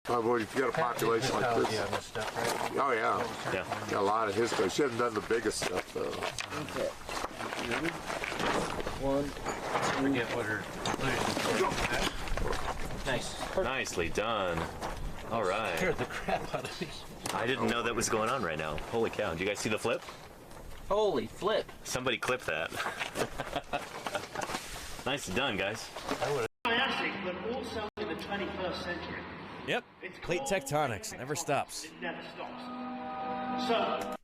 Well, if you got a population like this. On this stuff, right? Oh, yeah. Yeah. Got a lot of history. She hasn't done the biggest stuff, though. Okay. Ready? One. Forget what her conclusions were. Nice. Nicely done. All right. Scared the crap out of me. I didn't know that was going on right now. Holy cow. Did you guys see the flip? Holy flip. Somebody clip that. Nicely done, guys. Triassic, but also in the 21st century. Yep. Plate tectonics never stops. It never stops. So,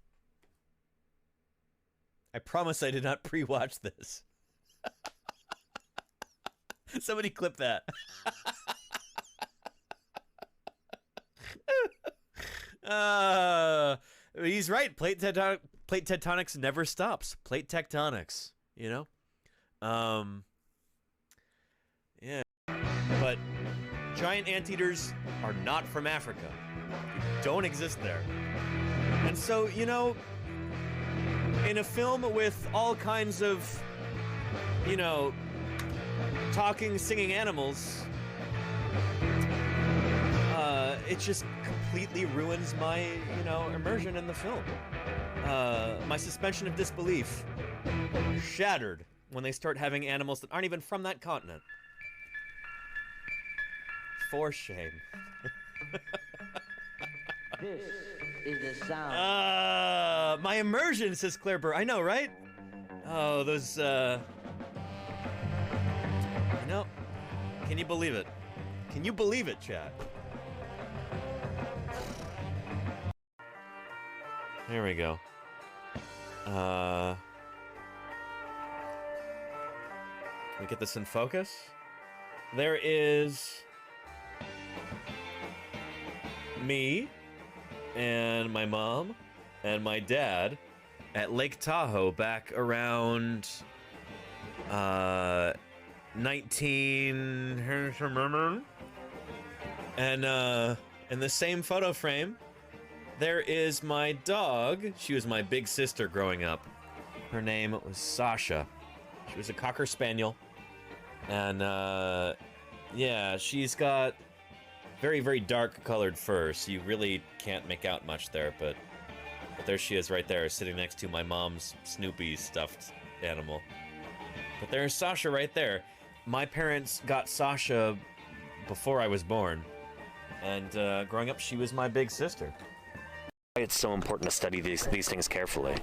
I promise I did not pre-watch this. Somebody clip that. He's right. Plate tectonics never stops. Plate tectonics, you know? Yeah. But giant anteaters are not from Africa. They don't exist there. And so, you know, in a film with all kinds of, you know, talking, singing animals, it just completely ruins my, you know, immersion in the film. My suspension of disbelief shattered when they start having animals that aren't even from that continent. For shame. This is the sound. My immersion, says Claire Burr. I know, right? Oh, those, you know, can you believe it? Can you believe it, chat? There we go. Can we get this in focus? There is me and my mom and my dad at Lake Tahoe back around 19 and in the same photo frame there is my dog. She was my big sister growing up. Her name was Sasha. She was a Cocker Spaniel. And, yeah, she's got very, very dark colored fur, so you really can't make out much there, but there she is right there, sitting next to my mom's Snoopy stuffed animal. But there's Sasha right there. My parents got Sasha before I was born, and growing up, she was my big sister. It's so important to study these things carefully.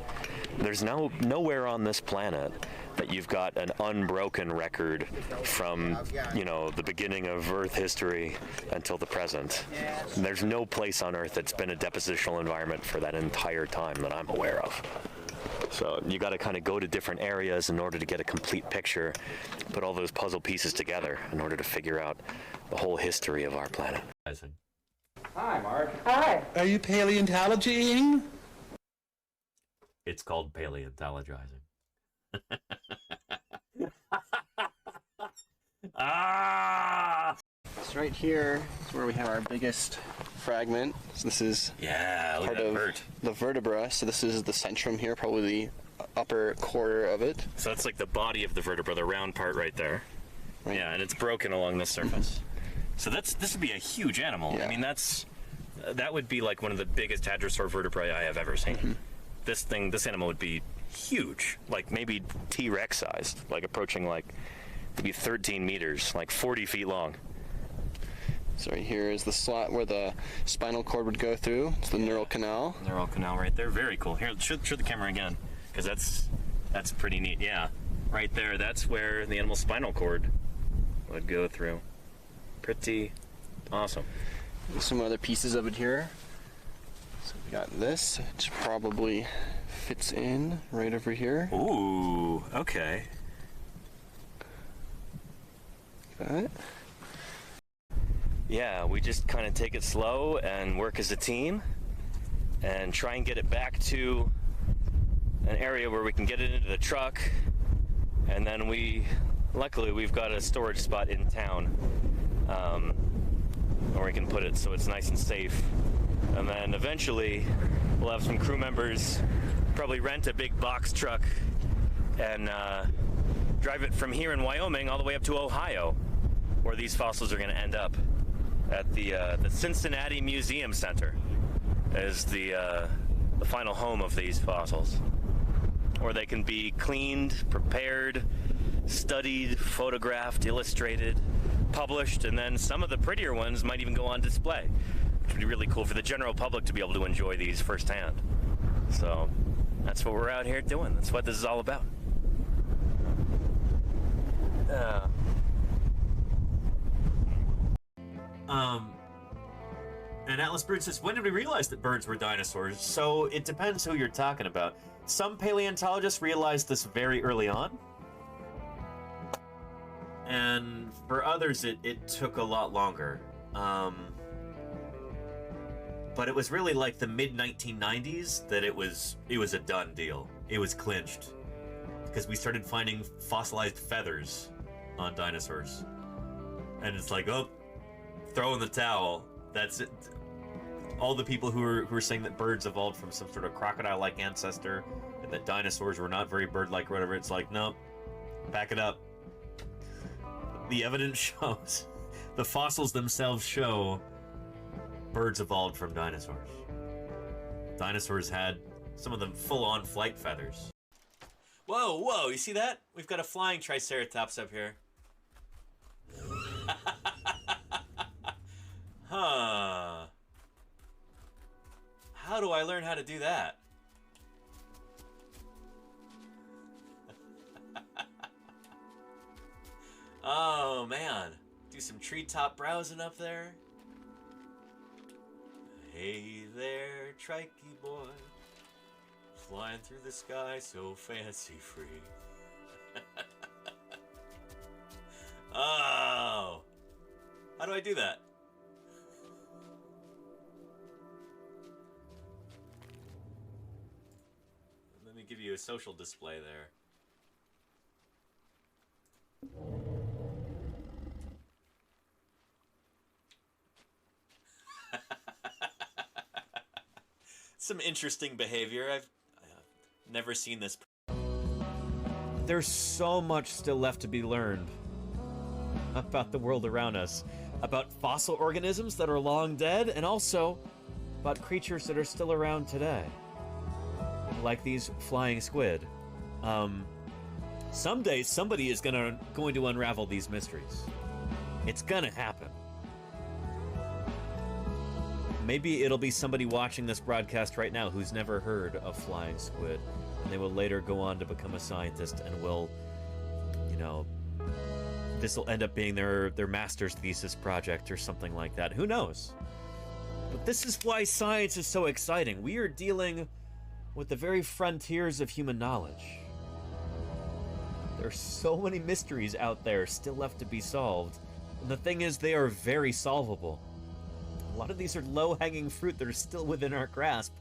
There's nowhere on this planet that you've got an unbroken record from, you know, the beginning of Earth history until the present. And there's no place on Earth that's been a depositional environment for that entire time that I'm aware of. So you got to kind of go to different areas in order to get a complete picture, put all those puzzle pieces together in order to figure out the whole history of our planet. Hi, Mark. Hi. Are you paleontologizing? It's called paleontologizing. Ah! So right here is where we have our biggest fragment. So this is part of the vertebra. So this is the centrum here, probably the upper quarter of it. So that's like the body of the vertebra, the round part right there. Right. Yeah, and it's broken along the surface. So this would be a huge animal. Yeah. I mean, that would be like one of the biggest hadrosaur vertebrae I have ever seen. This animal would be huge, like maybe T-Rex sized, like approaching like maybe 13 meters, like 40 feet long. So right here is the slot where the spinal cord would go through. It's the neural canal. Neural canal right there, very cool. Here, show the camera again, because that's pretty neat. Yeah, right there, that's where the animal's spinal cord would go through. Pretty awesome. There's some other pieces of it here. So we got this, which probably fits in right over here. Ooh, okay. Got it. Yeah, we just kind of take it slow and work as a team and try and get it back to an area where we can get it into the truck, and then luckily we've got a storage spot in town where we can put it so it's nice and safe. And then eventually we'll have some crew members probably rent a big box truck and drive it from here in Wyoming all the way up to Ohio, where these fossils are going to end up. at the Cincinnati Museum Center as the final home of these fossils, where they can be cleaned, prepared, studied, photographed, illustrated, published, and then some of the prettier ones might even go on display, which would be really cool for the general public to be able to enjoy these firsthand. So that's what we're out here doing. That's what this is all about. And Atlas Bird says, when did we realize that birds were dinosaurs? So it depends who you're talking about. Some paleontologists realized this very early on. And for others, it took a lot longer. But it was really like the mid-1990s that it was a done deal. It was clinched. Because we started finding fossilized feathers on dinosaurs. And it's like, oh, throw in the towel. That's it. All the people who are saying that birds evolved from some sort of crocodile-like ancestor and that dinosaurs were not very bird-like or whatever, it's like, no, back it up. The evidence shows, the fossils themselves show birds evolved from dinosaurs. Dinosaurs had, some of them, full-on flight feathers. Whoa, whoa, you see that? We've got a flying Triceratops up here. Huh. How do I learn how to do that? Oh, man. Do some treetop browsing up there. Hey there, Trikey boy. Flying through the sky so fancy-free. Oh. How do I do that? Let me give you a social display there. Some interesting behavior. I've never seen this. There's so much still left to be learned about the world around us, about fossil organisms that are long dead, and also about creatures that are still around today, like these flying squid. Someday somebody is going to unravel these mysteries. It's gonna happen. Maybe it'll be somebody watching this broadcast right now who's never heard of flying squid, and they will later go on to become a scientist and will, you know, this will end up being their master's thesis project or something like that. Who knows? But this is why science is so exciting. We are dealing with the very frontiers of human knowledge. There are so many mysteries out there still left to be solved, and the thing is, they are very solvable. A lot of these are low-hanging fruit that are still within our grasp.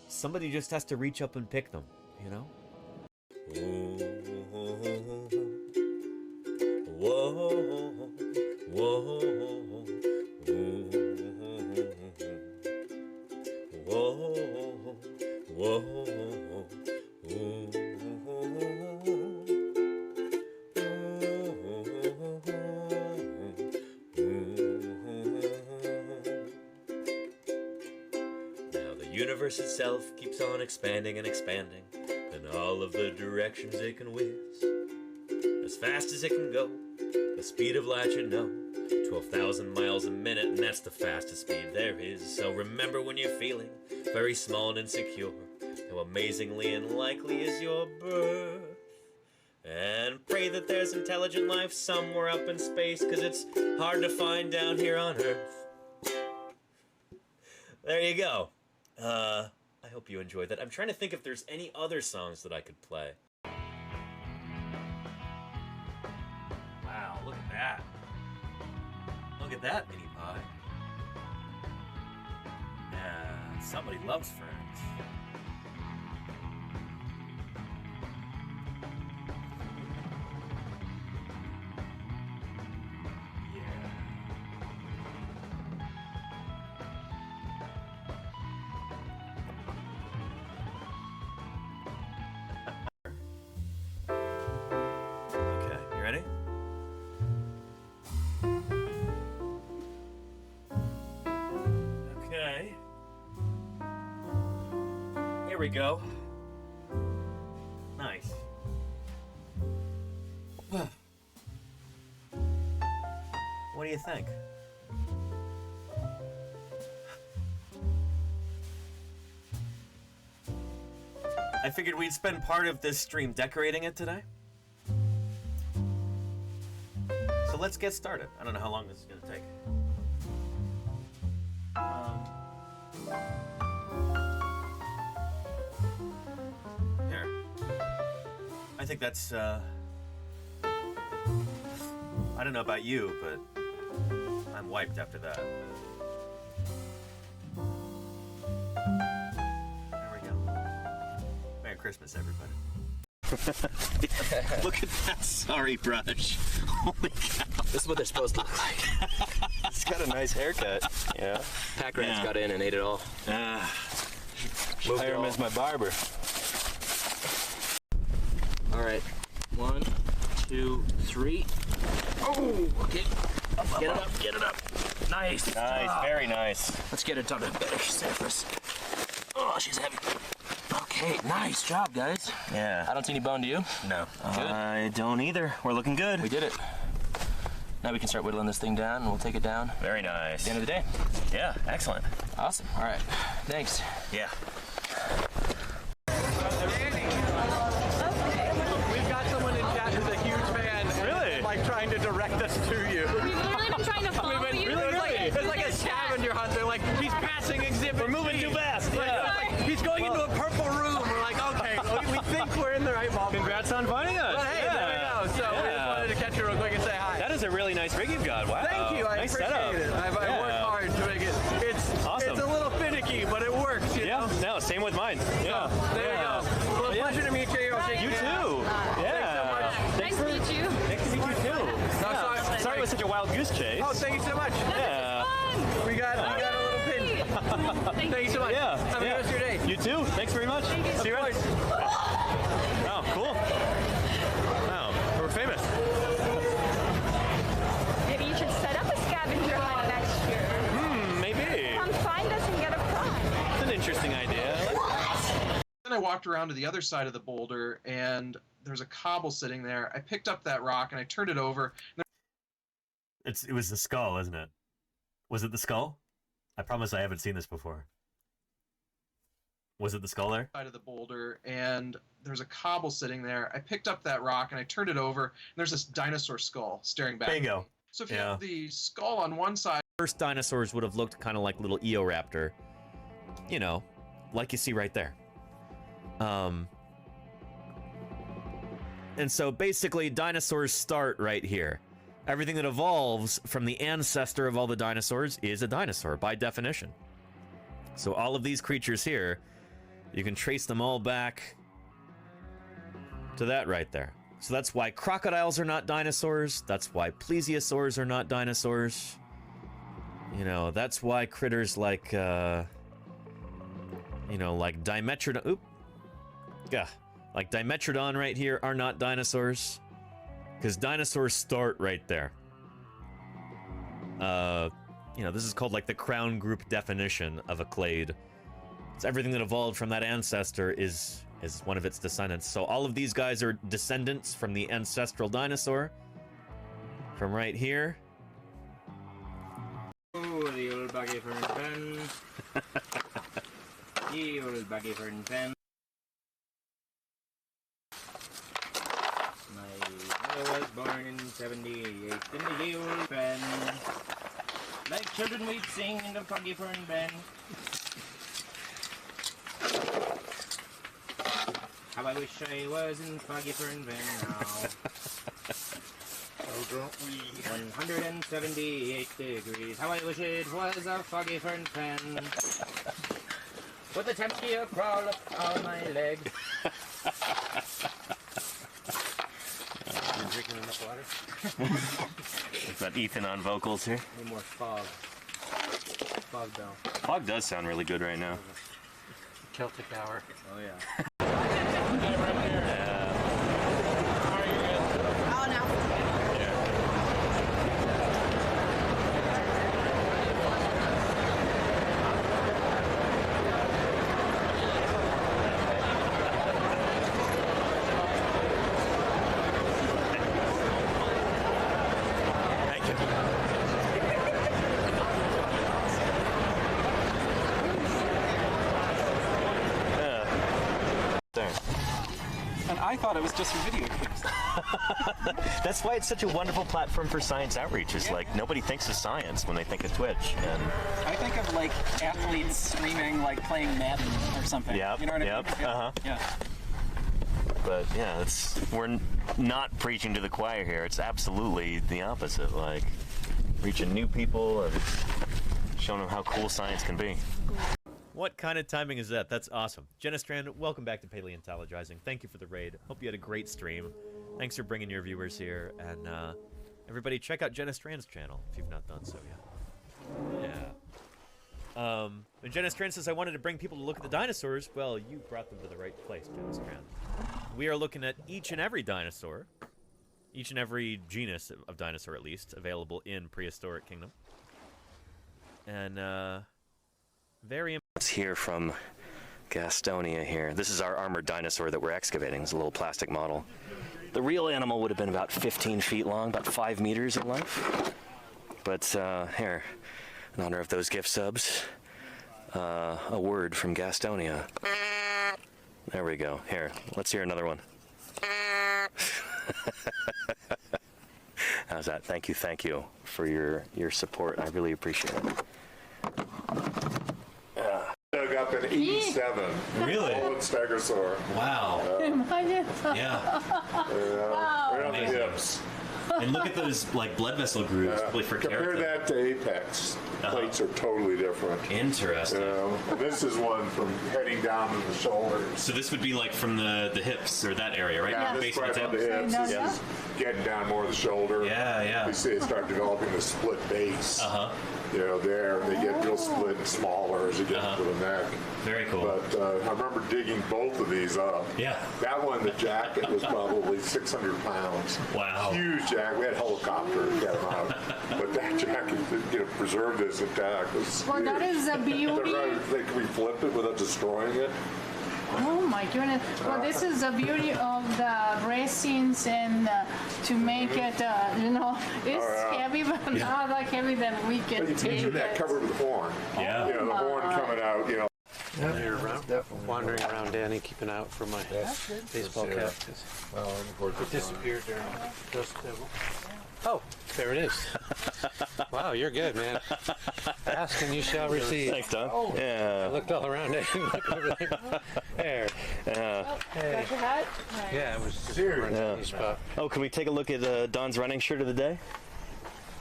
Somebody just has to reach up and pick them, you know? Whoa, whoa, whoa, whoa, The universe itself keeps on expanding and expanding in all of the directions it can whiz. As fast as it can go, the speed of light you know, 12,000 miles a minute, and that's the fastest speed there is. So remember when you're feeling very small and insecure, how amazingly unlikely is your birth. And pray that there's intelligent life somewhere up in space, 'cause it's hard to find down here on Earth. There you go. I hope you enjoyed that. I'm trying to think if there's any other songs that I could play. Wow, look at that. Look at that, mini pie. Yeah, somebody loves ferns. Okay, you ready? we go. Nice. What do you think? I figured we'd spend part of this stream decorating it today. So let's get started. I don't know how long this is going to take. Here. I think that's, I don't know about you, but I'm wiped after that. There we go. Merry Christmas, everybody. Look at that sorry brush. Holy cow. This is what they're supposed to look like. It's got a nice haircut. Yeah. Pack rats got in and ate it all. Hire him as my barber. All right, 1, 2, 3. Oh, okay. Get it up, get it up. Nice. Nice, very nice. Let's get it on a better surface. Oh, she's heavy. Okay, nice job, guys. Yeah. I don't see any bone, do you? No. Good. I don't either. We're looking good. We did it. Now we can start whittling this thing down, and we'll take it down at Very nice. the end of the day. Yeah, excellent. Awesome. All right. Thanks. Yeah. We've got someone in chat who's a huge fan. And Really? like trying to direct us to you. We've literally been trying to follow you. It's like a scavenger hunt. They're like, he's passing exhibit. We're moving too fast. Yeah. He's going into a purple room. We're like, okay, we think we're in the right ballpark. Congrats on finding us. But hey, there we go. So we just wanted to catch you real quick and say hi. That is a really nice rig you've got. Wow. Thank you. I nice appreciate setup. it. I worked hard to make it. It's Awesome. It's a little finicky, but it works. You know? No, same with mine. Yeah. There you go. Well, pleasure to meet you. I'll shake You your hand. too. Yeah. Nice to meet you. Nice to meet you too. No, Sorry it was such a wild goose chase. Oh, thank you so much. Yeah. We got a little pin. Thank you so much. Yeah. Have a good rest of your day. You too. Thanks very much. See you around. Oh, cool. Wow. We're famous. Maybe you should set up a scavenger hunt next year. Maybe. Come find us and get a prize. It's an interesting idea. Then I walked around to the other side of the boulder, and there's a cobble sitting there. I picked up that rock and I turned it over. It was the skull, isn't it? Was it the skull? I promise I haven't seen this before. Was it the skull there? Side of the boulder, and there's a cobble sitting there. I picked up that rock and I turned it over, and there's this dinosaur skull staring back. Bingo. So if you have the skull on one side, First dinosaurs would have looked kind of like little Eoraptor. You know, like you see right there. And so basically dinosaurs start right here. Everything that evolves from the ancestor of all the dinosaurs is a dinosaur by definition. So all of these creatures here, you can trace them all back to that right there. So that's why crocodiles are not dinosaurs. That's why plesiosaurs are not dinosaurs. You know, that's why critters like, you know, like Dimetrodon, like Dimetrodon right here are not dinosaurs. Because dinosaurs start right there. You know, this is called like the crown group definition of a clade. It's everything that evolved from that ancestor is one of its descendants. So all of these guys are descendants from the ancestral dinosaur. From right here. Oh, the old baggy fern pen. The old baggy fern pen. My mother was born in 78 in the old pen. Like children we'd sing in the foggy fern pen. How I wish I was in foggy fern pen now. Oh, don't we? 178 degrees. How I wish it was a foggy fern pen. With the temperature crawl up all my legs. You're drinking enough water? We've got Ethan on vocals here. Need more fog. Fog bell. Fog does sound really good right now. Celtic hour. Oh yeah. Thank you. There. And I thought it was just for video games. That's why it's such a wonderful platform for science outreach. Is like nobody thinks of science when they think of Twitch. And I think of like athletes streaming, like playing Madden or something. Yep, You know what I mean? uh-huh. Yeah. But yeah, we're not preaching to the choir here. It's absolutely the opposite. Like reaching new people and showing them how cool science can be. What kind of timing is that? That's awesome. Jenna Strand, welcome back to Paleontologizing. Thank you for the raid. Hope you had a great stream. Thanks for bringing your viewers here. And everybody check out Jenna Strand's channel if you've not done so yet. Yeah. And Jenna Strand says, I wanted to bring people to look at the dinosaurs. Well, you brought them to the right place, Jenna Strand. We are looking at each and every dinosaur. Each and every genus of dinosaur, at least, available in Prehistoric Kingdom. And, very important. Let's hear from Gastonia here. This is our armored dinosaur that we're excavating. It's a little plastic model. The real animal would have been about 15 feet long, about 5 meters in length. But here, in honor of those gift subs, a word from Gastonia. There we go. Here, let's hear another one. How's that? Thank you for your support. I really appreciate it. Dug up in 87. Really? Old stegosaur. Wow. Yeah. Wow. Right on the Amazing. hips. And look at those like blood vessel grooves. Probably for Compare keratin. that to apex. Plates are totally different. Interesting. You know, and this is one from heading down to the shoulders. So this would be like from the hips or that area, right? Yeah, this Base of right the on the tail. hips. This is getting down more of the shoulder. Yeah. You see it start developing the split base. You know, there they get real split and smaller as you get to the neck. Very cool. But I remember digging both of these up. Yeah. That one, the jacket was probably 600 pounds. Wow. Huge jacket. We had a helicopter to get them out. But that jacket, preserved this intact. Well, that is the beauty. Can we flip it without destroying it? Oh my goodness. Well, this is the beauty of the resins and to make it, it's heavy, but not like heavy that we can But you take picture that it. covered with horn. Yeah. You know, the horn coming out, you know. You're wandering around, Danny, keeping out for my baseball cap. Well, of course, it's Disappeared during Dust Devil. Oh, there it is. Wow, you're good, man. Ask and you shall receive. Thanks, Don. Oh, Yeah. I looked all around it. There. Yeah. Hey. Yeah, it was serious. Yeah. Spot. Oh, can we take a look at Don's running shirt of the day?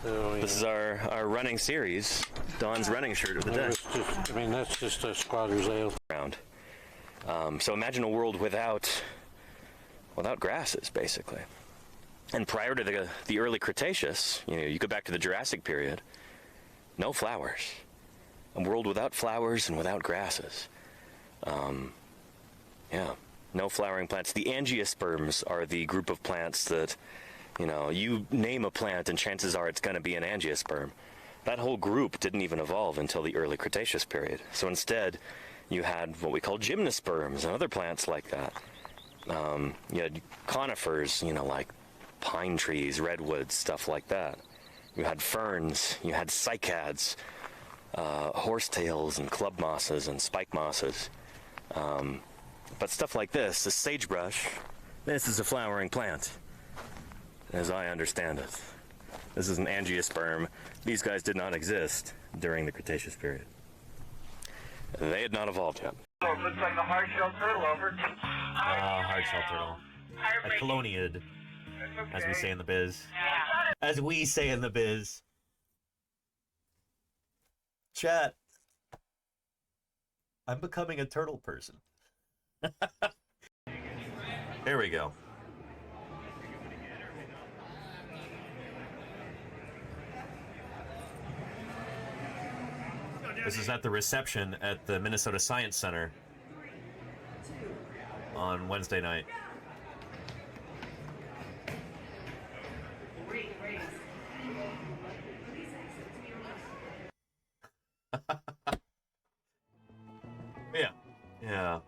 Oh, yeah. This is our running series. Don's running shirt of the day. That's just a squatter's ale. So imagine a world without grasses, basically. And prior to the early Cretaceous, you go back to the Jurassic period, no flowers. A world without flowers and without grasses. No flowering plants. The angiosperms are the group of plants that, you name a plant and chances are it's going to be an angiosperm. That whole group didn't even evolve until the early Cretaceous period. So instead, you had what we call gymnosperms and other plants like that. You had conifers, like pine trees, redwoods, stuff like that. You had ferns, you had cycads, horsetails and club mosses and spike mosses. But stuff like this, the sagebrush, this is a flowering plant, as I understand it. This is an angiosperm. These guys did not exist during the Cretaceous period. They had not evolved yet. Looks like a hard-shell turtle over. Hard-shell turtle. A coloniid, as we say in the biz. As we say in the biz. Chat. I'm becoming a turtle person. Here we go. This is at the reception at the Minnesota Science Center on Wednesday night. Yeah.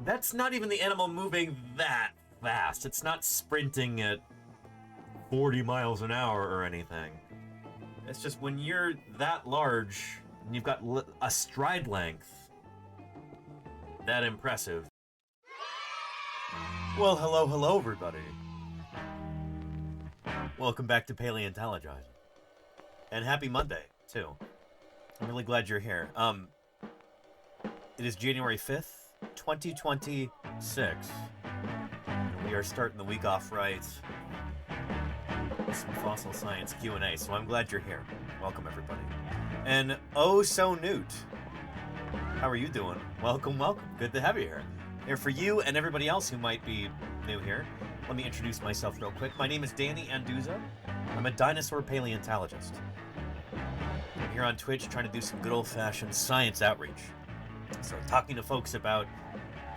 That's not even the animal moving that fast. It's not sprinting at 40 miles an hour or anything. It's just when you're that large and you've got a stride length that impressive. Well, hello, everybody. Welcome back to Paleontologizing. And happy Monday, too. I'm really glad you're here. It is January 5th, 2026. And we are starting the week off right with some fossil science Q&A, so I'm glad you're here. Welcome, everybody. And oh so Newt, how are you doing? Welcome, welcome. Good to have you here. Here for you and everybody else who might be new here, let me introduce myself real quick. My name is Danny Anduza. I'm a dinosaur paleontologist. I'm here on Twitch trying to do some good old-fashioned science outreach. So talking to folks about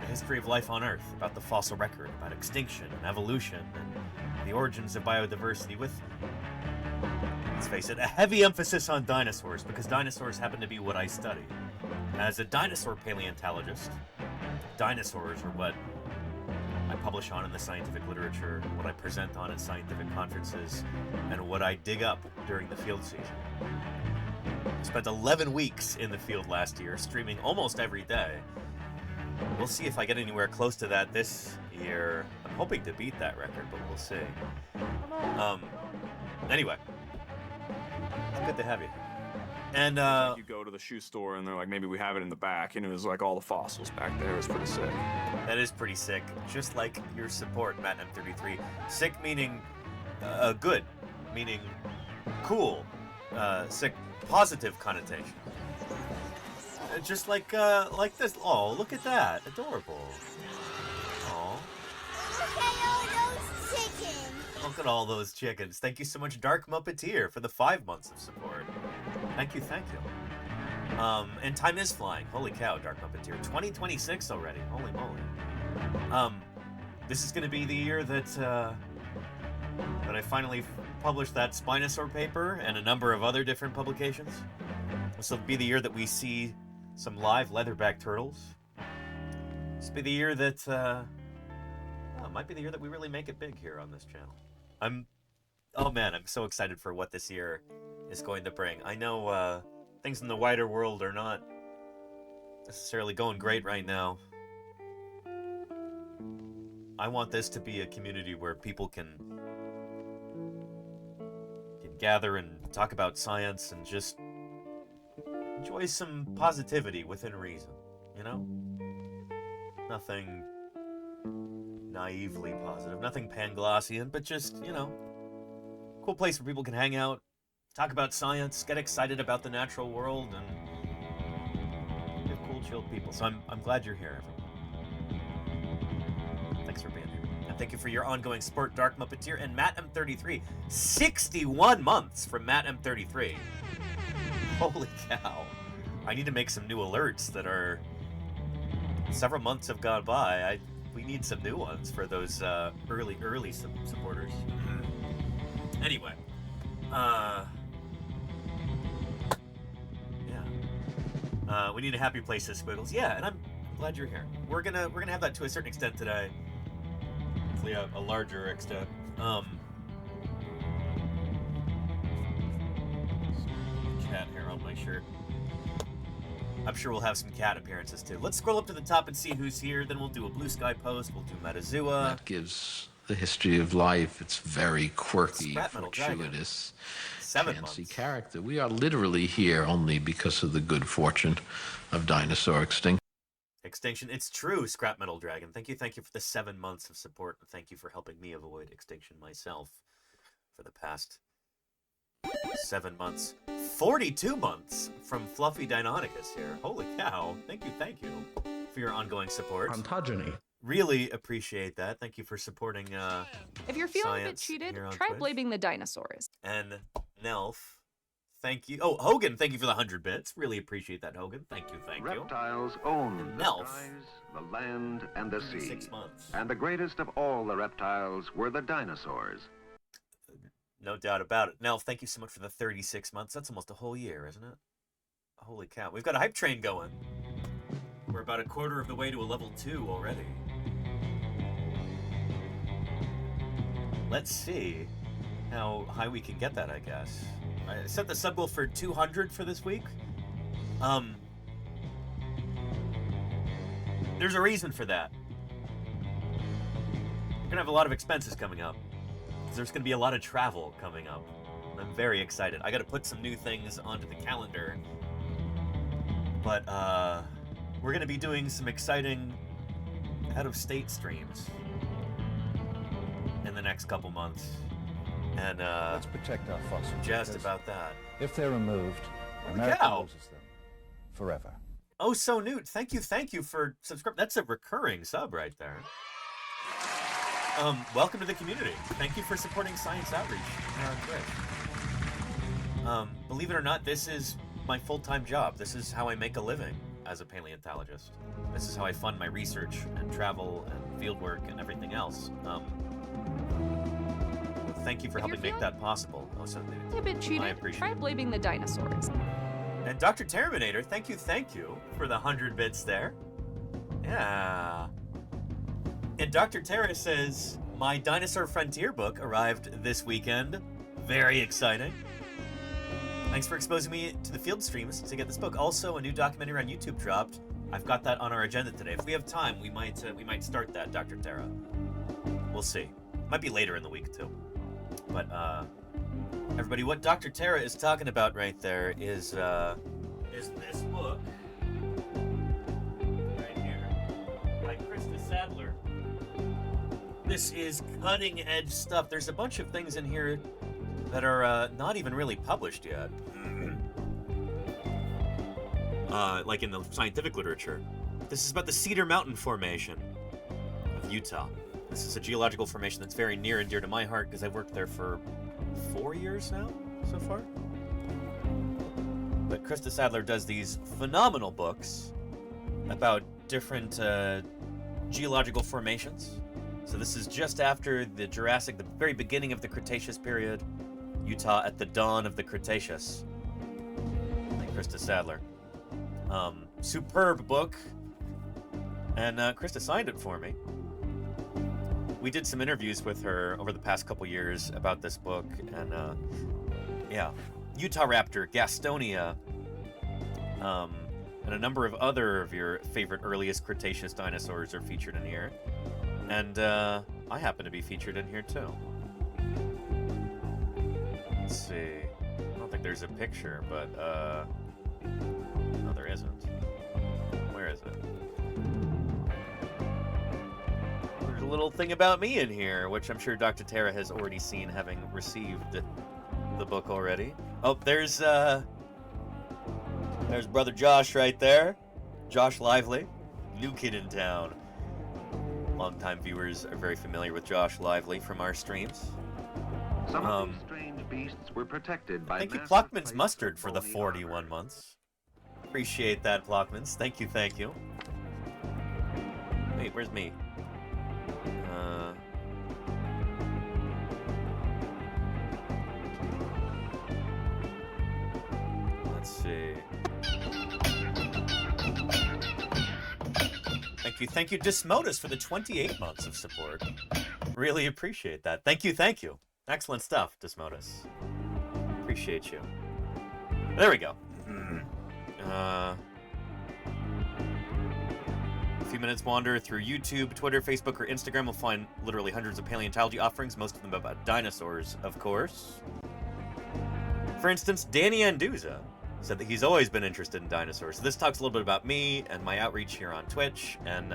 the history of life on Earth, about the fossil record, about extinction and evolution, and the origins of biodiversity with, let's face it, a heavy emphasis on dinosaurs, because dinosaurs happen to be what I study. As a dinosaur paleontologist, dinosaurs are what I publish on in the scientific literature, what I present on at scientific conferences, and what I dig up during the field season. I spent 11 weeks in the field last year, streaming almost every day. We'll see if I get anywhere close to that this year. I'm hoping to beat that record, but we'll see. Anyway, it's good to have you. And you go to the shoe store and they're like, maybe we have it in the back, and it was like all the fossils back there. It was pretty sick. That is pretty sick. Just like your support, Matt M33. Sick meaning good, meaning cool. Sick, positive connotation. Just like this. Oh, look at that. Adorable. Oh. Look at all those chickens. Thank you so much, Dark Muppeteer, for the 5 months of support. Thank you, thank you. And time is flying. Holy cow, Dark Muppeteer. 2026 already. Holy moly. This is going to be the year that I finally published that Spinosaur paper and a number of other different publications. This will be the year that we see some live leatherback turtles. This will be the year that, it might be the year that we really make it big here on this channel. Oh man, I'm so excited for what this year is going to bring. I know things in the wider world are not necessarily going great right now. I want this to be a community where people can gather and talk about science and just enjoy some positivity within reason, you know? Nothing naively positive, nothing Panglossian, but just, you know, cool place where people can hang out, talk about science, get excited about the natural world, and get cool, chilled people. So I'm glad you're here, everyone. Thanks for being here. And thank you for your ongoing support, Dark Muppeteer and Matt M33. 61 months from Matt M33. Holy cow. I need to make some new alerts that are... Several months have gone by. We need some new ones for those early supporters. Anyway, yeah. We need a happy place to Squiggles. Yeah, and I'm glad you're here. We're gonna have that to a certain extent today. Hopefully a larger extent. Cat hair on my shirt. I'm sure we'll have some cat appearances too. Let's scroll up to the top and see who's here. Then we'll do a Blue Sky post. We'll do Metazua. That gives the history of life its very quirky, fortuitous, fancy character. We are literally here only because of the good fortune of dinosaur extinction. It's true, Scrap Metal Dragon. Thank you for the 7 months of support. Thank you for helping me avoid extinction myself for the past 7 months. 42 months from Fluffy Deinonychus here. Holy cow. Thank you for your ongoing support. Ontogeny. Really appreciate that. Thank you for supporting If you're feeling a bit cheated, try blaming the dinosaurs. And Nelf, thank you. Oh, Hogan, thank you for the 100 bits. Really appreciate that, Hogan. Thank you. Reptiles own the skies, the land, and the sea. 6 months. And the greatest of all the reptiles were the dinosaurs. No doubt about it. Nelf, thank you so much for the 36 months. That's almost a whole year, isn't it? Holy cow. We've got a hype train going. We're about a quarter of the way to a level 2 already. Let's see how high we can get that, I guess. I set the sub goal for 200 for this week. There's a reason for that. We're gonna have a lot of expenses coming up. There's gonna be a lot of travel coming up. I'm very excited. I gotta put some new things onto the calendar. But we're gonna be doing some exciting out-of-state streams in the next couple months. And let's protect our fossils. Just about that. If they're removed, America loses them forever. Oh, so Newt, thank you for subscribing. That's a recurring sub right there. Welcome to the community. Thank you for supporting science outreach here on Twitch. Believe it or not, this is my full-time job. This is how I make a living as a paleontologist. This is how I fund my research and travel and field work and everything else. Thank you for helping make that possible. Oh, so A bit cheated. Try blaming the dinosaurs. And Dr. Terminator, thank you for the 100 bits there. Yeah. And Dr. Terra says, my Dinosaur Frontier book arrived this weekend. Very exciting. Thanks for exposing me to the field streams to get this book. Also, a new documentary on YouTube dropped. I've got that on our agenda today. If we have time, we might start that, Dr. Terra. We'll see. Might be later in the week, too. But, everybody, what Dr. Terra is talking about right there is this book right here by Krista Sadler. This is cutting-edge stuff. There's a bunch of things in here that are not even really published yet. Like in the scientific literature. This is about the Cedar Mountain Formation of Utah. This is a geological formation that's very near and dear to my heart because I've worked there for 4 years now, so far. But Krista Sadler does these phenomenal books about different geological formations. So this is just after the Jurassic, the very beginning of the Cretaceous period. Utah at the dawn of the Cretaceous. By Krista Sadler. Superb book. And Krista signed it for me. We did some interviews with her over the past couple years about this book, and yeah, Utah Raptor, Gastonia, and a number of other of your favorite earliest Cretaceous dinosaurs are featured in here, and I happen to be featured in here too. Let's see, I don't think there's a picture, but no, there isn't. Where is it? A little thing about me in here, which I'm sure Dr. Terra has already seen, having received the book already. Oh, there's brother Josh right there. Josh Lively, new kid in town. Longtime viewers are very familiar with Josh Lively from our streams. Some of these strange beasts were protected by. Thank you, Plockman's Mustard, for the 41 months. Appreciate that, Plockman's. Thank you, thank you. Wait, where's me? Let's see. Thank you, Dismodus, for the 28 months of support. Really appreciate that. Thank you. Excellent stuff, Dismodus. Appreciate you. There we go. A few minutes wander through YouTube, Twitter, Facebook, or Instagram. We'll find literally hundreds of paleontology offerings, most of them about dinosaurs, of course. For instance, Danny Anduza said that he's always been interested in dinosaurs. So this talks a little bit about me and my outreach here on Twitch, and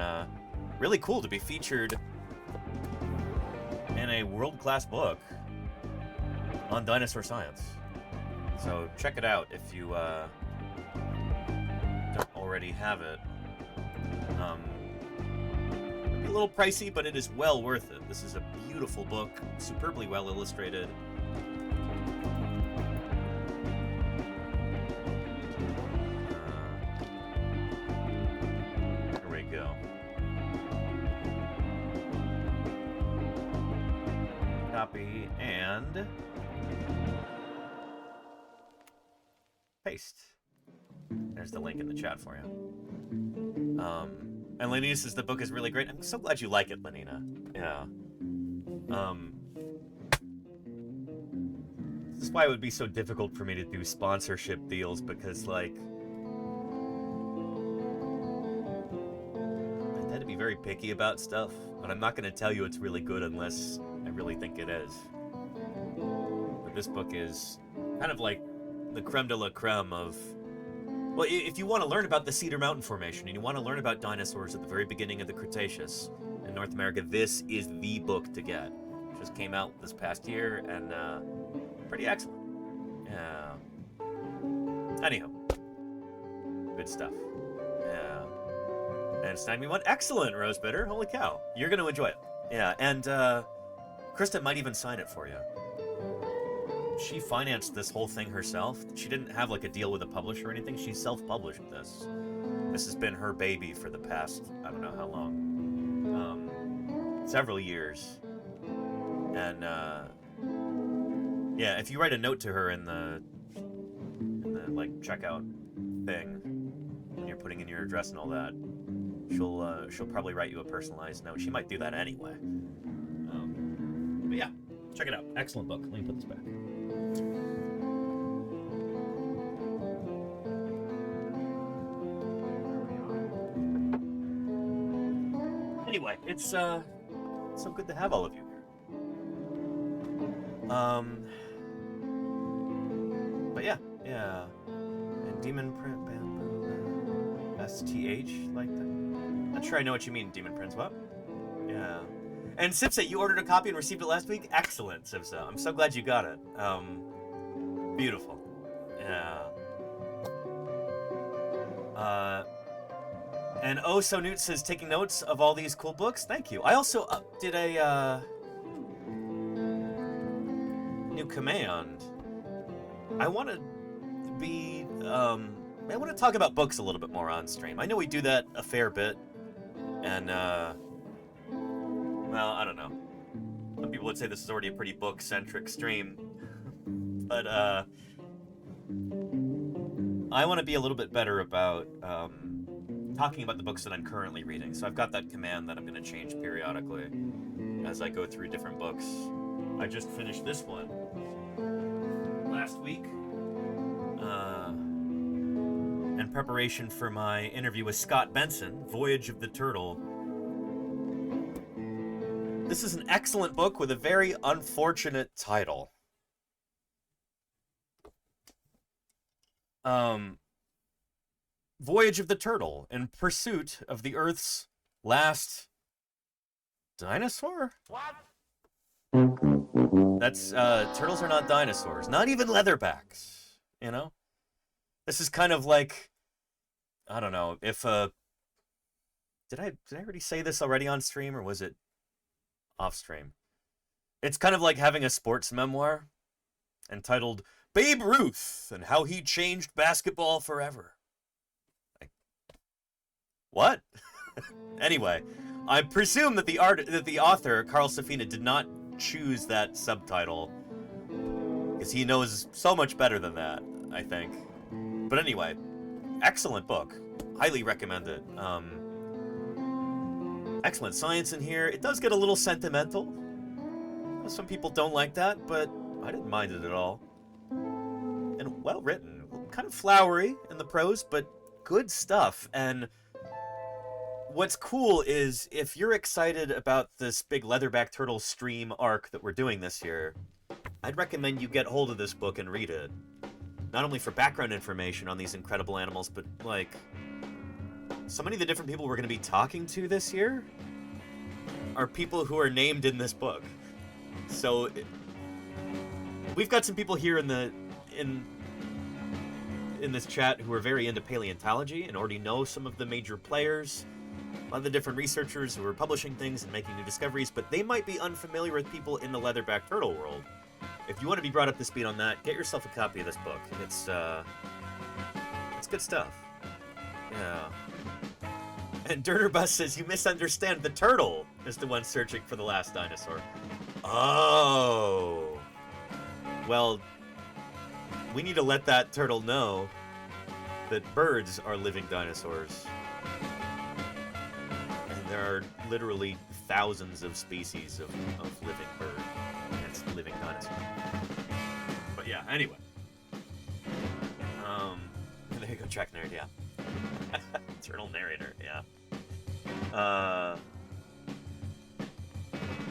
really cool to be featured in a world-class book on dinosaur science. So check it out if you don't already have it. It'd be a little pricey, but it is well worth it. This is a beautiful book, superbly well illustrated. Here we go. Copy and paste. There's the link in the chat for you. And Lenina says the book is really great. I'm so glad you like it, Lenina. Yeah. This is why it would be so difficult for me to do sponsorship deals, because, like, I tend to be very picky about stuff, but I'm not going to tell you it's really good unless I really think it is. But this book is kind of like the creme de la creme of... Well, if you want to learn about the Cedar Mountain Formation, and you want to learn about dinosaurs at the very beginning of the Cretaceous in North America, this is the book to get. It just came out this past year, and pretty excellent. Yeah. Anyhow. Good stuff. Yeah. And Snag Me One. Excellent, Rose Bitter. Holy cow. You're going to enjoy it. Yeah, and Krista might even sign it for you. She financed this whole thing herself. She didn't have like a deal with a publisher or anything. She self-published this. This has been her baby for the past, I don't know how long. Several years. And yeah, if you write a note to her in the like checkout thing when you're putting in your address and all that, she'll probably write you a personalized note. She might do that anyway. But yeah, check it out. Excellent book. Let me put this back. Anyway, it's so good to have all of you here. But yeah. And Demon Print Bamboo, STH, like that. Not sure I know what you mean, Demon Prince. What? Yeah. And Sipsa, you ordered a copy and received it last week? Excellent, Sipsa. I'm so glad you got it. Beautiful. Yeah. And Oh So Newt says, taking notes of all these cool books. Thank you. I also did a new command. I want to be I want to talk about books a little bit more on stream. I know we do that a fair bit, and well, I don't know. Some people would say this is already a pretty book-centric stream, but I want to be a little bit better about talking about the books that I'm currently reading. So I've got that command that I'm going to change periodically as I go through different books. I just finished this one last week in preparation for my interview with Scott Benson, Voyage of the Turtle. This is an excellent book with a very unfortunate title. Voyage of the Turtle, in pursuit of the Earth's last dinosaur? What? That's, turtles are not dinosaurs. Not even leatherbacks, you know? This is kind of like, I don't know, if, did I already say this already on stream, or was it off stream? It's kind of like having a sports memoir entitled Babe Ruth and How He Changed Basketball Forever. What? Anyway, I presume that the author, Carl Safina, did not choose that subtitle because he knows so much better than that, I think. But anyway, excellent book. Highly recommend it. Excellent science in here. It does get a little sentimental. Some people don't like that, but I didn't mind it at all. And well written. Kind of flowery in the prose, but good stuff. And what's cool is, if you're excited about this big leatherback turtle stream arc that we're doing this year, I'd recommend you get hold of this book and read it. Not only for background information on these incredible animals, but, like, so many of the different people we're going to be talking to this year are people who are named in this book. So, we've got some people here in this chat who are very into paleontology and already know some of the major players, a lot of the different researchers who are publishing things and making new discoveries, but they might be unfamiliar with people in the leatherback turtle world. If you want to be brought up to speed on that, get yourself a copy of this book. It's good stuff. Yeah. And Dirterbus says, you misunderstand. The turtle is the one searching for the last dinosaur. Oh. Well, we need to let that turtle know that birds are living dinosaurs. And there are literally thousands of species of living bird. And it's living dinosaur. But yeah, anyway. There you go, Track Nerd, yeah. Eternal Narrator, yeah.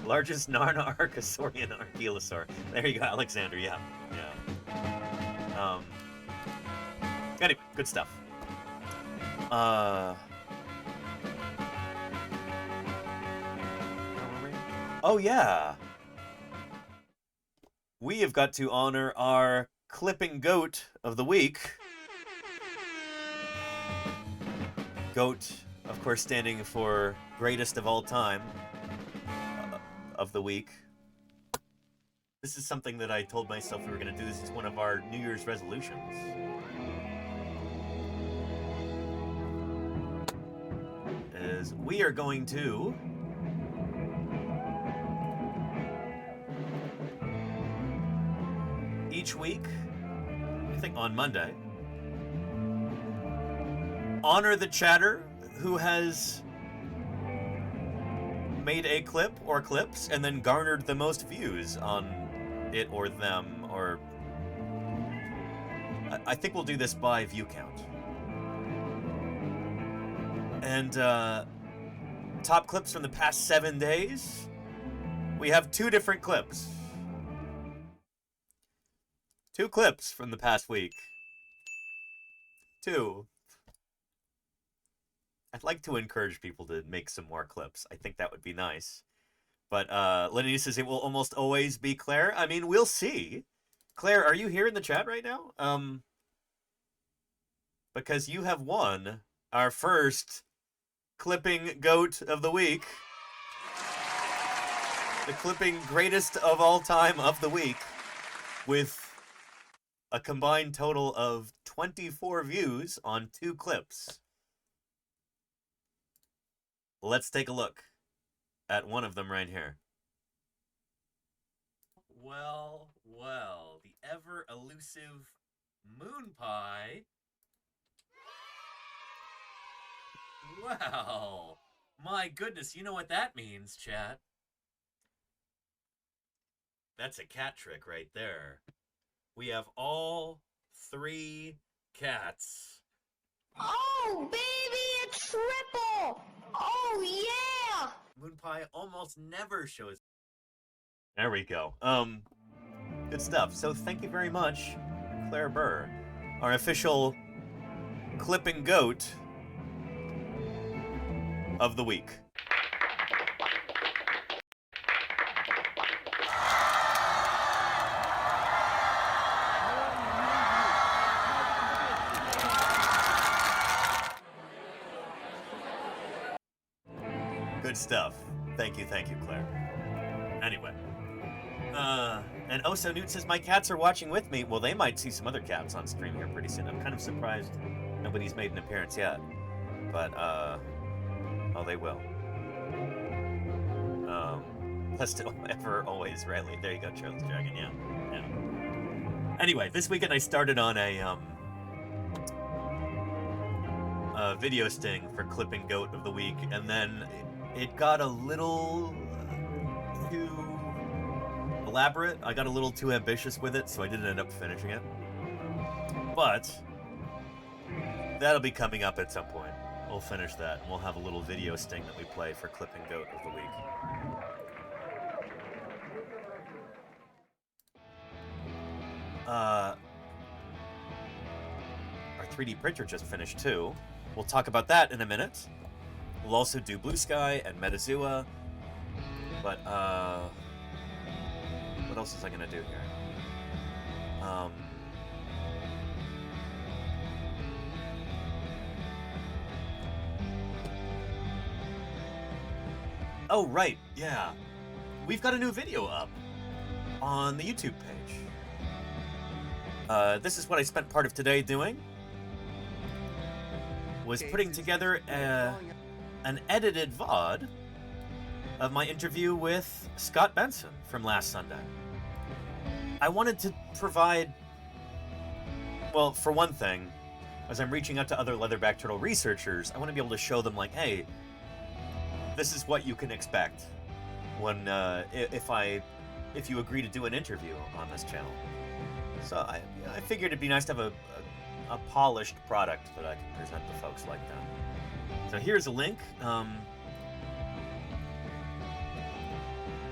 Largest Narna-Archosaurian Archelosaur. There you go, Alexander, yeah. Anyway, good stuff. Oh, yeah. We have got to honor our clipping goat of the week. Goat, of course, standing for greatest of all time of the week. This is something that I told myself we were going to do. This is one of our New Year's resolutions. As we are going to each week, I think on Monday, honor the chatter who has made a clip or clips and then garnered the most views on it or them, or I think we'll do this by view count. And top clips from the past 7 days. We have 2 different clips. 2 clips from the past week. 2. I'd like to encourage people to make some more clips. I think that would be nice. But Lenny says it will almost always be Claire. I mean, we'll see. Claire, are you here in the chat right now? Because you have won our first clipping goat of the week. The clipping greatest of all time of the week, with a combined total of 24 views on 2 clips. Let's take a look at one of them right here. Well, the ever-elusive moon pie. Well, my goodness, you know what that means, chat. That's a cat trick right there. We have all 3 cats. Oh, baby, a triple! Oh, yeah! Moon pie almost never shows. There we go. Good stuff. So thank you very much, Claire Burr, our official clipping goat of the week. Good stuff. Thank you, Claire. Anyway. And Oso Newt says, my cats are watching with me. Well, they might see some other cats on stream here pretty soon. I'm kind of surprised nobody's made an appearance yet. But, oh, they will. Best ever, always, Riley. There you go, Charles Dragon, yeah. Anyway, this weekend I started on a video sting for clipping goat of the week, and then it got a little too elaborate. I got a little too ambitious with it, so I didn't end up finishing it. But that'll be coming up at some point. We'll finish that, and we'll have a little video sting that we play for clipping goat of the week. Our 3D printer just finished too. We'll talk about that in a minute. We'll also do Blue Sky and Metazua. But, what else was I gonna do here? Oh, right, yeah. We've got a new video up on the YouTube page. This is what I spent part of today doing. Was putting together an edited VOD of my interview with Scott Benson from last Sunday. I wanted to provide, well, for one thing, as I'm reaching out to other leatherback turtle researchers, I want to be able to show them, like, hey, this is what you can expect when if you agree to do an interview on this channel. So I figured it'd be nice to have a polished product that I can present to folks like that. So here's a link.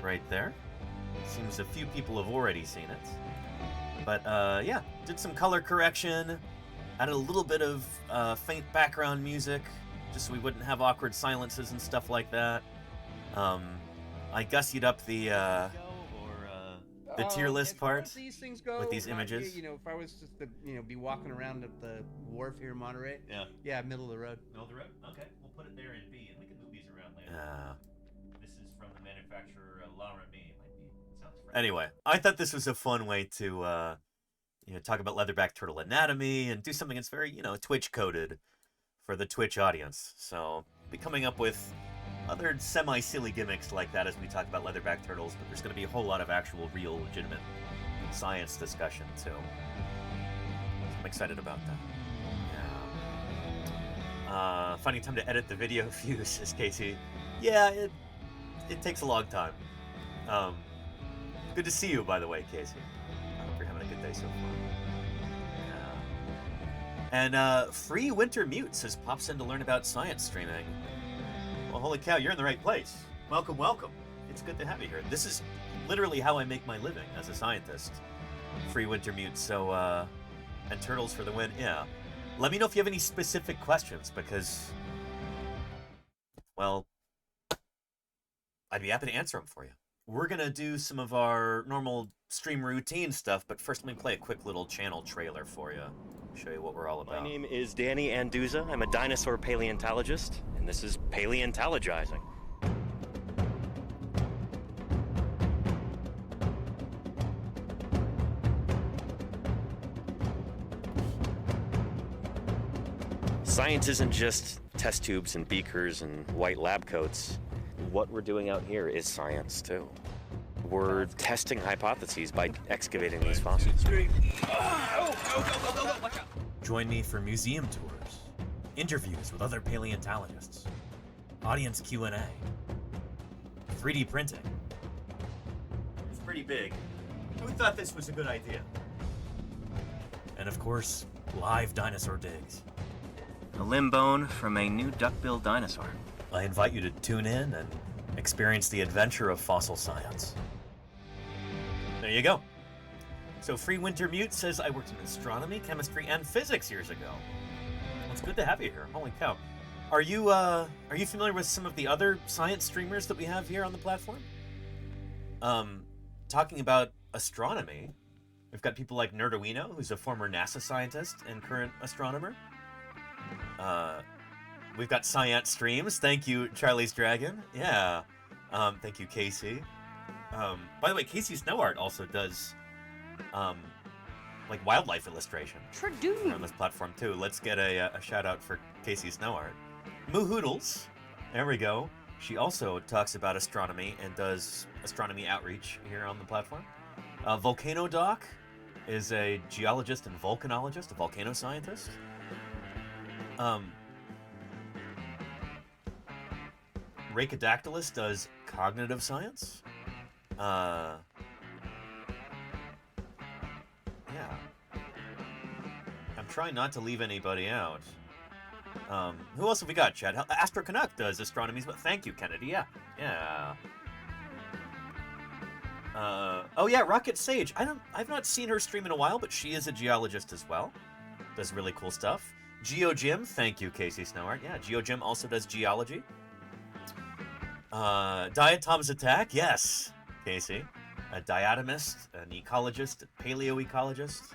Right there. Seems a few people have already seen it. But yeah, did some color correction, added a little bit of faint background music, just so we wouldn't have awkward silences and stuff like that. I gussied up the tier list part These things go with these images. You know, if I was just to be walking around at the wharf here in Monterey. Yeah, middle of the road. Middle of the road. Okay, we'll put it there in B, and we can move these around later. This is from the manufacturer La Remy. Anyway, I thought this was a fun way to talk about leatherback turtle anatomy and do something that's very Twitch coded for the Twitch audience. So be coming up with other semi-silly gimmicks like that as we talk about leatherback turtles, but there's going to be a whole lot of actual, real, legitimate science discussion too. So I'm excited about that. Yeah. Finding time to edit the video view, says Casey. Yeah, it takes a long time. Good to see you, by the way, Casey. I hope you're having a good day so far. Yeah. And Free Winter Mute says pops in to learn about science streaming. Well, holy cow, you're in the right place. Welcome, welcome. It's good to have you here. This is literally how I make my living as a scientist. Free Winter Mute. So, and turtles for the win. Yeah. Let me know if you have any specific questions, because, well, I'd be happy to answer them for you. We're going to do some of our normal stream routine stuff, but first let me play a quick little channel trailer for you. Show you what we're all about. My name is Danny Anduza. I'm a dinosaur paleontologist, and this is Paleontologizing. Science isn't just test tubes and beakers and white lab coats. What we're doing out here is science, too. We're testing hypotheses by excavating these fossils. Join me for museum tours, interviews with other paleontologists, audience Q&A, 3D printing. It's pretty big. Who thought this was a good idea? And of course, live dinosaur digs. A limb bone from a new duck-billed dinosaur. I invite you to tune in and experience the adventure of fossil science. There you go. So Free Winter Mute says, I worked in astronomy, chemistry, and physics years ago. Well, it's good to have you here. Holy cow. Are you familiar with some of the other science streamers that we have here on the platform? Talking about astronomy, we've got people like Nerduino, who's a former NASA scientist and current astronomer. We've got Science Streams. Thank you, Charlie's Dragon. Yeah. Thank you, Casey. By the way, Casey Snow Art also does like wildlife illustration on this platform too. Let's get a shout out for Casey Snow Art. Moo Hoodles, there we go. She also talks about astronomy and does astronomy outreach here on the platform. Volcano Doc is a geologist and volcanologist, a volcano scientist. Rhacodactylus does cognitive science. Yeah. I'm trying not to leave anybody out. Who else have we got, Chad? Astro Canuck does astronomy, but thank you, Kennedy. Yeah. Yeah. Oh yeah, Rocket Sage. I've not seen her stream in a while, but she is a geologist as well. Does really cool stuff. Geo Jim, thank you, Casey Snowart. Yeah, Geo Jim also does geology. Diatom's Attack, yes, Casey. A diatomist, an ecologist, a paleoecologist,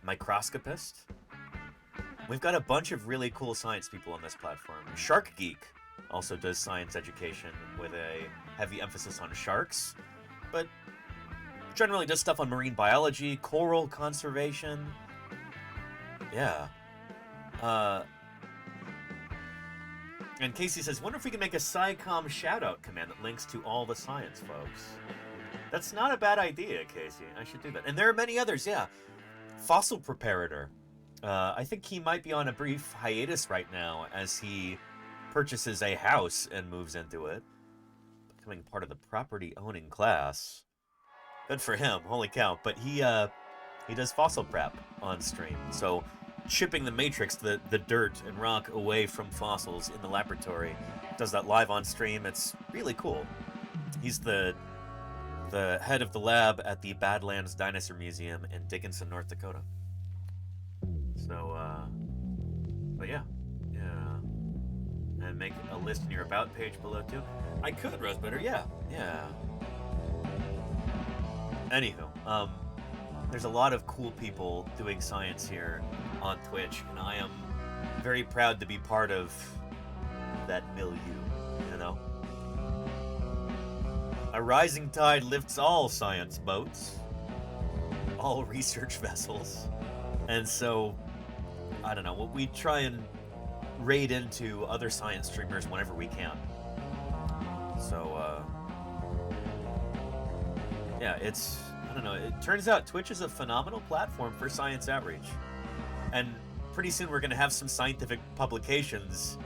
microscopist. We've got a bunch of really cool science people on this platform. Shark Geek also does science education with a heavy emphasis on sharks, but generally does stuff on marine biology, coral conservation. Yeah. And Casey says, wonder if we can make a SciComm shoutout command that links to all the science folks. That's not a bad idea, Casey. I should do that. And there are many others, yeah. Fossil Preparator. I think he might be on a brief hiatus right now as he purchases a house and moves into it, becoming part of the property owning class. Good for him, holy cow. But he He does fossil prep on stream. So chipping the matrix, the dirt and rock away from fossils in the laboratory. Does that live on stream. It's really cool. He's the head of the lab at the Badlands Dinosaur Museum in Dickinson, North Dakota. So, but yeah. And make a list in your About page below, too. I could, Rosebutter, yeah. Anywho, there's a lot of cool people doing science here on Twitch, and I am very proud to be part of that milieu, you know? A rising tide lifts all science boats, all research vessels, and so, I don't know, we try and raid into other science streamers whenever we can. So, yeah, I don't know, it turns out Twitch is a phenomenal platform for science outreach. And pretty soon we're going to have some scientific publications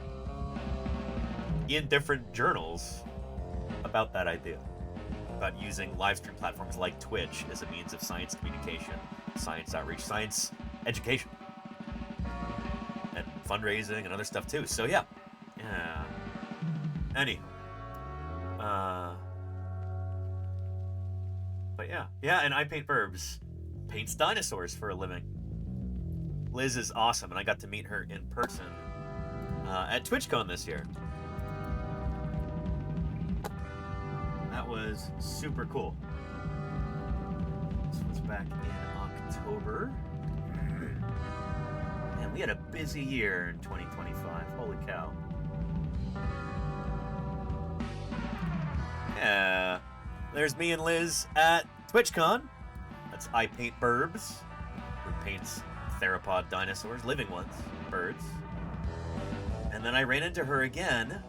in different journals about that idea. About using live stream platforms like Twitch as a means of science communication, science outreach, science education. And fundraising and other stuff too. So yeah. Anywho. But yeah, and I paint verbs. Paints dinosaurs for a living. Liz is awesome, and I got to meet her in person at TwitchCon this year. That was super cool. This was back in October. And we had a busy year in 2025. Holy cow. Yeah. There's me and Liz at TwitchCon. That's I Paint Burbs, who paints theropod dinosaurs, living ones, birds. And then I ran into her again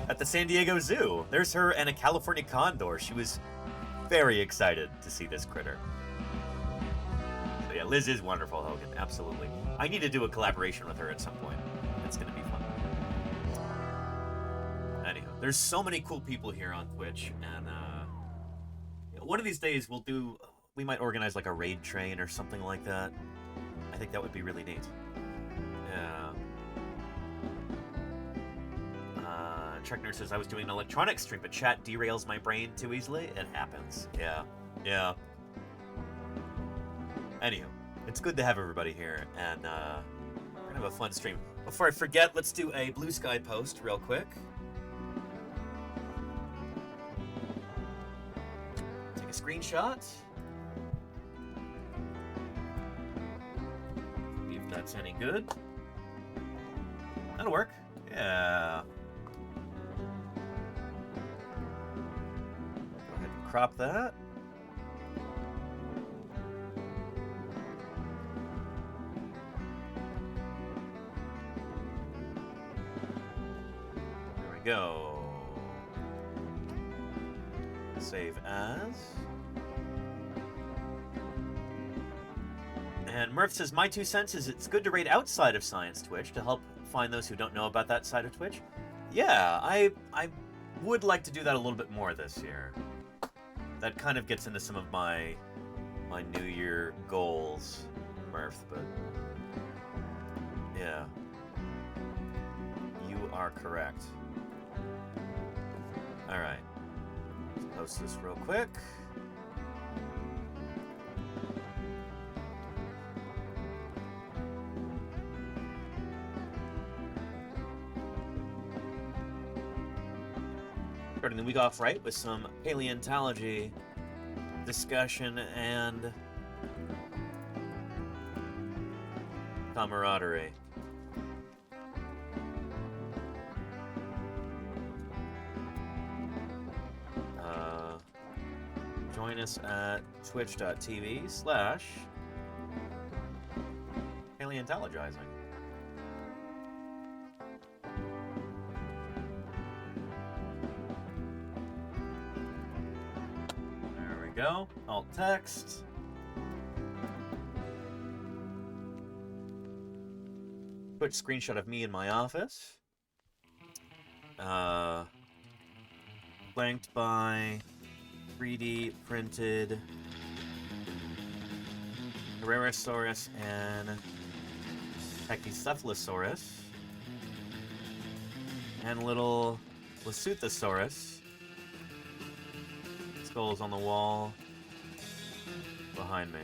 at the San Diego Zoo. There's her and a California condor. She was very excited to see this critter. So yeah, Liz is wonderful, Hogan. Absolutely. I need to do a collaboration with her at some point. It's going to be fun. Anyhow, there's so many cool people here on Twitch, and one of these days we might organize like a raid train or something like that. I think that would be really neat. Yeah. Chuck Nurse says, I was doing an electronics stream, but chat derails my brain too easily. It happens. Yeah. Anywho, it's good to have everybody here, and we're gonna have a fun stream. Before I forget, let's do a Blue Sky post real quick. Take a screenshot. See if that's any good. That'll work. Yeah. Go ahead and crop that. There we go. Save as. And Murph says, my 2 cents is it's good to raid outside of Science Twitch to help find those who don't know about that side of Twitch. Yeah, I would like to do that a little bit more this year. That kind of gets into some of my New Year goals, Murph, but yeah. You are correct. Alright. Let's post this real quick. Starting the week off right with some paleontology discussion and camaraderie. Join us at twitch.tv/paleontologizing. Go. Alt text. Quick screenshot of me in my office. Flanked by 3D printed Herrerasaurus and Pachycephalosaurus. And a little Lesothosaurus. Skulls on the wall behind me.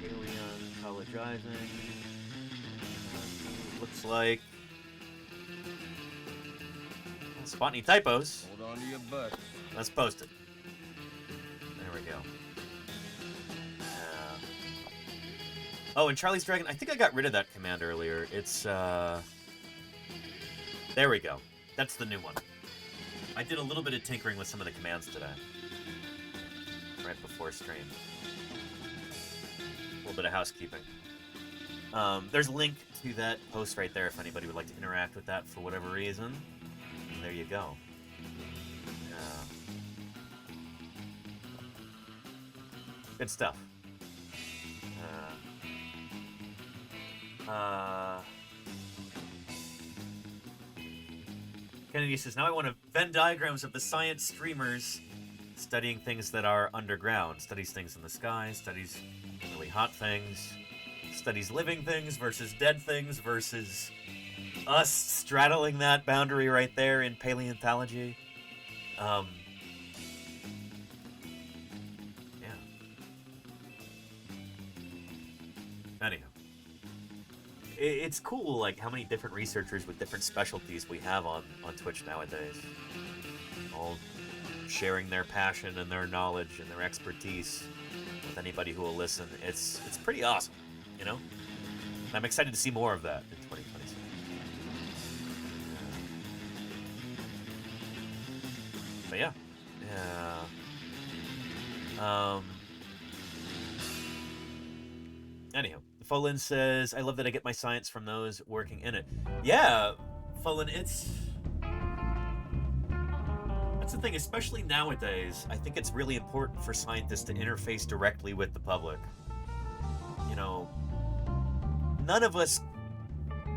Paleontologizing. Looks like. Don't spot any typos. Hold on to your butt. Let's post it. There we go. Oh, and Charlie's Dragon, I think I got rid of that command earlier. It's, there we go. That's the new one. I did a little bit of tinkering with some of the commands today. Right before stream. A little bit of housekeeping. There's a link to that post right there if anybody would like to interact with that for whatever reason. And there you go. Good stuff. Kennedy says, now I want Venn diagrams of the science streamers studying things that are underground. Studies things in the sky, studies really hot things, studies living things versus dead things versus us straddling that boundary right there in paleontology. Yeah. Anyhow. It's cool, like, how many different researchers with different specialties we have on Twitch nowadays. All sharing their passion and their knowledge and their expertise with anybody who will listen. It's pretty awesome, you know? And I'm excited to see more of that in 2026. But yeah. Anyhow. Folin says, I love that I get my science from those working in it. Yeah, Folin, that's the thing, especially nowadays. I think it's really important for scientists to interface directly with the public. You know, none of us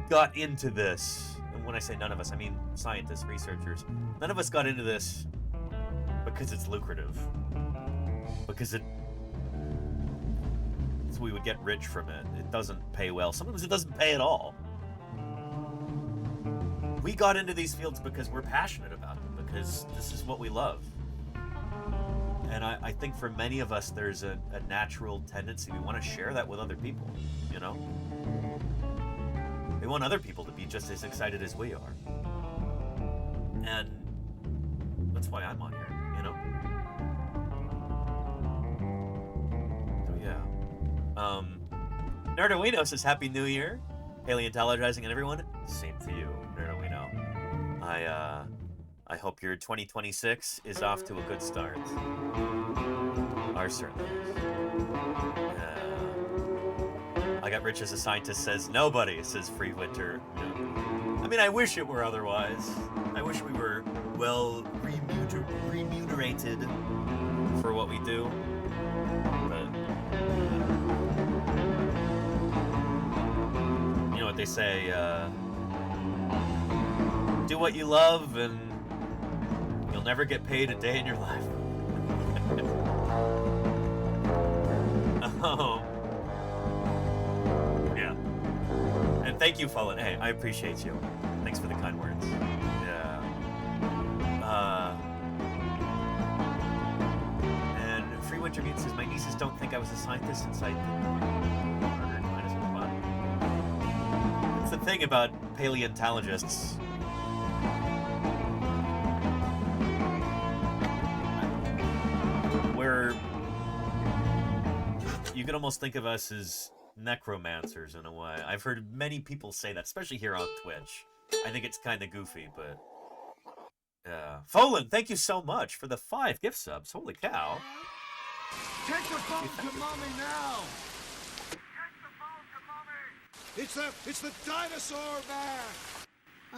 got into this. And when I say none of us, I mean scientists, researchers. None of us got into this because it's lucrative. Because we would get rich from it. It doesn't pay well. Sometimes it doesn't pay at all. We got into these fields because we're passionate about them, because this is what we love. And I think for many of us, there's a natural tendency. We want to share that with other people, you know? We want other people to be just as excited as we are. And that's why I'm on here, you know? So yeah. Nerdowino says Happy New Year. Paleontologizing and everyone. Same to you, Nerdowino. I hope your 2026 is off to a good start. Ours certainly is. I got rich as a scientist says nobody, says Free Winter. I mean, I wish it were otherwise. I wish we were well remunerated for what we do. But you know what they say, do what you love and you'll never get paid a day in your life. Yeah. And thank you, Fallen. Hey, I appreciate you. Thanks for the kind words. Yeah. And Free Winter Meat says, my nieces don't think I was a scientist inside That's the thing about paleontologists. Where you could almost think of us as necromancers in a way. I've heard many people say that, especially here on Twitch. I think it's kind of goofy, but yeah. Folan, thank you so much for the 5 gift subs. Holy cow. Take the phone to mommy now! It's the dinosaur back!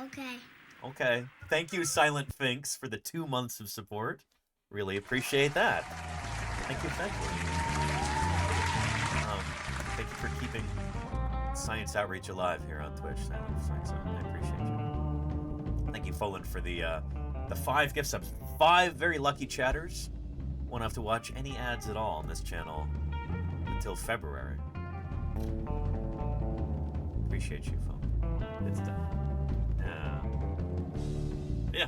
Okay. Okay. Thank you, Silent Finks, for the 2 months of support. Really appreciate that. Thank you, thank you. Thank you for Science Outreach Alive here on Twitch. Thanks, I appreciate you. Thank you, Foland, for the 5 gift subs. 5 very lucky chatters won't have to watch any ads at all on this channel until February. Appreciate you, Foland. Good stuff. Yeah.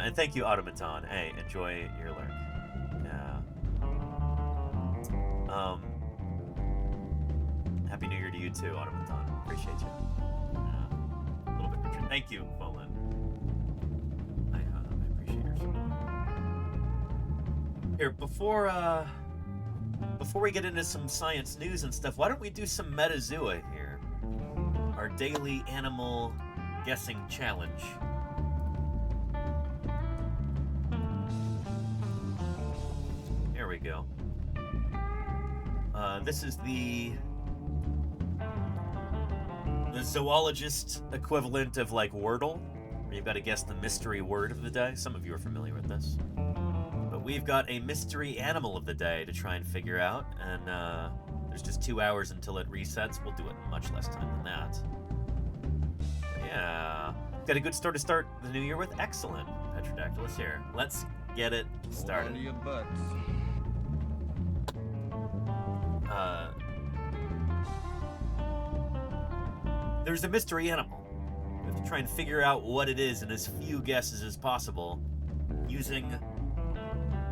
And thank you, Automaton. Hey, enjoy your lurk. Yeah. Happy New Year to you too, Automaton. Appreciate you. A little bit, Richard. Thank you, Poland. I appreciate your support. Here, before we get into some science news and stuff, why don't we do some Metazoa here? Our daily animal guessing challenge. Here we go. This is the zoologist equivalent of like Wordle, where you've got to guess the mystery word of the day. Some of you are familiar with this. But we've got a mystery animal of the day to try and figure out, and there's just 2 hours until it resets. We'll do it in much less time than that. Yeah. Got a good store to start the new year with? Excellent. Petrodactylus here. Let's get it started. Hold on to your butts. There's a mystery animal. We have to try and figure out what it is in as few guesses as possible using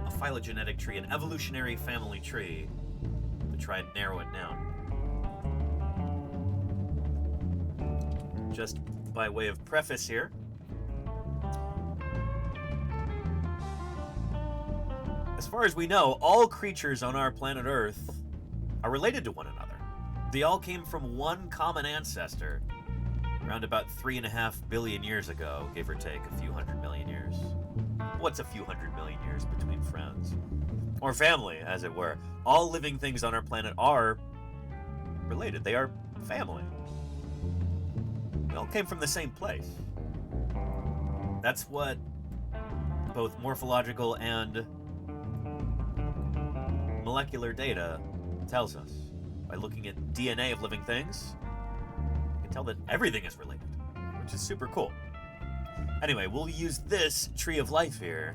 a phylogenetic tree, an evolutionary family tree, to try and narrow it down. Just by way of preface here, as far as we know, all creatures on our planet Earth are related to one another. They all came from one common ancestor around about 3.5 billion years ago, give or take a few 100 million years. What's a few 100 million years between friends? Or family, as it were. All living things on our planet are related. They are family. They all came from the same place. That's what both morphological and molecular data tells us. By looking at DNA of living things, you can tell that everything is related, which is super cool. Anyway, we'll use this tree of life here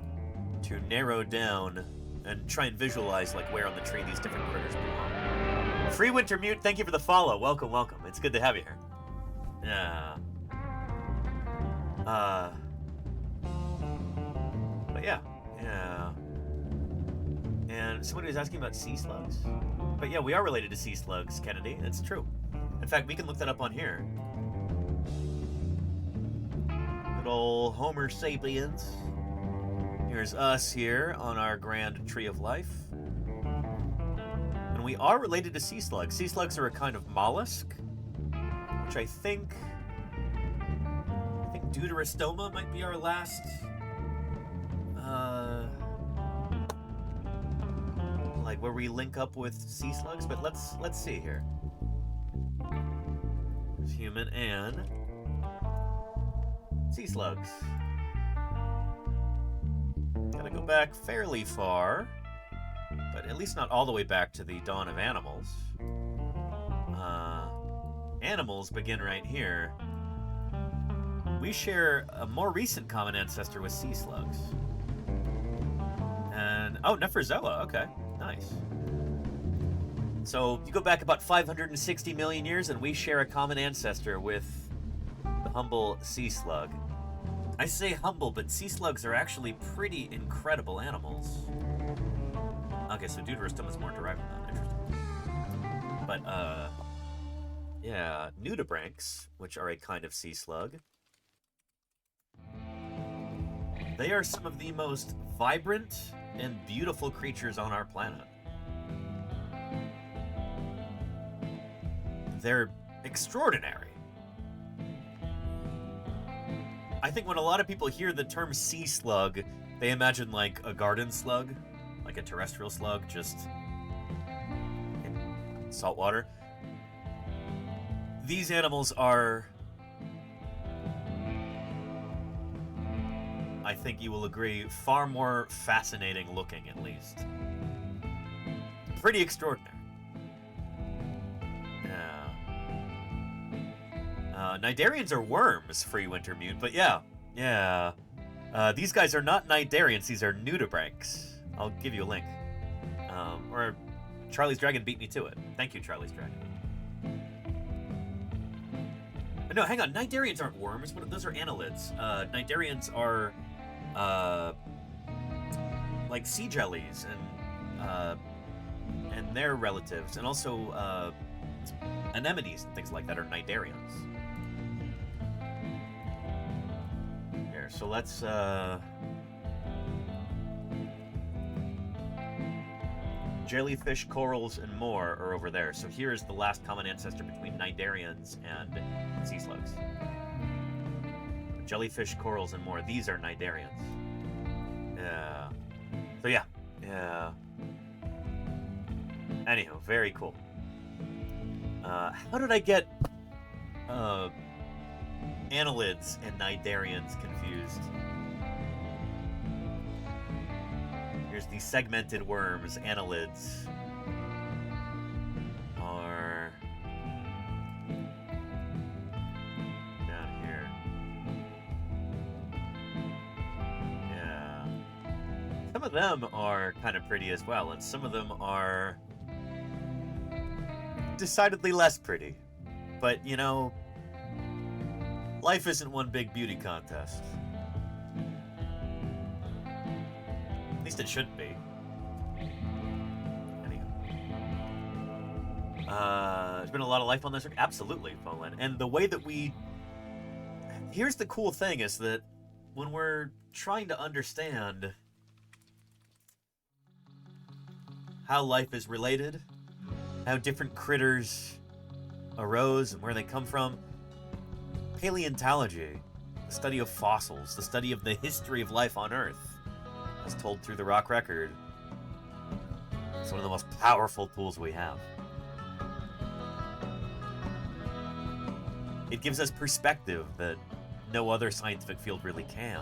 to narrow down and try and visualize like where on the tree these different critters belong. Free Winter Mute, thank you for the follow. Welcome, welcome. It's good to have you here. Yeah. But yeah. And somebody was asking about sea slugs. But yeah, we are related to sea slugs, Kennedy. That's true. In fact, we can look that up on here. Good old Homer sapiens. Here's us here on our grand tree of life. And we are related to sea slugs. Sea slugs are a kind of mollusk, which I think Deuterostoma might be our last like where we link up with sea slugs, but let's see here. There's human and sea slugs. Gotta go back fairly far, but at least not all the way back to the dawn of animals. Animals begin right here. We share a more recent common ancestor with sea slugs. And, oh, Nephrozoa, okay, nice. So you go back about 560 million years and we share a common ancestor with the humble sea slug. I say humble, but sea slugs are actually pretty incredible animals. Okay, so Deuterostoma is more derived from that, interesting. But, yeah, nudibranchs, which are a kind of sea slug, they are some of the most vibrant and beautiful creatures on our planet. They're extraordinary. I think when a lot of people hear the term sea slug, they imagine like a garden slug, like a terrestrial slug, just in salt water. These animals are, I think you will agree, far more fascinating looking, at least. Pretty extraordinary. Yeah. Cnidarians are worms, Free Wintermute, but yeah. These guys are not Cnidarians, these are nudibranchs. I'll give you a link. Or Charlie's Dragon beat me to it. Thank you, Charlie's Dragon. No, hang on. Cnidarians aren't worms, but those are annelids. Cnidarians are like sea jellies and their relatives, and also anemones and things like that are Cnidarians. Here, so let's jellyfish, corals, and more are over there. So here is the last common ancestor between Cnidarians and sea slugs. Jellyfish, corals, and more. These are Cnidarians. Yeah. So yeah. Anyhow, very cool. How did I get annelids and Cnidarians confused? Here's the segmented worms. Annelids are down here. Yeah. Some of them are kind of pretty as well, and some of them are decidedly less pretty. But, you know, life isn't one big beauty contest. At least it shouldn't be. Anyhow. There's been a lot of life on this. Absolutely, Poland. And the way that we... Here's the cool thing is that when we're trying to understand how life is related, how different critters arose and where they come from, paleontology, the study of fossils, the study of the history of life on Earth, as told through the rock record, it's one of the most powerful tools we have. It gives us perspective that no other scientific field really can.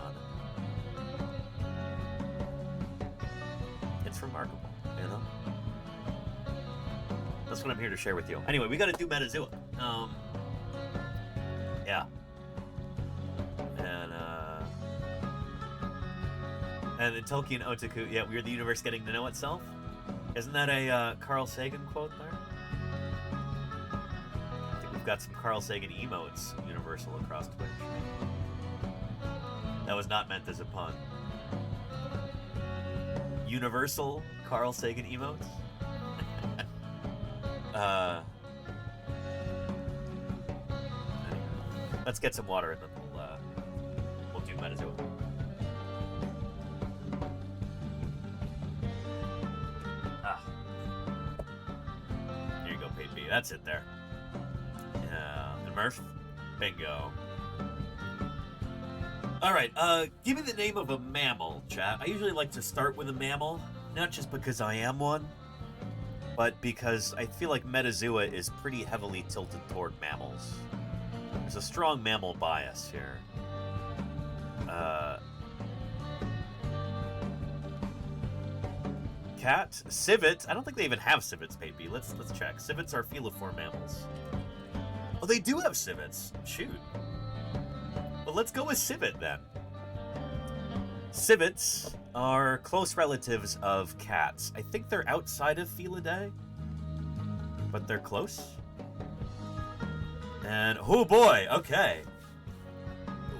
It's remarkable, you know? That's what I'm here to share with you. Anyway, we gotta do Metazoa. Yeah. And the Tolkien Otaku, yeah, we're the universe getting to know itself. Isn't that a Carl Sagan quote there? I think we've got some Carl Sagan emotes universal across Twitch. That was not meant as a pun. Universal Carl Sagan emotes? Let's get some water and then we'll do Metazoa. Here you go, Page B. That's it there. Yeah, and Murph, bingo. All right, give me the name of a mammal, chat. I usually like to start with a mammal, not just because I am one, but because I feel like Metazoa is pretty heavily tilted toward mammals. There's a strong mammal bias here. Cat, civet. I don't think they even have civets, maybe. Let's check. Civets are feliform mammals. Oh, they do have civets. Shoot. Well, let's go with civet then. Civets are close relatives of cats. I think they're outside of Felidae, but they're close. And oh boy, okay.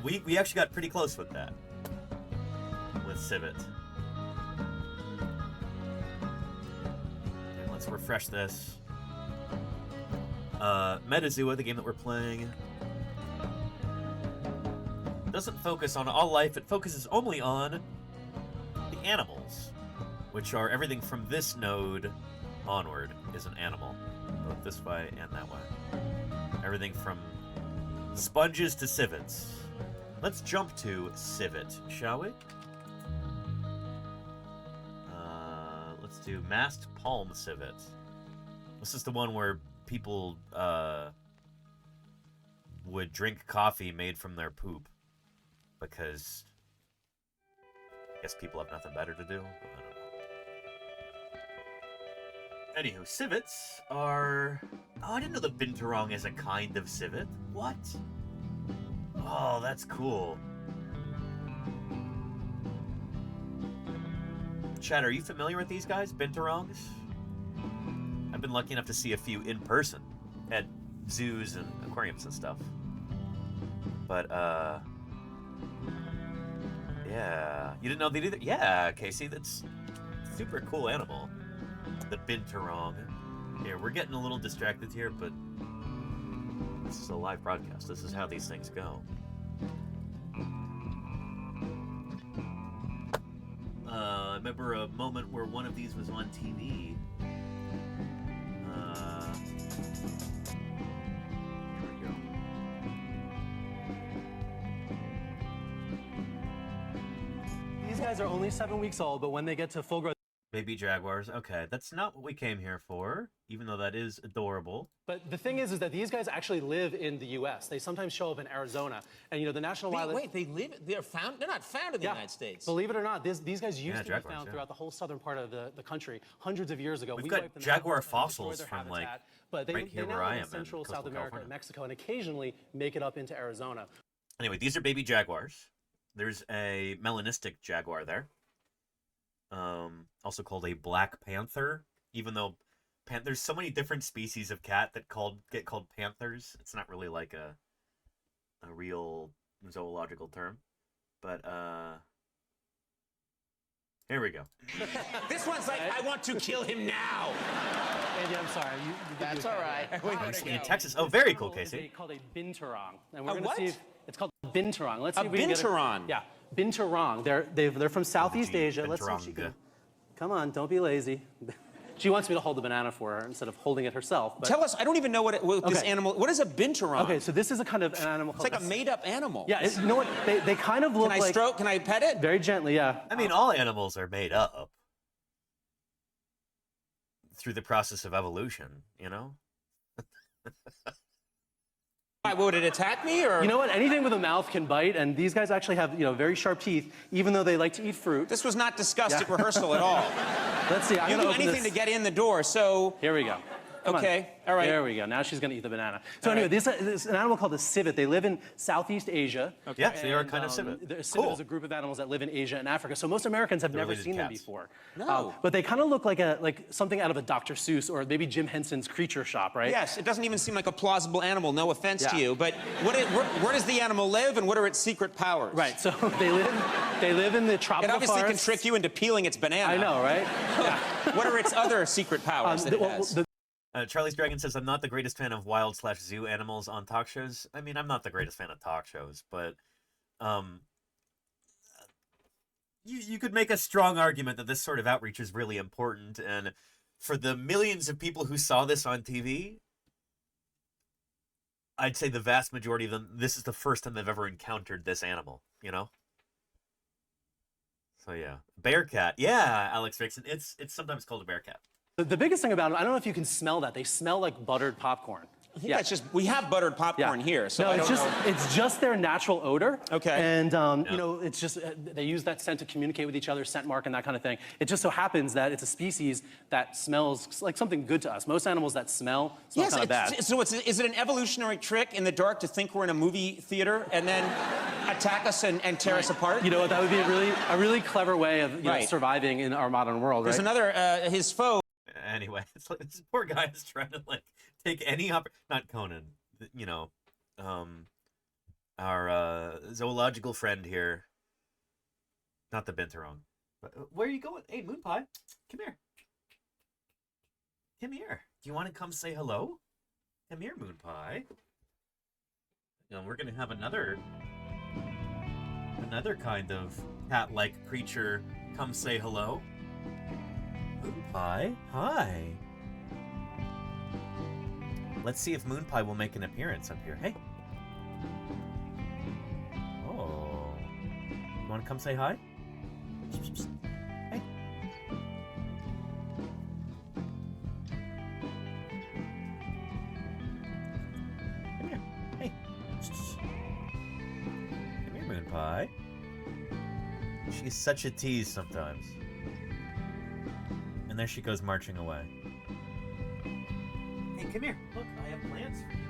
We actually got pretty close with that. With civet. Okay, let's refresh this. Metazoa, the game that we're playing, doesn't focus on all life. It focuses only on the animals, which are everything from this node onward is an animal, both this way and that way. Everything from sponges to civets. Let's jump to civet, shall we? Let's do masked palm civet. This is the one where people would drink coffee made from their poop because I guess people have nothing better to do. I don't know. Anywho, civets are... Oh, I didn't know the binturong is a kind of civet. What? Oh, that's cool. Chad, are you familiar with these guys, binturongs? I've been lucky enough to see a few in person at zoos and aquariums and stuff. But, yeah. You didn't know they do that? Yeah, Casey, that's a super cool animal. The binturong. Here, we're getting a little distracted here, but this is a live broadcast. This is how these things go. I remember a moment where one of these was on TV. Here we go. These guys are only 7 weeks old, but when they get to full growth... Baby jaguars. Okay, that's not what we came here for, even though that is adorable. But the thing is that these guys actually live in the U.S. They sometimes show up in Arizona. And, you know, the National Wildlife... Wait, they live... They're not found in the United States. Believe it or not, these guys used to be jaguars, found throughout the whole southern part of the country hundreds of years ago. We've got jaguar fossils from, like, but right here they where now I live am in Central in South coastal America California. and Mexico, and occasionally make it up into Arizona. Anyway, these are baby jaguars. There's a melanistic jaguar there. Also called a black panther, even though there's so many different species of cat that get called panthers. It's not really like a real zoological term. But here we go. This one's like, I want to kill him now. Andy, I'm sorry. That's all right. In Texas. Oh, very cool, Casey. It's called a binturong. And we're A going to what? see if it's called binturong. Let's see A if we can get binturong? Yeah, binturong. They're from Southeast Asia. Let's see if she can... Come on, don't be lazy. She wants me to hold the banana for her instead of holding it herself. But... Tell us, I don't even know what this animal... What is a binturong? Okay, so this is a kind of an animal It's like a made-up animal. Yeah, you know what? They kind of look like... Can I stroke? Can I pet it? Very gently, yeah. I mean, all animals are made up through the process of evolution, you know? Why, would it attack me, or...? You know what? Anything with a mouth can bite, and these guys actually have, very sharp teeth, even though they like to eat fruit. This was not discussed at rehearsal at all. Let's see. You do anything to get in the door, so... Here we go. Come okay, on. all right. There we go. Now she's going to eat the banana. So anyway, this is an animal called the civet. They live in Southeast Asia. Okay. Yes, they are kind of civet. The civet is a group of animals that live in Asia and Africa. So most Americans have never seen them before. No. But they kind of look like something out of a Dr. Seuss or maybe Jim Henson's Creature Shop, right? Yes, it doesn't even seem like a plausible animal, no offense to you, but where does the animal live and what are its secret powers? Right, so they live in the tropical It obviously forests. can trick you into peeling its banana. I know, right? Yeah. What are its other secret powers that it has? Charlie's Dragon says, I'm not the greatest fan of wild/zoo animals on talk shows. I mean, I'm not the greatest fan of talk shows, but you could make a strong argument that this sort of outreach is really important. And for the millions of people who saw this on TV, I'd say the vast majority of them, this is the first time they've ever encountered this animal, you know? So yeah. Bearcat. Yeah, Alex Vixen. It's sometimes called a bearcat. The biggest thing about them, I don't know if you can smell that. They smell like buttered popcorn. I think that's just, we have buttered popcorn here, so no, I don't know. It's just their natural odor. Okay. And, it's just, they use that scent to communicate with each other, scent mark and that kind of thing. It just so happens that it's a species that smells like something good to us. Most animals that smell kind of bad. So is it an evolutionary trick in the dark to think we're in a movie theater and then attack us and tear us apart? You know what, that would be a really clever way of surviving in our modern world, right? There's another, his foe. Anyway, it's like this poor guy is trying to take any not Conan, our zoological friend here, not the binturong. But where are you going? Hey, Moon Pie, come here. Come here. Do you want to come say hello? Come here, Moon Pie. And we're gonna have another kind of cat-like creature come say hello. Moon Pie, hi. Let's see if Moon Pie will make an appearance up here. Hey. Oh. You want to come say hi? Hey. Come here. Hey. Come here, Moon Pie. She's such a tease sometimes. And there she goes marching away. Hey, come here. Look, I have plans for you.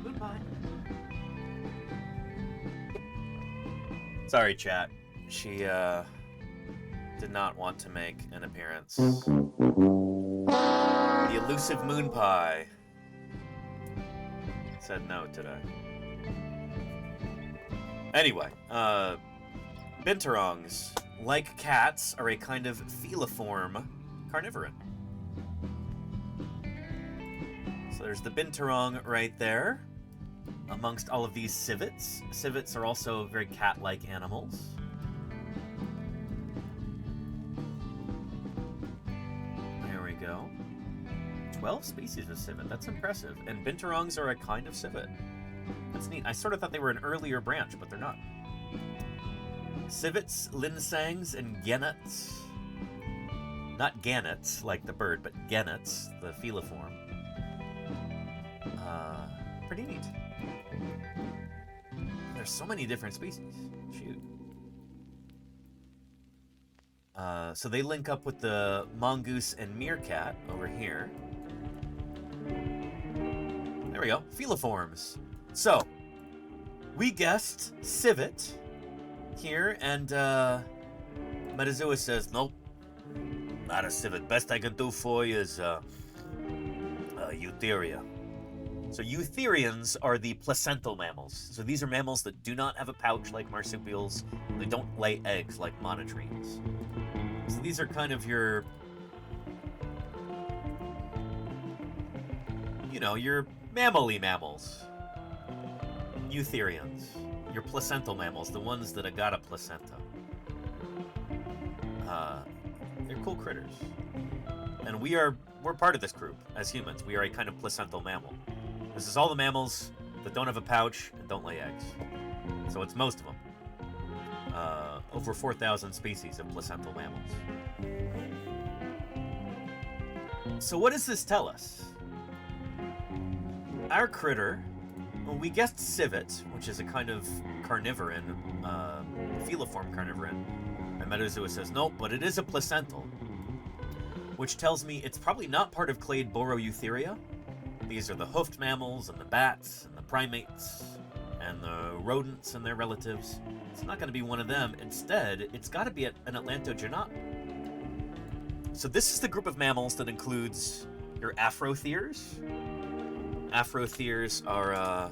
Goodbye. Sorry, chat. She did not want to make an appearance. The elusive moon pie said no today. Anyway, binturongs, like cats, are a kind of feliform carnivoran. So there's the binturong right there, amongst all of these civets. Civets are also very cat-like animals. There we go. 12 species of civet, that's impressive. And binturongs are a kind of civet. That's neat. I sort of thought they were an earlier branch, but they're not. Civets, linsangs, and gannets. Not gannets, like the bird, but gannets, the feliform. Pretty neat. There's so many different species. Shoot. So they link up with the mongoose and meerkat over here. There we go. Feliforms. So, we guessed civet here, and Metazoa says, nope, not a civet. Best I can do for you is eutheria. So eutherians are the placental mammals. So these are mammals that do not have a pouch like marsupials. They don't lay eggs like monotremes. So these are kind of your, you know, your mammal-y mammals. Eutherians. Your placental mammals, the ones that have got a placenta. They're cool critters. And we're part of this group as humans. We are a kind of placental mammal. This is all the mammals that don't have a pouch and don't lay eggs. So it's most of them. Over 4,000 species of placental mammals. So what does this tell us? Our critter, well, we guessed civet, which is a kind of carnivoran, feliform carnivoran. And Metazoa says, nope, but it is a placental. Which tells me it's probably not part of clade Boroeutheria. These are the hoofed mammals and the bats and the primates and the rodents and their relatives. It's not going to be one of them. Instead, it's got to be an Atlantogenatus. So this is the group of mammals that includes your Afrotheres. Afrotheres are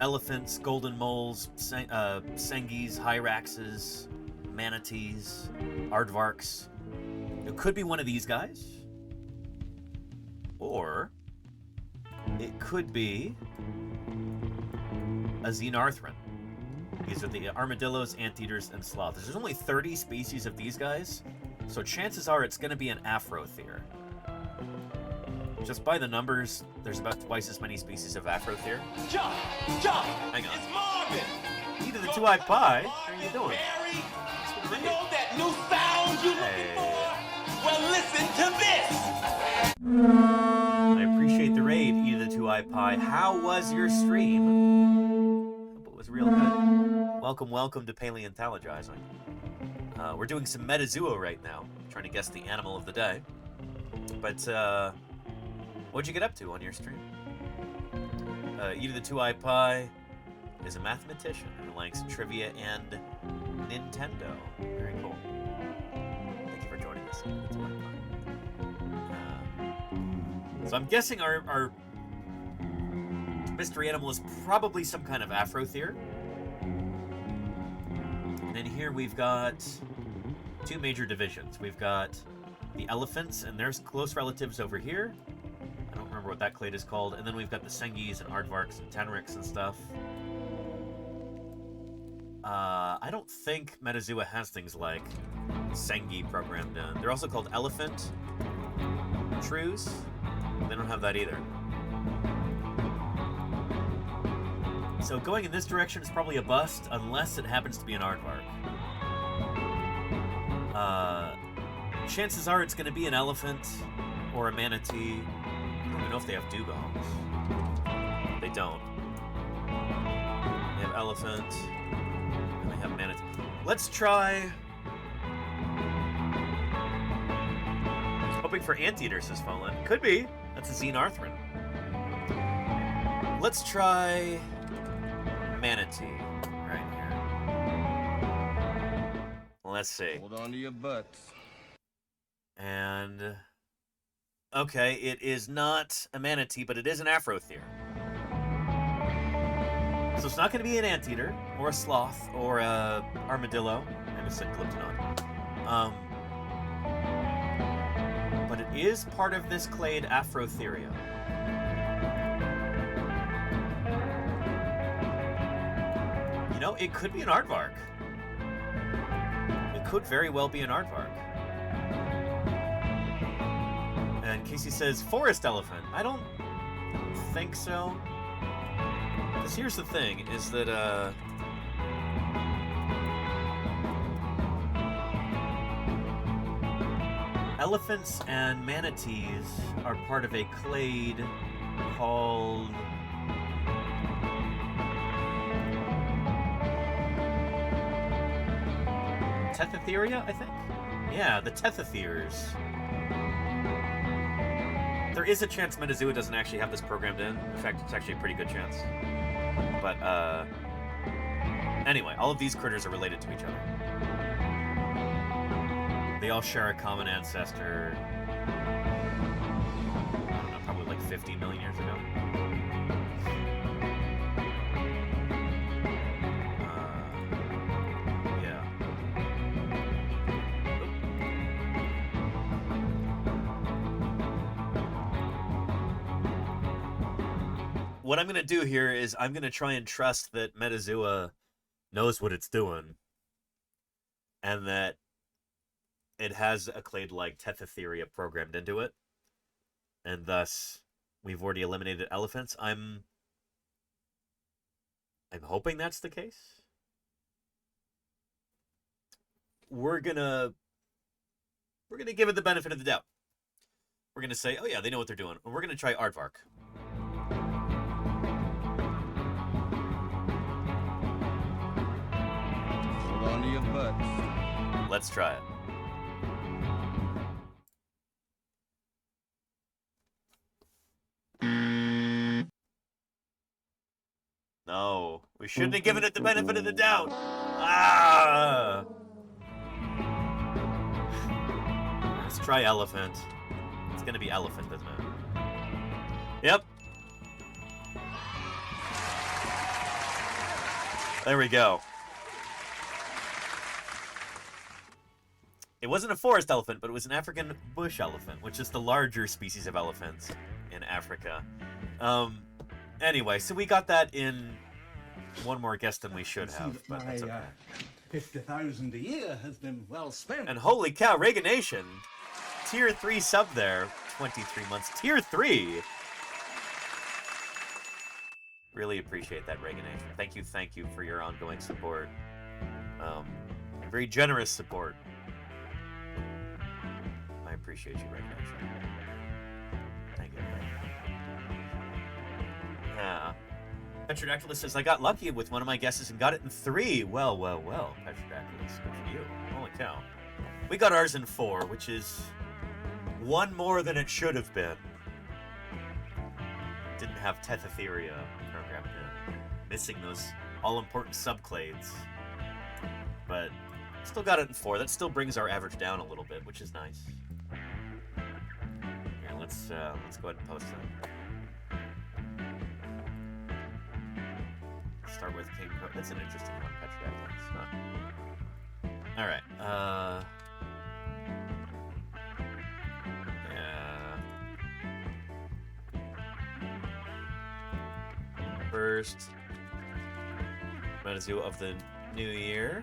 elephants, golden moles, sengis, hyraxes, manatees, aardvarks. It could be one of these guys. Or it could be a xenarthran. These are the armadillos, anteaters, and sloths. There's only 30 species of these guys, so chances are it's going to be an Afrothere. Just by the numbers, there's about twice as many species of Afrothere. Jump! Hang on. It's Marvin! E to the 2-eyed pie? How are you doing? You know that new sound you looking for? Well, listen to this! I appreciate the raid, E to the 2-eyed pie. How was your stream? Hope it was real good. Welcome to Paleontologizing. We're doing some Metazoa right now, trying to guess the animal of the day. But, what'd you get up to on your stream? E to the 2-eyed pie is a mathematician who likes trivia and Nintendo. Very cool. Thank you for joining us, E to the 2-eyed pie. So I'm guessing our mystery animal is probably some kind of Afrothere. And then here we've got two major divisions. We've got the elephants and their close relatives over here. I don't remember what that clade is called. And then we've got the sengis and aardvarks and tenrecs and stuff. I don't think Metazoa has things like sengi programmed in. They're also called elephant shrews. They don't have that either. So going in this direction is probably a bust, unless it happens to be an aardvark. Chances are it's going to be an elephant or a manatee. I don't even know if they have dugongs. They don't. They have elephant, and they have manatee. Let's try... Hoping for anteaters has fallen. Could be. That's a xenarthran. Let's try manatee. Let's see. Hold on to your butts. And okay, it is not a manatee, but it is an afrothere. So it's not going to be an anteater or a sloth or a armadillo. I almost said glyptodon. But it is part of this clade Afrotheria. You know, it could be an aardvark. It could very well be an aardvark. And Casey says, forest elephant. I don't think so. Because here's the thing, is that, elephants and manatees are part of a clade called... Tethytheria, I think? Yeah, the Tethytheres. There is a chance Metazua doesn't actually have this programmed in. In fact, it's actually a pretty good chance. But, anyway, all of these critters are related to each other. They all share a common ancestor. I don't know, probably like 50 million years ago. Yeah. What I'm going to do here is I'm going to try and trust that Metazua knows what it's doing. And that it has a clade like Tethytheria programmed into it. And thus, we've already eliminated elephants. I'm hoping that's the case. We're gonna give it the benefit of the doubt. We're gonna say, oh yeah, they know what they're doing. And we're gonna try aardvark. Hold on to your butts. Let's try it. No, we shouldn't have given it the benefit of the doubt. Ah! Let's try elephant. It's gonna be elephant, isn't it? Yep. There we go. It wasn't a forest elephant, but it was an African bush elephant, which is the larger species of elephants in Africa. Anyway, so we got that in one more guess than we should have, but that's okay. 50,000 a year has been well spent. And holy cow, Reagan Nation, tier 3 sub there, 23 months, tier 3. Really appreciate that, Reagan Nation. Thank you for your ongoing support. Very generous support. I appreciate you, Reagan Nation. Thank you. Yeah. Petrodactylus says, I got lucky with one of my guesses and got it in 3. Well, Petrodactylus, good for you. Holy cow. We got ours in 4, which is one more than it should have been. Didn't have Tethytheria programmed in. Missing those all-important subclades. But still got it in 4. That still brings our average down a little bit, which is nice. Here, let's go ahead and post that. Start with King Cobra. That's an interesting one, Petrodactylus. Huh? Alright, yeah. First Metazoo of the new year.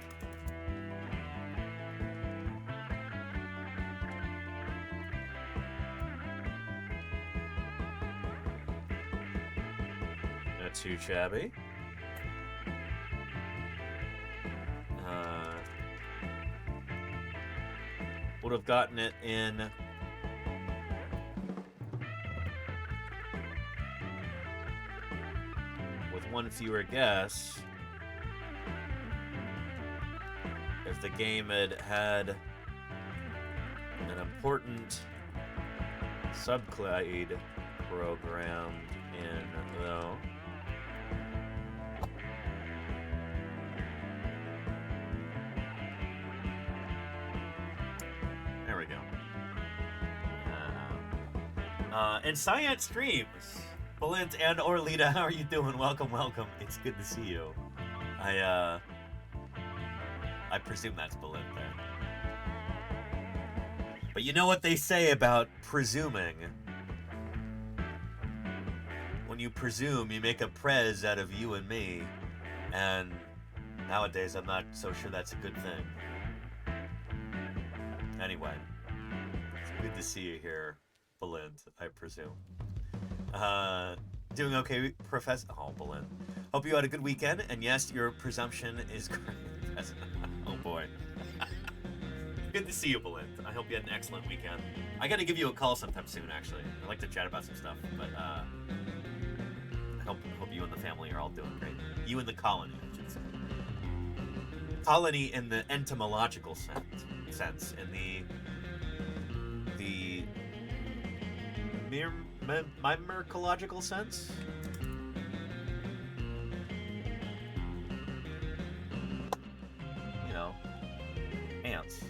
Not too shabby. Would have gotten it in with one fewer guess if the game had an important subclade programmed in, though. And Science Streams. Balint and Orlita, how are you doing? Welcome, welcome. It's good to see you. I presume that's Balint there. But you know what they say about presuming? When you presume, you make a prez out of you and me. And nowadays, I'm not so sure that's a good thing. Anyway, it's good to see you here, Balint, I presume. Doing okay, Professor? Oh, Balint. Hope you had a good weekend, and yes, your presumption is correct. Oh boy. Good to see you, Balint. I hope you had an excellent weekend. I gotta give you a call sometime soon, actually. I'd like to chat about some stuff, but I hope you and the family are all doing great. You and the colony, I should say. Colony in the entomological sense, in the myrmecological sense. You know, ants.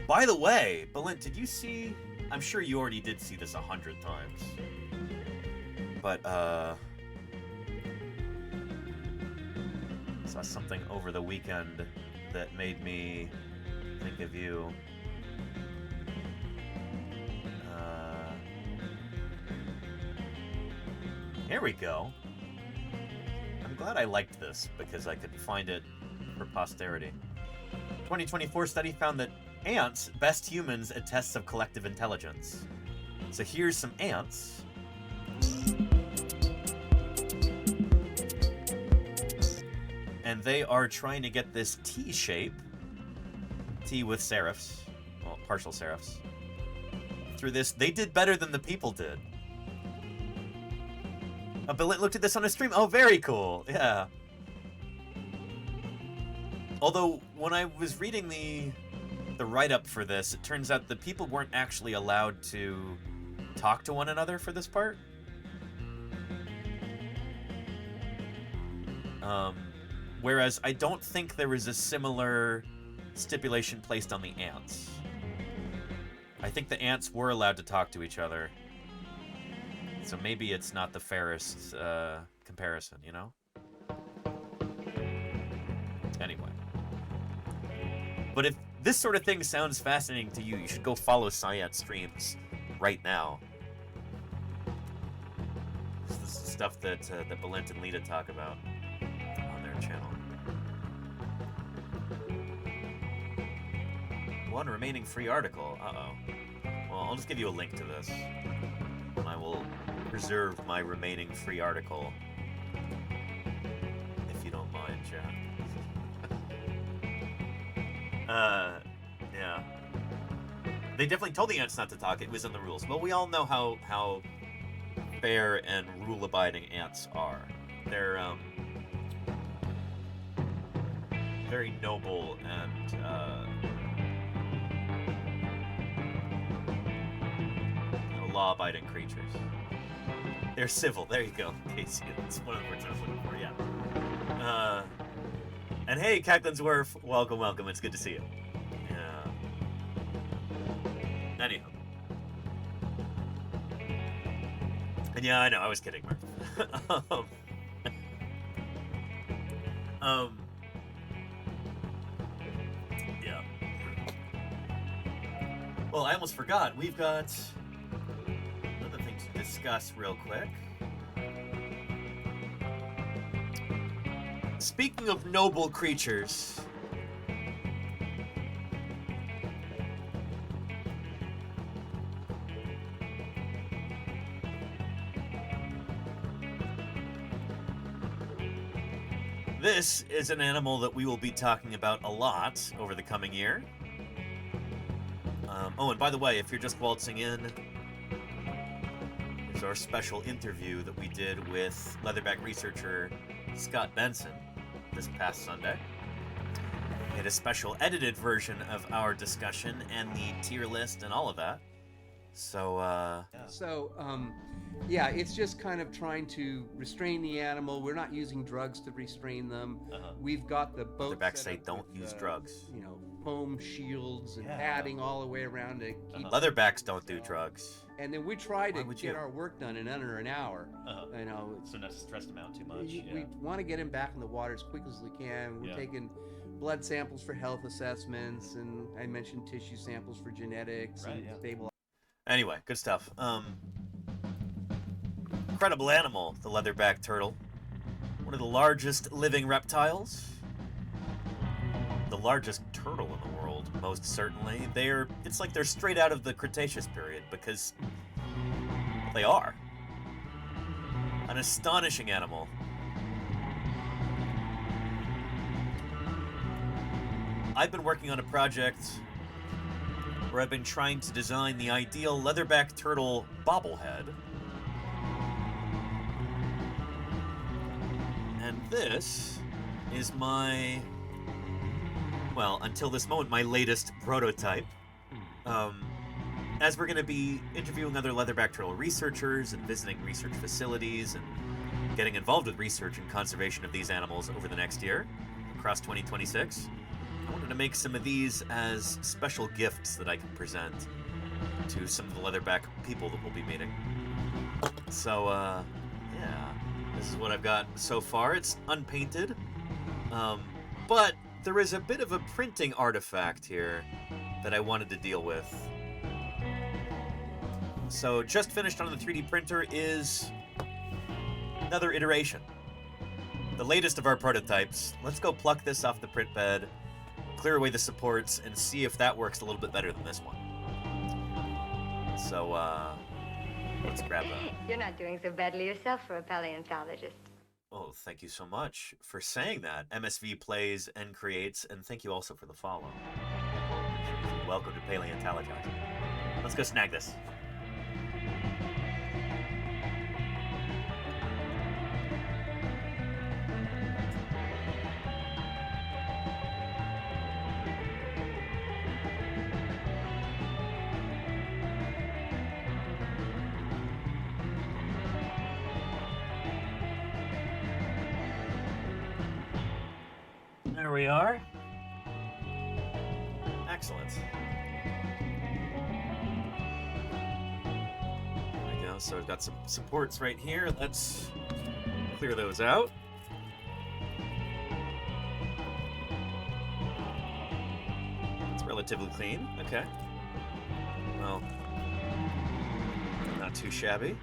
By the way, Balint, did you see? I'm sure you already did see this 100 times. But saw something over the weekend that made me think of you. Here we go. I'm glad I liked this because I could find it for posterity. 2024 study found that ants best humans at tests of collective intelligence. So here's some ants. And they are trying to get this T shape, T with serifs, well, partial serifs, through this. They did better than the people did. Balint looked at this on a stream. Oh, very cool. Yeah. Although, when I was reading the write-up for this, it turns out the people weren't actually allowed to talk to one another for this part. Whereas I don't think there was a similar stipulation placed on the ants. I think the ants were allowed to talk to each other. So maybe it's not the fairest comparison, you know? Anyway. But if this sort of thing sounds fascinating to you, you should go follow Science Streams right now. This is the stuff that Balint and Lita talk about on their channel. One remaining free article. Uh-oh. Well, I'll just give you a link to this. And I will preserve my remaining free article. If you don't mind, chat. Yeah. They definitely told the ants not to talk. It was in the rules. Well, we all know how fair and rule-abiding ants are. They're, very noble and, law-abiding creatures. They're civil. There you go, Casey. That's one of the words I was looking for, yeah. And hey, Cacklinsworth, welcome, welcome. It's good to see you. Yeah. Anyhow. And yeah, I know, I was kidding, Murph. Yeah. Well, I almost forgot. We've got another thing to discuss real quick. Speaking of noble creatures, this is an animal that we will be talking about a lot over the coming year. Oh, and by the way, if you're just waltzing in, here's our special interview that we did with leatherback researcher Scott Benson this past Sunday. We had a special edited version of our discussion and the tier list and all of that. So, yeah, it's just kind of trying to restrain the animal. We're not using drugs to restrain them. We've got the boat. Leatherback say don't use drugs. You know, foam shields and padding all the way around to keep. Leatherbacks don't do drugs. And then we try to would get you? our work done in under an hour. You know, So not to stress them out too much. we want to get him back in the water as quick as we can. We're taking blood samples for health assessments, and I mentioned tissue samples for genetics and stable. Anyway, good stuff. Incredible animal, the leatherback turtle. One of the largest living reptiles. The largest turtle in the world, most certainly. It's like they're straight out of the Cretaceous period, because they are. An astonishing animal. I've been working on a project where I've been trying to design the ideal leatherback turtle bobblehead. And this is my, well, until this moment, my latest prototype. As we're going to be interviewing other leatherback turtle researchers and visiting research facilities and getting involved with research and conservation of these animals over the next year, across 2026, I wanted to make some of these as special gifts that I can present to some of the leatherback people that we'll be meeting. So, yeah, this is what I've got so far. It's unpainted, but there is a bit of a printing artifact here that I wanted to deal with. So just finished on the 3D printer is another iteration. The latest of our prototypes. Let's go pluck this off the print bed, clear away the supports, and see if that works a little bit better than this one. So, let's grab that. You're not doing so badly yourself for a paleontologist. Oh, thank you so much for saying that. MSV plays and creates, and thank you also for the follow. Welcome to Paleontologizing. Let's go snag this. There we are. Excellent. There we go. So I've got some supports right here. Let's clear those out. It's relatively clean. Okay. Well, not too shabby.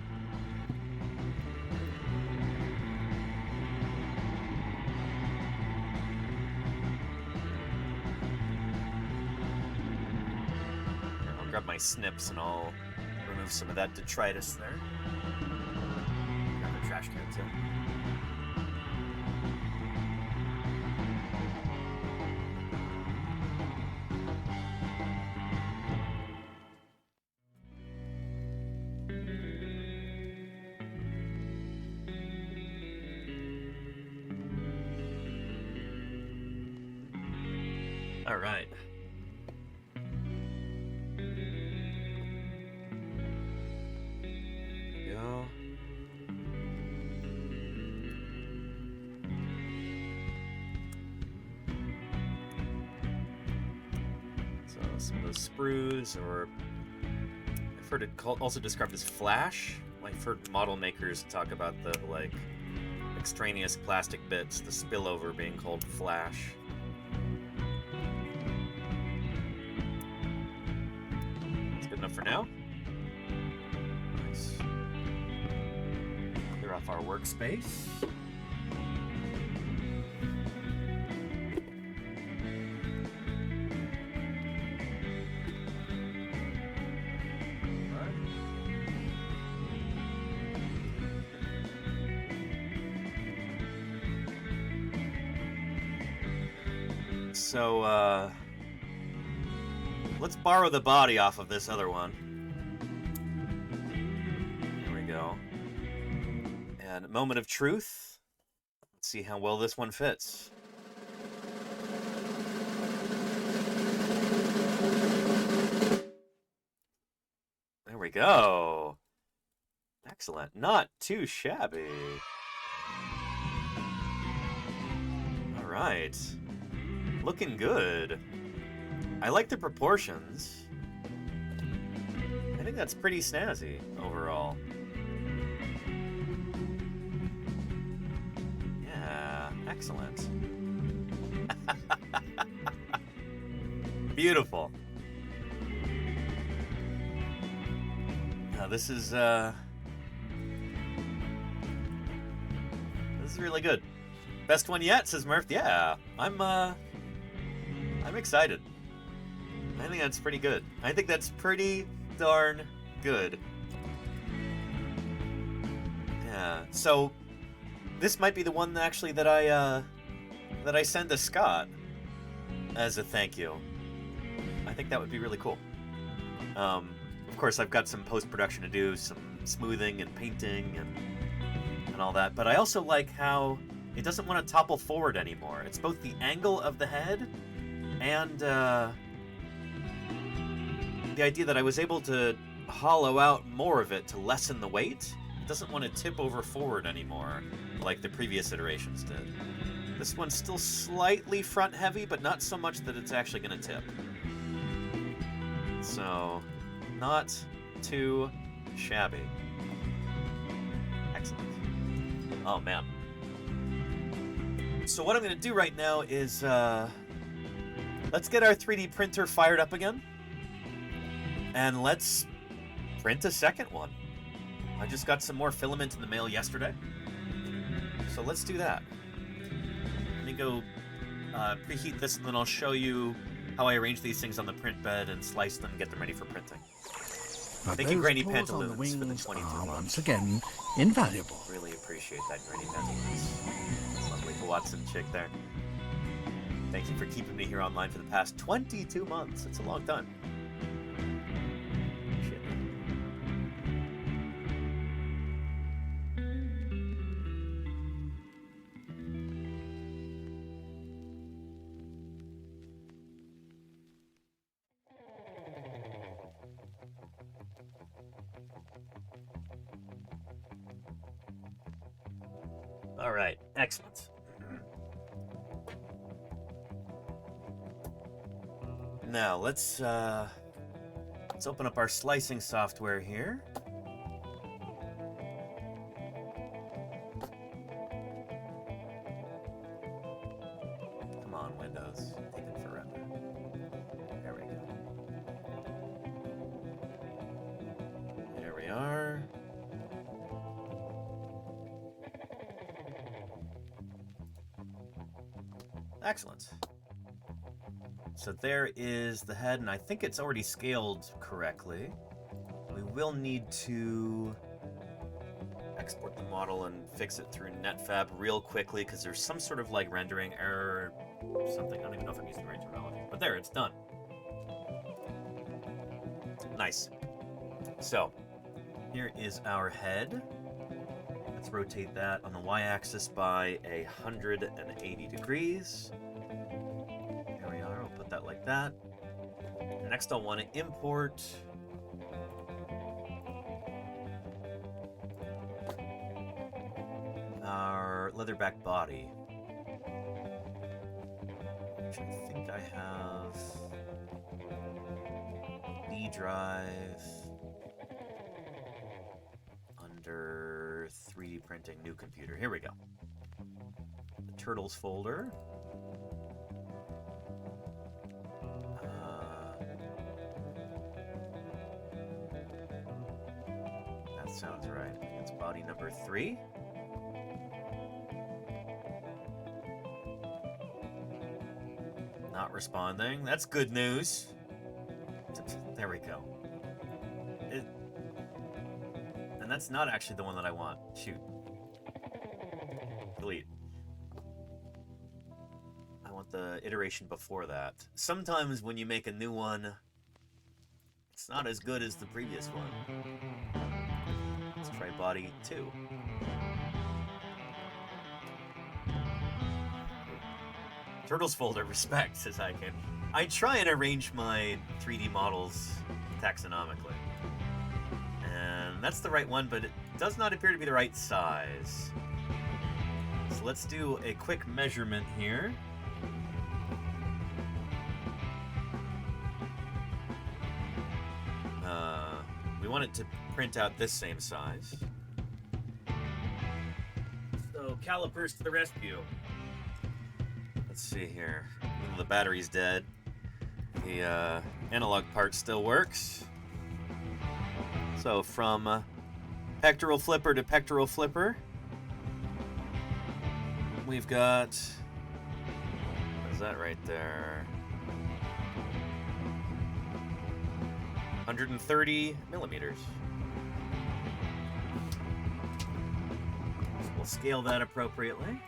Grab my snips and I'll remove some of that detritus there. Grab the trash can too. All right. Some of those sprues, or I've heard it also described as flash. I've heard model makers talk about the extraneous plastic bits, the spillover being called flash. That's good enough for now. Nice. Clear off our workspace. So, let's borrow the body off of this other one. There we go. And a moment of truth. Let's see how well this one fits. There we go. Excellent. Not too shabby. All right. Looking good. I like the proportions. I think that's pretty snazzy overall. Yeah, excellent. Beautiful. Now this is really good. Best one yet, says Murph. Yeah, I'm excited. I think that's pretty good. I think that's pretty darn good. Yeah. So this might be the one actually that I send to Scott as a thank you. I think that would be really cool. Of course, I've got some post-production to do, some smoothing and painting and all that. But I also like how it doesn't want to topple forward anymore. It's both the angle of the head and the idea that I was able to hollow out more of it to lessen the weight. It doesn't want to tip over forward anymore like the previous iterations did. This one's still slightly front heavy, but not so much that it's actually going to tip. So, not too shabby. Excellent. Oh, man. So what I'm going to do right now is, let's get our 3D printer fired up again. And let's print a second one. I just got some more filament in the mail yesterday. So let's do that. Let me go preheat this, and then I'll show you how I arrange these things on the print bed and slice them and get them ready for printing. Thank you, Granny Pantaloons, for the 22 months. Once again, invaluable. Really appreciate that, Granny Pantaloons. Lovely Watson chick there. Thank you for keeping me here online for the past 22 months. It's a long time. Shit. All right, excellent. Now let's open up our slicing software here. Come on, Windows, taking forever. There we go. There we are. Excellent. So there is the head, and I think it's already scaled correctly. We will need to export the model and fix it through NetFab real quickly, because there's some sort of like rendering error or something. I don't even know if I'm using the right terminology. But there, it's done. Nice. So, here is our head. Let's rotate that on the y-axis by 180 degrees. There we are. We'll put that like that. Next, I'll want to import our leatherback body, which I think I have D drive under 3D printing, new computer. Here we go. The Turtles folder. That sounds right. It's body number 3. Not responding. That's good news. There we go. And that's not actually the one that I want. Shoot. Delete. I want the iteration before that. Sometimes when you make a new one, it's not as good as the previous one. Let's try body 2. Turtles folder, respect, says I can. I try and arrange my 3D models taxonomically. And that's the right one, but it does not appear to be the right size. So let's do a quick measurement here. want it to print out this same size. So calipers to the rescue. Let's see here. Even the battery's dead. The analog part still works. So from pectoral flipper to pectoral flipper, we've got, what is that right there? 130 millimeters. We'll scale that appropriately.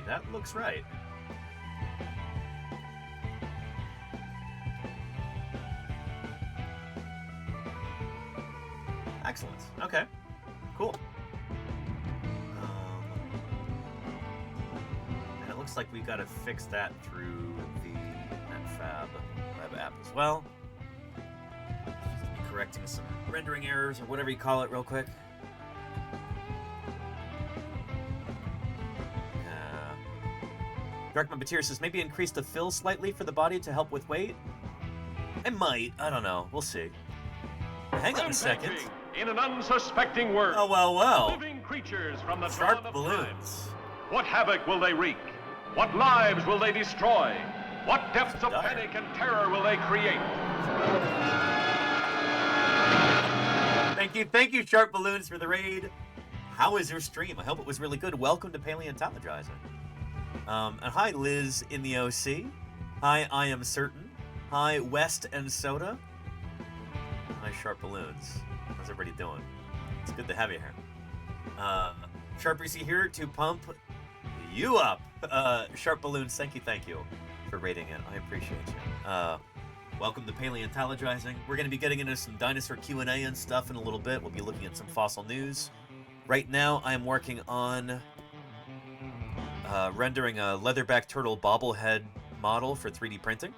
That looks right. Excellent. Okay. Cool. And it looks like we got to fix that through the NetFab web app as well. Just be correcting some rendering errors or whatever you call it real quick. Dark Mumbateer says, maybe increase the fill slightly for the body to help with weight? I might. I don't know. We'll see. Hang on a second. In an unsuspecting world. Oh, well. Living creatures from the Sharp dawn of balloons. time. What havoc will they wreak? What lives will they destroy? What depths of panic and terror will they create? Thank you, Sharp Balloons, for the raid. How was your stream? I hope it was really good. Welcome to Paleontologizing. And hi, Liz in the OC. Hi, I Am Certain. Hi, West and Soda. Hi, Sharp Balloons. How's everybody doing? It's good to have you here. Sharp Reese here to pump you up. Sharp Balloons, thank you for rating it. I appreciate you. Welcome to Paleontologizing. We're going to be getting into some dinosaur Q&A and stuff in a little bit. We'll be looking at some fossil news. Right now, I am working on rendering a leatherback turtle bobblehead model for 3D printing.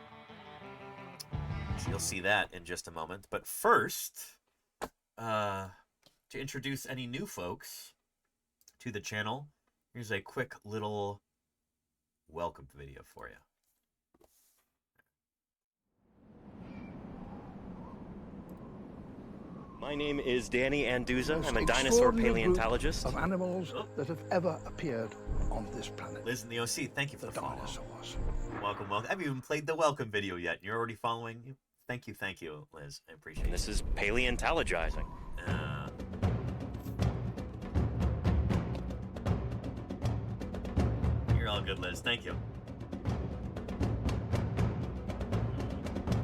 So you'll see that in just a moment. But first, to introduce any new folks to the channel, here's a quick little welcome video for you. My name is Danny Anduza. I'm a dinosaur paleontologist. Of animals that have ever appeared on this planet. Liz in the OC, thank you for the follow. Dinosaurs. Welcome. I haven't even played the welcome video yet, and you're already following. Thank you, Liz. I appreciate it. This is Paleontologizing. You're all good, Liz. Thank you.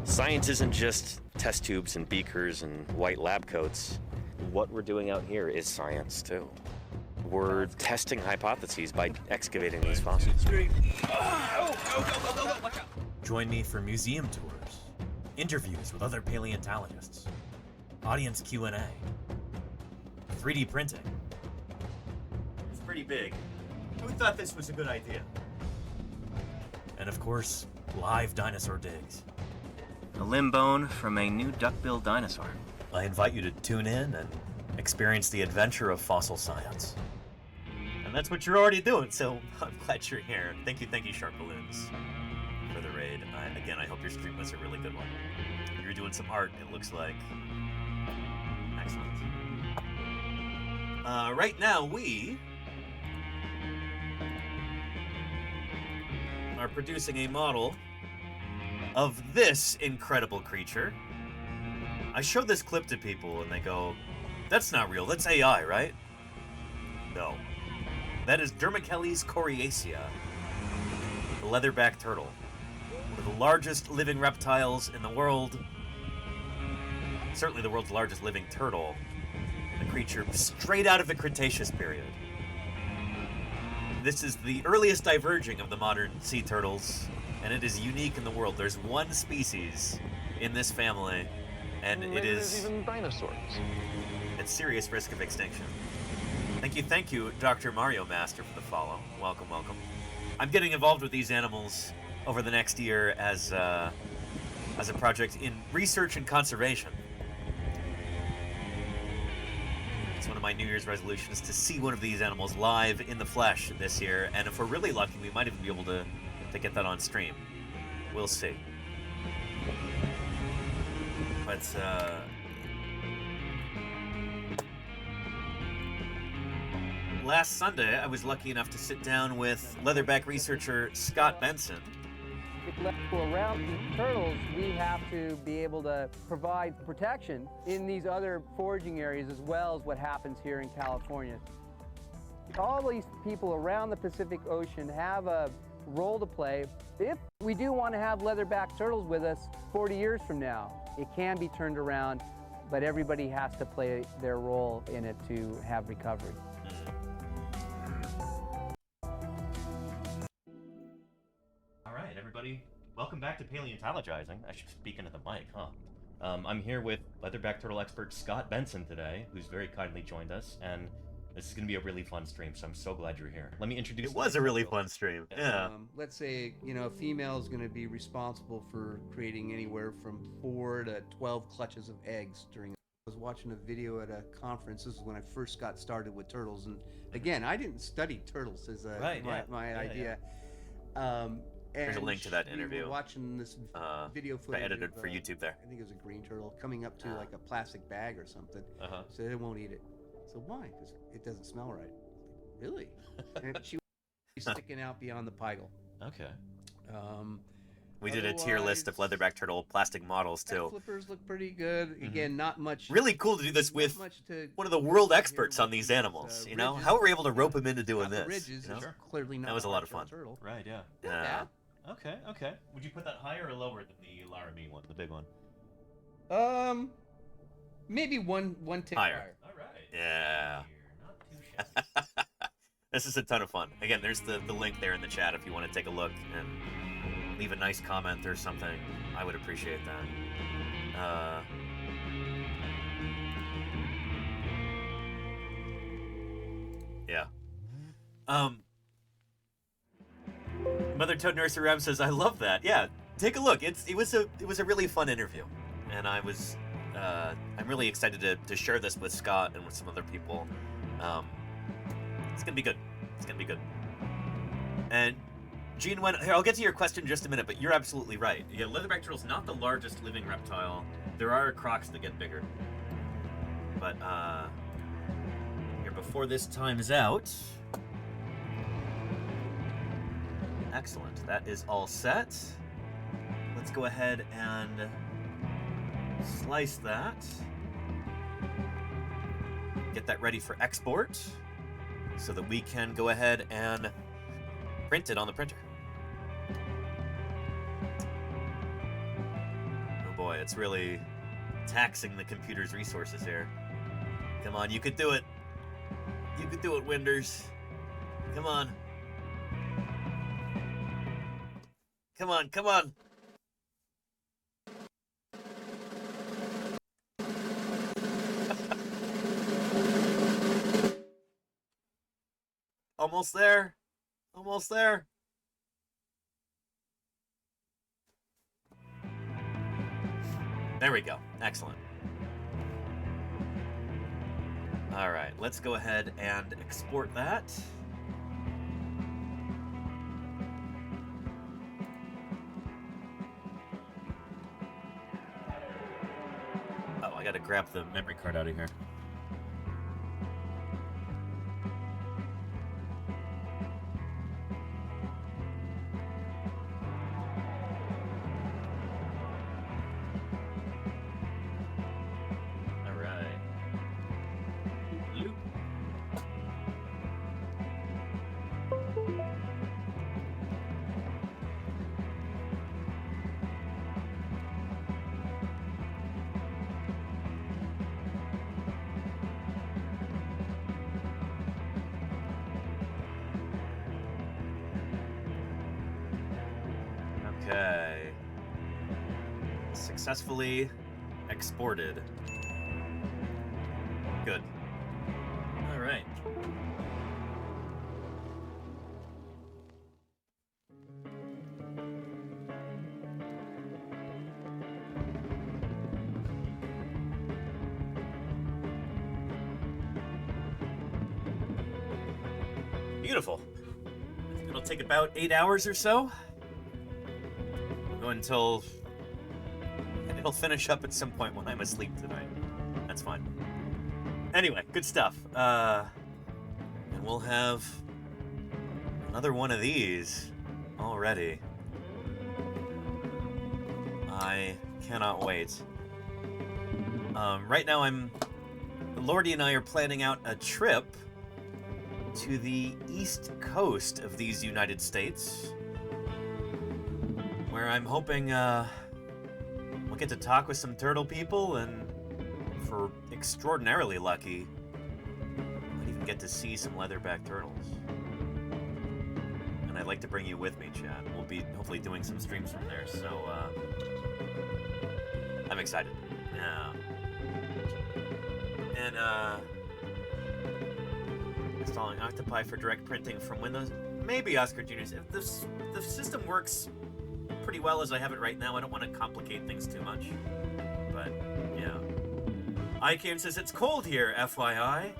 Science isn't just test tubes and beakers and white lab coats. What we're doing out here is science, too. We're testing hypotheses by excavating these fossils. Join me for museum tours, interviews with other paleontologists, audience Q&A, 3D printing. It's pretty big. Who thought this was a good idea? And of course, live dinosaur digs. A limb bone from a new duck-billed dinosaur. I invite you to tune in and experience the adventure of fossil science. And that's what you're already doing, so I'm glad you're here. Thank you, Sharp Balloons, for the raid. Again, I hope your stream was a really good one. You're doing some art, it looks like. Excellent. Right now, we are producing a model of this incredible creature. I show this clip to people and they go, that's not real, that's AI, right? No. That is Dermachelys coriacea, the leatherback turtle. One of the largest living reptiles in the world. Certainly the world's largest living turtle. A creature straight out of the Cretaceous period. This is the earliest diverging of the modern sea turtles, and it is unique in the world. There's one species in this family, and it is even dinosaurs. at serious risk of extinction. Thank you, Dr. Mario Master, for the follow. Welcome. I'm getting involved with these animals over the next year as a project in research and conservation. It's one of my New Year's resolutions to see one of these animals live in the flesh this year, and if we're really lucky, we might even be able to get that on stream. We'll see. But last Sunday, I was lucky enough to sit down with leatherback researcher Scott Benson. Around these turtles, we have to be able to provide protection in these other foraging areas as well as what happens here in California. All these people around the Pacific Ocean have a role to play. If we do want to have leatherback turtles with us 40 years from now, it can be turned around, but everybody has to play their role in it to have recovery. All right, everybody, welcome back to Paleontologizing. I should speak into the mic, huh? I'm here with leatherback turtle expert Scott Benson today, who's very kindly joined us, and this is going to be a really fun stream, so I'm so glad you're here. Let me introduce... It was a really fun stream, yeah. Let's say, a female is going to be responsible for creating anywhere from 4 to 12 clutches of eggs during... I was watching a video at a conference. This is when I first got started with turtles, and again, I didn't study turtles as my idea. There's a link to that interview. We were watching this video footage. I edited for YouTube there. I think it was a green turtle coming up to like a plastic bag or something. So they won't eat it. So why? Because it doesn't smell right. Really? And she was sticking out beyond the pygel. Okay. We did a tier list of leatherback turtle plastic models too. Flippers look pretty good. Again, not much. Really cool to do this with one of the world experts on these animals. You know, how were we able to rope him into doing this? Ridges, you know? Clearly not. That was a lot of fun. Turtle. Right? Yeah. Yeah. Okay. Okay. Would you put that higher or lower than the Laramie one, the big one? Maybe one tick higher. All right. Yeah. This is a ton of fun. Again, there's the link there in the chat if you want to take a look and leave a nice comment or something. I would appreciate that. Yeah. Mother Toad Nursery Ram says, "I love that." Yeah, take a look. It was a really fun interview, and I'm really excited to share this with Scott and with some other people. It's gonna be good. It's gonna be good. And Gene, here, I'll get to your question in just a minute, but you're absolutely right. Yeah, leatherback turtle's not the largest living reptile. There are crocs that get bigger. But here, before this time is out. Excellent. That is all set. Let's go ahead and slice that. Get that ready for export so that we can go ahead and print it on the printer. Oh boy, it's really taxing the computer's resources here. Come on, you could do it. You could do it, Winders. Come on. Come on, come on. Almost there. Almost there. There we go. Excellent. All right, let's go ahead and export that. Oh, I gotta grab the memory card out of here. Okay. Successfully exported. Good. All right. Beautiful. It'll take about 8 hours or so. Go until... And it'll finish up at some point when I'm asleep tonight. That's fine. Anyway, good stuff. And we'll have another one of these already. I cannot wait. Right now Lordy and I are planning out a trip to the east coast of these United States, where I'm hoping we'll get to talk with some turtle people, and if we're extraordinarily lucky, might even get to see some leatherback turtles. And I'd like to bring you with me, Chad. We'll be hopefully doing some streams from there, so I'm excited. Yeah. And installing Octopi for direct printing from Windows. Maybe Oscar Jr.'s. If the system works pretty well as I have it right now, I don't want to complicate things too much. But, yeah. Iacane says, it's cold here, FYI.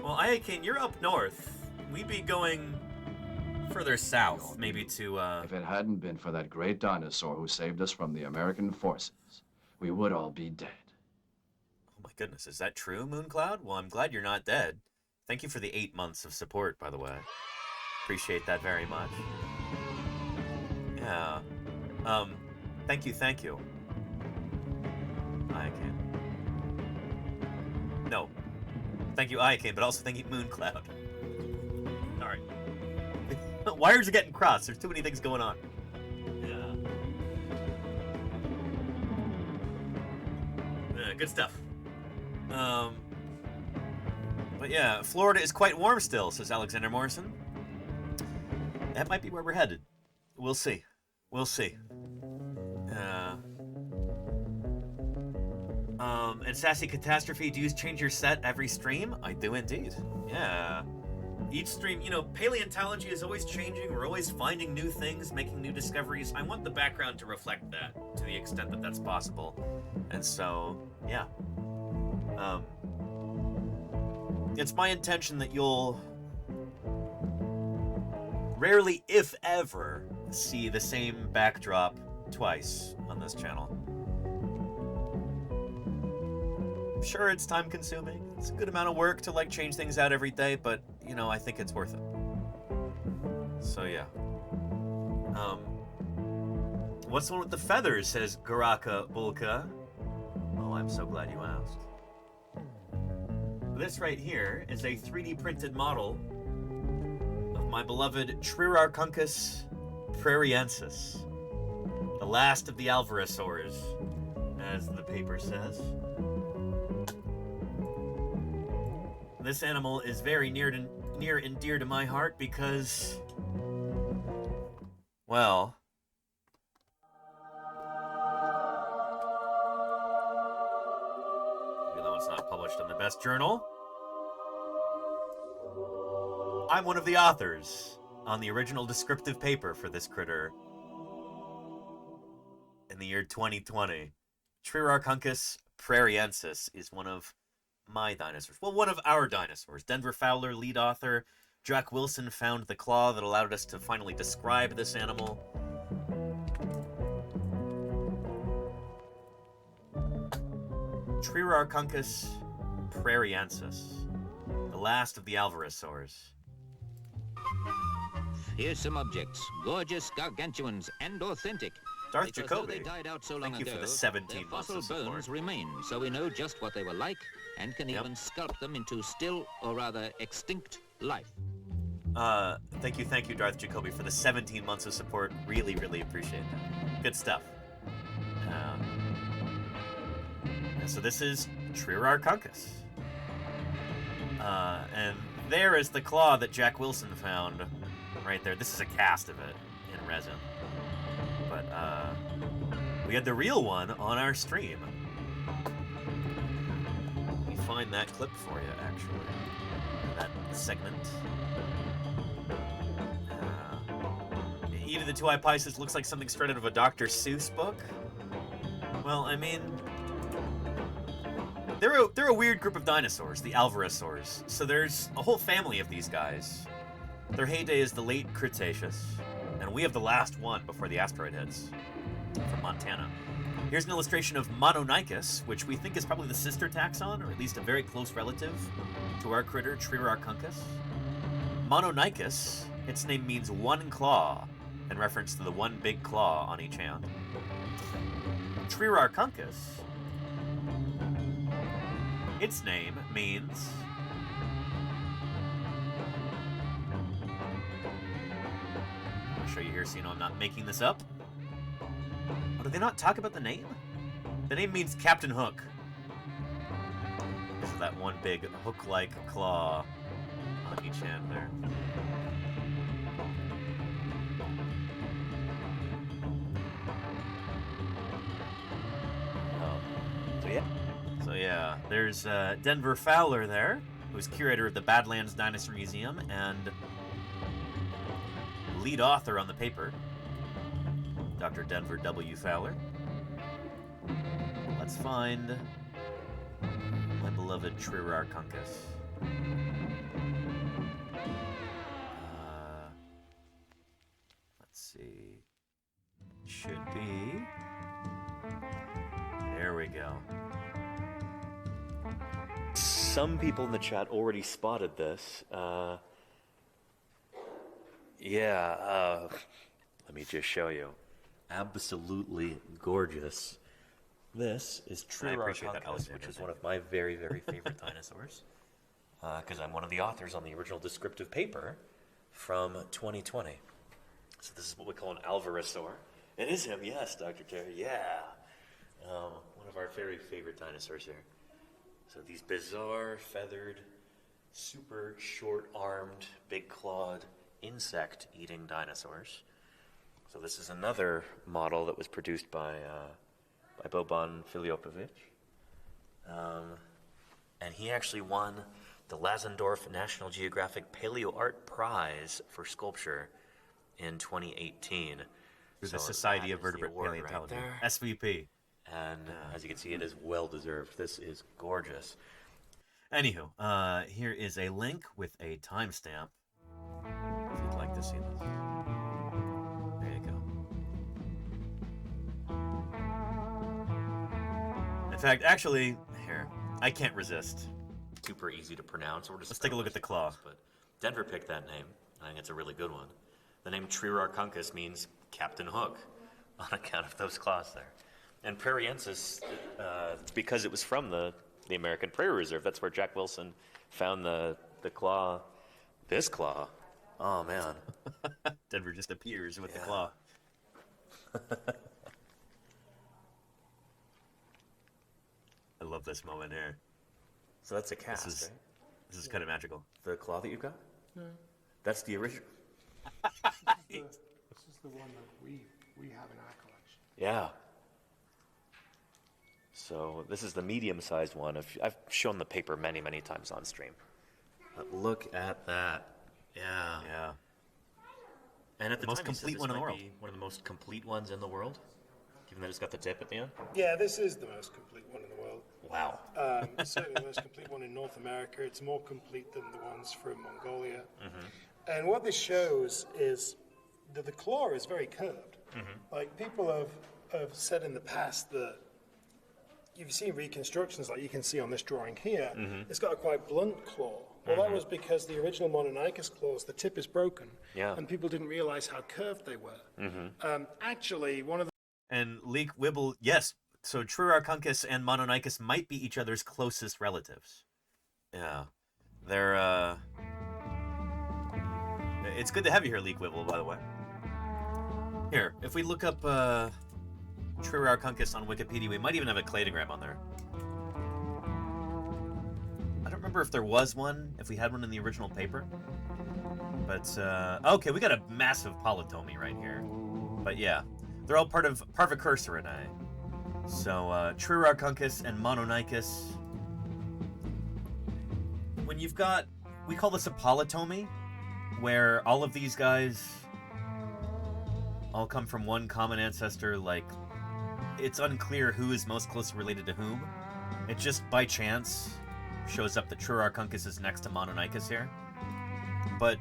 Well, Iacane, you're up north. We'd be going further south, maybe to, If it hadn't been for that great dinosaur who saved us from the American forces, we would all be dead. Oh my goodness, is that true, Mooncloud? Well, I'm glad you're not dead. Thank you for the 8 months of support, by the way. Appreciate that very much. Yeah. Thank you. Iacane. No. Thank you, Iacane, but also thank you, Mooncloud. Alright. Wires are getting crossed. There's too many things going on. Yeah. Good stuff. But yeah, Florida is quite warm still, says Alexander Morrison. That might be where we're headed. We'll see. We'll see. And Sassy Catastrophe, do you change your set every stream? I do indeed. Yeah. Each stream, paleontology is always changing. We're always finding new things, making new discoveries. I want the background to reflect that to the extent that that's possible. And so, yeah. It's my intention that you'll rarely, if ever, see the same backdrop twice on this channel. I'm sure it's time consuming. It's a good amount of work to change things out every day, but I think it's worth it. So yeah. What's the one with the feathers, says Garaka Bulka. Oh, I'm so glad you asked. This right here is a 3D printed model of my beloved Trirarchuncus prairiensis, the last of the alvarezsaurs, as the paper says. This animal is very near and dear to my heart because, well, even though it's not published in the best journal, I'm one of the authors on the original descriptive paper for this critter in the year 2020. Trirarchuncus prairiensis is one of my dinosaurs. Well, one of our dinosaurs. Denver Fowler, lead author. Jack Wilson found the claw that allowed us to finally describe this animal. Trirarchuncus prairiensis, the last of the alvarezsaurs. Here's some objects, gorgeous gargantuans and authentic. Darth Because Jacoby, though they died out so long thank you ago, for the 17 their months fossil of support. bones remain, so we know just what they were like and can even sculpt them into still, or rather extinct, life. Thank you, Darth Jacoby, for the 17 months of support. Really, really appreciate that. Good stuff. So this is Trirarchuncus. And there is the claw that Jack Wilson found right there. This is a cast of it in resin. But, we had the real one on our stream. Let me find that clip for you, actually. That segment. Edith the Two-Eyed Pisces looks like something straight out of a Dr. Seuss book. Well, I mean, they're a weird group of dinosaurs, the alvarezsaurs. So there's a whole family of these guys. Their heyday is the late Cretaceous, and we have the last one before the asteroid hits, from Montana. Here's an illustration of Mononychus, which we think is probably the sister taxon, or at least a very close relative to our critter, Trirarchuncus. Mononychus, its name means one claw, in reference to the one big claw on each hand. Trirarchuncus, its name means I'll show you here so you know I'm not making this up. Oh, did they not talk about the name? The name means Captain Hook. This is that one big hook-like claw on each hand there. So yeah, there's Denver Fowler there, who's curator of the Badlands Dinosaur Museum and lead author on the paper, Dr. Denver W. Fowler. Let's find my beloved Trirarchuncus. Let's see. Should be. There we go. Some people in the chat already spotted this. Let me just show you. Absolutely gorgeous. This is Trirarchuncus, which is one of my very, very favorite dinosaurs. Because I'm one of the authors on the original descriptive paper from 2020. So this is what we call an alvarezsaur. It is him, yes, Dr. Terry, yeah. One of our very favorite dinosaurs here. So these bizarre, feathered, super short-armed, big-clawed, insect-eating dinosaurs. So this is another model that was produced by Boban Filipovic. And he actually won the Lazendorf National Geographic Paleo Art Prize for sculpture in 2018. Through the Society of Vertebrate Paleontology, right SVP. And as you can see, it is well-deserved. This is gorgeous. Anywho, here is a link with a timestamp, if you'd like to see this. There you go. In fact, actually, here, I can't resist. Super easy to pronounce. Let's take a look at the claw. But Denver picked that name. I think it's a really good one. The name Trirarchuncus means Captain Hook, on account of those claws there. And prairiensis, because it was from the American Prairie Reserve, that's where Jack Wilson found the claw. This claw? Oh, man. Denver just appears with the claw. I love this moment here. So that's a cast, right? This is kind of magical. The claw that you've got? Yeah. That's the original. This is the one that we have in our collection. Yeah. So this is the medium-sized one. I've shown the paper many, many times on stream. But look at that. Yeah. Yeah. And at the most time, complete one in the world. One of the most complete ones in the world, given that it's got the tip at the end. Yeah, this is the most complete one in the world. Wow. Certainly the most complete one in North America. It's more complete than the ones from Mongolia. Mm-hmm. And what this shows is that the claw is very curved. Mm-hmm. Like people have said in the past that you've seen reconstructions like you can see on this drawing here. Mm-hmm. It's got a quite blunt claw. Well, that was because the original Mononychus claws, the tip is broken. Yeah. And people didn't realize how curved they were. Mm-hmm. Actually, one of the... And Leek Wibble, yes. So Trirarchuncus and Mononychus might be each other's closest relatives. Yeah. They're, It's good to have you here, Leek Wibble, by the way. Here, if we look up, Trirarchuncus on Wikipedia, we might even have a cladogram on there. I don't remember if there was one, if we had one in the original paper. But, okay, we got a massive polytomy right here. But yeah, they're all part of Parvicursorinae. So, Trirarchuncus and Mononychus. When you've got, we call this a polytomy, where all of these guys all come from one common ancestor, like, it's unclear who is most closely related to whom. It just, by chance, shows up that Trirarchuncus is next to Mononychus here. But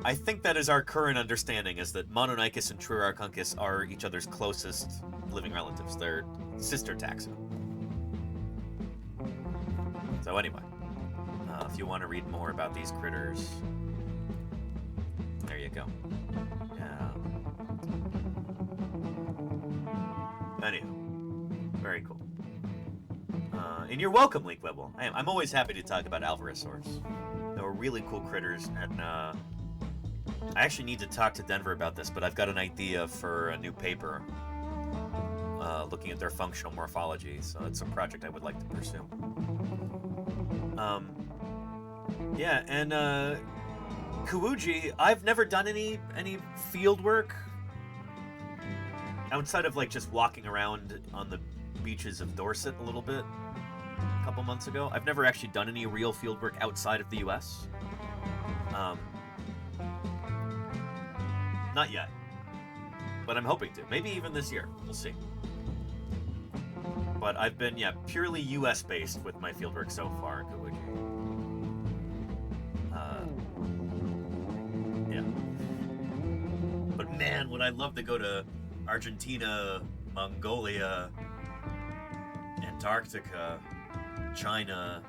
I think that is our current understanding, is that Mononychus and Trurarchunkus are each other's closest living relatives. They're sister taxa. So anyway, if you want to read more about these critters, there you go. Yeah. Anywho, very cool. And you're welcome, Leak Webble. I'm always happy to talk about Alvarezsaurs. They were really cool critters, and I actually need to talk to Denver about this, but I've got an idea for a new paper looking at their functional morphology, so it's a project I would like to pursue. Yeah, and Kuuji, I've never done any field work outside of like just walking around on the beaches of Dorset a little bit a couple months ago. I've never actually done any real field work outside of the US. Not yet, but I'm hoping to. Maybe even this year. We'll see. But I've been, yeah, purely US based with my fieldwork so far, Kuuji. Yeah. But man, would I love to go to Argentina, Mongolia, Antarctica, China,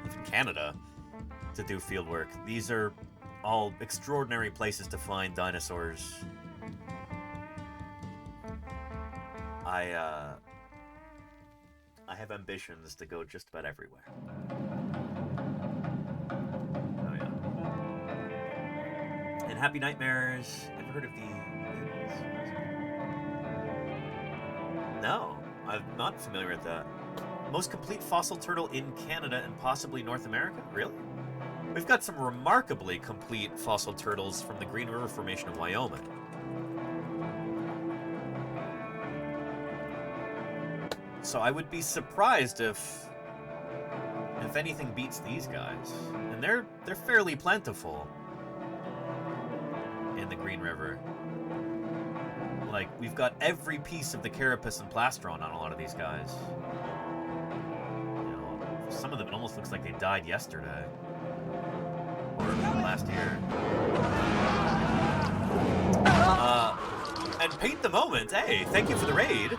even Canada to do fieldwork. These are all extraordinary places to find dinosaurs. I have ambitions to go just about everywhere. Oh yeah. And Happy Nightmares. Ever heard of the... No, I'm not familiar with that. Most complete fossil turtle in Canada and possibly North America? Really? We've got some remarkably complete fossil turtles from the Green River Formation of Wyoming. So I would be surprised if anything beats these guys. And they're fairly plentiful in the Green River. Like, we've got every piece of the carapace and plastron on a lot of these guys. You know, for some of them it almost looks like they died yesterday. Or last year. And Paint the Moment, hey, thank you for the raid.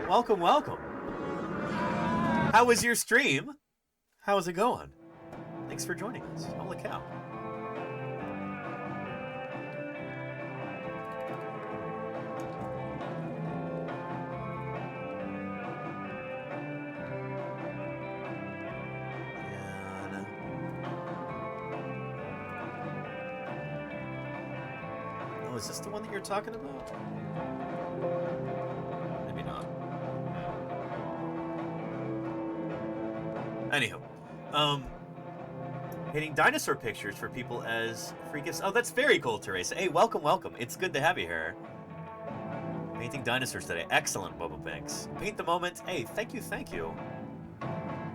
Welcome, welcome. How was your stream? How's it going? Thanks for joining us. Holy cow. Oh, is this the one that you're talking about? Maybe not. Anywho, painting dinosaur pictures for people as free gifts. Oh, that's very cool, Teresa. Hey, welcome, welcome. It's good to have you here. Painting dinosaurs today. Excellent, Boba Banks. Paint the Moment. Hey, thank you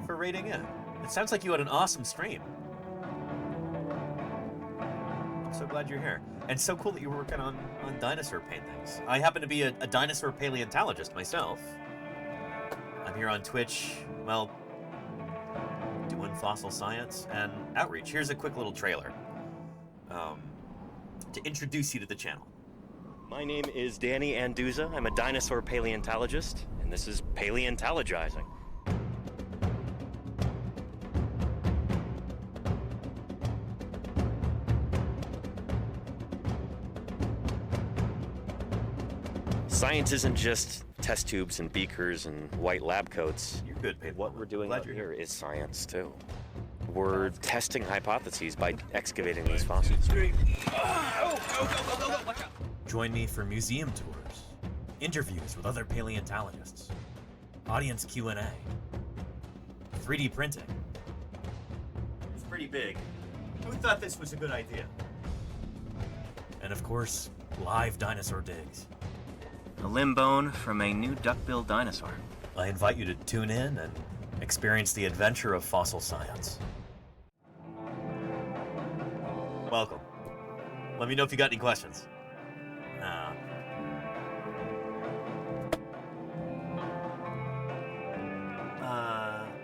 for raiding in. It sounds like you had an awesome stream. I'm so glad you're here. And so cool that you're working on dinosaur paintings. I happen to be a dinosaur paleontologist myself. I'm here on Twitch, well, doing fossil science and outreach. Here's a quick little trailer to introduce you to the channel. My name is Danny Anduza. I'm a dinosaur paleontologist, and this is Paleontologizing. Science isn't just test tubes and beakers and white lab coats. You're good, Peyton. What we're doing out here is science, too. We're testing hypotheses by excavating these fossils. Join me for museum tours, interviews with other paleontologists, audience Q&A, 3D printing. It's pretty big. Who thought this was a good idea? And of course, live dinosaur digs. A limb bone from a new duck-billed dinosaur. I invite you to tune in and experience the adventure of fossil science. Welcome. Let me know if you got any questions.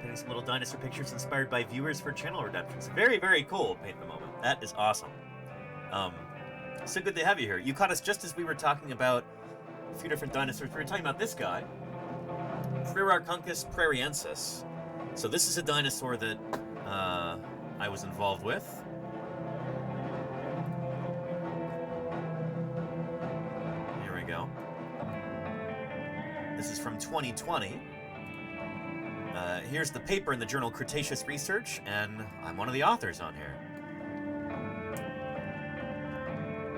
Painting some little dinosaur pictures inspired by viewers for channel redemptions. Very, very cool, Paint the Moment. That is awesome. So good to have you here. You caught us just as we were talking about a few different dinosaurs. We were talking about this guy, Frerarchuncus prairiensis. So this is a dinosaur that I was involved with. Here we go. This is from 2020. Here's the paper in the journal Cretaceous Research, and I'm one of the authors on here.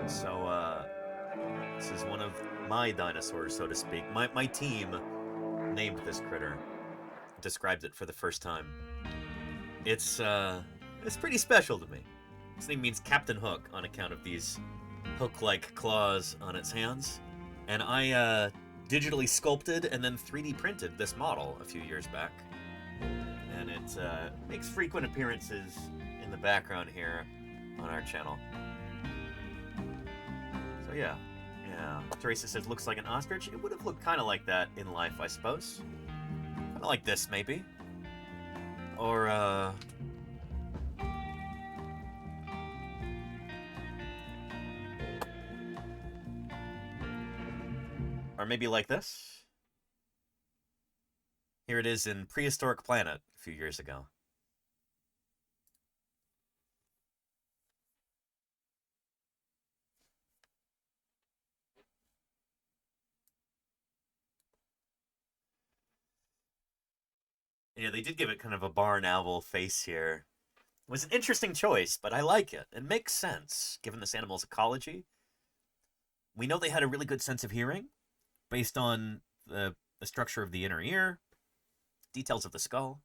So, this is one of my dinosaurs, so to speak. My team named this critter, described it for the first time. It's pretty special to me. Its name means Captain Hook on account of these hook-like claws on its hands. And I digitally sculpted and then 3D printed this model a few years back. And it makes frequent appearances in the background here on our channel. So yeah. Teresa says, looks like an ostrich. It would have looked kind of like that in life, I suppose. Kind of like this, maybe. Or, or maybe like this. Here it is in Prehistoric Planet a few years ago. Yeah, they did give it kind of a barn owl face here. It was an interesting choice, but I like it. It makes sense, given this animal's ecology. We know they had a really good sense of hearing, based on the structure of the inner ear, details of the skull.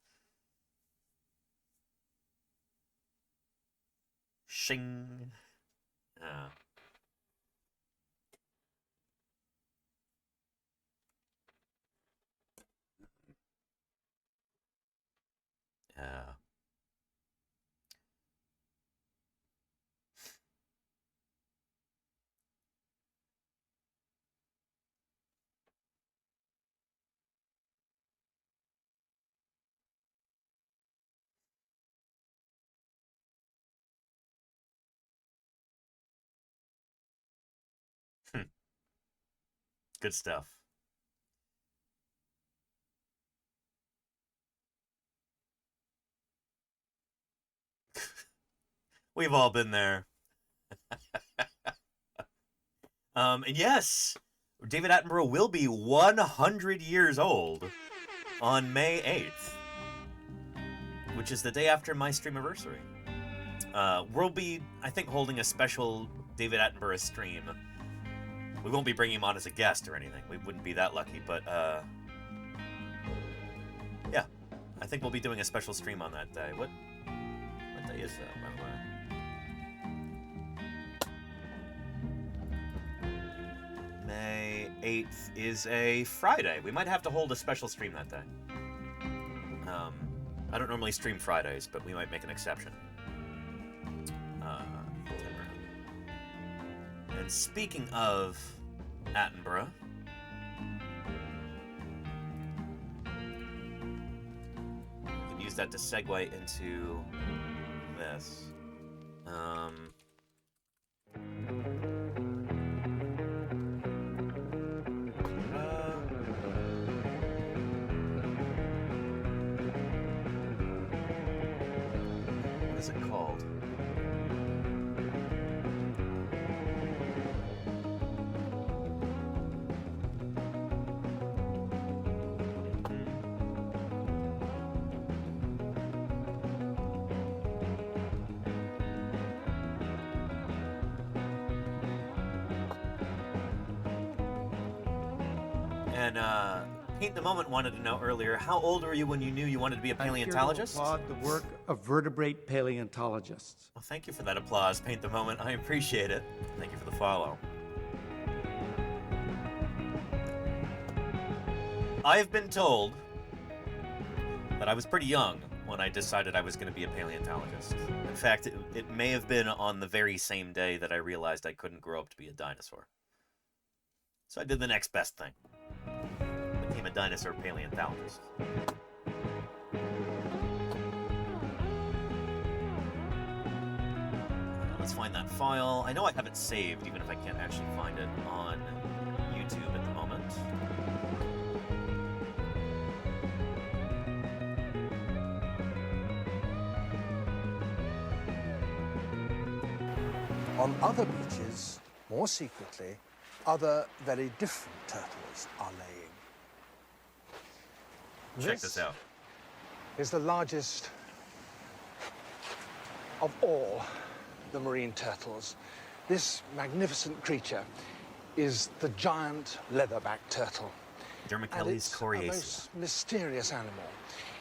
Shing. Good stuff. We've all been there. And yes, David Attenborough will be 100 years old on May 8th, which is the day after my streamiversary. We'll be, I think, holding a special David Attenborough stream. We won't be bringing him on as a guest or anything. We wouldn't be that lucky, but yeah, I think we'll be doing a special stream on that day. What day is that, by the way? May 8th is a Friday. We might have to hold a special stream that day. I don't normally stream Fridays, but we might make an exception. And speaking of Attenborough, we can use that to segue into this. What is it called? And Paint the Moment wanted to know earlier, how old were you when you knew you wanted to be a paleontologist? I applaud the work of vertebrate paleontologists. Well, thank you for that applause, Paint the Moment. I appreciate it. Thank you for the follow. I've been told that I was pretty young when I decided I was going to be a paleontologist. In fact, it may have been on the very same day that I realized I couldn't grow up to be a dinosaur. So I did the next best thing. Became a dinosaur paleontologist. let's find that file. I know I have it saved, even if I can't actually find it on YouTube at the moment. On other beaches, more secretly, other very different turtles are laying. Check this out. Is the largest of all the marine turtles. This magnificent creature is the giant leatherback turtle. Dermachelys A coriacea. most mysterious animal.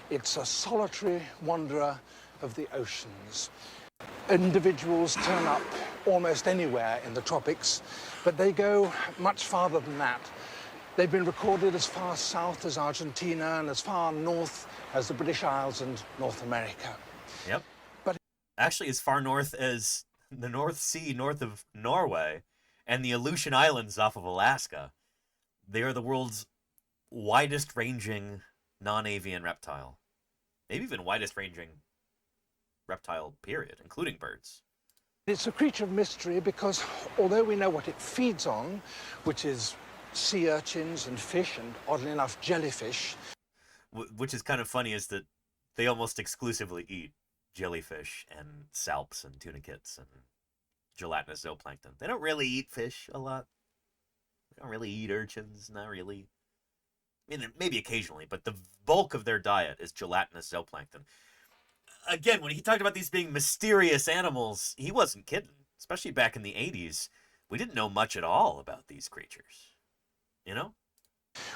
It's a solitary wanderer of the oceans. Individuals turn up almost anywhere in the tropics, but they go much farther than that. They've been recorded as far south as Argentina and as far north as the British Isles and North America. Yep. But actually as far north as the North Sea north of Norway and the Aleutian Islands off of Alaska. They are the world's widest ranging non-avian reptile. Maybe even widest ranging reptile, period, including birds. It's a creature of mystery because although we know what it feeds on, which is sea urchins and fish and, oddly enough, jellyfish. Which is kind of funny is that they almost exclusively eat jellyfish and salps and tunicates and gelatinous zooplankton. They don't really eat fish a lot. They don't really eat urchins, not really. I mean, maybe occasionally, but the bulk of their diet is gelatinous zooplankton. Again, when he talked about these being mysterious animals, he wasn't kidding. Especially back in the 80s, we didn't know much at all about these creatures. You know?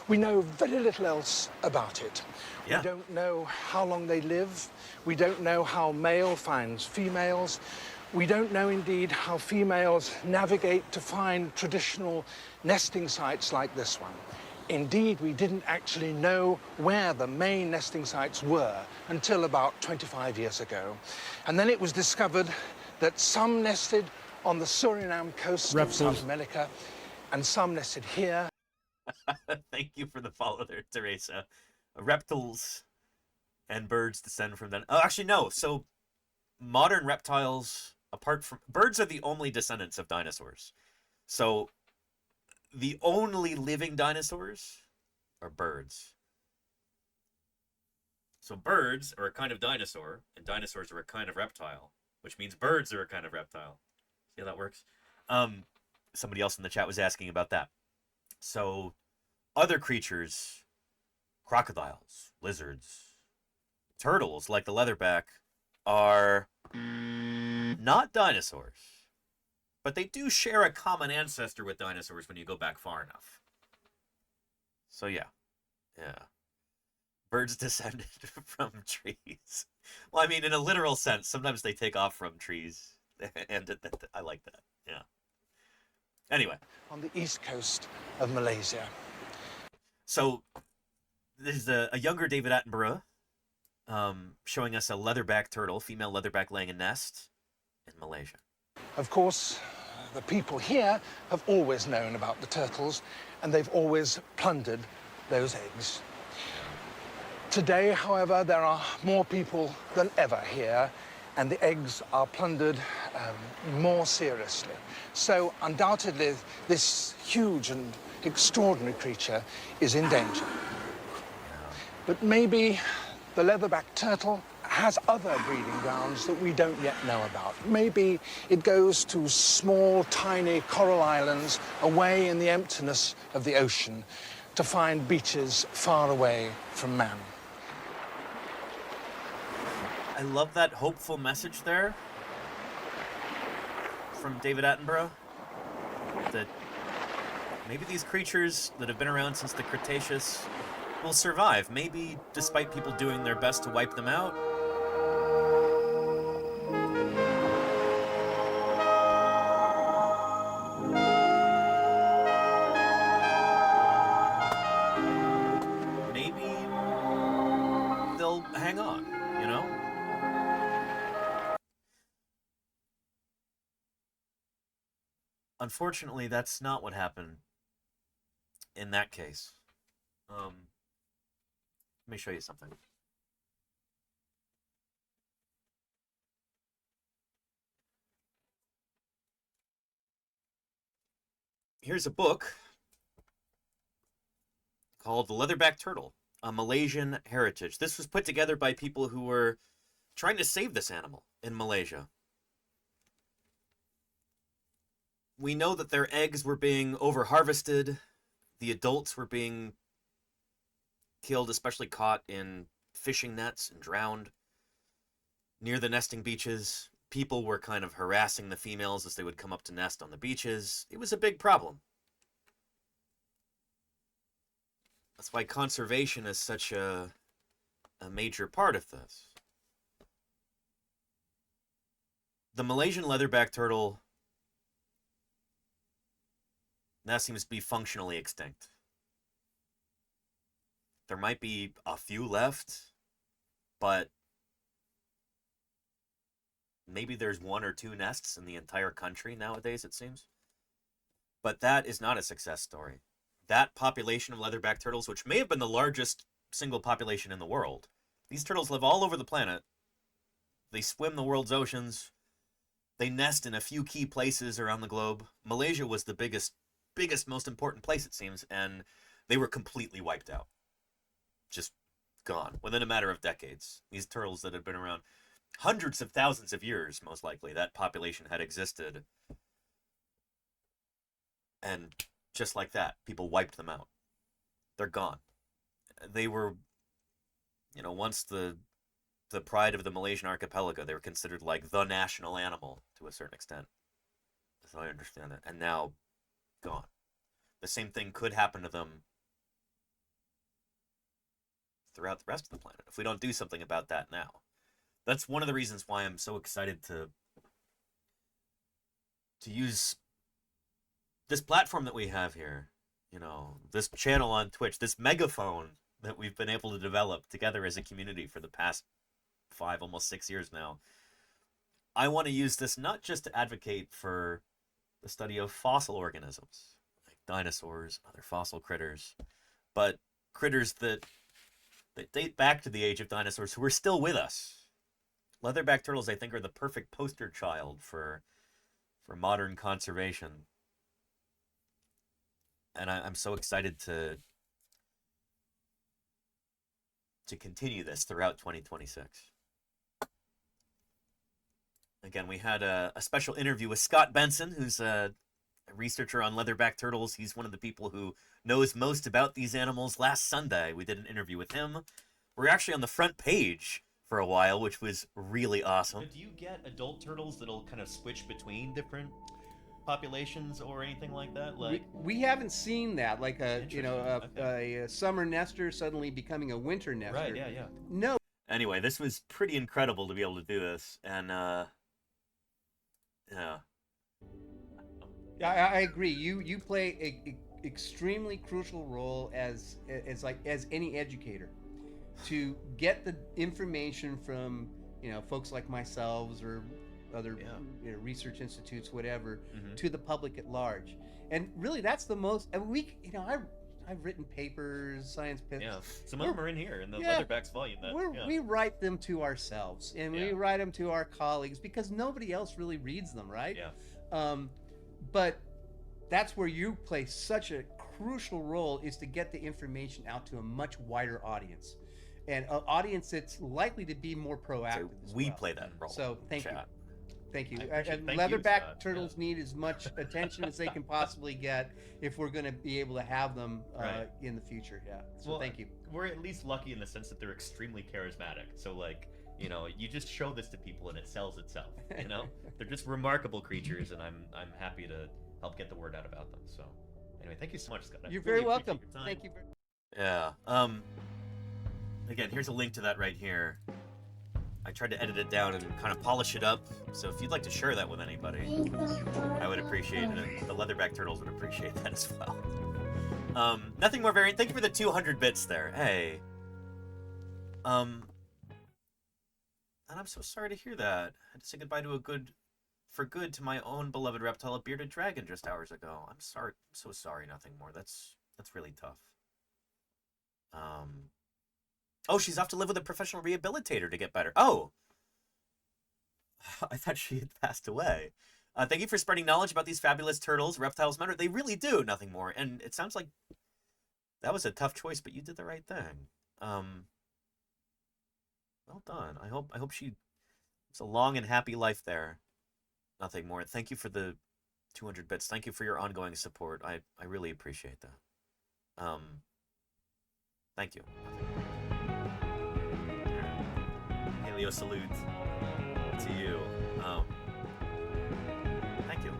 We know very little else about it. Yeah. We don't know how long they live. We don't know how male finds females. We don't know, indeed, how females navigate to find traditional nesting sites like this one. Indeed, we didn't actually know where the main nesting sites were until about 25 years ago. And then it was discovered that some nested on the Suriname coast of South America, and some nested here. Thank you for the follow there, Teresa. Reptiles and birds descend from them. Oh, actually, no. So modern reptiles, apart from... Birds are the only descendants of dinosaurs. So the only living dinosaurs are birds. So birds are a kind of dinosaur, and dinosaurs are a kind of reptile, which means birds are a kind of reptile. See how that works? Somebody else in the chat was asking about that. So other creatures, crocodiles, lizards, turtles like the leatherback, are not dinosaurs. But they do share a common ancestor with dinosaurs when you go back far enough. So yeah. Birds descended from trees. Well, I mean, in a literal sense, sometimes they take off from trees. And I like that, yeah. Anyway. On the east coast of Malaysia. So, this is a younger David Attenborough showing us a leatherback turtle, female leatherback laying a nest in Malaysia. Of course, the people here have always known about the turtles, and they've always plundered those eggs. Today, however, there are more people than ever here, and the eggs are plundered more seriously. So, undoubtedly, this huge and extraordinary creature is in danger. But maybe the leatherback turtle has other breeding grounds that we don't yet know about. Maybe it goes to small, tiny coral islands away in the emptiness of the ocean to find beaches far away from man. I love that hopeful message there from David Attenborough, that maybe these creatures that have been around since the Cretaceous will survive. Maybe despite people doing their best to wipe them out. Maybe they'll hang on, you know? Unfortunately, that's not what happened in that case. Let me show you something. here's a book called The Leatherback Turtle, A Malaysian Heritage. This was put together by people who were trying to save this animal in Malaysia. We know that their eggs were being over-harvested. The adults were being killed, especially caught in fishing nets and drowned near the nesting beaches. People were kind of harassing the females as they would come up to nest on the beaches. It was a big problem. That's why conservation is such a major part of this. The Malaysian leatherback turtle now seems to be functionally extinct. There might be a few left, but maybe there's 1 or 2 nests in the entire country nowadays, it seems. But that is not a success story. That population of leatherback turtles, which may have been the largest single population in the world, these turtles live all over the planet. They swim the world's oceans. They nest in a few key places around the globe. Malaysia was the biggest, most important place, it seems, and they were completely wiped out. Just gone within a matter of decades. These turtles that had been around hundreds of thousands of years, most likely, that population had existed. And just like that, people wiped them out. They're gone. They were, once the pride of the Malaysian archipelago. They were considered like the national animal to a certain extent, as I understand it. And now, gone. The same thing could happen to them throughout the rest of the planet if we don't do something about that now. That's one of the reasons why I'm so excited to use this platform that we have here, this channel on Twitch, this megaphone that we've been able to develop together as a community for the past 5, almost 6 years now. I want to use this not just to advocate for the study of fossil organisms, like dinosaurs, other fossil critters, but critters that date back to the age of dinosaurs who are still with us. Leatherback turtles, I think, are the perfect poster child for modern conservation. And I'm so excited to continue this throughout 2026. Again, we had a special interview with Scott Benson, who's a researcher on leatherback turtles. He's one of the people who knows most about these animals. Last Sunday, we did an interview with him. We're actually on the front page for a while, which was really awesome. Do you get adult turtles that'll kind of switch between different populations or anything like that? Like we haven't seen that, like a summer nester suddenly becoming a winter nester. Right, yeah. No. Anyway, this was pretty incredible to be able to do this, and yeah. I agree. You play a extremely crucial role as any educator to get the information from folks like myself or other research institutes, whatever, to the public at large. And really, that's the most. And I've written papers, science papers. Yeah, some of them are in here in the Leatherbacks volume. We write them to ourselves, and we write them to our colleagues because nobody else really reads them, right? Yeah. But that's where you play such a crucial role, is to get the information out to a much wider audience, and an audience that's likely to be more proactive. So we play that role. So thank you. Thank you. Thank Leatherback you, turtles need as much attention as they can possibly get if we're going to be able to have them in the future. Yeah. So thank you. We're at least lucky in the sense that they're extremely charismatic. So you just show this to people and it sells itself. They're just remarkable creatures, and I'm happy to help get the word out about them. So anyway, thank you so much, Scott. You're very welcome. Thank you. Yeah. Again, here's a link to that right here. I tried to edit it down and kind of polish it up, so if you'd like to share that with anybody, I would appreciate it, and the Leatherback Turtles would appreciate that as well. Nothing more variant. Thank you for the 200 bits there. Hey. And I'm so sorry to hear that. I had to say goodbye for good to my own beloved reptile, a bearded dragon, just hours ago. I'm sorry. I'm so sorry. Nothing more. That's really tough. Oh, she's off to live with a professional rehabilitator to get better. Oh! I thought she had passed away. Thank you for spreading knowledge about these fabulous turtles. Reptiles matter. They really do. Nothing more. And it sounds like that was a tough choice, but you did the right thing. Well done. I hope it's a long and happy life there. Nothing more. Thank you for the 200 bits. Thank you for your ongoing support. I really appreciate that. Thank you. Paleo salute to you. Thank you.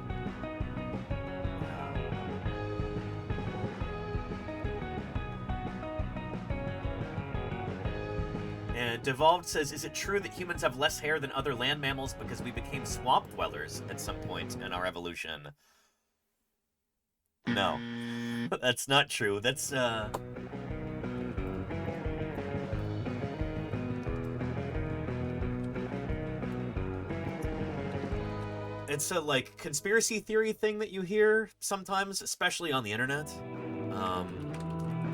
And Devolved says, is it true that humans have less hair than other land mammals because we became swamp dwellers at some point in our evolution? No. That's not true. That's, it's a, like, conspiracy theory thing that you hear sometimes, especially on the internet.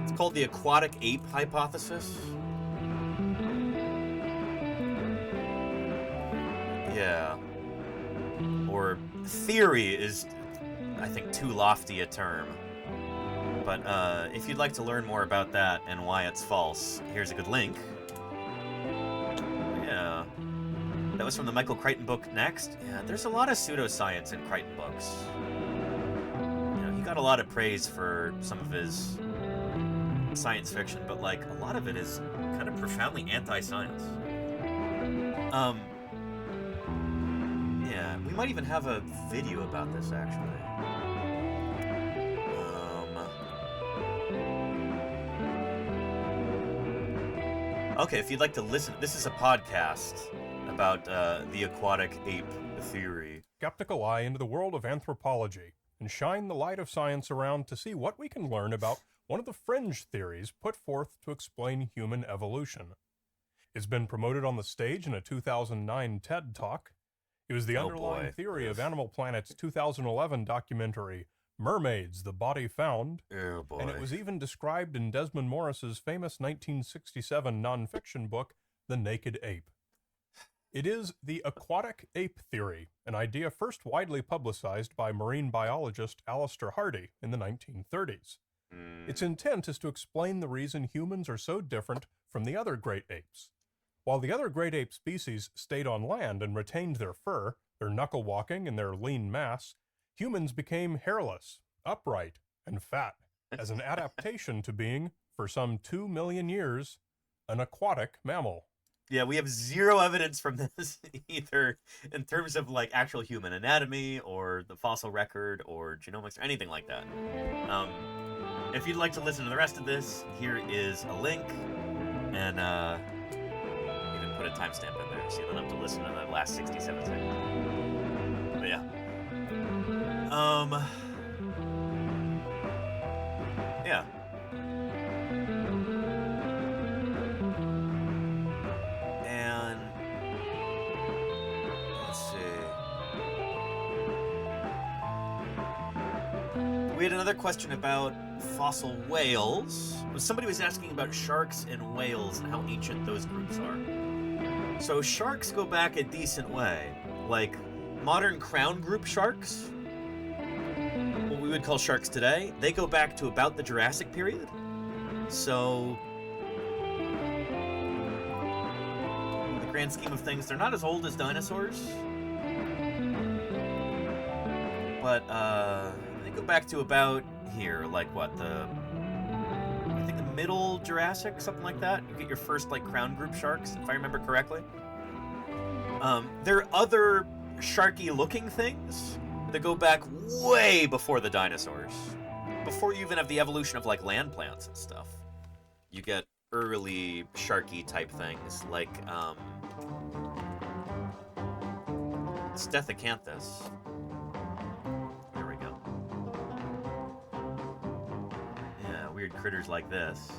It's called the aquatic ape hypothesis. Yeah. Or theory is, I think, too lofty a term. But if you'd like to learn more about that and why it's false, here's a good link. Yeah. That was from the Michael Crichton book Next. Yeah, there's a lot of pseudoscience in Crichton books. You know, he got a lot of praise for some of his science fiction, but like a lot of it is kind of profoundly anti-science. Yeah, we might even have a video about this actually. Okay, if you'd like to listen, this is a podcast about the aquatic ape theory. Skeptical eye into the world of anthropology and shine the light of science around to see what we can learn about one of the fringe theories put forth to explain human evolution. It's been promoted on the stage in a 2009 TED Talk. It was the underlying theory of Animal Planet's 2011 documentary, Mermaids, the Body Found, and it was even described in Desmond Morris's famous 1967 nonfiction book, The Naked Ape. It is the aquatic ape theory, an idea first widely publicized by marine biologist Alistair Hardy in the 1930s. Its intent is to explain the reason humans are so different from the other great apes. While the other great ape species stayed on land and retained their fur, their knuckle walking, and their lean mass, humans became hairless, upright, and fat as an adaptation to being, for some 2 million years, an aquatic mammal. Yeah, we have zero evidence from this either in terms of like actual human anatomy or the fossil record or genomics or anything like that. If you'd like to listen to the rest of this, here is a link, and even put a timestamp in there so you don't have to listen to the last 67 seconds. But yeah. Yeah. And let's see. We had another question about fossil whales. Somebody was asking about sharks and whales and how ancient those groups are. So sharks go back a decent way. Like modern crown group sharks, what we would call sharks today, they go back to about the Jurassic period. So in the grand scheme of things, they're not as old as dinosaurs. But they go back to about here, like what, I think the middle Jurassic, something like that. You get your first like crown group sharks, if I remember correctly. There are other sharky looking things that go back way before the dinosaurs. Before you even have the evolution of like land plants and stuff. You get early sharky type things like Stethecanthus. There we go. Yeah, weird critters like this.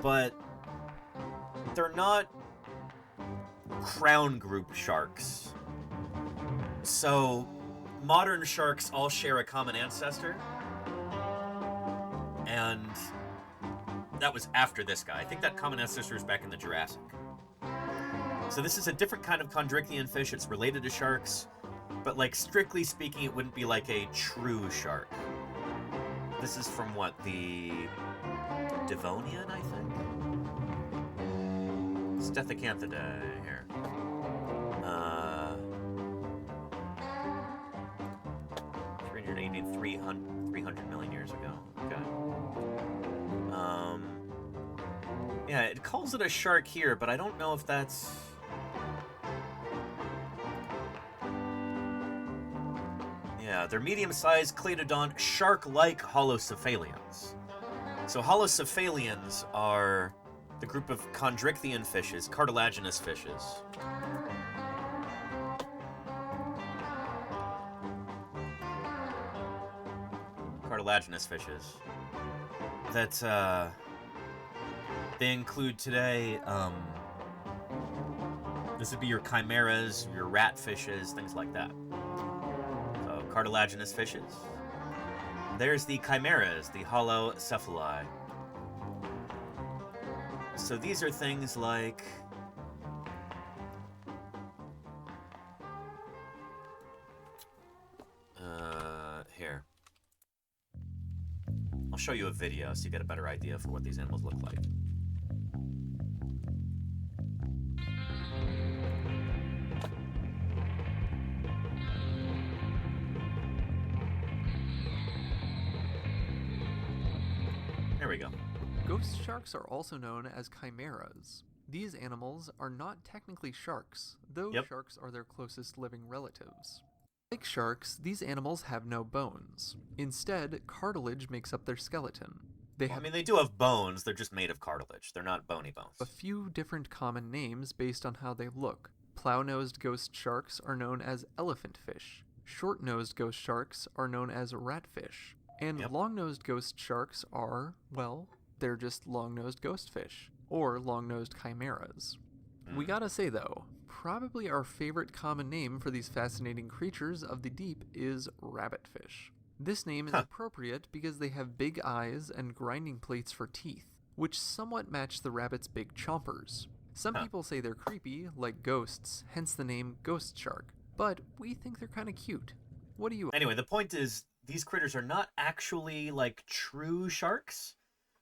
But they're not crown group sharks. So modern sharks all share a common ancestor. And that was after this guy. I think that common ancestor is back in the Jurassic. So this is a different kind of chondrichthyan fish. It's related to sharks, but like strictly speaking, it wouldn't be like a true shark. This is from what, the Devonian, I think? Stethacanthidae here. 300 million years ago. Okay. Yeah, it calls it a shark here, but I don't know if that's... Yeah, they're medium-sized cladodont shark-like holocephalians. So holocephalians are the group of chondrichthyan fishes, cartilaginous fishes. Cartilaginous fishes. That, they include today, this would be your chimeras, your ratfishes, things like that. So, cartilaginous fishes. There's the chimeras, the holocephali. So these are things like... here. I'll show you a video so you get a better idea for what these animals look like. There we go. Ghost sharks are also known as chimeras. These animals are not technically sharks, though sharks are their closest living relatives. Like sharks, these animals have no bones. Instead, cartilage makes up their skeleton. I mean, they do have bones, they're just made of cartilage. They're not bony bones. A few different common names based on how they look. Plow-nosed ghost sharks are known as elephant fish. Short-nosed ghost sharks are known as ratfish. And long-nosed ghost sharks are, well, they're just long-nosed ghost fish, or long-nosed chimeras. We gotta say though, probably our favorite common name for these fascinating creatures of the deep is rabbitfish. This name is appropriate because they have big eyes and grinding plates for teeth, which somewhat match the rabbit's big chompers. Some people say they're creepy, like ghosts, hence the name ghost shark, but we think they're kinda cute. What do you... Anyway, the point is, these critters are not actually, like, true sharks.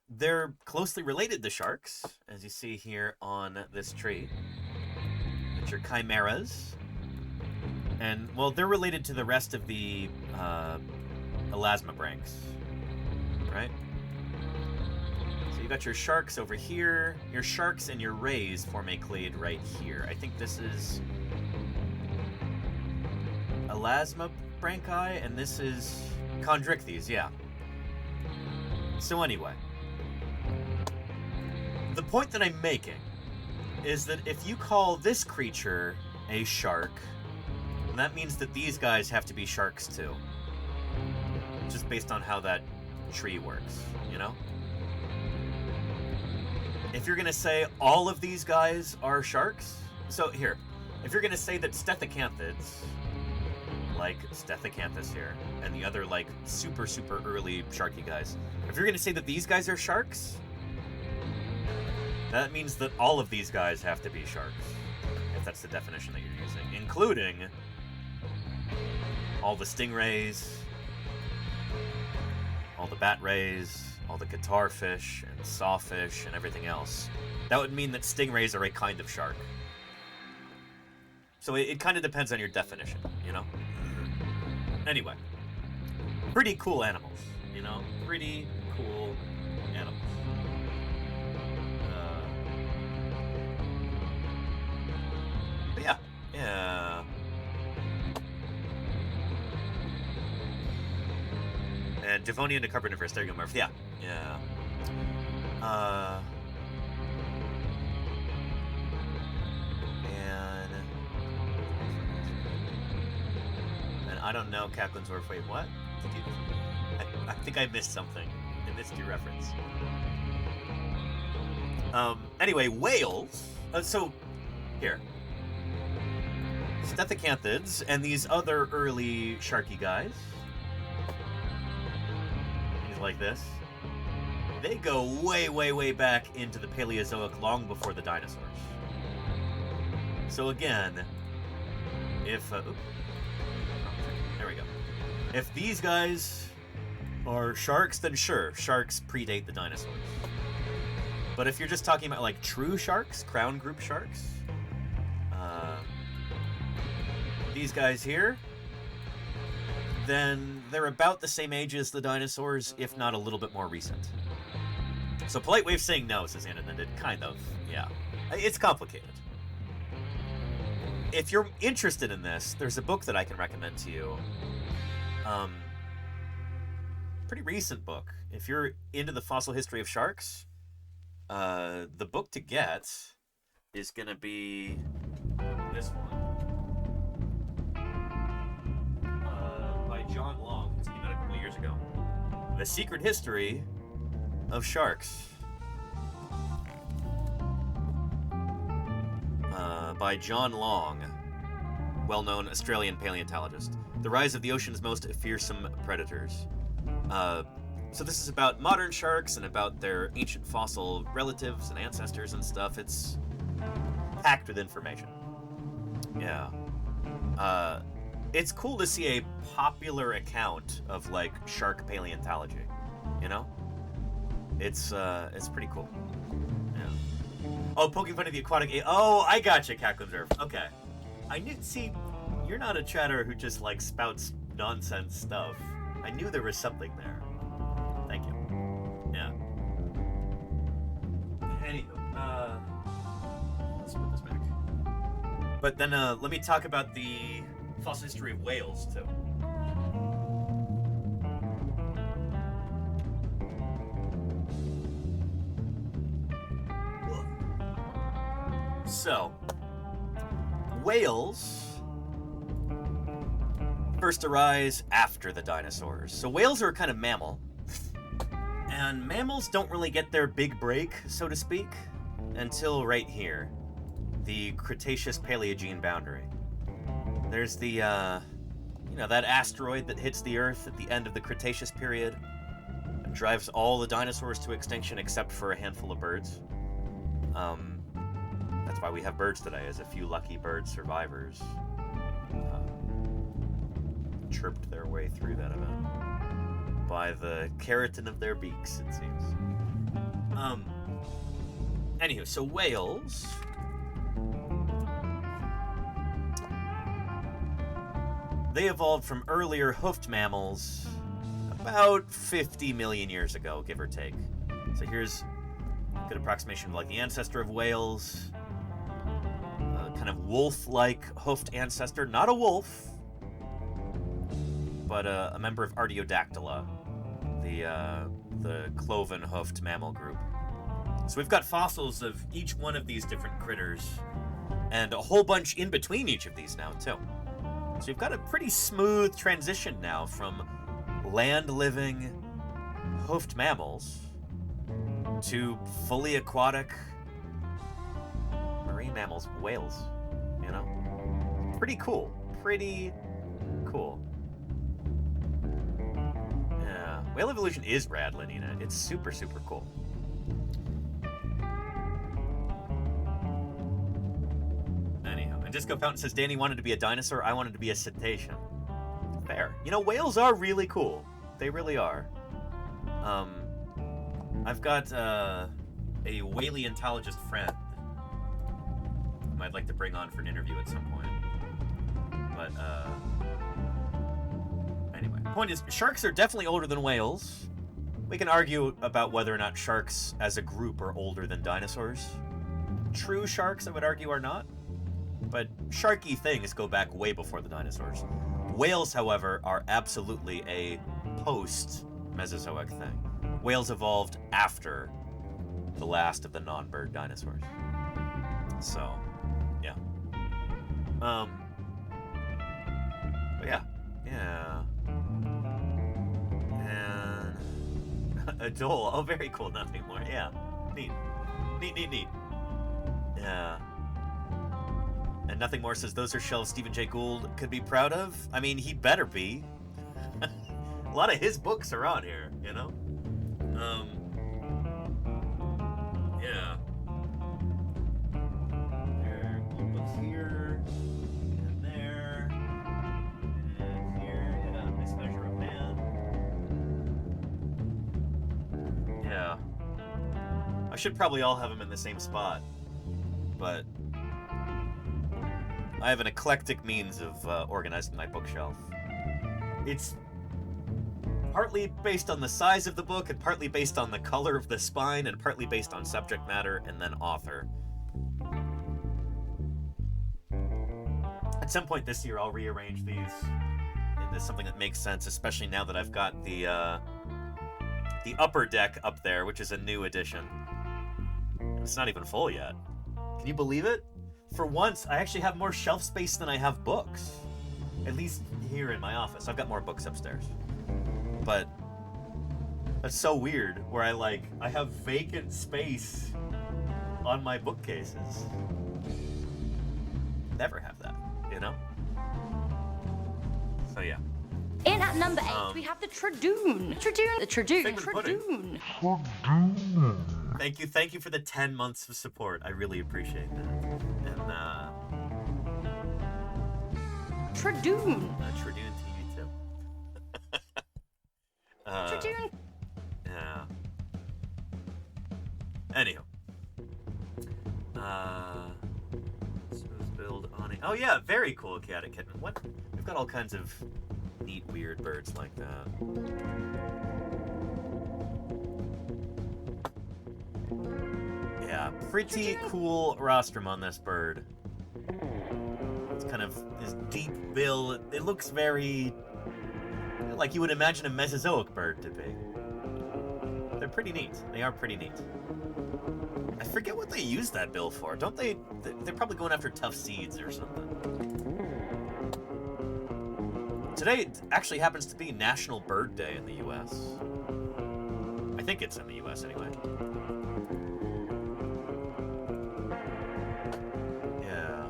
They're closely related to sharks, as you see here on this tree. Which are chimeras. And, well, they're related to the rest of the elasmobranchs, right? So you got your sharks over here. Your sharks and your rays form a clade right here. I think this is elasmobranchi, and this is chondrichthyes, yeah. So anyway, the point that I'm making is that if you call this creature a shark, that means that these guys have to be sharks too. Just based on how that tree works, you know? If you're gonna say all of these guys are sharks, so here, if you're gonna say that Stethacanthids, like Stethacanthes here, and the other like super early sharky guys, if you're gonna say that these guys are sharks, that means that all of these guys have to be sharks, if that's the definition that you're using, including all the stingrays, all the bat rays, all the guitarfish and sawfish and everything else. That would mean that stingrays are a kind of shark. So it kind of depends on your definition, you know? Anyway, pretty cool animals, you know? Pretty cool animals. But yeah. And Devonian to Carboniferous, there you go, Murph. Yeah. And I don't know, Kaplan's Wharf. Wait, what? Did you? I think I missed something. I missed your reference. Anyway, whales. So, here. Stethacanthids and these other early sharky guys. Like this, they go way back into the Paleozoic, long before the dinosaurs. So again, if there we go. If these guys are sharks, then sure, sharks predate the dinosaurs. But if you're just talking about like true sharks, crown group sharks, these guys here, then they're about the same age as the dinosaurs, if not a little bit more recent. So polite way of saying no, says Anonended, kind of, yeah. It's complicated. If you're interested in this, there's a book that I can recommend to you. Pretty recent book. If you're into the fossil history of sharks, the book to get is gonna be this one. By John Long. This came out a couple years ago. The Secret History of Sharks. By John Long, well-known Australian paleontologist. The rise of the ocean's most fearsome predators. So this is about modern sharks and about their ancient fossil relatives and ancestors and stuff. It's packed with information. Yeah. It's cool to see a popular account of, like, shark paleontology, you know? It's pretty cool. Yeah. Oh, poking fun of the aquatic... Oh, I gotcha, Cat Conserve. Okay. I knew... See, you're not a chatter who just, like, spouts nonsense stuff. I knew there was something there. Thank you. Yeah. Anywho, let's put this back. But then, let me talk about the fossil history of whales, too. So, whales first arise after the dinosaurs. So whales are a kind of mammal, and mammals don't really get their big break, so to speak, until right here, the Cretaceous-Paleogene boundary. There's the, that asteroid that hits the Earth at the end of the Cretaceous period and drives all the dinosaurs to extinction except for a handful of birds. That's why we have birds today, as a few lucky bird survivors chirped their way through that event by the keratin of their beaks, it seems. Anywho, so whales... They evolved from earlier hoofed mammals about 50 million years ago, give or take. So here's a good approximation of like the ancestor of whales. Kind of wolf-like hoofed ancestor. Not a wolf, but a member of Artiodactyla, the cloven-hoofed mammal group. So we've got fossils of each one of these different critters, and a whole bunch in between each of these now, too. So you've got a pretty smooth transition now from land-living hoofed mammals to fully aquatic marine mammals, whales, you know? Pretty cool. Pretty cool. Yeah. Whale evolution is rad, Lenina. It's super, super cool. Anyhow, and Disco Fountain says, Danny wanted to be a dinosaur, I wanted to be a cetacean. Fair. You know, whales are really cool. They really are. I've got a whaleontologist friend whom I'd like to bring on for an interview at some point. But, anyway. Point is, sharks are definitely older than whales. We can argue about whether or not sharks as a group are older than dinosaurs. True sharks, I would argue, are not. But sharky things go back way before the dinosaurs. Whales, however, are absolutely a post-Mesozoic thing. Whales evolved after the last of the non-bird dinosaurs. So, yeah. But yeah. Yeah. And a dole. Oh, very cool. Nothing more. Yeah. Neat. Neat. Yeah. And Nothing More says, those are shelves Stephen Jay Gould could be proud of. I mean, he better be. A lot of his books are on here, you know? Yeah. There are books here. should probably all have them in the same spot, but I have an eclectic means of organizing my bookshelf. It's partly based on the size of the book, and partly based on the color of the spine, and partly based on subject matter, and then author. At some point this year, I'll rearrange these into something that makes sense, especially now that I've got the upper deck up there, which is a new addition. It's not even full yet. Can you believe it? For once, I actually have more shelf space than I have books. At least here in my office. I've got more books upstairs. But that's so weird, where I have vacant space on my bookcases. Never have that, you know? So yeah. And at number 8, we have the Tradoon. The Tradoon. Thank you for the 10 months of support. I really appreciate that. And Tradoon. Tradoon TV too. Tradoon. Yeah. Anyhow. Smooth build awning. Oh yeah, very cool cat kitten. What? We've got all kinds of neat, weird birds like that. Yeah, pretty cool rostrum on this bird. It's kind of this deep bill. It looks very like you would imagine a Mesozoic bird to be. They're pretty neat. They are pretty neat. I forget what they use that bill for. Don't they? They're probably going after tough seeds or something. Today actually happens to be National Bird Day in the U.S. I think it's in the U.S. anyway. Yeah.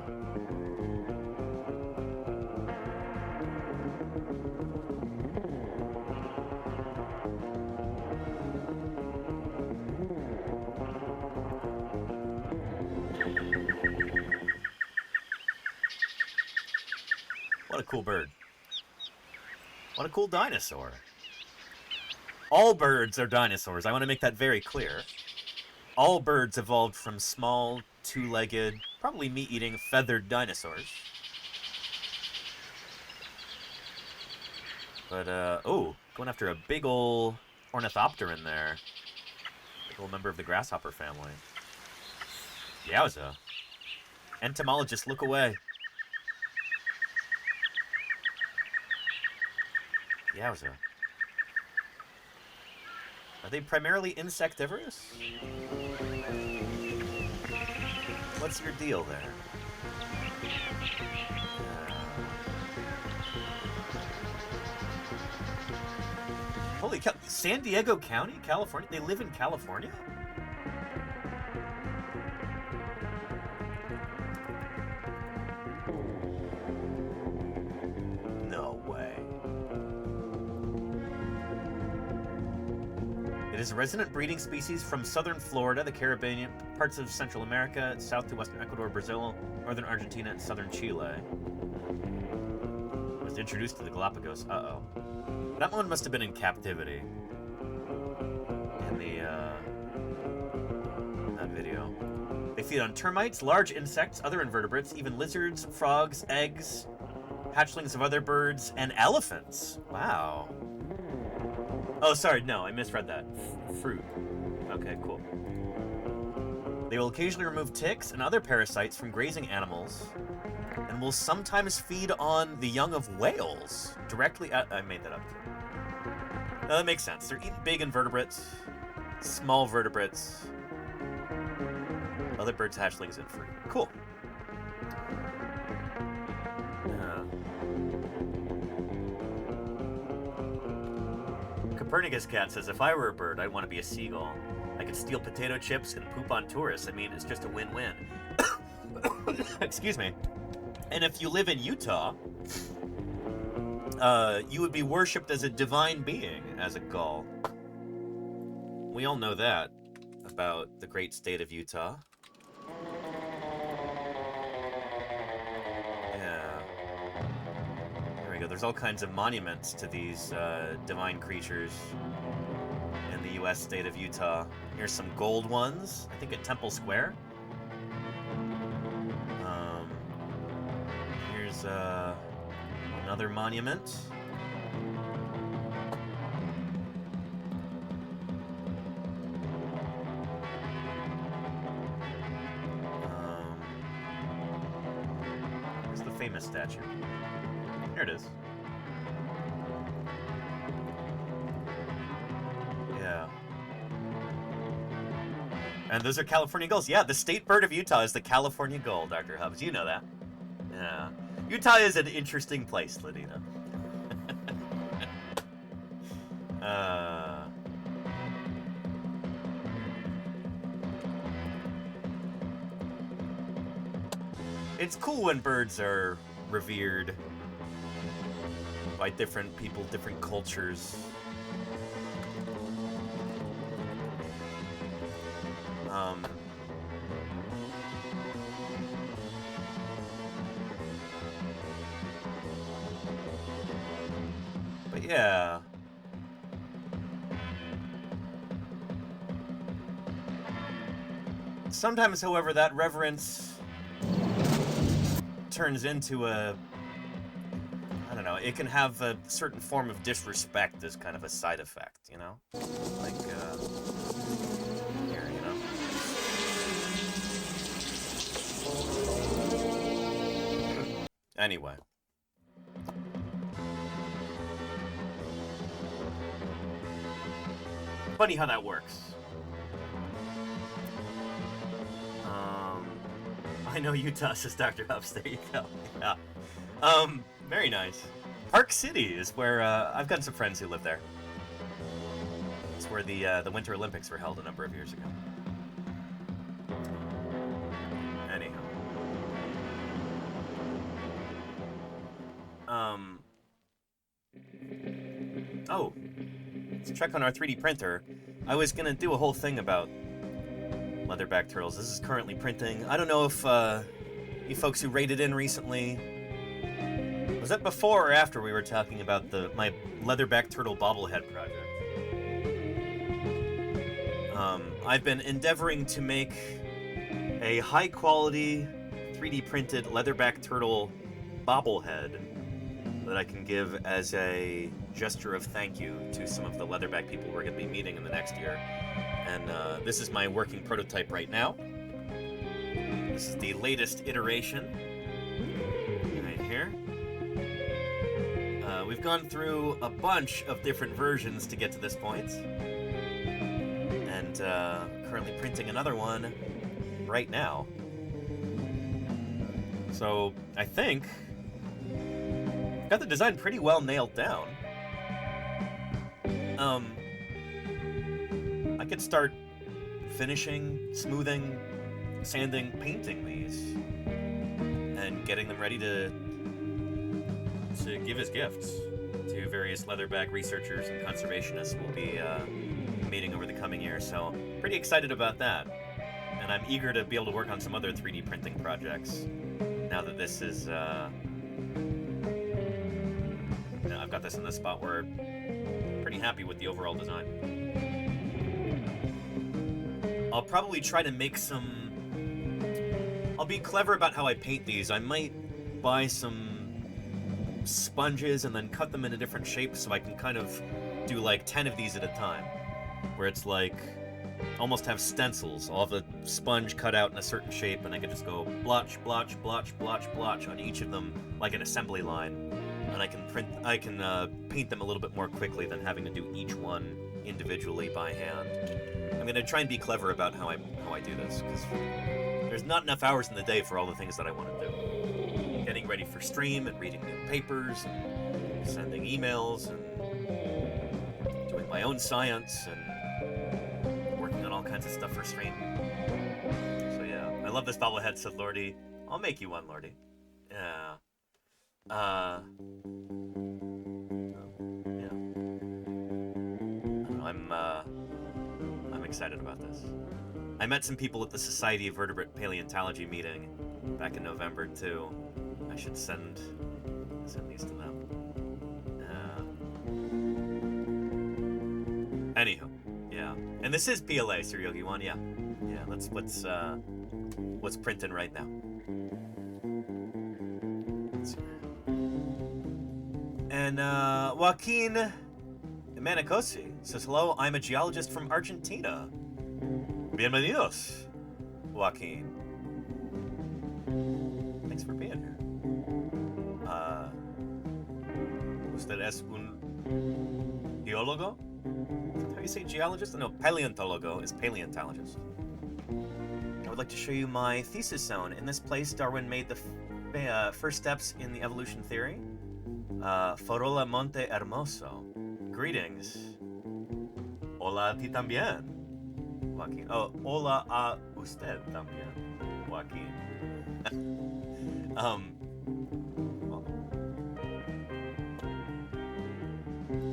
What a cool bird. What a cool dinosaur. All birds are dinosaurs. I want to make that very clear. All birds evolved from small, two-legged, probably meat-eating, feathered dinosaurs. But, oh, going after a big ol' ornithopter in there. Big ol' member of the grasshopper family. Yowza. Entomologists, look away. Yowza. Are they primarily insectivorous? What's your deal there? Holy cow, San Diego County, California? They live in California? No way. It is a resident breeding species from southern Florida, the Caribbean, parts of Central America, south to western Ecuador, Brazil, northern Argentina, and southern Chile. It was introduced to the Galapagos. Uh-oh. That one must have been in captivity. In that video. They feed on termites, large insects, other invertebrates, even lizards, frogs, eggs, hatchlings of other birds, and elephants. Wow. Oh, sorry, no, I misread that. Fruit. Okay, cool. They will occasionally remove ticks and other parasites from grazing animals, and will sometimes feed on the young of whales. Directly at... I made that up. No, that makes sense. They're eating big invertebrates, small vertebrates, other birds, hatchlings, and fruit. Cool. Copernicus Cat says, if I were a bird, I'd want to be a seagull. I could steal potato chips and poop on tourists. I mean, it's just a win-win. Excuse me. And if you live in Utah, you would be worshipped as a divine being, as a gull. We all know that about the great state of Utah. Yeah. There we go. There's all kinds of monuments to these divine creatures in in the U.S. state of Utah. Here's some gold ones, I think at Temple Square. Here's another monument. Here's the famous statue. There it is. Yeah. And those are California gulls. Yeah, the state bird of Utah is the California gull, Dr. Hubbs. You know that. Yeah. Utah is an interesting place, Ladina. It's cool when birds are revered by different people, different cultures. But yeah. Sometimes, however, that reverence turns into a, I don't know, it can have a certain form of disrespect as kind of a side effect, you know? Like, here, you know? Anyway. Funny how that works. I know Utah, says Dr. Hubbs. There you go. Yeah. Very nice. Park City is where I've got some friends who live there. It's where the Winter Olympics were held a number of years ago. Anyhow. Oh, let's check on our 3D printer. I was gonna do a whole thing about leatherback turtles. This is currently printing. I don't know if you folks who rated in recently, was that before or after we were talking about my leatherback turtle bobblehead project? I've been endeavoring to make a high quality 3D printed leatherback turtle bobblehead that I can give as a gesture of thank you to some of the leatherback people we're going to be meeting in the next year. And this is my working prototype right now. This is the latest iteration. Right here. We've gone through a bunch of different versions to get to this point. And currently printing another one right now. So I think I've got the design pretty well nailed down. I could start finishing, smoothing, sanding, painting these, and getting them ready to give as gifts to various leatherback researchers and conservationists we'll be meeting over the coming year. So pretty excited about that, and I'm eager to be able to work on some other 3D printing projects now that this is I've got this in the spot where I'm pretty happy with the overall design. I'll probably try to make some... I'll be clever about how I paint these. I might buy some sponges and then cut them into different shapes so I can kind of do like 10 of these at a time. Where it's like, almost have stencils. I'll have a sponge cut out in a certain shape and I can just go blotch, blotch, blotch, blotch, blotch on each of them like an assembly line. And I can paint them a little bit more quickly than having to do each one individually by hand. I'm gonna try and be clever about how I do this, because there's not enough hours in the day for all the things that I want to do. Getting ready for stream and reading new papers and sending emails and doing my own science and working on all kinds of stuff for stream. So yeah, I love this bobblehead, said Lordy. I'll make you one, Lordy. Yeah. I'm excited about this. I met some people at the Society of Vertebrate Paleontology meeting back in November too. I should send these to them. Anywho, yeah. And this is PLA, Sir Yogi Wan. Yeah, yeah. What's printing right now? Let's see. And Joaquin Manicosi says, hello, I'm a geologist from Argentina. Bienvenidos, Joaquin. Thanks for being here. Usted es un geólogo? Is that how you say geologist? No, paleontologo is paleontologist. I would like to show you my thesis zone. In this place, Darwin made the first steps in the evolution theory. Farola Monte Hermoso. Greetings. Hola a ti también, Joaquin. Oh, hola a usted también, Joaquin.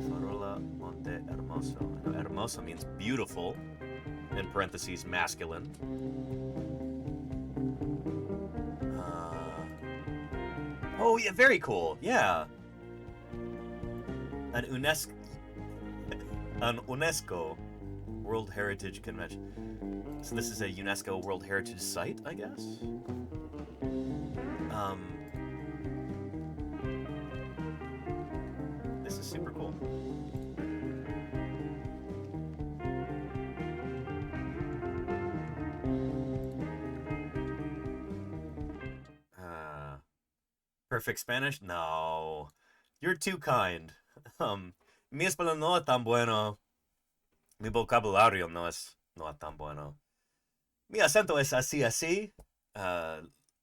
Farola Monte Hermoso. I know hermoso means beautiful, in parentheses, masculine. Oh, yeah, very cool. Yeah. An UNESCO World Heritage Convention. So this is a UNESCO World Heritage Site, I guess? This is super cool. Perfect Spanish? No. You're too kind. Mi español no es tan bueno. Mi vocabulario no es tan bueno. Mi acento es así.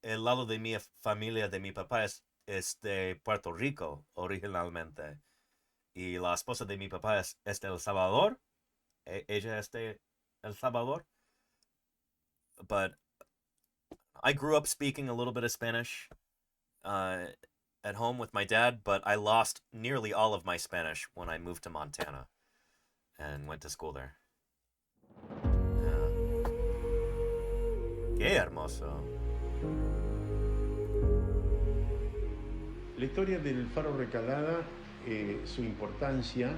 El lado de mi familia, de mi papá, es de Puerto Rico, originalmente. Y la esposa de mi papá es de El Salvador. Ella es de El Salvador. But I grew up speaking a little bit of Spanish at home with my dad, but I lost nearly all of my Spanish when I moved to Montana and went to school there. Qué hermoso. La historia del Faro Recalada, su importancia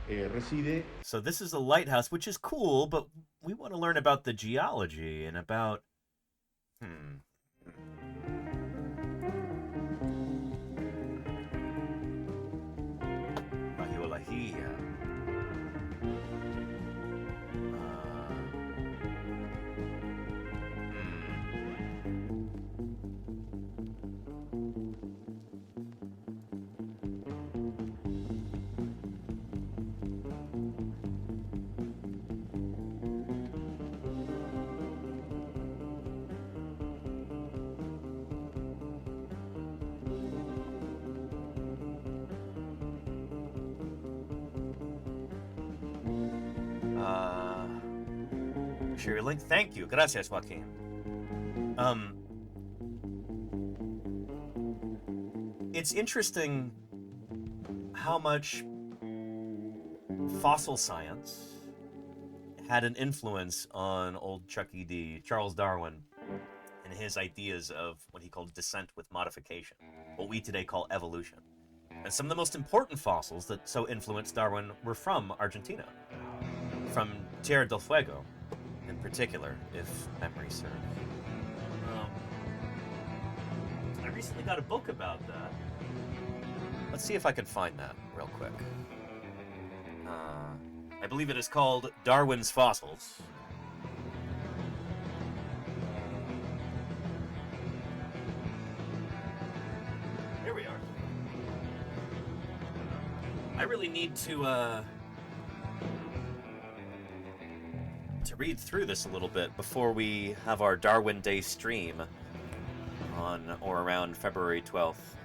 reside. So this is a lighthouse, which is cool, but we want to learn about the geology and about la geología. Share your link. Thank you. Gracias, Joaquin. It's interesting how much fossil science had an influence on old Chucky D, Charles Darwin, and his ideas of what he called descent with modification, what we today call evolution. And some of the most important fossils that so influenced Darwin were from Argentina, from Tierra del Fuego, in particular, if memory serves. I recently got a book about that. Let's see if I can find that real quick. I believe it is called Darwin's Fossils. Here we are. I really need to read through this a little bit before we have our Darwin Day stream on or around February 12th.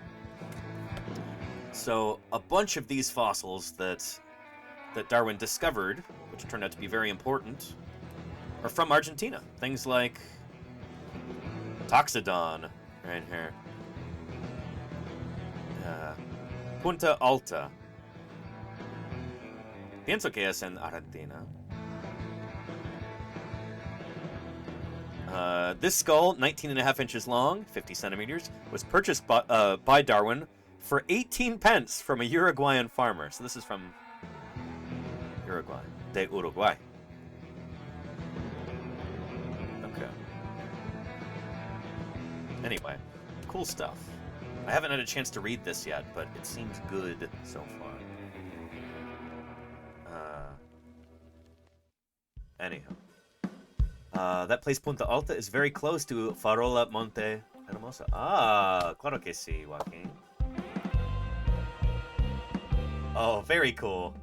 So a bunch of these fossils that Darwin discovered, which turned out to be very important, are from Argentina. Things like Toxodon, right here. Punta Alta. Pienso que es en Argentina. This skull, 19.5 inches long, 50 centimeters, was purchased by Darwin for 18 pence from a Uruguayan farmer. So this is from Uruguay, de Uruguay. Okay. Anyway, cool stuff. I haven't had a chance to read this yet, but it seems good so far. Anyhow. That place Punta Alta is very close to Farola Monte Hermosa. Ah, claro que sí, Joaquin. Oh, very cool.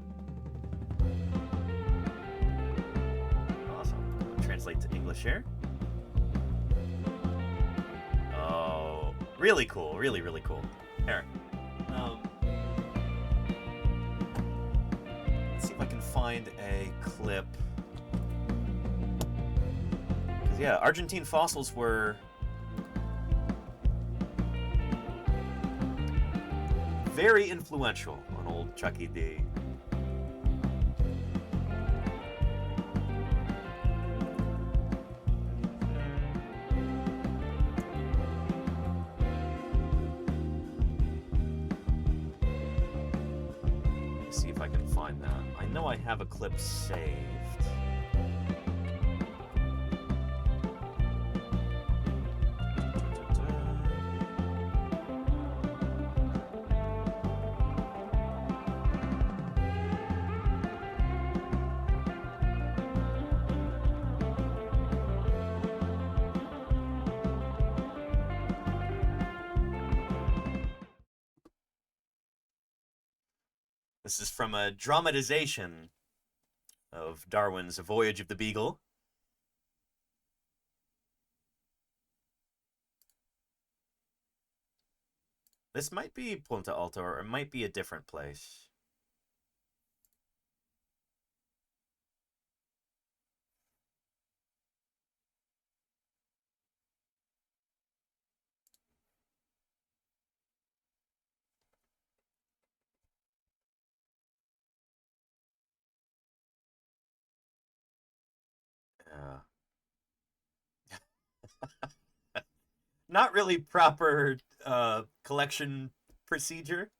Awesome. Translate to English here. Oh, really cool. Really, really cool. Here. Let's see if I can find a clip. Yeah, Argentine fossils were very influential on old Chucky D. Let's see if I can find that. I know I have a clip saved. This is from a dramatization of Darwin's Voyage of the Beagle. This might be Punta Alta, or it might be a different place. Not really proper collection procedure.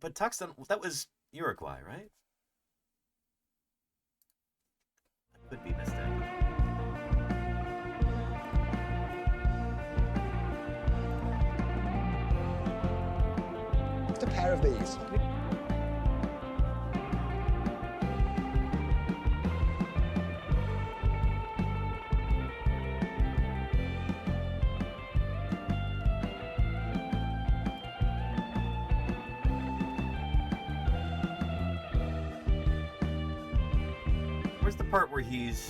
But Tucson, that was Uruguay, right? I could be mistaken. Just a pair of these. Where's the part where he's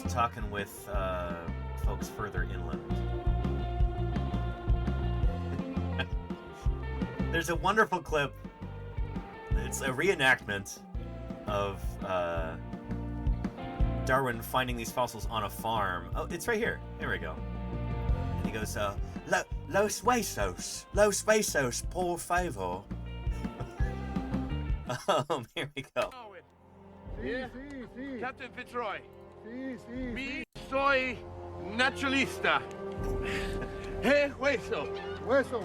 talking with folks further inland? There's a wonderful clip. It's a reenactment of Darwin finding these fossils on a farm. Oh, it's right here. Here we go. And he goes, Los huesos, por favor. Here we go. Yeah? Captain Fitzroy. Me soy naturalista. Hueso.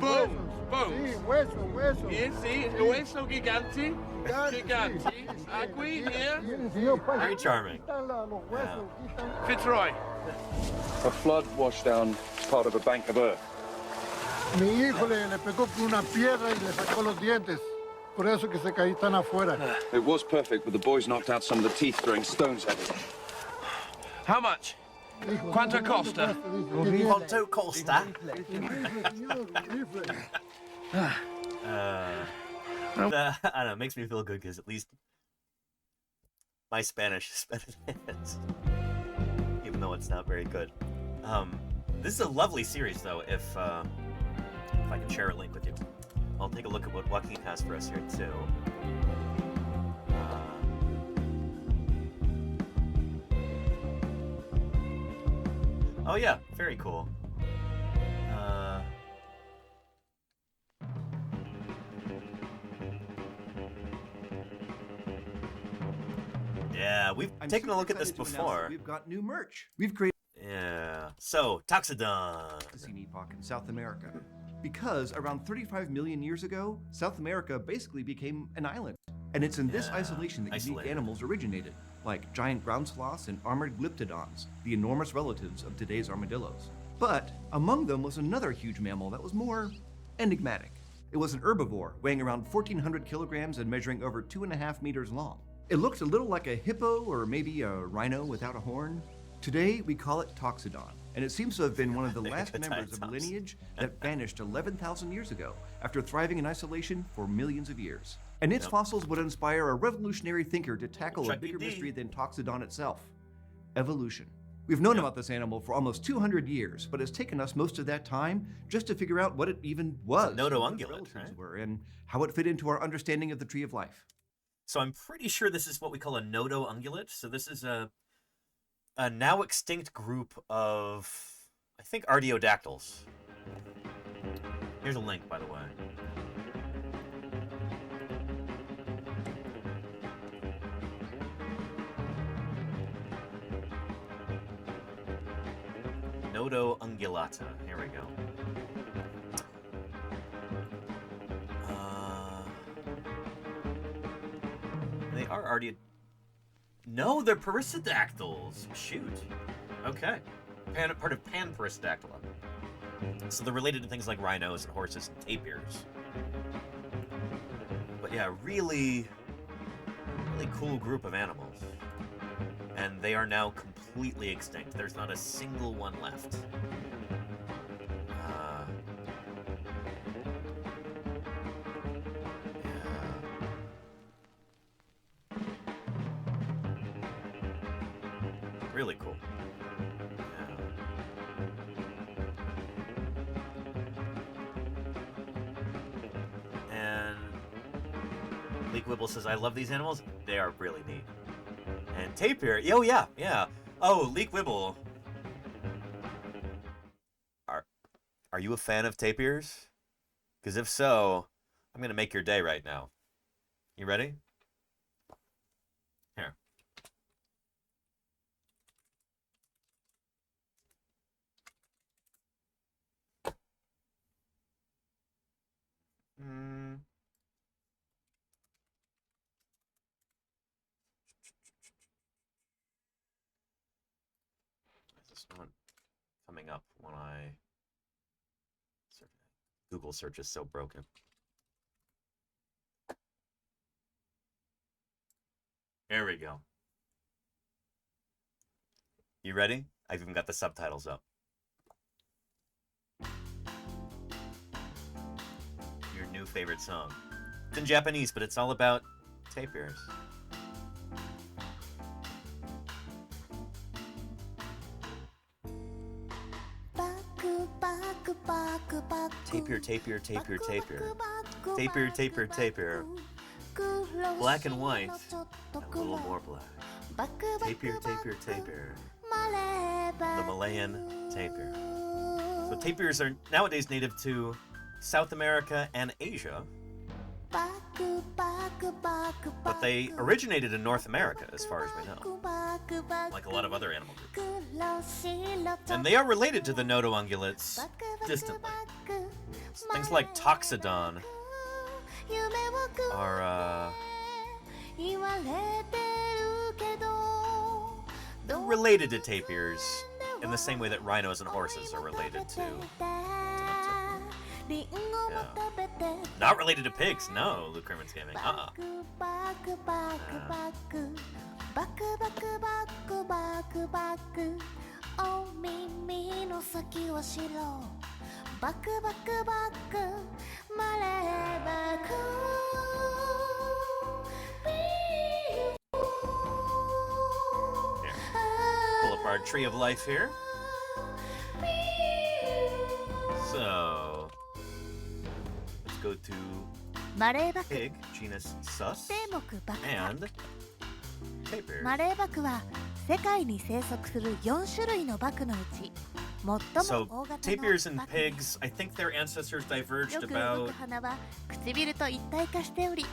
Bones. Bones. Hueso. Yes, sí, hueso gigante. Gigante. Aquí, here. Very charming. Fitzroy. A flood washed down part of a bank of earth. Mi hijo le pegó con una piedra y le sacó los dientes. Por eso que se caí tan afuera. It was perfect, but the boys knocked out some of the teeth throwing stones at it. How much? Quanto costa? Quanto costa? I don't know, it makes me feel good because at least my Spanish is better than his, even though it's not very good. This is a lovely series, though. If I can share a link with you, I'll take a look at what Joaquin has for us here too. Oh yeah, very cool. Yeah, we've taken a look at this before. We've got new merch. We've created Yeah. So, Toxodon. the epoch in South America. Because around 35 million years ago, South America basically became an island. And it's in this isolation that unique animals originated, like giant ground sloths and armored glyptodons, the enormous relatives of today's armadillos. But among them was another huge mammal that was more enigmatic. It was an herbivore, weighing around 1,400 kilograms and measuring over 2.5 meters long. It looked a little like a hippo or maybe a rhino without a horn. Today, we call it Toxodon, and it seems to have been one of the last members of a lineage that vanished 11,000 years ago after thriving in isolation for millions of years. And its fossils would inspire a revolutionary thinker to tackle a bigger mystery than Toxodon itself: evolution. We've known about this animal for almost 200 years, but it's taken us most of that time just to figure out what it even was, Nodo-ungulate, right? were, and how it fit into our understanding of the tree of life. So I'm pretty sure this is what we call a nodo-ungulate. So this is a now extinct group of, I think, artiodactyls. Here's a link, by the way. Nodo-ungulata. Here we go. They are No, they're perissodactyls. Shoot. Okay. Part of Panperissodactyla. So they're related to things like rhinos and horses and tapirs. But yeah, really cool group of animals. And they are now completely extinct. There's not a single one left. Really cool. And Leek Wibble says, I love these animals. They are really neat. And tapir, oh yeah. Oh, Leek Wibble. Are you a fan of tapirs? Because if so, I'm gonna make your day right now. You ready? Here. Is this not coming up when I search? Google search is so broken. There we go. You ready? I've even got the subtitles up. Your new favorite song. It's in Japanese, but it's all about tapirs. Tapir, tapir, tapir, tapir. Tapir, tapir, tapir. Black and white, and a little more black. Tapir, tapir, tapir. The Malayan tapir. So tapirs are nowadays native to South America and Asia, but they originated in North America, as far as we know, like a lot of other animal groups. And they are related to the nodo-ungulates distantly. Things like Toxodon are related to tapirs in the same way that rhinos and horses are related to. Yeah. Not related to pigs, no, Luke Kerman's Gaming. Pull up our tree of life here. So let's go to pig, genus Sus, and tapir. マレーバクは世界に生息する4種類のバクのうち最も So 大型の tapirs and pigs, I think their ancestors diverged よく動 about く鼻は唇と一体化しており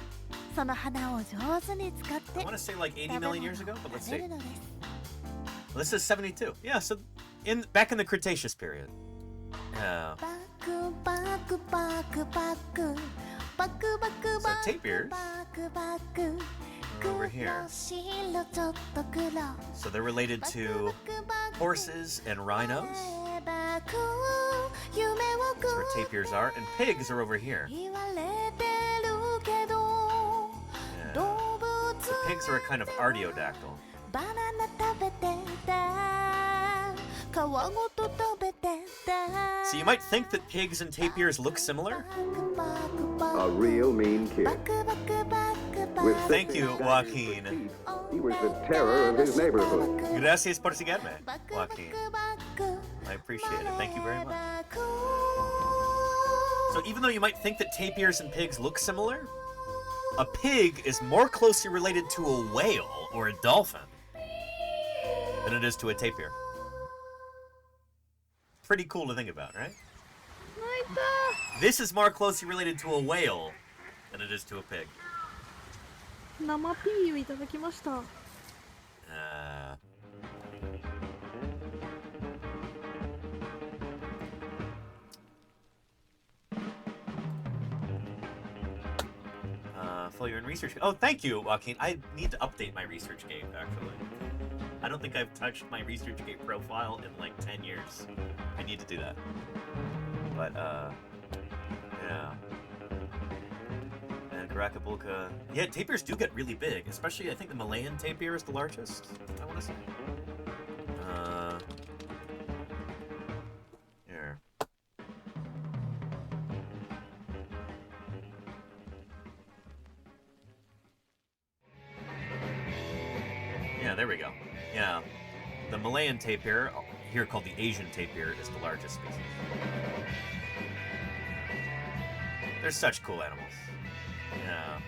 その花を上手に使って I want to say like 80 million years ago, but let's 食べ see. るのです This is 72. Yeah, so back in the Cretaceous period. Yeah. バクバクバクバクバクバク So バク tapirs バクバク are over here. 白ちょっと黒 So they're related to horses and rhinos. バク夢を That's where tapirs are, and pigs are over here. 言われてるけど Yeah. 動物 So pigs are a kind of artiodactyl. バナナ食べてた皮ごと食べてた So you might think that pigs and tapirs look similar. A real mean kid. With Thank you, Joaquin. He was the terror of his neighborhood. Gracias por seguirme, Joaquin. I appreciate it. Thank you very much. So even though you might think that tapirs and pigs look similar, a pig is more closely related to a whale or a dolphin than it is to a tapir. Pretty cool to think about, right? This is more closely related to a whale than it is to a pig. 生ピーをいただきました Fill your in research. Oh, thank you, Joaquin. I need to update my ResearchGate, actually. I don't think I've touched my ResearchGate profile in like 10 years. I need to do that. But, yeah. And Caracabulca. Yeah, tapirs do get really big, especially I think the Malayan tapir is the largest, I want to say. Here. Yeah, there we go. Yeah. The Malayan tapir, here called the Asian tapir, is the largest species. They're such cool animals. Yeah.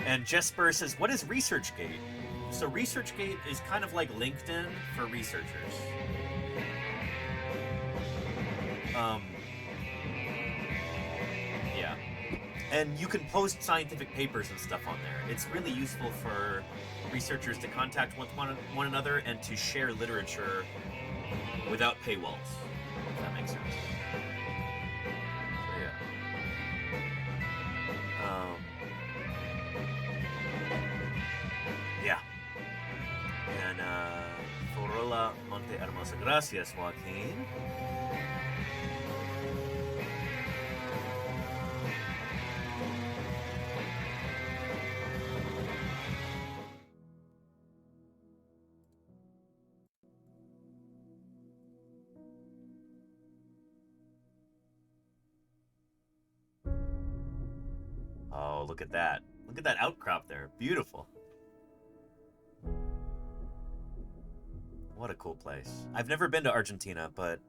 And Jesper says, what is ResearchGate? So ResearchGate is kind of like LinkedIn for researchers. Yeah. And you can post scientific papers and stuff on there. It's really useful for researchers to contact one another and to share literature without paywalls, if that makes sense. So, yeah. Yeah. And, Forola Monte Hermosa. Gracias, Joaquin. Oh, look at that. Look at that outcrop there. Beautiful. What a cool place. I've never been to Argentina, but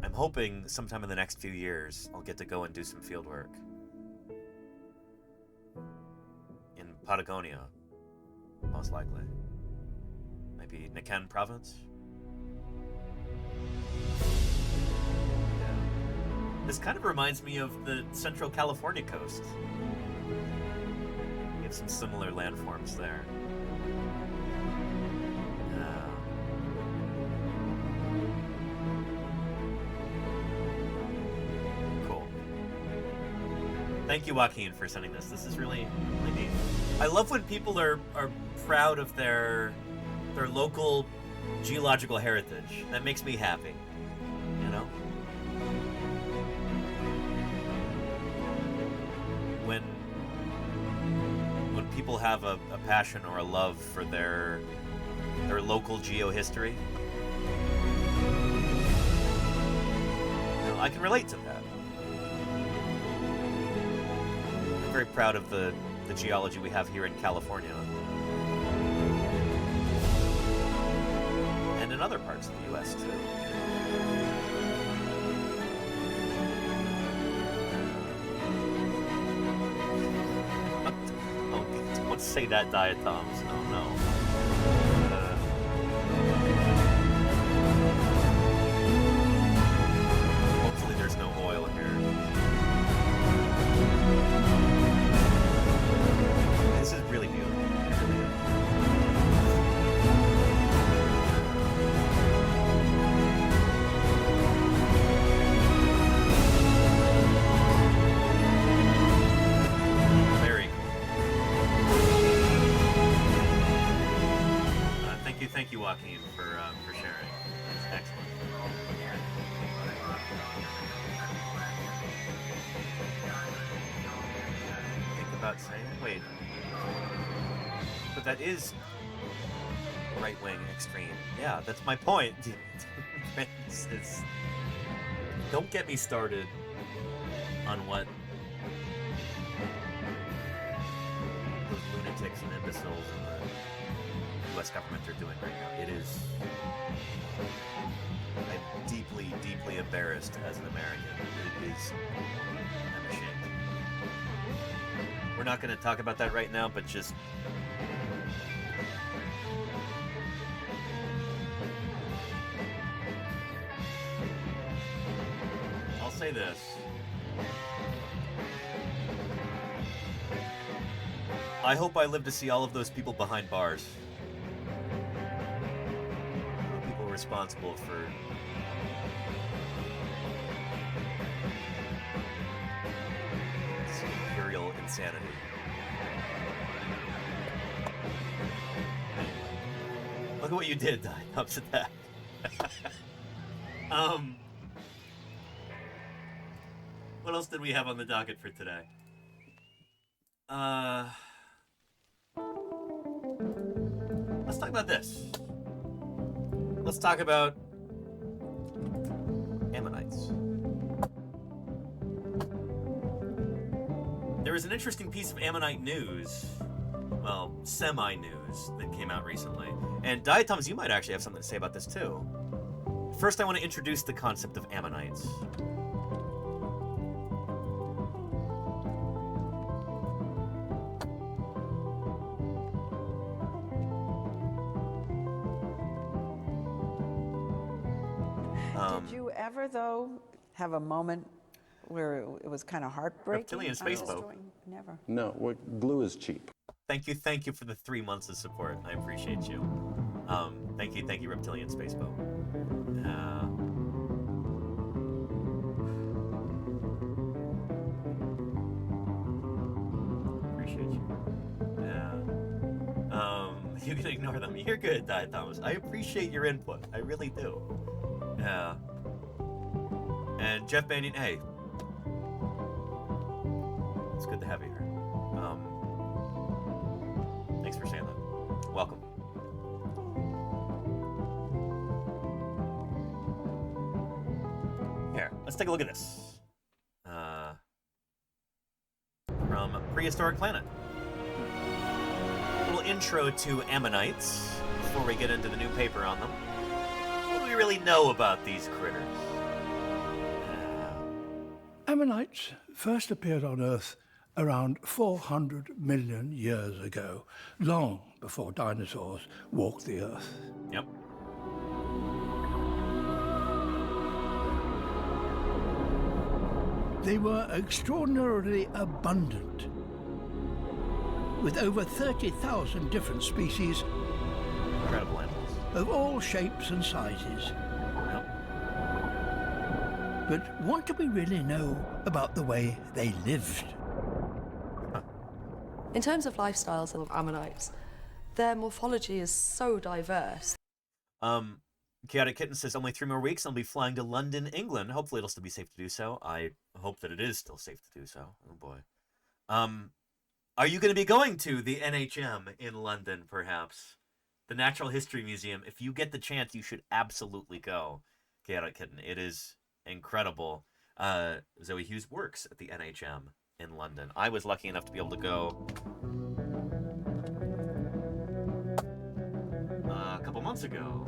I'm hoping sometime in the next few years I'll get to go and do some field work. In Patagonia, most likely. Maybe Nikan province? This kind of reminds me of the Central California coast. You have some similar landforms there. Cool. Thank you, Joaquin, for sending this. This is really, really neat. I love when people are proud of their local geological heritage. That makes me happy, you know? When people have a passion or a love for their local geohistory, you know, I can relate to that. I'm very proud of the geology we have here in California and in other parts of the U.S. too. Don't say that, diatoms. Oh no. Hopefully there's no oil in Joaquin, for sharing. It's excellent. Think about saying, wait, but that is right-wing extreme. Yeah, that's my point. Don't get me started on what those lunatics and imbeciles in the U.S. government are doing right now. It is... I'm deeply, deeply embarrassed as an American. It is... I'm ashamed. We're not going to talk about that right now, but just... I'll say this. I hope I live to see all of those people behind bars. People responsible for this imperial insanity. Look at what you did, Di. Upset that. What else did we have on the docket for today? Let's talk about this. Let's talk about ammonites. There was an interesting piece of ammonite news, well, semi-news, that came out recently. And Diatoms, you might actually have something to say about this too. First, I want to introduce the concept of ammonites. Did you ever, though, have a moment where it was kind of heartbreaking? Reptilian space boat. Never. No, glue is cheap. Thank you for the 3 months of support. I appreciate you. Thank you, Reptilian Space Boat. Appreciate you. You can ignore them. You're good, Di Thomas. I appreciate your input. I really do. Yeah. And Jeff Banyan, hey. It's good to have you here. Thanks for saying that. Welcome. Here, let's take a look at this. From Prehistoric Planet. A little intro to ammonites before we get into the new paper on them. What do we really know about these critters? Ammonites first appeared on Earth around 400 million years ago, long before dinosaurs walked the Earth. Yep. They were extraordinarily abundant, with over 30,000 different species Incredible animals. of all shapes and sizes. But what do we really know about the way they lived? In terms of lifestyles of ammonites, their morphology is so diverse. Chaotic Kitten says only 3 more weeks. I'll be flying to London, England. Hopefully it'll still be safe to do so. I hope that it is still safe to do so. Oh boy. Are you going to be going to the NHM in London, perhaps? The Natural History Museum. If you get the chance, you should absolutely go. Chaotic Kitten. It is incredible. Zoe Hughes works at the NHM in London. I was lucky enough to be able to go a couple months ago,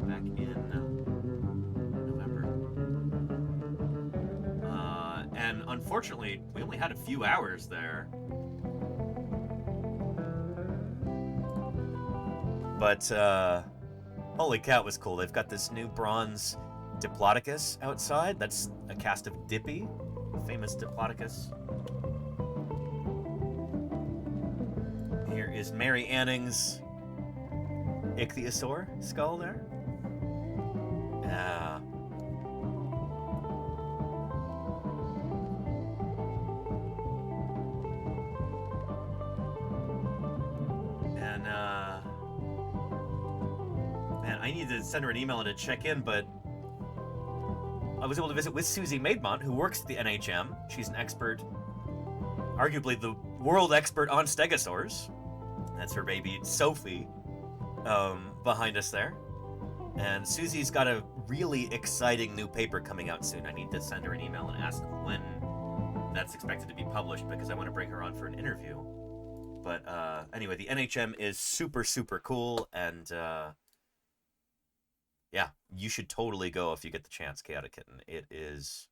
back in November. And unfortunately, we only had a few hours there. But holy cow, it was cool. They've got this new bronze Diplodocus outside. That's a cast of Dippy, the famous Diplodocus. Here is Mary Anning's ichthyosaur skull there. Yeah. And I need to send her an email and to check in, but I was able to visit with Susie Maidmont, who works at the NHM. She's an expert, arguably the world expert on stegosaurs. That's her baby, Sophie, behind us there. And Susie's got a really exciting new paper coming out soon. I need to send her an email and ask when that's expected to be published, because I want to bring her on for an interview. But anyway, the NHM is super, super cool, and yeah, you should totally go if you get the chance, Chaotic Kitten. It is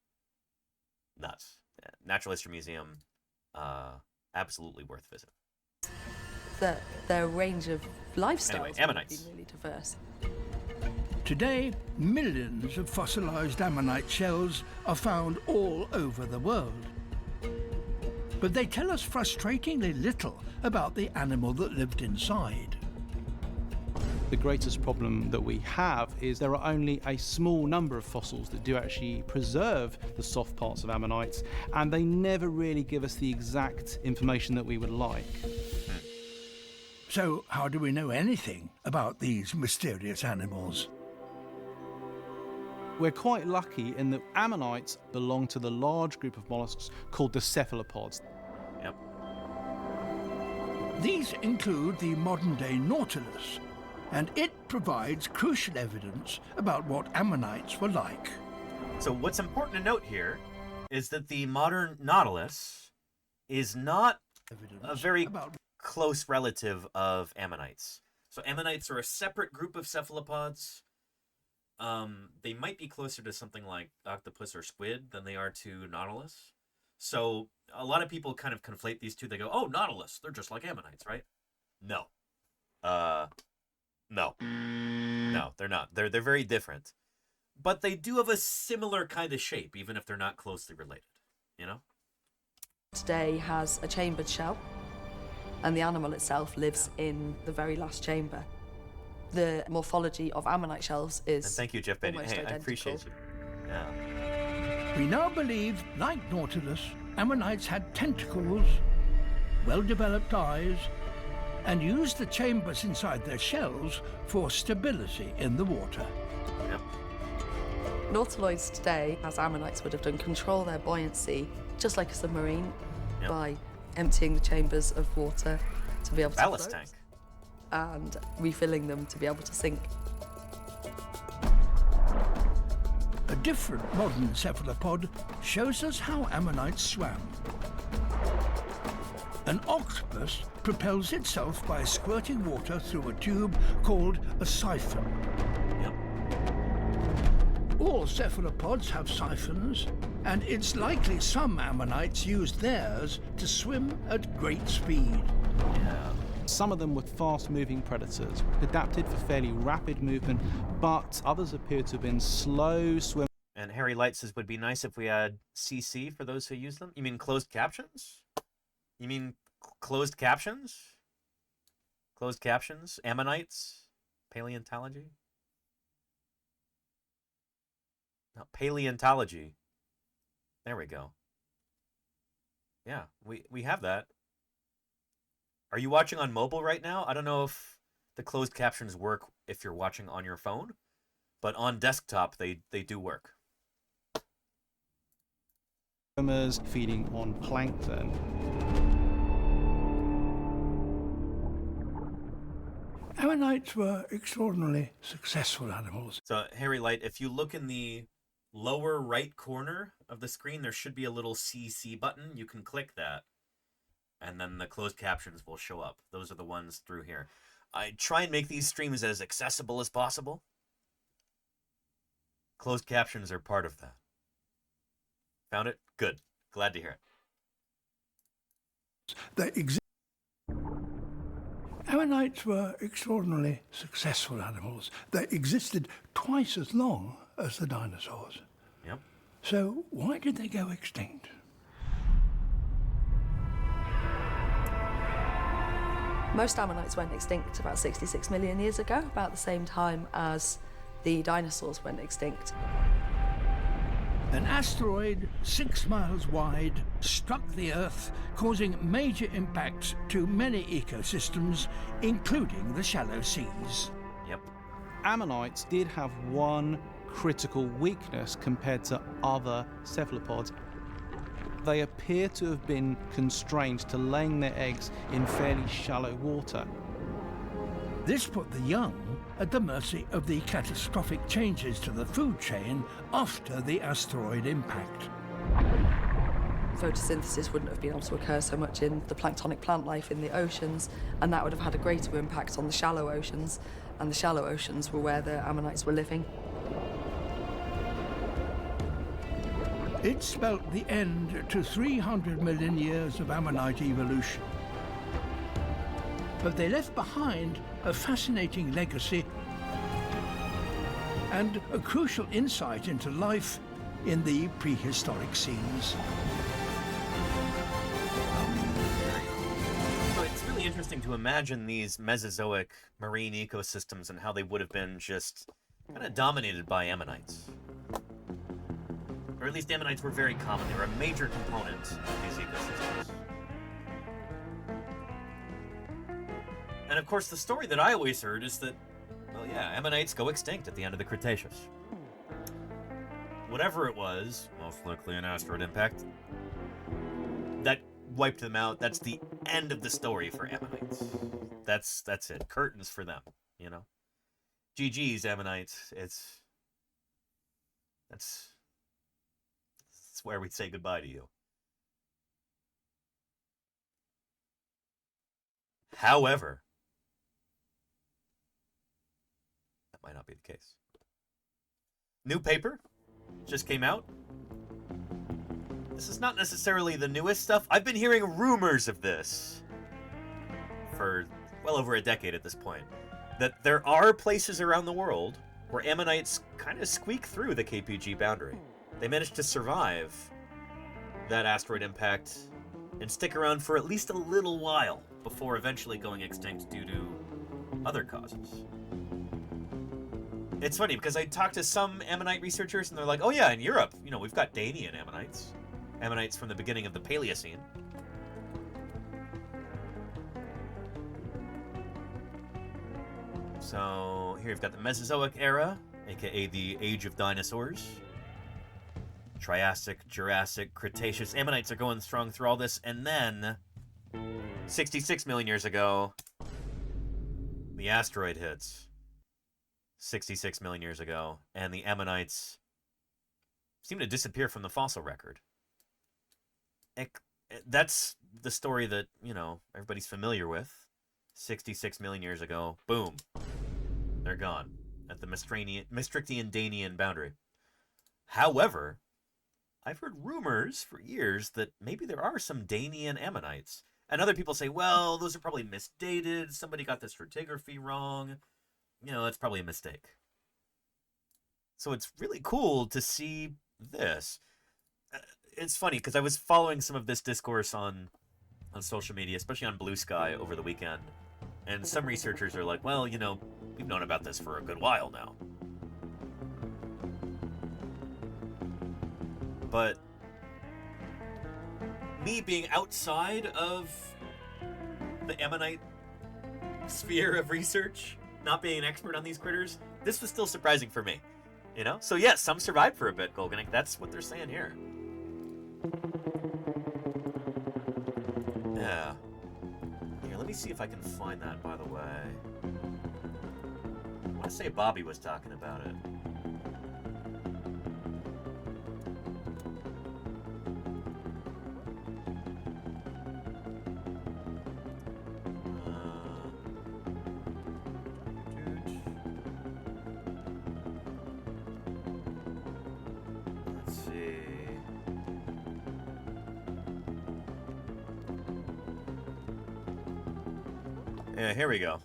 nuts. Natural History Museum, absolutely worth visiting. Their range of lifestyles anyway, ammonites. Would be really diverse. Today, millions of fossilized ammonite shells are found all over the world. But they tell us frustratingly little about the animal that lived inside. The greatest problem that we have is there are only a small number of fossils that do actually preserve the soft parts of ammonites, and they never really give us the exact information that we would like. So how do we know anything about these mysterious animals? We're quite lucky in that ammonites belong to the large group of mollusks called the cephalopods. Yep. These include the modern-day Nautilus, and it provides crucial evidence about what ammonites were like. So what's important to note here is that the modern Nautilus is not a very close relative of ammonites. So ammonites are a separate group of cephalopods. They might be closer to something like octopus or squid than they are to Nautilus. So a lot of people kind of conflate these two. They go, oh, Nautilus, they're just like ammonites, right? No. No, they're not. They're very different. But they do have a similar kind of shape, even if they're not closely related, you know? Today has a chambered shell, and the animal itself lives in the very last chamber. The morphology of ammonite shells is and thank you, Jeff Benny. almost Hey, I identical. appreciate you. Yeah. We now believe, like Nautilus, ammonites had tentacles, well-developed eyes, and used the chambers inside their shells for stability in the water. Yep. Nautiloids today, as ammonites would have done, control their buoyancy just like a submarine by emptying the chambers of water to be able to ballast float tank and refilling them to be able to sink. A different modern cephalopod shows us how ammonites swam. An octopus propels itself by squirting water through a tube called a siphon. Yep. All cephalopods have siphons, and it's likely some ammonites used theirs to swim at great speed. Some of them were fast-moving predators, adapted for fairly rapid movement, but others appear to have been slow swimmers. And Harry Light says, would be nice if we had CC for those who use them. You mean closed captions? You mean closed captions? Closed captions? Ammonites? Paleontology? No, paleontology. There we go. Yeah, we have that. Are you watching on mobile right now? I don't know if the closed captions work if you're watching on your phone, but on desktop they do work. Swimmers feeding on plankton. Ammonites were extraordinarily successful animals. So, Harry Light, if you look in the lower right corner of the screen, there should be a little CC button. You can click that, and then the closed captions will show up. Those are the ones through here. I try and make these streams as accessible as possible. Closed captions are part of that. Found it? Good. Glad to hear it. Ammonites were extraordinarily successful animals. They existed twice as long as the dinosaurs. Yep. So why did they go extinct? Most ammonites went extinct about 66 million years ago, about the same time as the dinosaurs went extinct. An asteroid 6 miles wide struck the Earth, causing major impacts to many ecosystems, including the shallow seas. Yep. Ammonites did have one critical weakness compared to other cephalopods. They appear to have been constrained to laying their eggs in fairly shallow water. This put the young at the mercy of the catastrophic changes to the food chain after the asteroid impact. Photosynthesis wouldn't have been able to occur so much in the planktonic plant life in the oceans, and that would have had a greater impact on the shallow oceans, and the shallow oceans were where the ammonites were living. It spelt the end to 300 million years of ammonite evolution. But they left behind a fascinating legacy and a crucial insight into life in the prehistoric scenes. So it's really interesting to imagine these Mesozoic marine ecosystems and how they would have been just kind of dominated by ammonites. Or at least ammonites were very common. They were a major component of these ecosystems. And of course, the story that I always heard is that, well, yeah, ammonites go extinct at the end of the Cretaceous. Whatever it was, most likely an asteroid impact, that wiped them out. That's the end of the story for ammonites. That's it. Curtains for them, you know? GG's, ammonites. That's where we'd say goodbye to you. However, that might not be the case. New paper just came out. This is not necessarily the newest stuff. I've been hearing rumors of this for well over a decade at this point. That there are places around the world where ammonites kind of squeak through the KPG boundary. They managed to survive that asteroid impact and stick around for at least a little while before eventually going extinct due to other causes. It's funny because I talked to some ammonite researchers and they're like, oh yeah, in Europe, you know, we've got Danian ammonites. Ammonites from the beginning of the Paleocene. So here you've got the Mesozoic era, aka the Age of Dinosaurs. Triassic, Jurassic, Cretaceous. Ammonites are going strong through all this, and then 66 million years ago, the asteroid hits. 66 million years ago, and the ammonites seem to disappear from the fossil record. That's the story that, you know, everybody's familiar with. 66 million years ago, boom, they're gone at the Maastrichtian-Danian boundary. However, I've heard rumors for years that maybe there are some Danian ammonites. And other people say, well, those are probably misdated. Somebody got the stratigraphy wrong. You know, it's probably a mistake. So it's really cool to see this. It's funny because I was following some of this discourse on social media, especially on Blue Sky over the weekend. And some researchers are like, well, you know, we've known about this for a good while now. But me being outside of the ammonite sphere of research, not being an expert on these critters, this was still surprising for me. You know? So yes, some survived for a bit, Golganik. That's what they're saying here. Yeah. Here, let me see if I can find that, by the way. I want to say Bobby was talking about it. Yeah, here we go.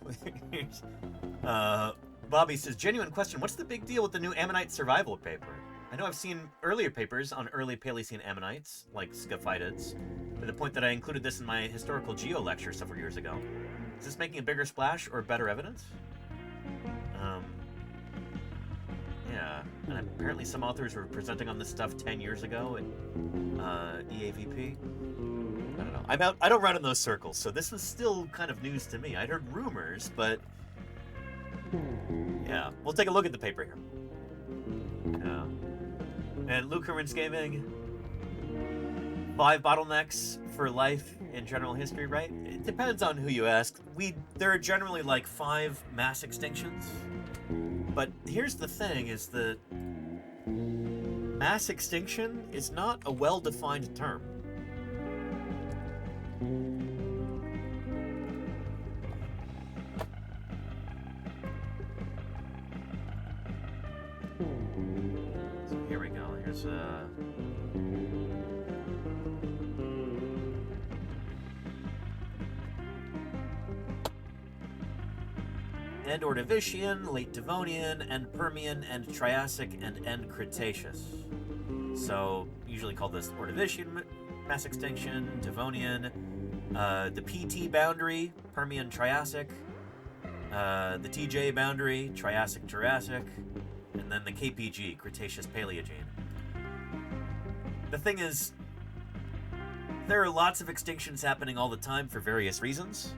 Bobby says, genuine question, what's the big deal with the new ammonite survival paper? I know I've seen earlier papers on early Paleocene ammonites, like scaphitids, to the point that I included this in my historical geo lecture several years ago. Is this making a bigger splash or better evidence? Yeah, and apparently some authors were presenting on this stuff 10 years ago in EAVP. I don't know. I don't run in those circles, so this was still kind of news to me. I'd heard rumors, but Yeah, we'll take a look at the paper here. Yeah. And Luke Herman's Gaming, 5 bottlenecks for life in general history, right? It depends on who you ask. There are generally like 5 mass extinctions. But here's the thing, is that mass extinction is not a well-defined term. So here we go. Here's End Ordovician, Late Devonian, End Permian, End Triassic, and End Cretaceous. So, usually call this Ordovician mass extinction, Devonian, the PT boundary, Permian Triassic, the TJ boundary, Triassic Jurassic, and then the KPG, Cretaceous Paleogene. The thing is, there are lots of extinctions happening all the time for various reasons.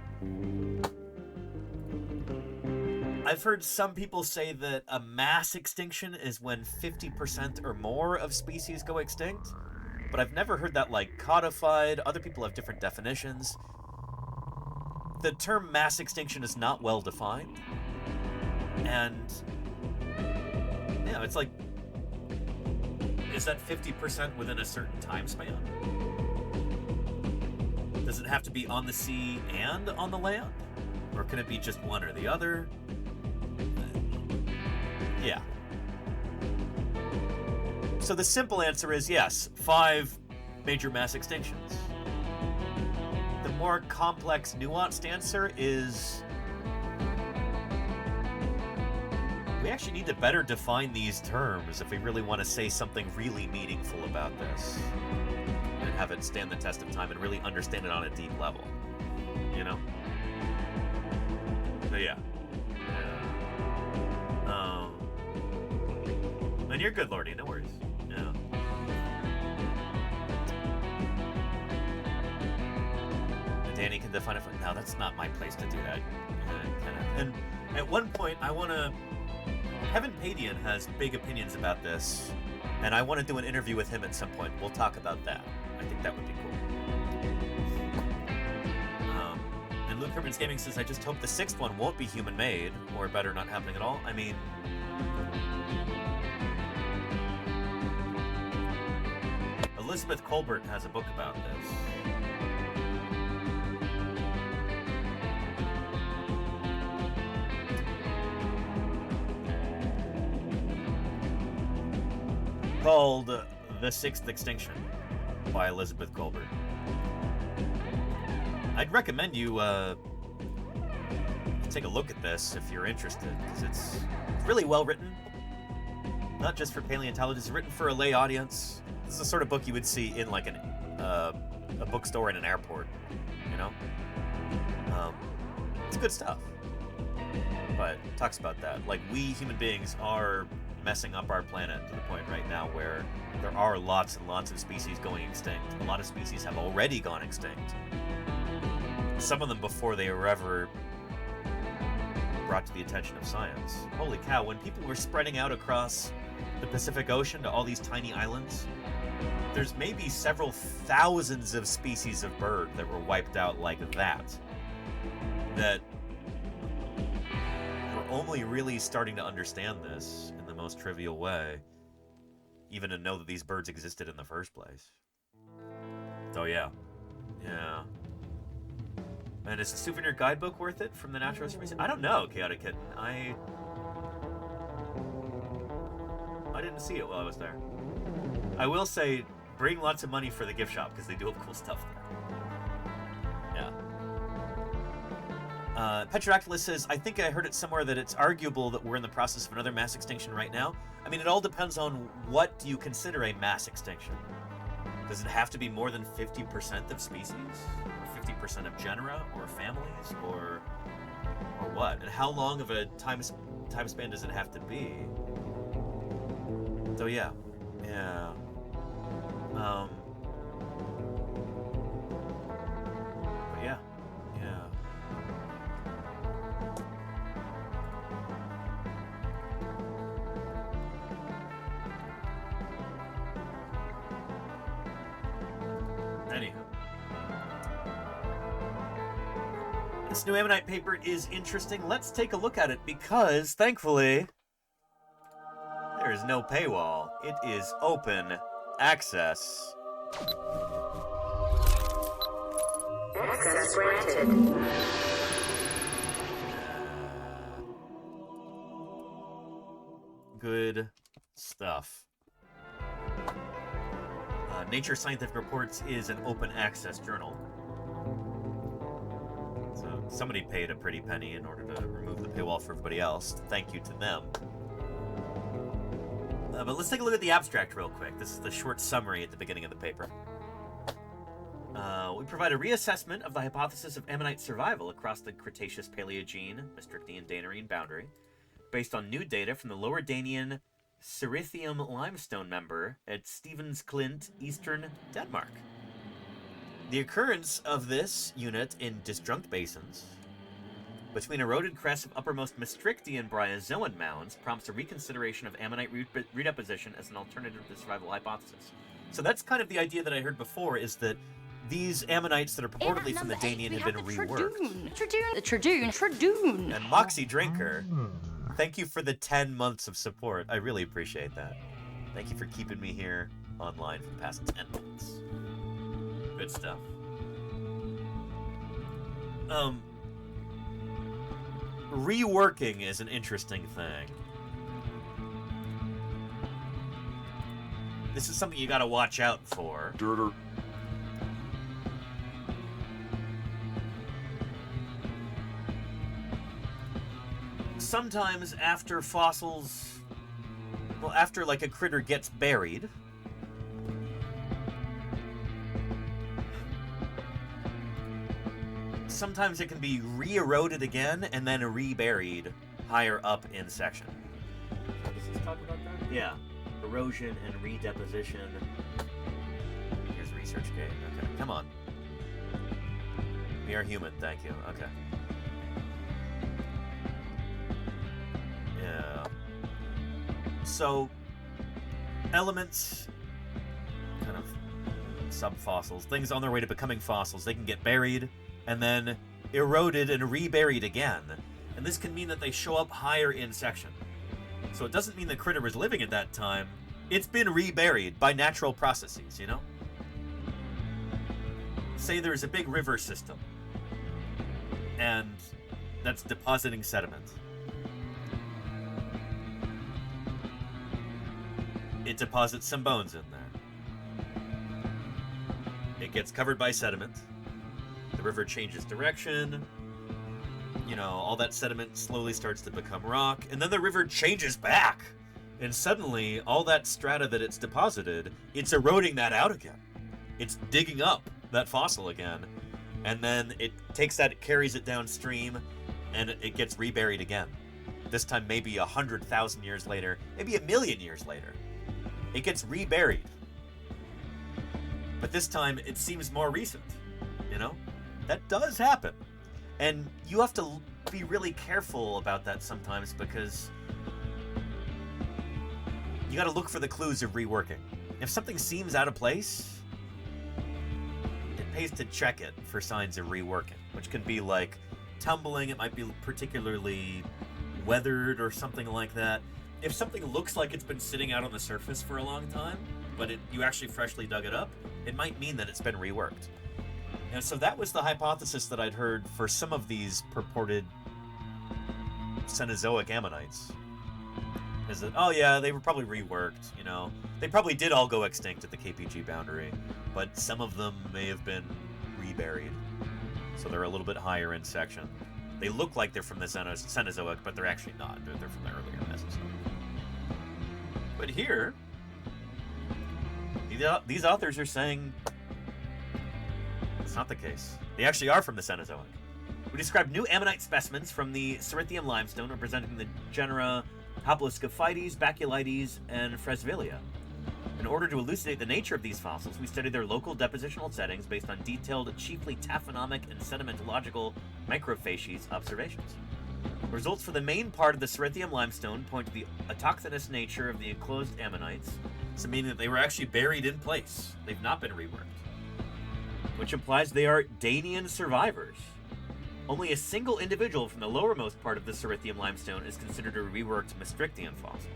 I've heard some people say that a mass extinction is when 50% or more of species go extinct, but I've never heard that like codified. Other people have different definitions. The term mass extinction is not well defined. And yeah, it's like, is that 50% within a certain time span? Does it have to be on the sea and on the land? Or can it be just one or the other? Yeah. So the simple answer is yes, 5 major mass extinctions. The more complex, nuanced answer is we actually need to better define these terms if we really want to say something really meaningful about this and have it stand the test of time and really understand it on a deep level, you know? But yeah. And you're good, Lordy, no worries. Yeah. And Danny can define it for... No, that's not my place to do that. And at one point, I want to... Kevin Padian has big opinions about this, and I want to do an interview with him at some point. We'll talk about that. I think that would be cool. And Luke Herman's Gaming says, I just hope the 6th one won't be human-made, or better, not happening at all. I mean... Elizabeth Colbert has a book about this. Called The 6th Extinction by Elizabeth Colbert. I'd recommend you take a look at this if you're interested, because it's really well written. Not just for paleontologists, it's written for a lay audience. This is the sort of book you would see in like a bookstore in an airport, you know? It's good stuff. But it talks about that. Like, we human beings are messing up our planet to the point right now where there are lots and lots of species going extinct. A lot of species have already gone extinct. Some of them before they were ever brought to the attention of science. Holy cow, when people were spreading out across the Pacific Ocean to all these tiny islands, there's maybe several thousands of species of bird that were wiped out like that. That we're only really starting to understand this in the most trivial way, even to know that these birds existed in the first place. So yeah. Yeah. And is the souvenir guidebook worth it from the Natural History Museum? I don't know, Chaotic Kitten. I didn't see it while I was there. I will say, bring lots of money for the gift shop, because they do have cool stuff there. Yeah. Petractylus says, I think I heard it somewhere that it's arguable that we're in the process of another mass extinction right now. I mean, it all depends on what do you consider a mass extinction. Does it have to be more than 50% of species? Or 50% of genera? Or families? Or what? And how long of a time span does it have to be? So yeah. Yeah. But yeah. Yeah. This new ammonite paper is interesting. Let's take a look at it because, thankfully, there is no paywall. It is open access. Access granted. Good stuff. Nature Scientific Reports is an open access journal. So somebody paid a pretty penny in order to remove the paywall for everybody else. Thank you to them. But let's take a look at the abstract real quick. This is the short summary at the beginning of the paper. We provide a reassessment of the hypothesis of ammonite survival across the Cretaceous-Paleogene, Maastrichtian-Danarine boundary, based on new data from the Lower Danian Cerithium limestone member at Stevensklint, eastern Denmark. The occurrence of this unit in disjunct basins between eroded crests of uppermost Maastrichtian Bryozoan mounds prompts a reconsideration of ammonite redeposition as an alternative to the survival hypothesis. So that's kind of the idea that I heard before, is that these ammonites that are purportedly from the Danian have been reworked. And Moxie Drinker, thank you for the 10 months of support. I really appreciate that. Thank you for keeping me here online for the past 10 months. Good stuff. Reworking is an interesting thing. This is something you gotta watch out for. Dirter. Sometimes after fossils, well, after like a critter gets buried, sometimes it can be re-eroded again and then re-buried higher up in section. Does this talk about that? Yeah. Erosion and redeposition. Here's ResearchGate. Okay, come on. We are human, thank you. Okay. Yeah. So, elements, kind of subfossils, things on their way to becoming fossils, they can get buried and then eroded and reburied again. And this can mean that they show up higher in section. So it doesn't mean the critter was living at that time. It's been reburied by natural processes, you know? Say there's a big river system, and that's depositing sediment. It deposits some bones in there. It gets covered by sediment. The river changes direction. You know, all that sediment slowly starts to become rock, and then the river changes back. And suddenly, all that strata that it's deposited, it's eroding that out again. It's digging up that fossil again, and then it takes that, it carries it downstream, and it gets reburied again. This time maybe 100,000 years later, maybe 1,000,000 years later. It gets reburied. But this time, it seems more recent, you know? That does happen. And you have to be really careful about that sometimes, because you got to look for the clues of reworking. If something seems out of place, it pays to check it for signs of reworking, which can be like tumbling. It might be particularly weathered or something like that. If something looks like it's been sitting out on the surface for a long time, but you actually freshly dug it up, it might mean that it's been reworked. And so that was the hypothesis that I'd heard for some of these purported Cenozoic ammonites. Is that, oh yeah, they were probably reworked, you know. They probably did all go extinct at the KPG boundary, but some of them may have been reburied. So they're a little bit higher in section. They look like they're from the Cenozoic, but they're actually not. They're from the earlier Mesozoic. But here, these authors are saying it's not the case. They actually are from the Cenozoic. We described new ammonite specimens from the Cerithium limestone representing the genera Haploscophites, Baculites, and Fresvilia. In order to elucidate the nature of these fossils, we studied their local depositional settings based on detailed, chiefly taphonomic and sedimentological microfacies observations. Results for the main part of the Cerithium limestone point to the autochthonous nature of the enclosed ammonites, so meaning that they were actually buried in place. They've not been reworked. Which implies they are Danian survivors. Only a single individual from the lowermost part of the Cerithium limestone is considered a reworked Maastrichtian fossil.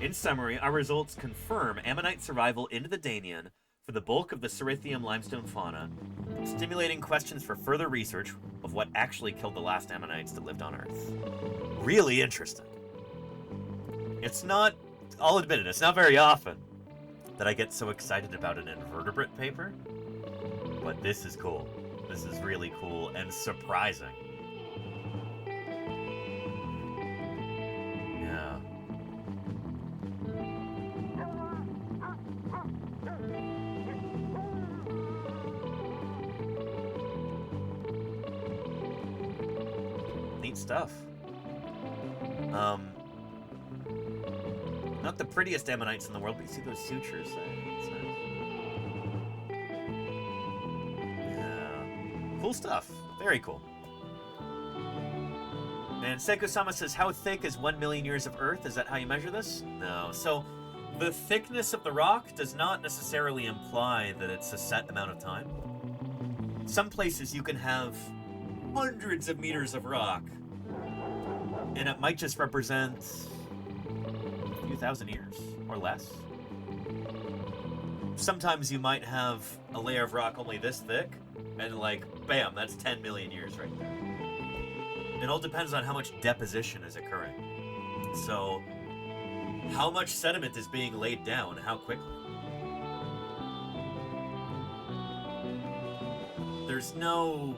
In summary, our results confirm ammonite survival into the Danian for the bulk of the Cerithium limestone fauna, stimulating questions for further research of what actually killed the last ammonites that lived on Earth. Really interesting. It's not, I'll admit it, it's not very often that I get so excited about an invertebrate paper, but this is cool. This is really cool and surprising. Yeah. Neat stuff. Not the prettiest ammonites in the world, but you see those sutures there. It's nice. Yeah. Cool stuff. Very cool. And Seiko-sama says, how thick is 1 million years of Earth? Is that how you measure this? No. So, the thickness of the rock does not necessarily imply that it's a set amount of time. Some places you can have hundreds of meters of rock, and it might just represent a few thousand years or less. Sometimes you might have a layer of rock only this thick, and like, bam, that's 10 million years right there. It all depends on how much deposition is occurring. So, how much sediment is being laid down, how quickly. There's no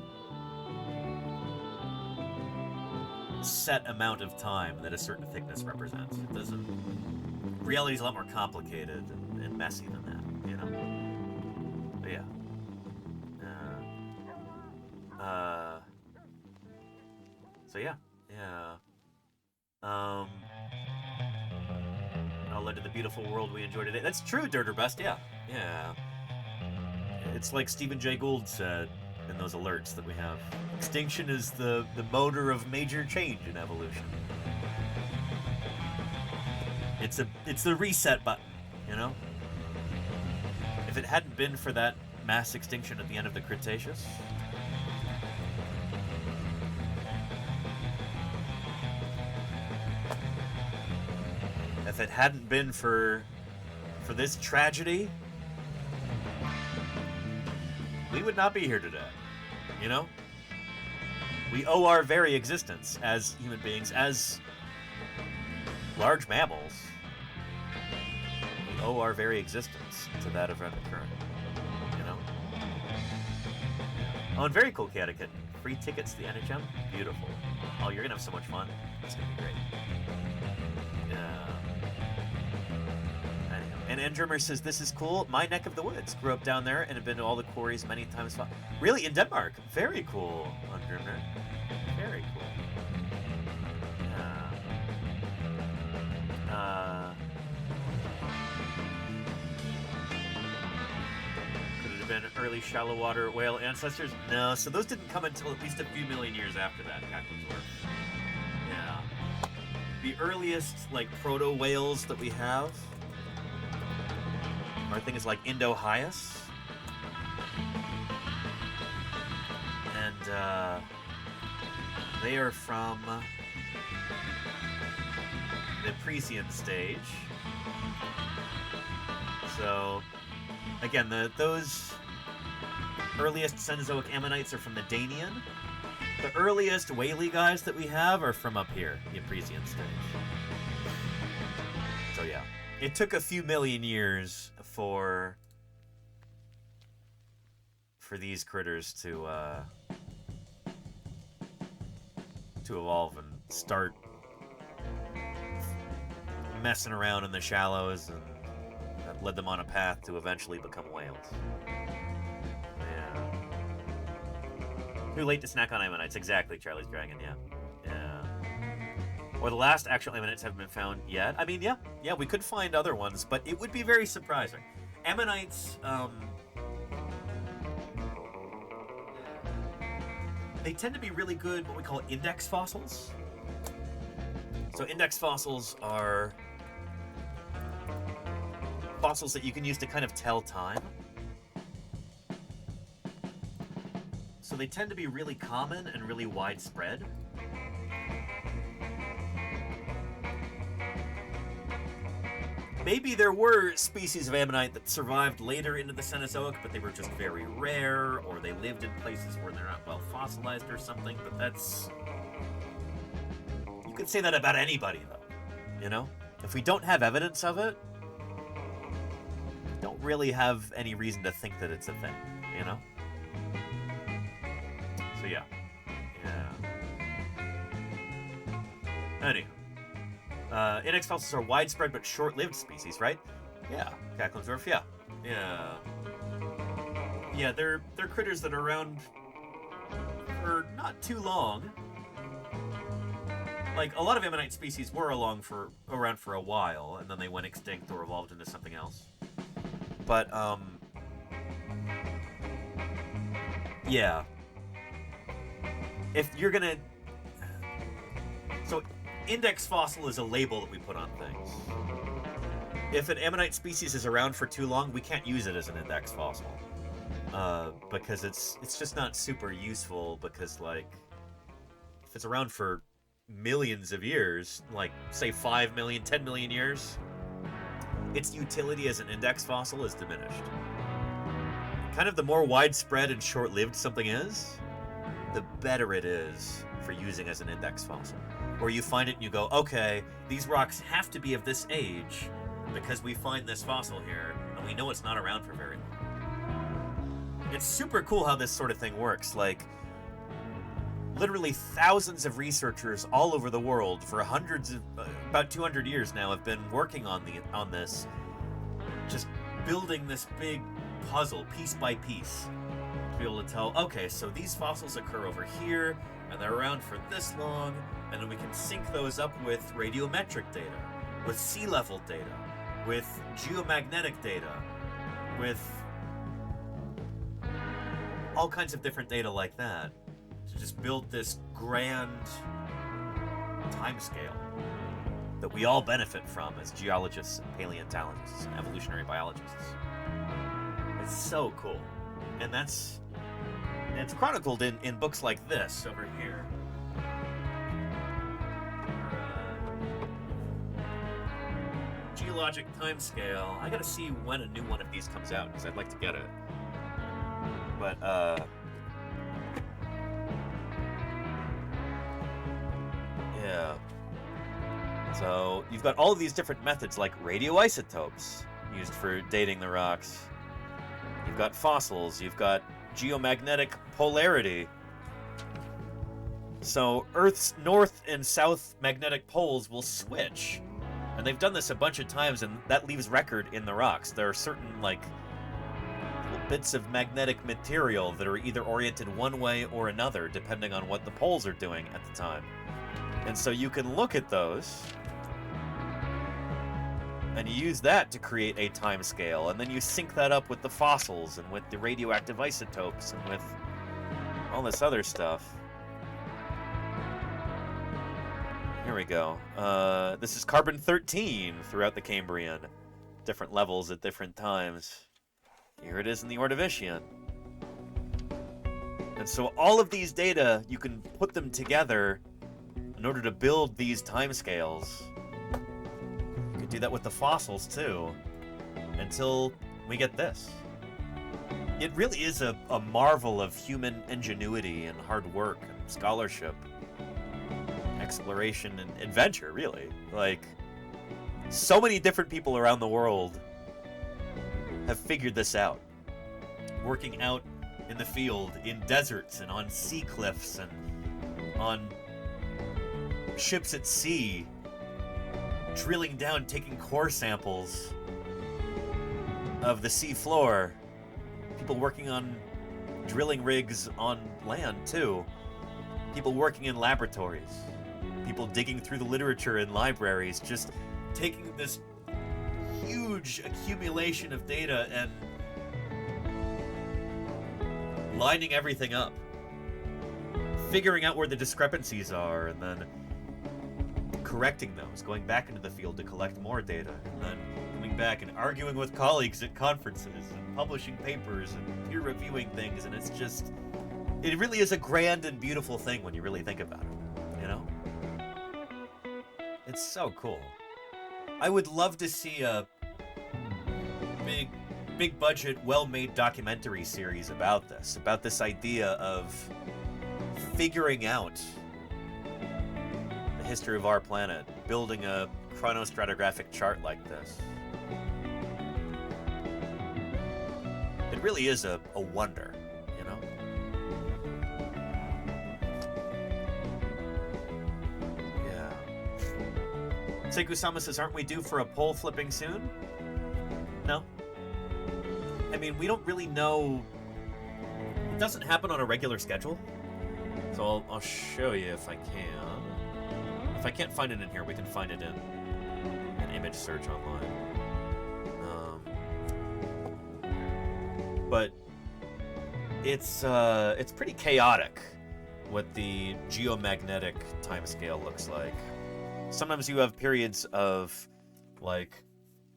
set amount of time that a certain thickness represents. It doesn't. Reality's a lot more complicated and messy than that, you know? But yeah. So yeah. All led to the beautiful world we enjoy today. That's true, Dirterbust, yeah. Yeah. It's like Stephen Jay Gould said in those alerts that we have. Extinction is the motor of major change in evolution. It's the reset button, you know? If it hadn't been for that mass extinction at the end of the Cretaceous, if it hadn't been for this tragedy, we would not be here today, you know? We owe our very existence as human beings, as large mammals. We owe our very existence to that event occurring, you know? Oh, and very cool, Chaotic Kitten. Free tickets to the NHM? Beautiful. Oh, you're gonna have so much fun. It's gonna be great. And Endrummer says, this is cool. My neck of the woods. Grew up down there and have been to all the quarries many times. Really? In Denmark? Very cool, Endrummer. Very cool. Could it have been early shallow water whale ancestors? No, so those didn't come until at least a few million years after that, Cackle's. Yeah. The earliest, like, proto-whales that we have are things like Indo-Hyas. And they are from the Presian stage. So, again, those earliest Cenozoic ammonites are from the Danian. The earliest whaley guys that we have are from up here, the Presian stage. So yeah. It took a few million years for these critters to evolve and start messing around in the shallows, and that led them on a path to eventually become whales. Yeah. Too late to snack on ammonites. Exactly, Charlie's Dragon, yeah. Or the last actual ammonites haven't been found yet. I mean, yeah, we could find other ones, but it would be very surprising. Ammonites, they tend to be really good, what we call index fossils. So index fossils are fossils that you can use to kind of tell time. So they tend to be really common and really widespread. Maybe there were species of ammonite that survived later into the Cenozoic, but they were just very rare, or they lived in places where they're not well fossilized or something, but that's... You could say that about anybody, though, you know? If we don't have evidence of it, we don't really have any reason to think that it's a thing, you know? So yeah. Anywho. Index fossils are widespread but short-lived species, right? Yeah. Kacklinsdorf, yeah. Yeah, they're critters that are around for not too long. Like, a lot of ammonite species were around for a while, and then they went extinct or evolved into something else. But, yeah. If you're gonna... So, index fossil is a label that we put on things. If an ammonite species is around for too long, we can't use it as an index fossil. Because it's just not super useful, because, like, if it's around for millions of years, like, say 5 million, 10 million years, its utility as an index fossil is diminished. Kind of the more widespread and short-lived something is, the better it is for using as an index fossil. Where you find it and you go, okay, these rocks have to be of this age because we find this fossil here, and we know it's not around for very long. It's super cool how this sort of thing works. Like, literally thousands of researchers all over the world for about 200 years now have been working on this, just building this big puzzle piece by piece to be able to tell, okay, so these fossils occur over here, and they're around for this long, and then we can sync those up with radiometric data, with sea level data, with geomagnetic data, with all kinds of different data like that, to just build this grand timescale that we all benefit from as geologists and paleontologists and evolutionary biologists. It's so cool. And it's chronicled in books like this over here. Geologic timescale. I gotta see when a new one of these comes out, because I'd like to get it. But, yeah. So, you've got all of these different methods, like radioisotopes, used for dating the rocks. You've got fossils, you've got geomagnetic polarity. So, Earth's north and south magnetic poles will switch. And they've done this a bunch of times, and that leaves record in the rocks. There are certain, like, little bits of magnetic material that are either oriented one way or another, depending on what the poles are doing at the time. And so you can look at those, and you use that to create a time scale, and then you sync that up with the fossils, and with the radioactive isotopes, and with all this other stuff. Here we go. This is carbon-13 throughout the Cambrian. Different levels at different times. Here it is in the Ordovician. And so all of these data, you can put them together in order to build these timescales. You can do that with the fossils, too, until we get this. It really is a marvel of human ingenuity and hard work and scholarship. Exploration and adventure, really. Like, so many different people around the world have figured this out. Working out in the field, in deserts, and on sea cliffs, and on ships at sea, drilling down, taking core samples of the sea floor. People working on drilling rigs on land, too. People working in laboratories. People digging through the literature in libraries, just taking this huge accumulation of data and lining everything up. Figuring out where the discrepancies are, and then correcting those, going back into the field to collect more data, and then coming back and arguing with colleagues at conferences, and publishing papers, and peer reviewing things, and it's just... It really is a grand and beautiful thing when you really think about it, you know? It's so cool. I would love to see a big budget, well-made documentary series about this idea of figuring out the history of our planet, building a chronostratigraphic chart like this. It really is a wonder, you know? Yeah. Sekou-sama says, aren't we due for a poll flipping soon? No. I mean, we don't really know. It doesn't happen on a regular schedule. So I'll show you if I can. If I can't find it in here, we can find it in an image search online. But it's pretty chaotic what the geomagnetic timescale looks like. Sometimes you have periods of like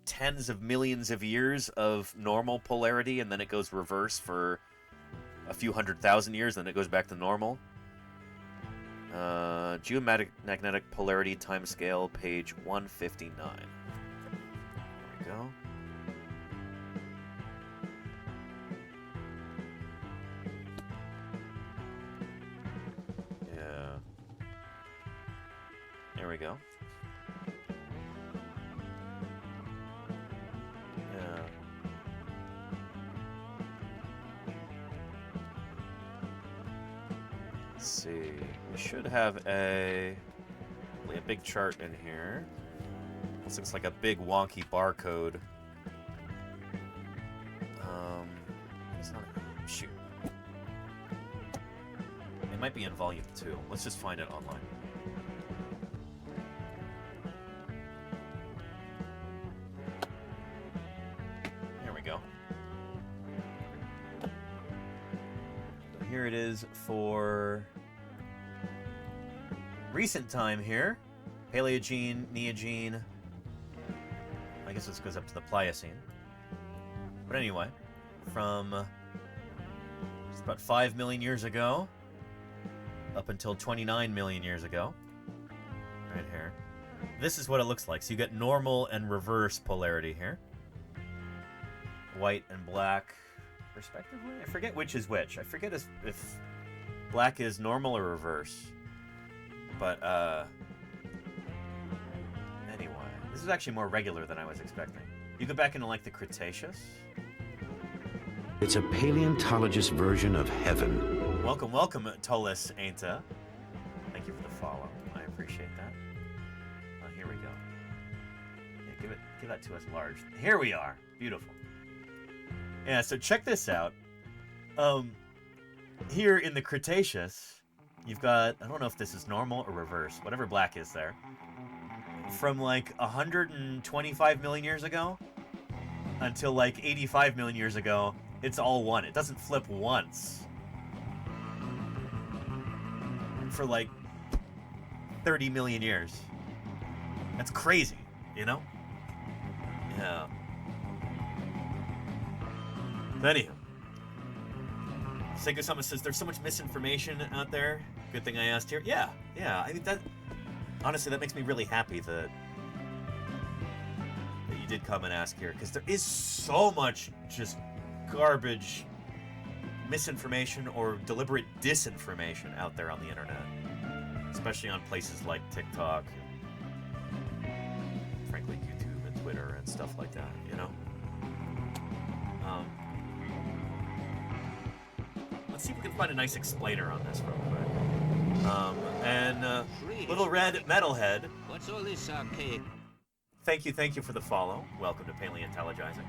tens of millions of years of normal polarity, and then it goes reverse for a few 100,000 years, then it goes back to normal. Geomagnetic polarity timescale, page 159. There we go. Yeah. There we go. Yeah. Let's see. We should have a big chart in here. This looks like a big wonky barcode. It's not. Shoot. It might be in volume 2. Let's just find it online. There we go. So here it is for recent time here. Paleogene, Neogene. I guess this goes up to the Pliocene. But anyway, from just about 5 million years ago up until 29 million years ago. Right here. This is what it looks like. So you get normal and reverse polarity here. White and black, respectively. I forget which is which. I forget if black is normal or reverse. But, anyway. This is actually more regular than I was expecting. You go back into, like, the Cretaceous. It's a paleontologist version of heaven. Welcome, welcome, Tolis Ainta. Thank you for the follow. I appreciate that. Oh, here we go. Yeah, give that to us large. Here we are. Beautiful. Yeah, so check this out. Here in the Cretaceous, you've got, I don't know if this is normal or reverse, whatever black is there. From like 125 million years ago until like 85 million years ago, it's all one. It doesn't flip once. For like 30 million years. That's crazy, you know? Yeah. But anyhow. Seiko-sama says there's so much misinformation out there. Good thing I asked here. Yeah. I think that, honestly, that makes me really happy that you did come and ask here, because there is so much just garbage misinformation or deliberate disinformation out there on the internet, especially on places like TikTok and frankly YouTube and Twitter and stuff like that, you know? Let's see if we can find a nice explainer on this real quick. Little Red Metalhead. What's all this archaic? Thank you for the follow. Welcome to Paleontologizing.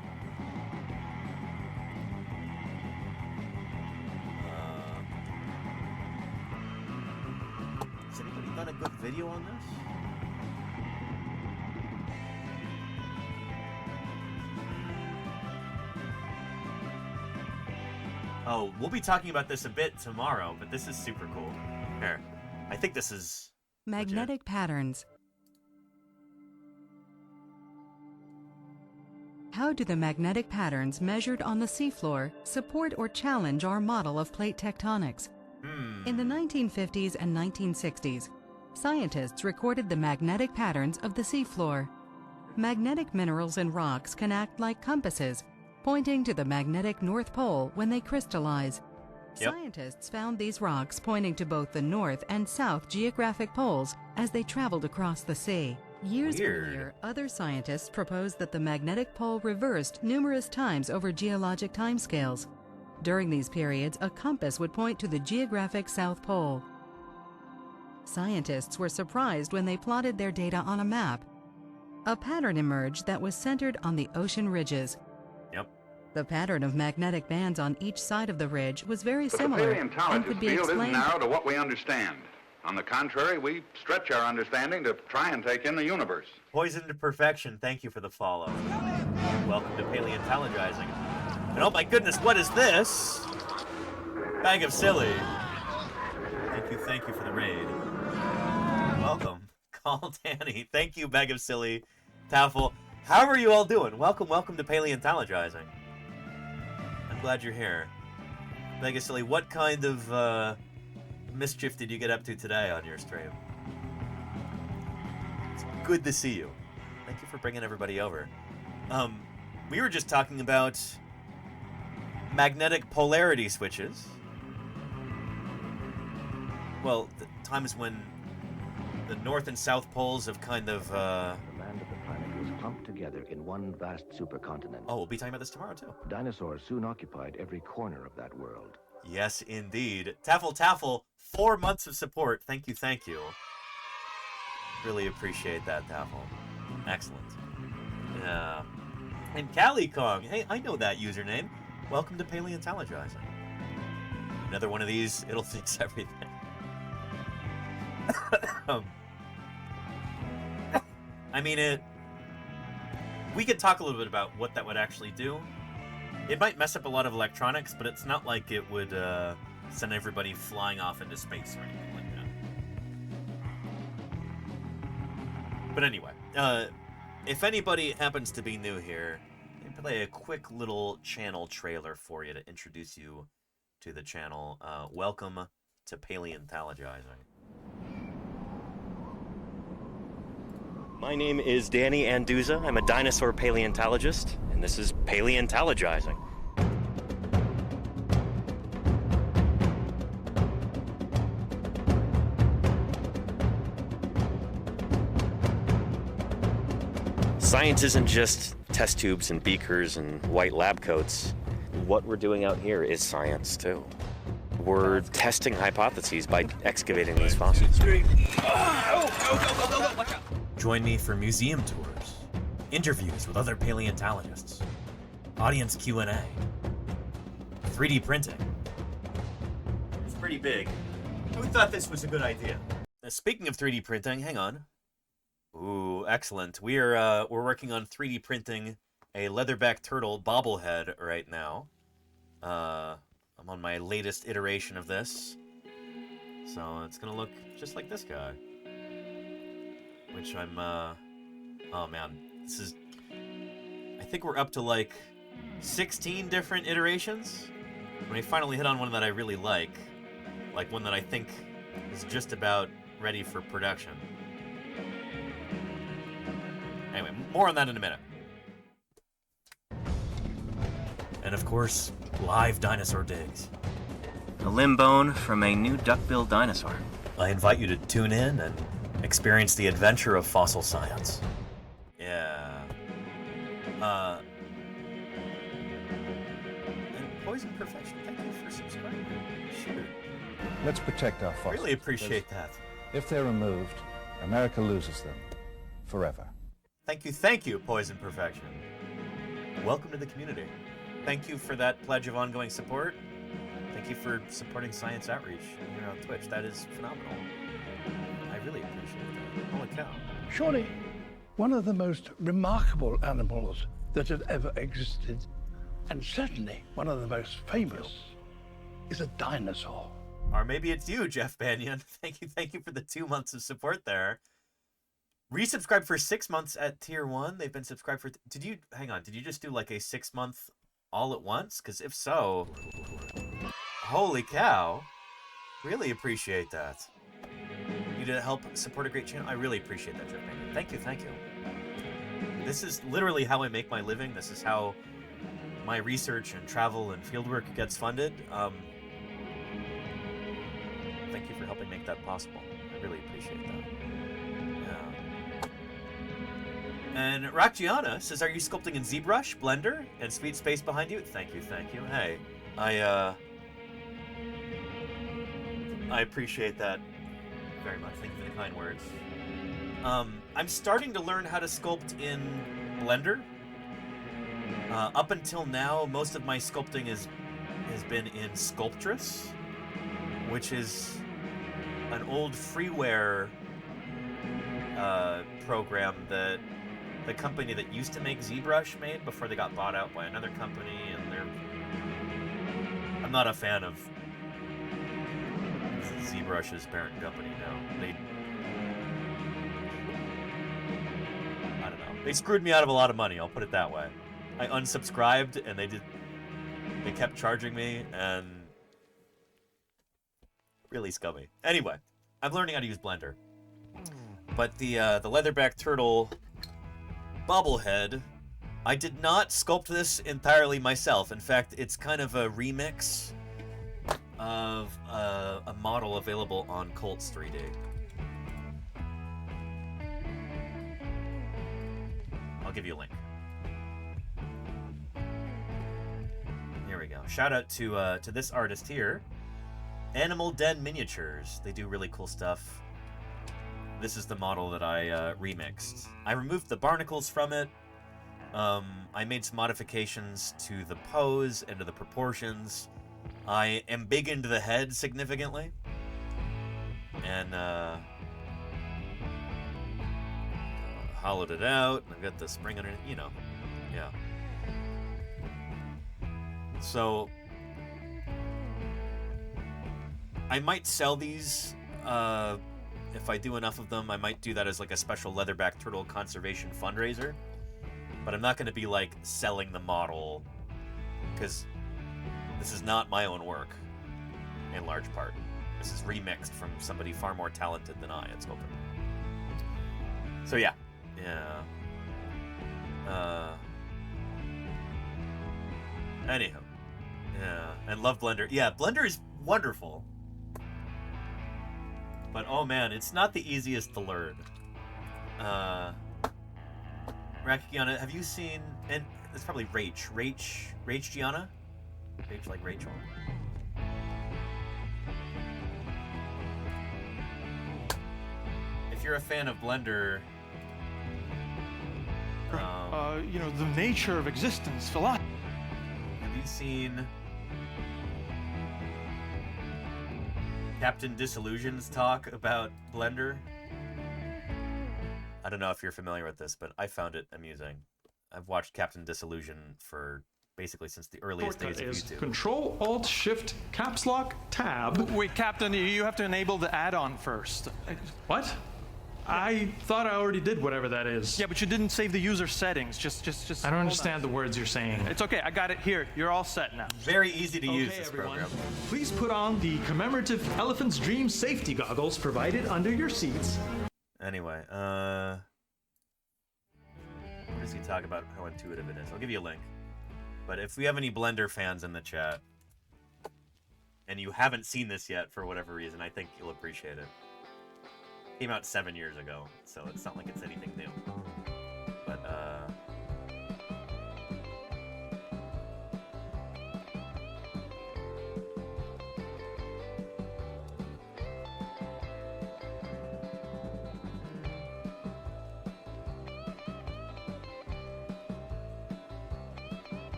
Has anybody done a good video on this? Oh, we'll be talking about this a bit tomorrow, but this is super cool. Here, I think this is magnetic legit. Patterns. How do the magnetic patterns measured on the seafloor support or challenge our model of plate tectonics? In the 1950s and 1960s, scientists recorded the magnetic patterns of the seafloor. Magnetic minerals and rocks can act like compasses, pointing to the magnetic North Pole when they crystallize. Scientists found these rocks pointing to both the north and south geographic poles as they traveled across the sea. Years earlier, other scientists proposed that the magnetic pole reversed numerous times over geologic timescales. During these periods, a compass would point to the geographic South Pole. Scientists were surprised when they plotted their data on a map. A pattern emerged that was centered on the ocean ridges. The pattern of magnetic bands on each side of the ridge was very similar and could be field isn't explained. narrow to what we understand. On the contrary, we stretch our understanding to try and take in the universe. Poison to perfection. Thank you for the follow. Welcome to Paleontologizing. And oh my goodness, what is this? Bag of silly. Thank you for the raid. Welcome. Call Danny. Thank you, Bag of Silly. Taffel. How are you all doing? Welcome to Paleontologizing. I'm glad you're here. Bag of Silly, what kind of mischief did you get up to today on your stream? It's good to see you. Thank you for bringing everybody over. We were just talking about magnetic polarity switches. Well, the times when the north and south poles have kind of The land of the planet was clumped together in one vast supercontinent. Oh, we'll be talking about this tomorrow too. Dinosaurs soon occupied every corner of that world. Yes, indeed. Taffel, 4 months of support. Thank you. Really appreciate that, Taffel. Excellent. Yeah. And Cali Kong. Hey, I know that username. Welcome to Paleontologizing. Another one of these, it'll fix everything. I mean, we could talk a little bit about what that would actually do. It might mess up a lot of electronics, but it's not like it would send everybody flying off into space or anything like that. But anyway, if anybody happens to be new here, let me play a quick little channel trailer for you to introduce you to the channel. Welcome to Paleontologizing. My name is Danny Anduza. I'm a dinosaur paleontologist, and this is Paleontologizing. Science isn't just test tubes and beakers and white lab coats. What we're doing out here is science, too. We're testing hypotheses by excavating these fossils. Join me for museum tours, interviews with other paleontologists, audience Q&A, 3D printing. It's pretty big. Who thought this was a good idea? Speaking of 3D printing, hang on. Ooh, excellent. We're working on 3D printing a leatherback turtle bobblehead right now. I'm on my latest iteration of this. So it's gonna look just like this guy. Which I'm, oh man, this is, I think we're up to like 16 different iterations. When I finally hit on one that I really like one that I think is just about ready for production. Anyway, more on that in a minute. And of course, live dinosaur digs. A limb bone from a new duck-billed dinosaur. I invite you to tune in and experience the adventure of fossil science. Yeah. And Poison Perfection, thank you for subscribing. Shoot. Let's protect our fossils. Really appreciate that. If they're removed, America loses them forever. Thank you, Poison Perfection. Welcome to the community. Thank you for that pledge of ongoing support. Thank you for supporting science outreach here on Twitch. That is phenomenal. I really appreciate that. Holy cow. Surely, one of the most remarkable animals that have ever existed, and certainly one of the most famous, is a dinosaur. Or maybe it's you, Jeff Banyan. Thank you for the 2 months of support there. Resubscribe for 6 months at tier 1. They've been subscribed for... Did you just do like a 6-month all at once? Because if so... Holy cow. Really appreciate that. You to help support a great channel. I really appreciate that, Jeff Baker. Thank you, thank you. This is literally how I make my living. This is how my research and travel and fieldwork gets funded. Thank you for helping make that possible. I really appreciate that. Yeah. And Rakjiana says, are you sculpting in ZBrush, Blender, and Sweet Space behind you? Thank you, thank you. Hey, I appreciate that very much. Thank you for the kind words. I'm starting to learn how to sculpt in Blender. Up until now, most of my sculpting has been in Sculptress, which is an old freeware program that the company that used to make ZBrush made before they got bought out by another company, and I'm not a fan of ZBrush's parent company now. I don't know. They screwed me out of a lot of money, I'll put it that way. I unsubscribed and they kept charging me, and really scummy. Anyway, I'm learning how to use Blender. But the leatherback turtle bobblehead, I did not sculpt this entirely myself. In fact, it's kind of a remix of a model available on Colts 3D. I'll give you a link. Here we go. Shout out to this artist here, Animal Den Miniatures. They do really cool stuff. This is the model that I remixed. I removed the barnacles from it. I made some modifications to the pose and to the proportions. I am big into the head significantly. And hollowed it out. I've got the spring underneath, you know. Yeah. So I might sell these if I do enough of them. I might do that as like a special leatherback turtle conservation fundraiser, but I'm not going to be like selling the model, because this is not my own work in large part. This is remixed from somebody far more talented than I at sculpting. So yeah. Anyhow. Yeah, and love Blender. Yeah, Blender is wonderful. But oh man, it's not the easiest to learn. Rakiana, have you seen, and it's probably Rach Gianna? Rach like Rachel. If you're a fan of Blender, you know, the nature of existence, philosophy. Have you seen Captain Disillusion's talk about Blender? I don't know if you're familiar with this, but I found it amusing. I've watched Captain Disillusion for basically since the earliest days of YouTube. Control, Alt, Shift, Caps Lock, Tab. Wait, Captain, you have to enable the add-on first. What? I thought I already did whatever that is. Yeah, but you didn't save the user settings. Just. I don't understand the words you're saying. It's okay. I got it here. You're all set now. Very easy to use this everyone. program. Please put on the commemorative Elephant's Dream safety goggles provided under your seats. Anyway, where does he talk about how intuitive it is? I'll give you a link. But if we have any Blender fans in the chat, and you haven't seen this yet for whatever reason, I think you'll appreciate it. Came out 7 years ago, so it's not like it's anything new. But,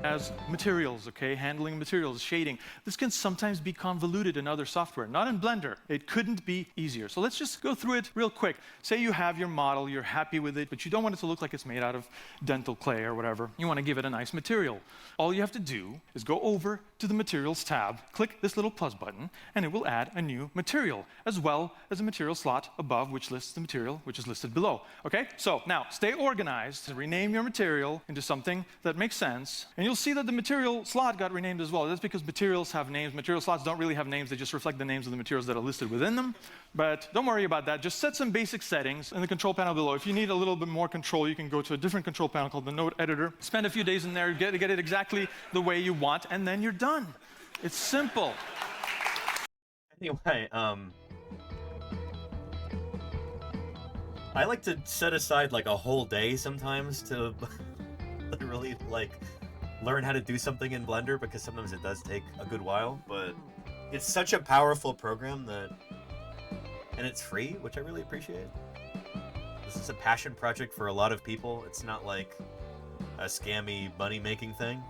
As materials, okay? Handling materials, shading. This can sometimes be convoluted in other software. Not in Blender. It couldn't be easier. So let's just go through it real quick. Say you have your model, you're happy with it, but you don't want it to look like it's made out of dental clay or whatever. You want to give it a nice material. All you have to do is go over to to the Materials tab, click this little plus button, and it will add a new material, as well as a material slot above which lists the material which is listed below. Okay? So now, stay organized, rename your material into something that makes sense, and you'll see that the material slot got renamed as well. That's because materials have names. Material slots don't really have names, they just reflect the names of the materials that are listed within them. But don't worry about that, just set some basic settings in the control panel below. If you need a little bit more control, you can go to a different control panel called the Node Editor. Spend a few days in there, get it exactly the way you want, and then you're done. It's simple. Anyway, I like to set aside like a whole day sometimes to literally like learn how to do something in Blender, because sometimes it does take a good while, but it's such a powerful program that, and it's free, which I really appreciate. This is a passion project for a lot of people. It's not like a scammy money-making thing.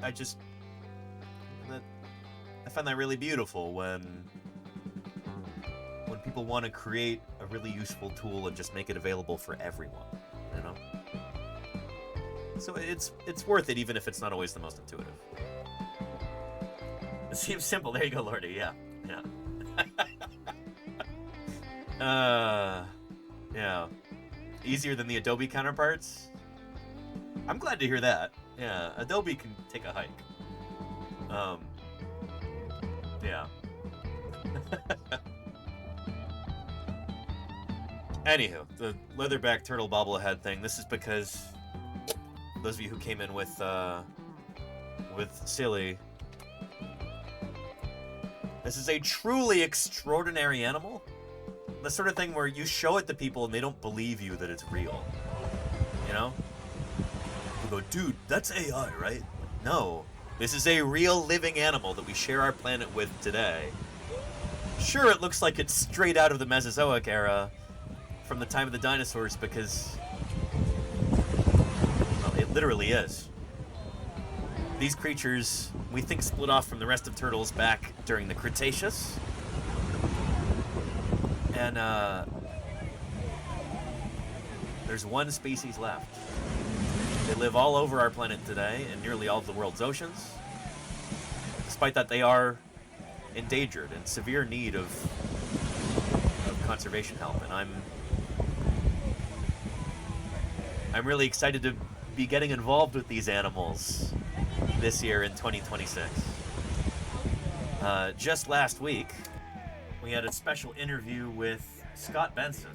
I find that really beautiful when people want to create a really useful tool and just make it available for everyone, you know? So it's worth it, even if it's not always the most intuitive. It seems simple. There you go, Lordy. Yeah. Yeah. Easier than the Adobe counterparts? I'm glad to hear that. Yeah, Adobe can take a hike. Yeah. Anywho, the leatherback turtle bobblehead thing, this is because those of you who came in with Silly, this is a truly extraordinary animal. The sort of thing where you show it to people and they don't believe you that it's real. You know? People go, dude, that's AI, right? No. This is a real living animal that we share our planet with today. Sure, it looks like it's straight out of the Mesozoic era, from the time of the dinosaurs, because, well, it literally is. These creatures, we think, split off from the rest of turtles back during the Cretaceous. And, there's one species left. They live all over our planet today, in nearly all of the world's oceans. Despite that, they are endangered, in severe need of conservation help, and I'm really excited to be getting involved with these animals this year in 2026. Just last week, we had a special interview with Scott Benson,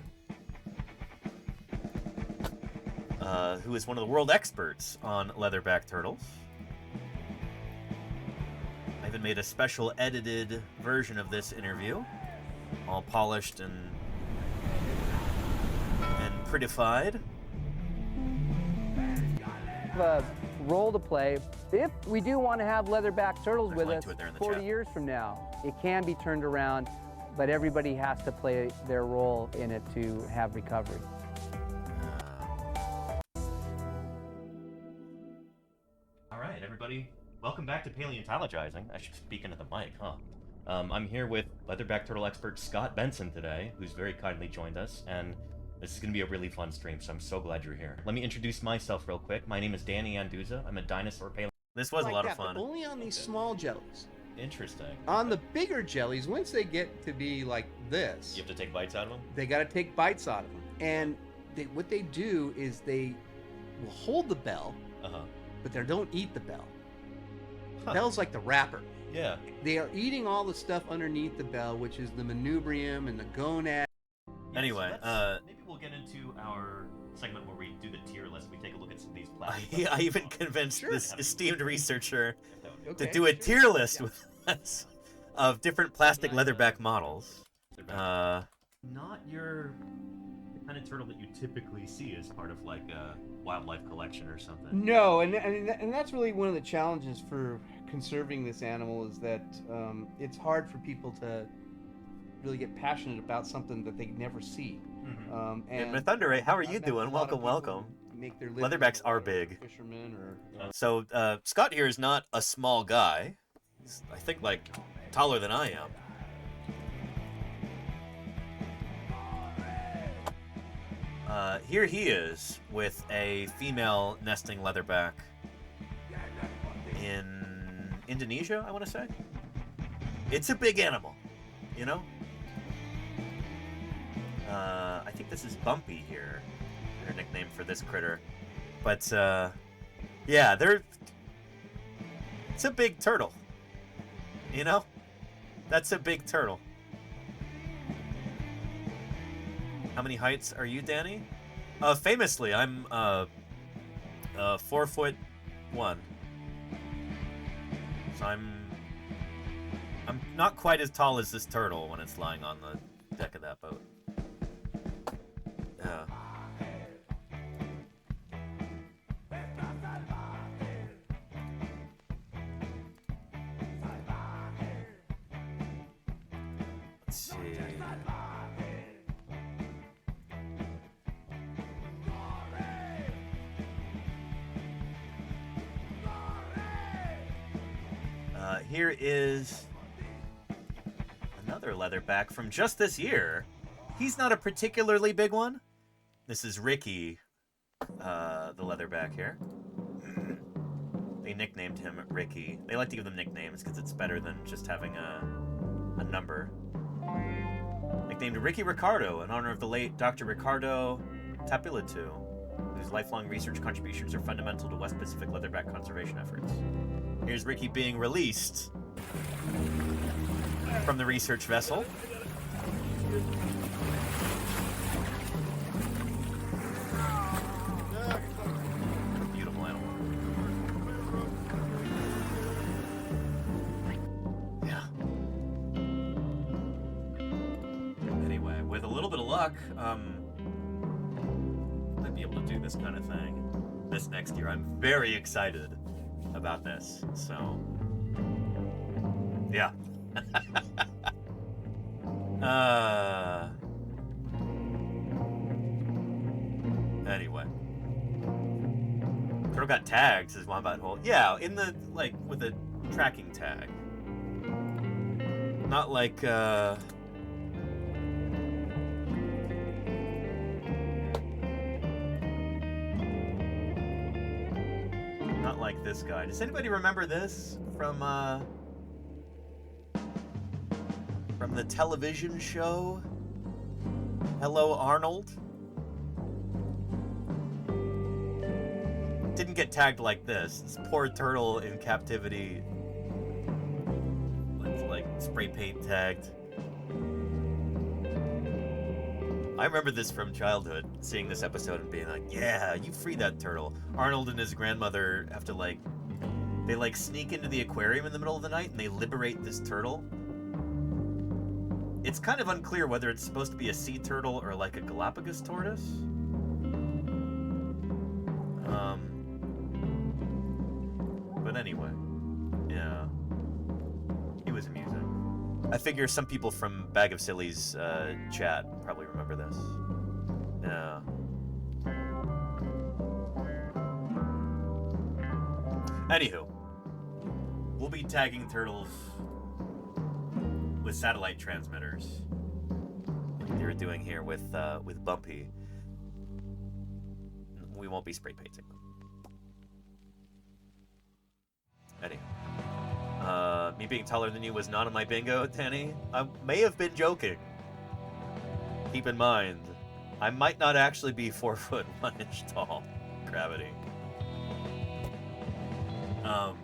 who is one of the world experts on leatherback turtles. I even made a special edited version of this interview, all polished and prettified. A role to play. If we do want to have leatherback turtles with us 40 years from now, it can be turned around, but everybody has to play their role in it to have recovery. All right, everybody, welcome back to Paleontologizing. I should speak into the mic, huh? I'm here with leatherback turtle expert Scott Benson today, who's very kindly joined us, and this is going to be a really fun stream, so I'm so glad you're here. Let me introduce myself real quick. My name is Danny Anduza. I'm a dinosaur paleontologist. This was like a lot that, of fun. But only on these small jellies. Interesting. On the bigger jellies, once they get to be like this, You have to take bites out of them? they got to take bites out of them. And what they do is they will hold the bell, but they don't eat the bell. The bell's like the wrapper. Yeah. They are eating all the stuff underneath the bell, which is the manubrium and the gonad. Anyway, maybe we'll get into our segment where we do the tier list. We take a look at some of these plastic. I even convinced this esteemed researcher to do a tier list with us of different plastic leatherback models. Not the kind of turtle that you typically see as part of like a wildlife collection or something. No, and that's really one of the challenges for conserving this animal is that it's hard for people to really get passionate about something that they never see. And Thunder, how are you doing? Welcome. Leatherbacks are big. Fishermen or So Scott here is not a small guy. He's, I think, like taller than I am. Here he is with a female nesting leatherback. in Indonesia, I want to say. It's a big animal, you know? I think this is Bumpy here, their nickname for this critter. But, yeah, it's a big turtle, you know? That's a big turtle. How many heights are you, Danny? Famously, I'm 4'1". So I'm not quite as tall as this turtle when it's lying on the deck of that boat. Yeah. Let's see. Here is another leatherback from just this year. He's not a particularly big one. This is Ricky, the leatherback here. They nicknamed him Ricky. They like to give them nicknames because it's better than just having a number. Nicknamed Ricky Ricardo in honor of the late Dr. Ricardo Tapilatu, whose lifelong research contributions are fundamental to West Pacific leatherback conservation efforts. Here's Ricky being released from the research vessel. Beautiful animal. Yeah. Anyway, with a little bit of luck, might be able to do this kind of thing this next year. I'm very excited about this, so yeah. Anyway, turtle got tags is one butthole. Yeah, in the with a tracking tag, not like not like this guy. Does anybody remember this from the television show Hello, Arnold? Didn't get tagged like this. This poor turtle in captivity. It's like spray paint tagged. I remember this from childhood, seeing this episode and being like, yeah, you free that turtle. Arnold and his grandmother have to they sneak into the aquarium in the middle of the night and they liberate this turtle. It's kind of unclear whether it's supposed to be a sea turtle or like a Galapagos tortoise. But anyway, yeah, it was amusing. I figure some people from Bag of Silly's chat probably remember this. Yeah. Anywho, we'll be tagging turtles with satellite transmitters, like they were doing here with Bumpy. We won't be spray painting them. Anyway, me being taller than you was not on my bingo, Danny. I may have been joking. Keep in mind, I might not actually be 4'1" tall. Gravity. Yeah.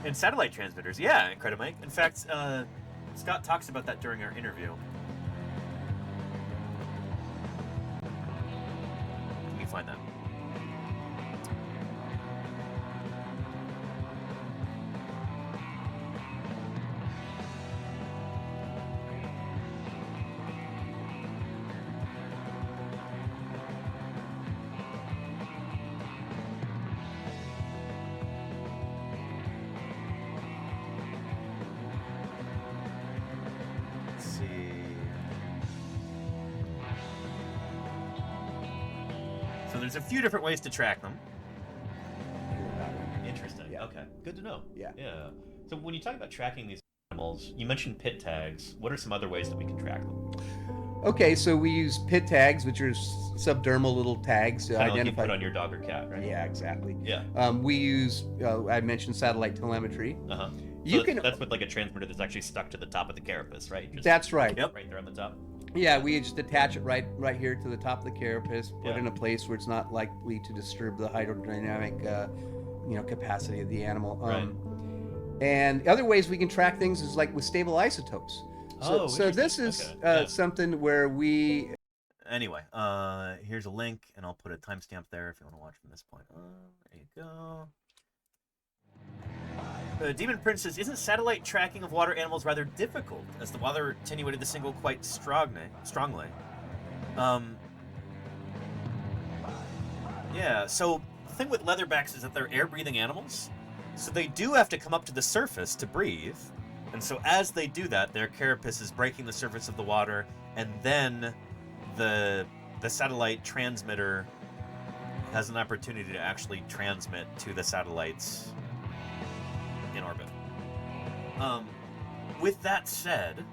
And satellite transmitters, yeah, Incredimike. In fact, Scott talks about that during our interview. Let me find that. There's a few different ways to track them. Interesting. Yeah. Okay. Good to know. Yeah. Yeah. So when you talk about tracking these animals, you mentioned pit tags. What are some other ways that we can track them? Okay, so we use PIT tags, which are subdermal little tags to Kind of like you identify. put on your dog or cat, right? Yeah, exactly. Yeah. We use, I mentioned satellite telemetry. Uh-huh. You So can. that's with like a transmitter that's actually stuck to the top of the carapace, right? Just, That's right. Yep. Right there on the top. Yeah, we just attach it right here to the top of the carapace, put it Yeah. in a place where it's not likely to disturb the hydrodynamic, capacity of the animal. And other ways we can track things is like with stable isotopes. So this is something where we. Anyway, here's a link, and I'll put a timestamp there if you want to watch from this point. There you go. Demon Prince says, isn't satellite tracking of water animals rather difficult, as the water attenuated the signal quite strongly? Yeah, so the thing with leatherbacks is that they're air-breathing animals, so they do have to come up to the surface to breathe, and so as they do that, their carapace is breaking the surface of the water, and then the satellite transmitter has an opportunity to actually transmit to the satellites in orbit. With that said,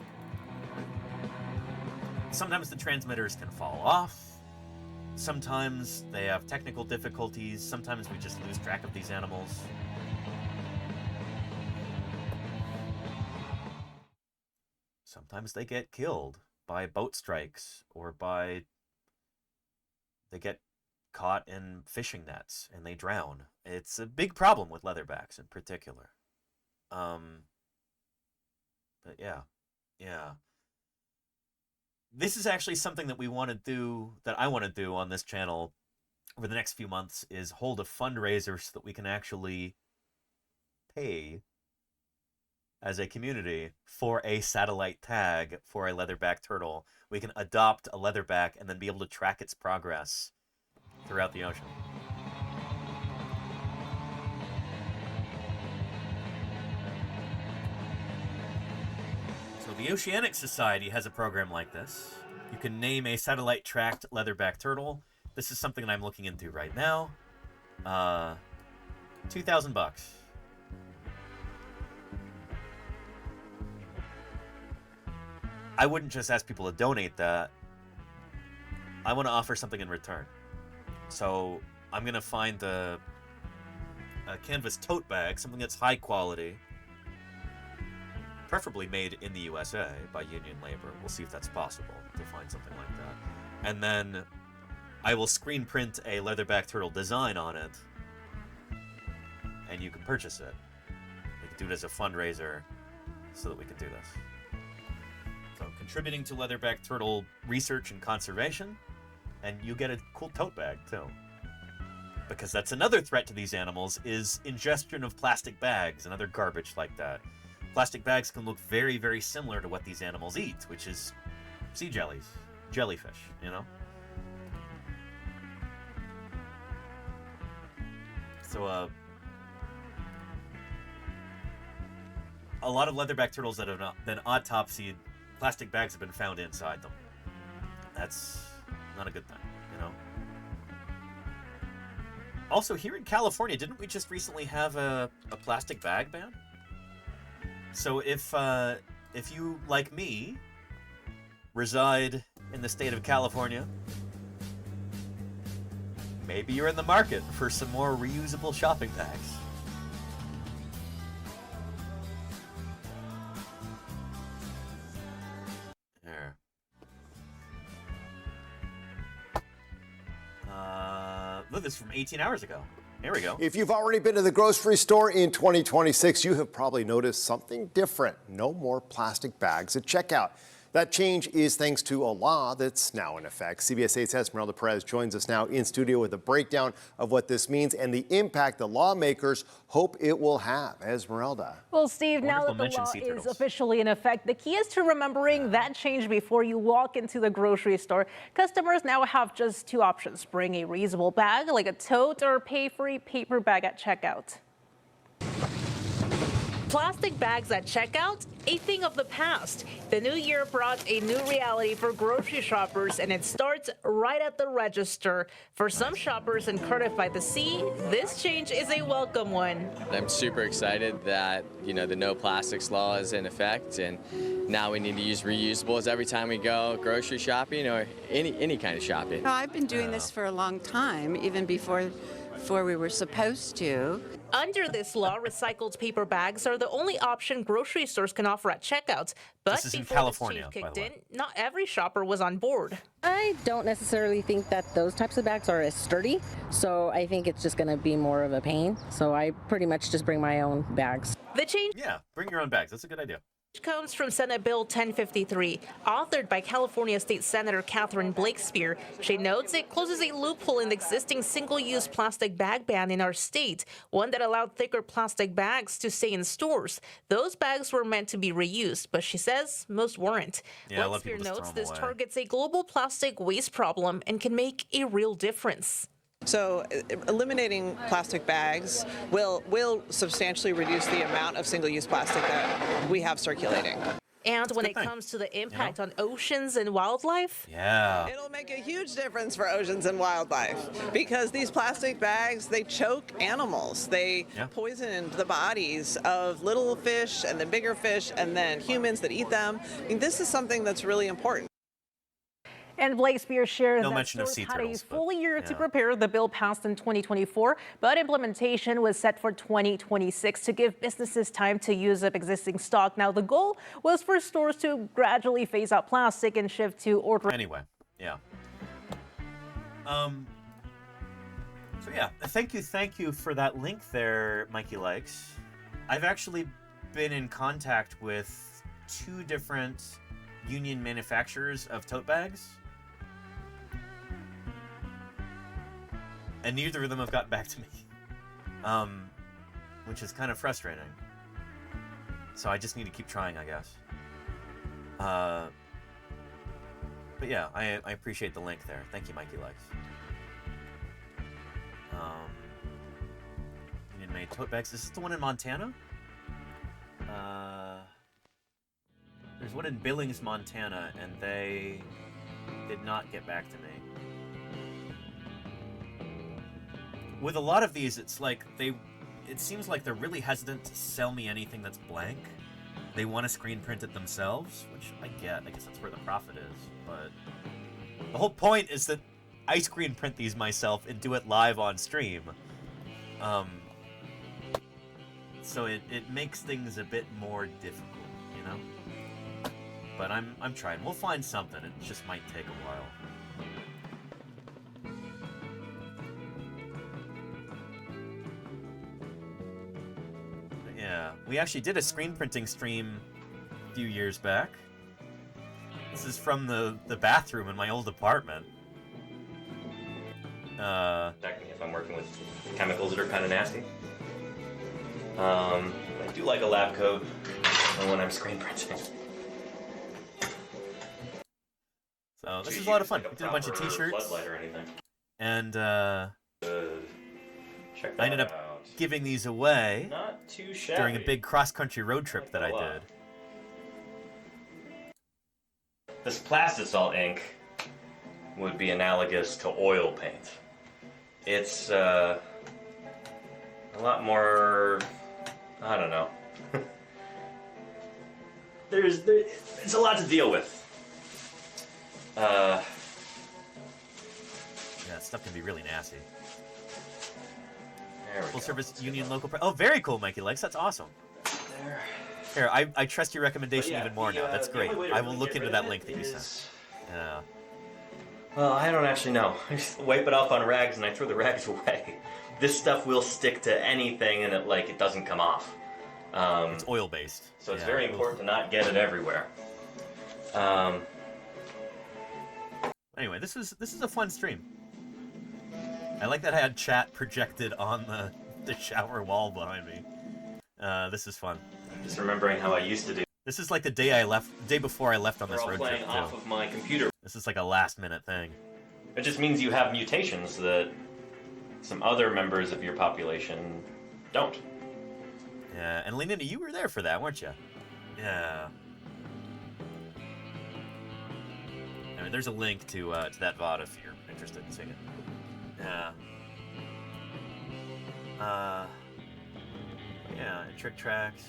sometimes the transmitters can fall off, sometimes they have technical difficulties, sometimes we just lose track of these animals. Sometimes they get killed by boat strikes or they get caught in fishing nets and they drown. It's a big problem with leatherbacks in particular. But yeah. This is actually something that I want to do on this channel over the next few months, is hold a fundraiser so that we can actually pay as a community for a satellite tag for a leatherback turtle. We can adopt a leatherback and then be able to track its progress throughout the ocean. So the Oceanic Society has a program like this. You can name a satellite tracked leatherback turtle. This is something that I'm looking into right now. $2,000. I wouldn't just ask people to donate that. I want to offer something in return. So I'm going to find a canvas tote bag, something that's high quality, preferably made in the USA by union labor. We'll see if that's possible to find something like that. And then I will screen print a leatherback turtle design on it, and you can purchase it. We can do it as a fundraiser so that we can do this. So contributing to leatherback turtle research and conservation, and you get a cool tote bag too. Because that's another threat to these animals, is ingestion of plastic bags and other garbage like that. Plastic bags can look very, very similar to what these animals eat, which is sea jellies, jellyfish, you know? So, a lot of leatherback turtles that have not been autopsied, plastic bags have been found inside them. That's not a good thing, you know? Also, here in California, didn't we just recently have a plastic bag ban? So if you, like me, reside in the state of California, maybe you're in the market for some more reusable shopping bags. There. Look, this is from 18 hours ago. Here we go. If you've already been to the grocery store in 2026, you have probably noticed something different. No more plastic bags at checkout. That change is thanks to a law that's now in effect. CBS 8's Esmeralda Perez joins us now in studio with a breakdown of what this means and the impact the lawmakers hope it will have. Esmeralda. Well, Steve, now that the law is officially in effect, the key is to remembering that change before you walk into the grocery store. Customers now have just two options: bring a reusable bag like a tote, or pay for a paper bag at checkout. Plastic bags at checkout, a thing of the past. The new year brought a new reality for grocery shoppers, and it starts right at the register. For some shoppers in Cardiff by the Sea, this change is a welcome one. I'm super excited that, the no plastics law is in effect, and now we need to use reusables every time we go grocery shopping or any kind of shopping. Well, I've been doing this for a long time, even before we were supposed to. Under this law, recycled paper bags are the only option grocery stores can offer at checkout. But This is in before California, this change by kicked the way. in, not every shopper was on board. I don't necessarily think that those types of bags are as sturdy, so I think it's just going to be more of a pain. So I pretty much just bring my own bags. The change Yeah, bring your own bags. That's a good idea. comes from Senate Bill 1053, authored by California State Senator Catherine Blakespear. She notes it closes a loophole in the existing single-use plastic bag ban in our state, one that allowed thicker plastic bags to stay in stores. Those bags were meant to be reused, but she says most weren't. Yeah, a lot of Blakespear people just notes throw 'em this away. targets a global plastic waste problem and can make a real difference. So eliminating plastic bags will substantially reduce the amount of single-use plastic that we have circulating. And when it comes to the impact on oceans and wildlife, Yeah. It'll make a huge difference for oceans and wildlife because these plastic bags, they choke animals. They poison the bodies of little fish and then bigger fish and then humans that eat them. I mean, this is something that's really important. And Blakespear shares No that mention of stores sea had a turtles, but, full year to yeah. prepare. The bill passed in 2024, but implementation was set for 2026 to give businesses time to use up existing stock. Now, the goal was for stores to gradually phase out plastic and shift to ordering. Anyway, yeah. So yeah, thank you for that link there, Mikey Likes. I've actually been in contact with 2 different union manufacturers of tote bags, and neither of them have gotten back to me, which is kind of frustrating. So I just need to keep trying, I guess. But yeah, I appreciate the link there. Thank you, Mikey Likes. Union made tote bags. Is this the one in Montana? There's one in Billings, Montana, and they did not get back to me. With a lot of these, it's like it seems like they're really hesitant to sell me anything that's blank. They want to screen print it themselves, which I get. I guess that's where the profit is. But the whole point is that I screen print these myself and do it live on stream. So it makes things a bit more difficult, you know? But I'm trying. We'll find something. It just might take a while. But yeah, we actually did a screen printing stream a few years back. This is from the bathroom in my old apartment. Protect me if I'm working with chemicals that are kind of nasty. I do like a lab coat when I'm screen printing. So this is a lot of fun. We did a bunch of t-shirts. Floodlight or anything. And Check I ended that up giving these away Not too shabby. during a big cross-country road trip that I did. This plastisol ink would be analogous to oil paint. It's a lot more, I don't know. It's a lot to deal with. Yeah, stuff can be really nasty. Full service union local. Oh, very cool, Mikey Likes. That's awesome. There. Here, I trust your recommendation But yeah, even more now. That's the great. only way to I will really look get into rid that of link it that you is- sent. Yeah. Well, I don't actually know. I just wipe it off on rags and I throw the rags away. This stuff will stick to anything and it doesn't come off. It's oil based. So it's Yeah. very important to not get it everywhere. Anyway, this is a fun stream. I like that I had chat projected on the shower wall behind me. This is fun. Just remembering how I used to do. This is like the day before I left on We're this all road playing trip off too. of my computer. This is like a last minute thing. It just means you have mutations that some other members of your population don't. Yeah, and Lena, you were there for that, weren't you? Yeah. I mean, there's a link to that VOD if you're interested in seeing it. Yeah. Yeah, and trick tracks.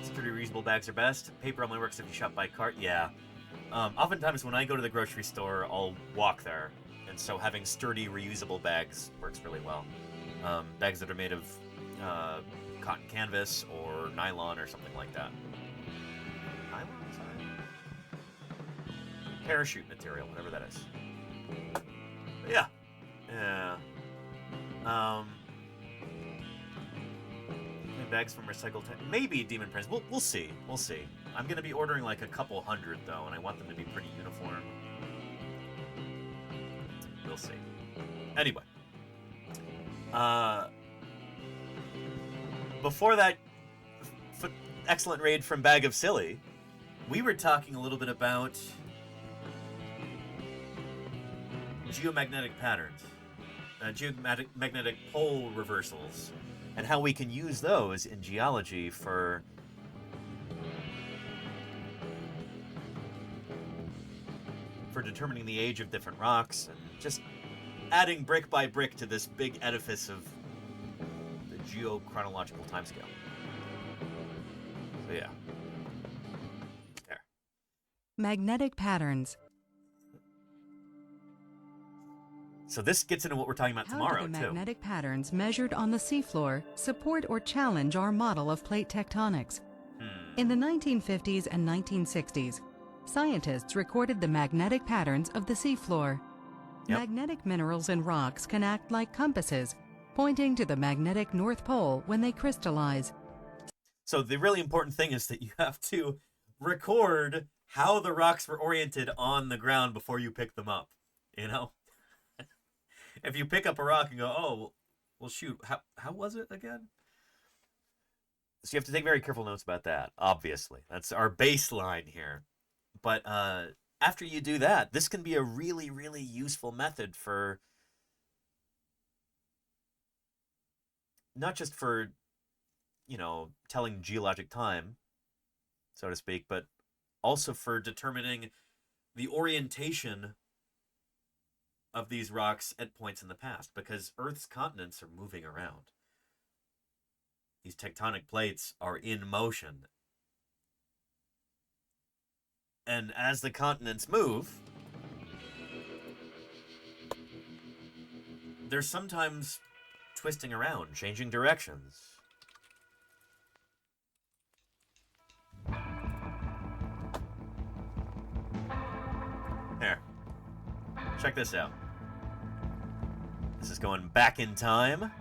Sturdy reusable bags are best. Paper only works if you shop by cart. Yeah. Oftentimes when I go to the grocery store, I'll walk there. And so having sturdy reusable bags works really well. Bags that are made of cotton canvas or nylon or something like that. Nylon? Sorry. Parachute material, whatever that is. But yeah. Yeah. Bags from recycled maybe Demon Prince. We'll see. We'll see. I'm gonna be ordering like a couple hundred though, and I want them to be pretty uniform. We'll see. Anyway. Before that excellent raid from Bag of Silly, we were talking a little bit about geomagnetic patterns, geomagnetic pole reversals, and how we can use those in geology for determining the age of different rocks and just adding brick by brick to this big edifice of the geochronological timescale. So yeah. There. Magnetic patterns. So this gets into what we're talking about tomorrow, How do the too. magnetic patterns measured on the seafloor support or challenge our model of plate tectonics? In the 1950s and 1960s, scientists recorded the magnetic patterns of the seafloor. Magnetic minerals and rocks can act like compasses, pointing to the magnetic North Pole when they crystallize. So the really important thing is that you have to record how the rocks were oriented on the ground before you pick them up, you know? If you pick up a rock and go, oh, well shoot, how was it again? So you have to take very careful notes about that, obviously. That's our baseline here. But after you do that, this can be a really, really useful method for not just for, you know, telling geologic time, so to speak, but also for determining the orientation of these rocks at points in the past, because Earth's continents are moving around. These tectonic plates are in motion. And as the continents move, they're sometimes twisting around, changing directions. Here. Check this out. This is going back in time.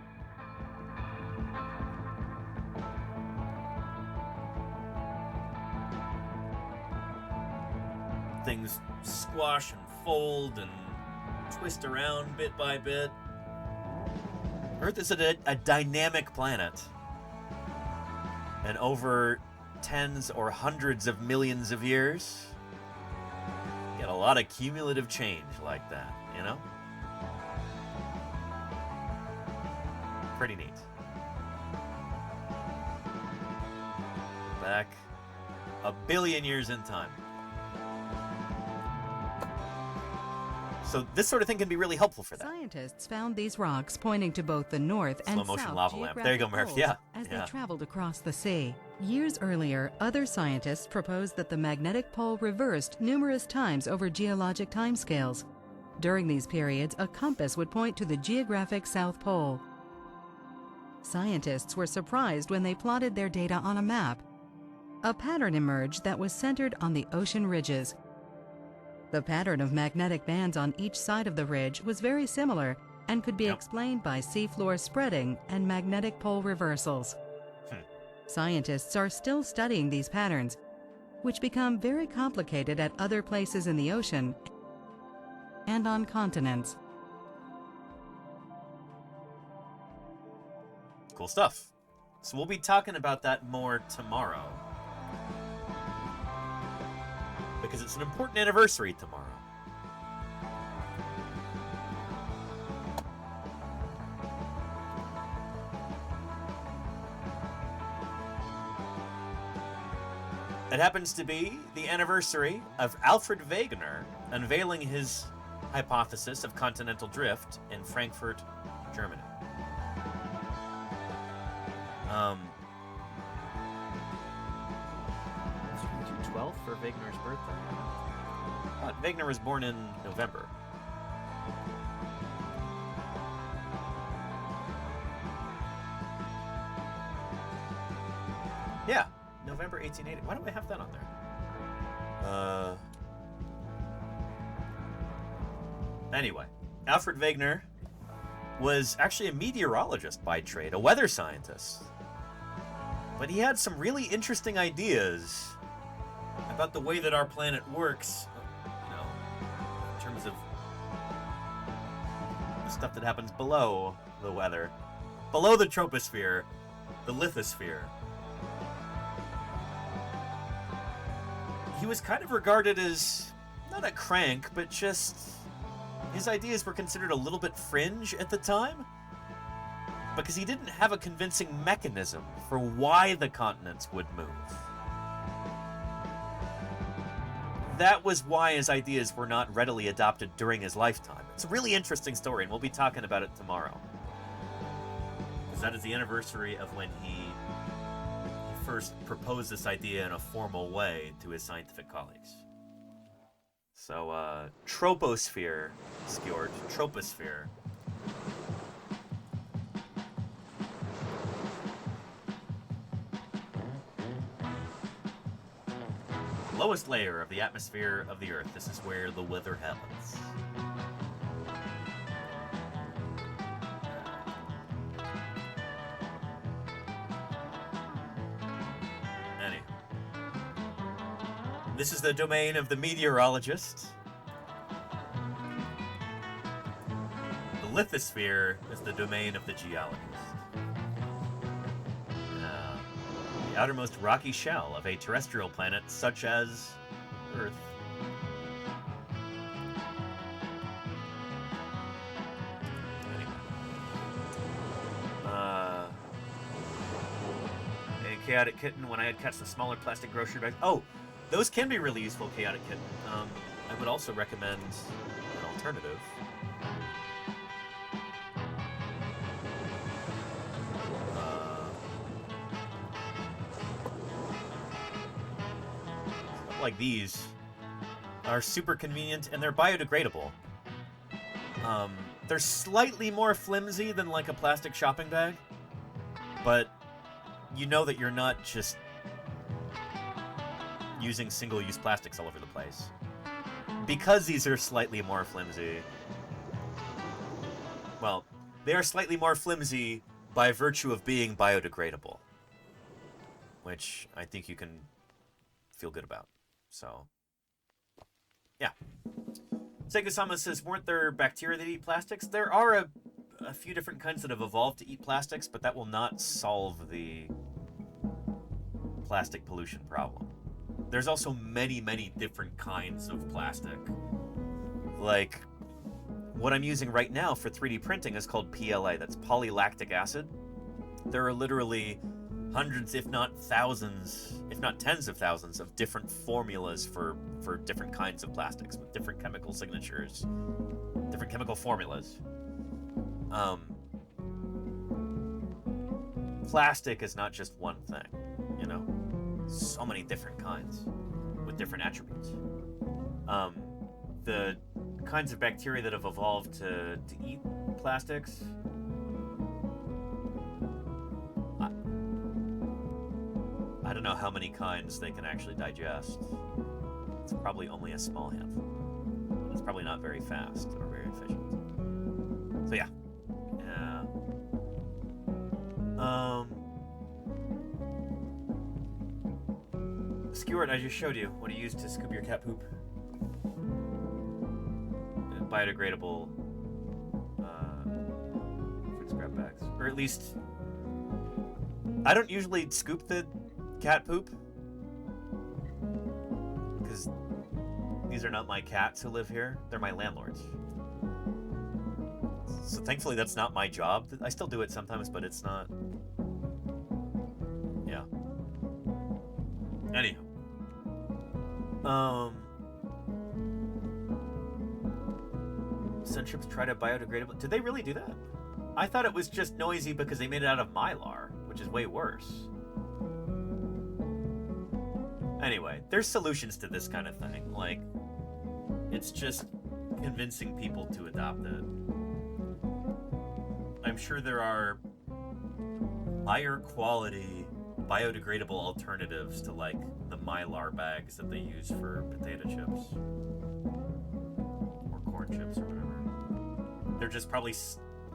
Things squash and fold and twist around bit by bit. Earth is a dynamic planet. And over tens or hundreds of millions of years, you get a lot of cumulative change like that, you know? Pretty neat. Back a billion years in time. So this sort of thing can be really helpful for that. Scientists found these rocks pointing to both the north and Slow motion south lava lamp. There you go, Murph. poles Yeah. as Yeah. they traveled across the sea. Years earlier, other scientists proposed that the magnetic pole reversed numerous times over geologic timescales. During these periods, a compass would point to the geographic South Pole. Scientists were surprised when they plotted their data on a map. A pattern emerged that was centered on the ocean ridges. The pattern of magnetic bands on each side of the ridge was very similar and could be explained by seafloor spreading and magnetic pole reversals. Scientists are still studying these patterns, which become very complicated at other places in the ocean and on continents. Cool stuff. So we'll be talking about that more tomorrow. Because it's an important anniversary tomorrow. It happens to be the anniversary of Alfred Wegener unveiling his hypothesis of continental drift in Frankfurt, Germany. It's 12th for Wegener's birthday. But Wegener was born in November. Yeah, November 1880. Why do I have that on there? Anyway, Alfred Wegener was actually a meteorologist by trade, a weather scientist. But he had some really interesting ideas about the way that our planet works, in terms of the stuff that happens below the weather, below the troposphere, the lithosphere. He was kind of regarded as not a crank, but just his ideas were considered a little bit fringe at the time because he didn't have a convincing mechanism for why the continents would move. That was why his ideas were not readily adopted during his lifetime. It's a really interesting story, and we'll be talking about it tomorrow. Because that is the anniversary of when he first proposed this idea in a formal way to his scientific colleagues. So, troposphere, Skjord, troposphere. Lowest layer of the atmosphere of the Earth. This is where the weather happens. This is the domain of the meteorologist. The lithosphere is the domain of the geologist. The outermost rocky shell of a terrestrial planet such as Earth. A chaotic kitten, when I had catch the smaller plastic grocery bags. Oh! Those can be really useful, Chaotic Kitten. I would also recommend an alternative. Like these are super convenient and they're biodegradable. They're slightly more flimsy than like a plastic shopping bag, but you know that you're not just using single-use plastics all over the place. Because these are slightly more flimsy, well, they are slightly more flimsy by virtue of being biodegradable, which I think you can feel good about. So, yeah. Segasama says, weren't there bacteria that eat plastics? There are a few different kinds that have evolved to eat plastics, but that will not solve the plastic pollution problem. There's also many, many different kinds of plastic. Like, what I'm using right now for 3D printing is called PLA. That's polylactic acid. There are literally hundreds, if not thousands, if not tens of thousands of different formulas for different kinds of plastics with different chemical signatures, different chemical formulas. Plastic is not just one thing, you know? So many different kinds with different attributes. The kinds of bacteria that have evolved to eat plastics, I don't know how many kinds they can actually digest. It's probably only a small handful. It's probably not very fast or very efficient. So yeah. Skjord, I just showed you what he used to scoop your cat poop. Biodegradable food scrap bags. Or at least, I don't usually scoop the cat poop, because these are not my cats who live here, they're my landlords. So thankfully that's not my job. I still do it sometimes, but it's not. Yeah. Anywho. Sun chips tried a biodegradable. Did they really do that? I thought it was just noisy because they made it out of mylar, which is way worse. Anyway, there's solutions to this kind of thing. Like, it's just convincing people to adopt it. I'm sure there are higher quality biodegradable alternatives to like the mylar bags that they use for potato chips or corn chips or whatever. They're just probably,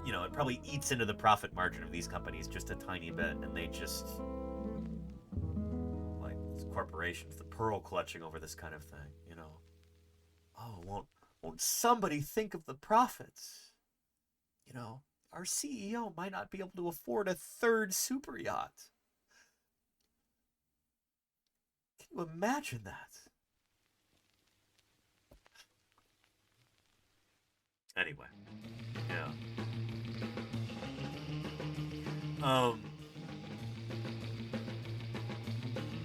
you know, it probably eats into the profit margin of these companies just a tiny bit, and they just, like, corporations, the pearl clutching over this kind of thing, you know. Oh, won't somebody think of the profits? You know, our CEO might not be able to afford a third super yacht. Can you imagine that? Anyway, yeah.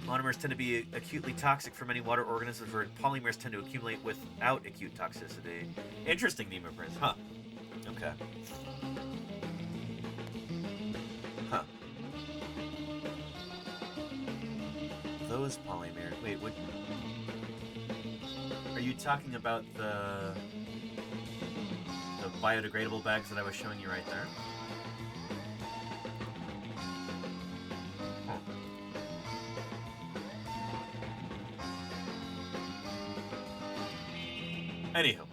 Monomers tend to be acutely toxic for many water organisms, where polymers tend to accumulate without acute toxicity. Interesting, Nemo Prince. Huh. Okay. Huh. Those polymers. Wait, what? Are you talking about the biodegradable bags that I was showing you right there? Anywho,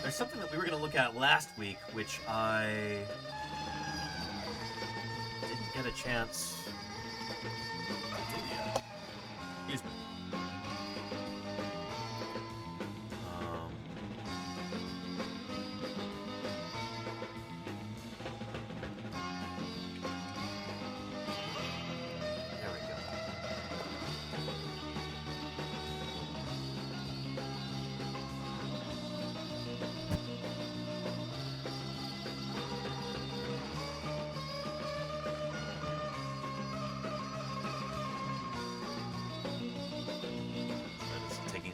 there's something that we were going to look at last week, which I didn't get a chance to do yet. Excuse me.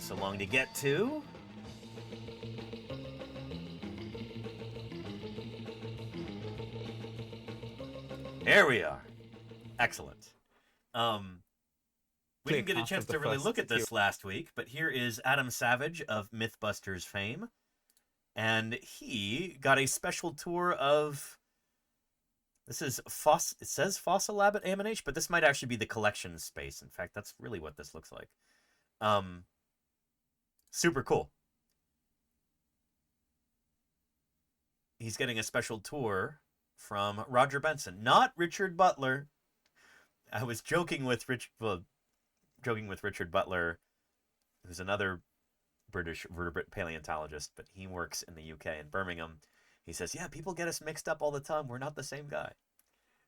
So long to get to. There we are. Excellent. We didn't get a chance to really look at this last week, but here is Adam Savage of Mythbusters fame, and he got a special tour of. This is it says Fossil Lab at AMNH, but this might actually be the collection space. In fact, that's really what this looks like. Super cool. He's getting a special tour from Roger Benson, not Richard Butler. I was joking with Richard Butler, who's another British vertebrate paleontologist, but he works in the UK in Birmingham. He says, yeah, people get us mixed up all the time. We're not the same guy.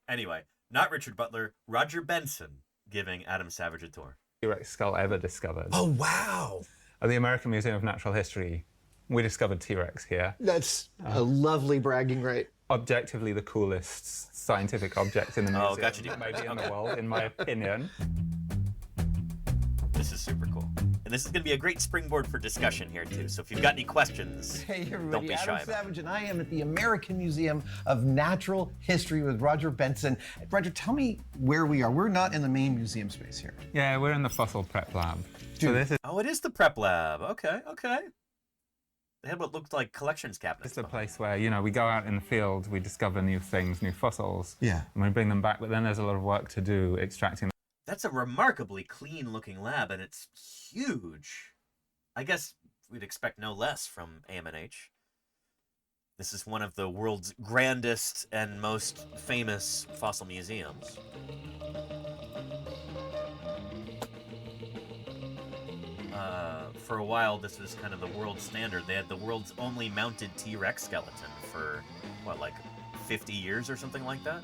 Anyway, not Richard Butler, Roger Benson giving Adam Savage a tour. T-Rex skull ever discovered. Oh, wow. At the American Museum of Natural History, we discovered T-Rex here. That's a lovely bragging right. Objectively the coolest scientific object in the museum. Oh, gotcha. Maybe in the world, in my opinion. This is super cool. And this is going to be a great springboard for discussion here, too. So if you've got any questions, hey, everybody, don't be shy. Adam Savage, and I am at the American Museum of Natural History with Roger Benson. Roger, tell me where we are. We're not in the main museum space here. Yeah, we're in the fossil prep lab. So this is... Oh, it is the prep lab. Okay, okay. They had what looked like collections cabinets. It's a place where, you know, we go out in the field, we discover new things, new fossils. Yeah. And we bring them back, but then there's a lot of work to do extracting. That's a remarkably clean-looking lab, and it's huge. I guess we'd expect no less from AMNH. This is one of the world's grandest and most famous fossil museums. For a while, this was kind of the world standard. They had the world's only mounted T-Rex skeleton for, what, like 50 years or something like that?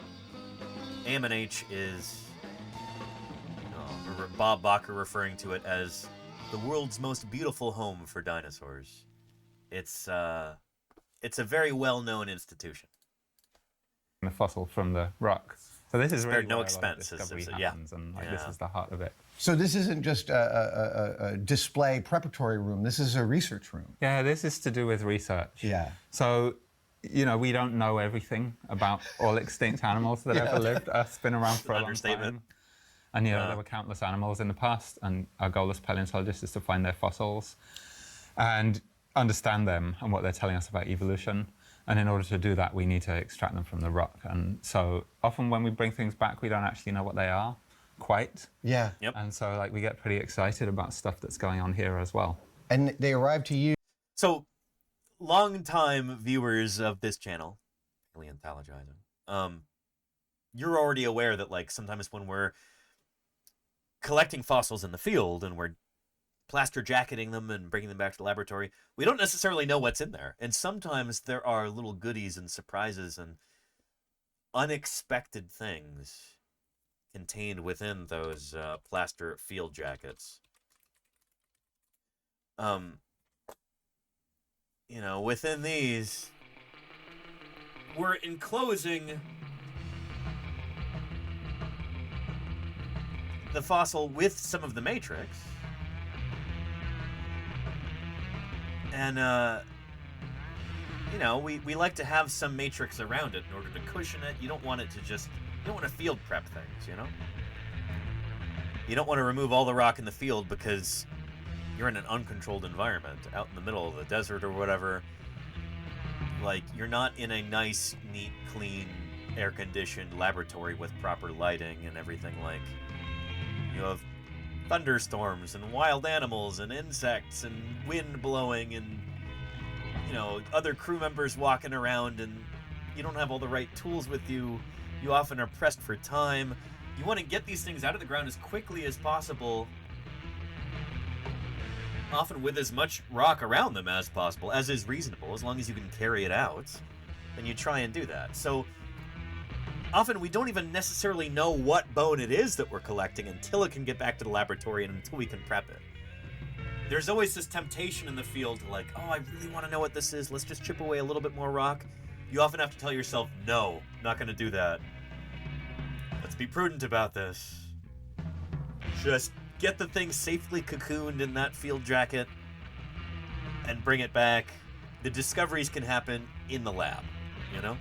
AMNH is... Bob Bacher referring to it as the world's most beautiful home for dinosaurs. It's it's a very well-known institution. The fossil from the rock. So this is Spared really no where a lot of expense. discovery Yeah. happens, and like, this is the heart of it. So this isn't just a display preparatory room. This is a research room. Yeah, this is to do with research. Yeah. So, you know, we don't know everything about all extinct animals that ever lived. Earth's been around for a long time. And, you know, there were countless animals in the past, and our goal as paleontologists is to find their fossils and understand them and what they're telling us about evolution. And in order to do that, we need to extract them from the rock. And so often when we bring things back, we don't actually know what they are quite. Yeah. Yep. And so like we get pretty excited about stuff that's going on here as well. And they arrive to you. So, long-time viewers of this channel, Paleontologizing, you're already aware that like sometimes when we're collecting fossils in the field and we're plaster jacketing them and bringing them back to the laboratory, we don't necessarily know what's in there. And sometimes there are little goodies and surprises and unexpected things contained within those plaster field jackets. You know, within these, we're enclosing the fossil with some of the matrix. And, you know, we like to have some matrix around it in order to cushion it. You don't want it to just, you don't want to field prep things, you know? You don't want to remove all the rock in the field because you're in an uncontrolled environment, out in the middle of the desert or whatever. Like, you're not in a nice, neat, clean, air-conditioned laboratory with proper lighting and everything. Like, you have thunderstorms and wild animals and insects and wind blowing and, you know, other crew members walking around, and you don't have all the right tools with you. You often are pressed for time. You want to get these things out of the ground as quickly as possible, often with as much rock around them as possible, as is reasonable, as long as you can carry it out, then you try and do that. So often we don't even necessarily know what bone it is that we're collecting until it can get back to the laboratory and until we can prep it. There's always this temptation in the field to like, oh, I really want to know what this is. Let's just chip away a little bit more rock. You often have to tell yourself, no, not going to do that. Let's be prudent about this. Just get the thing safely cocooned in that field jacket and bring it back. The discoveries can happen in the lab, you know?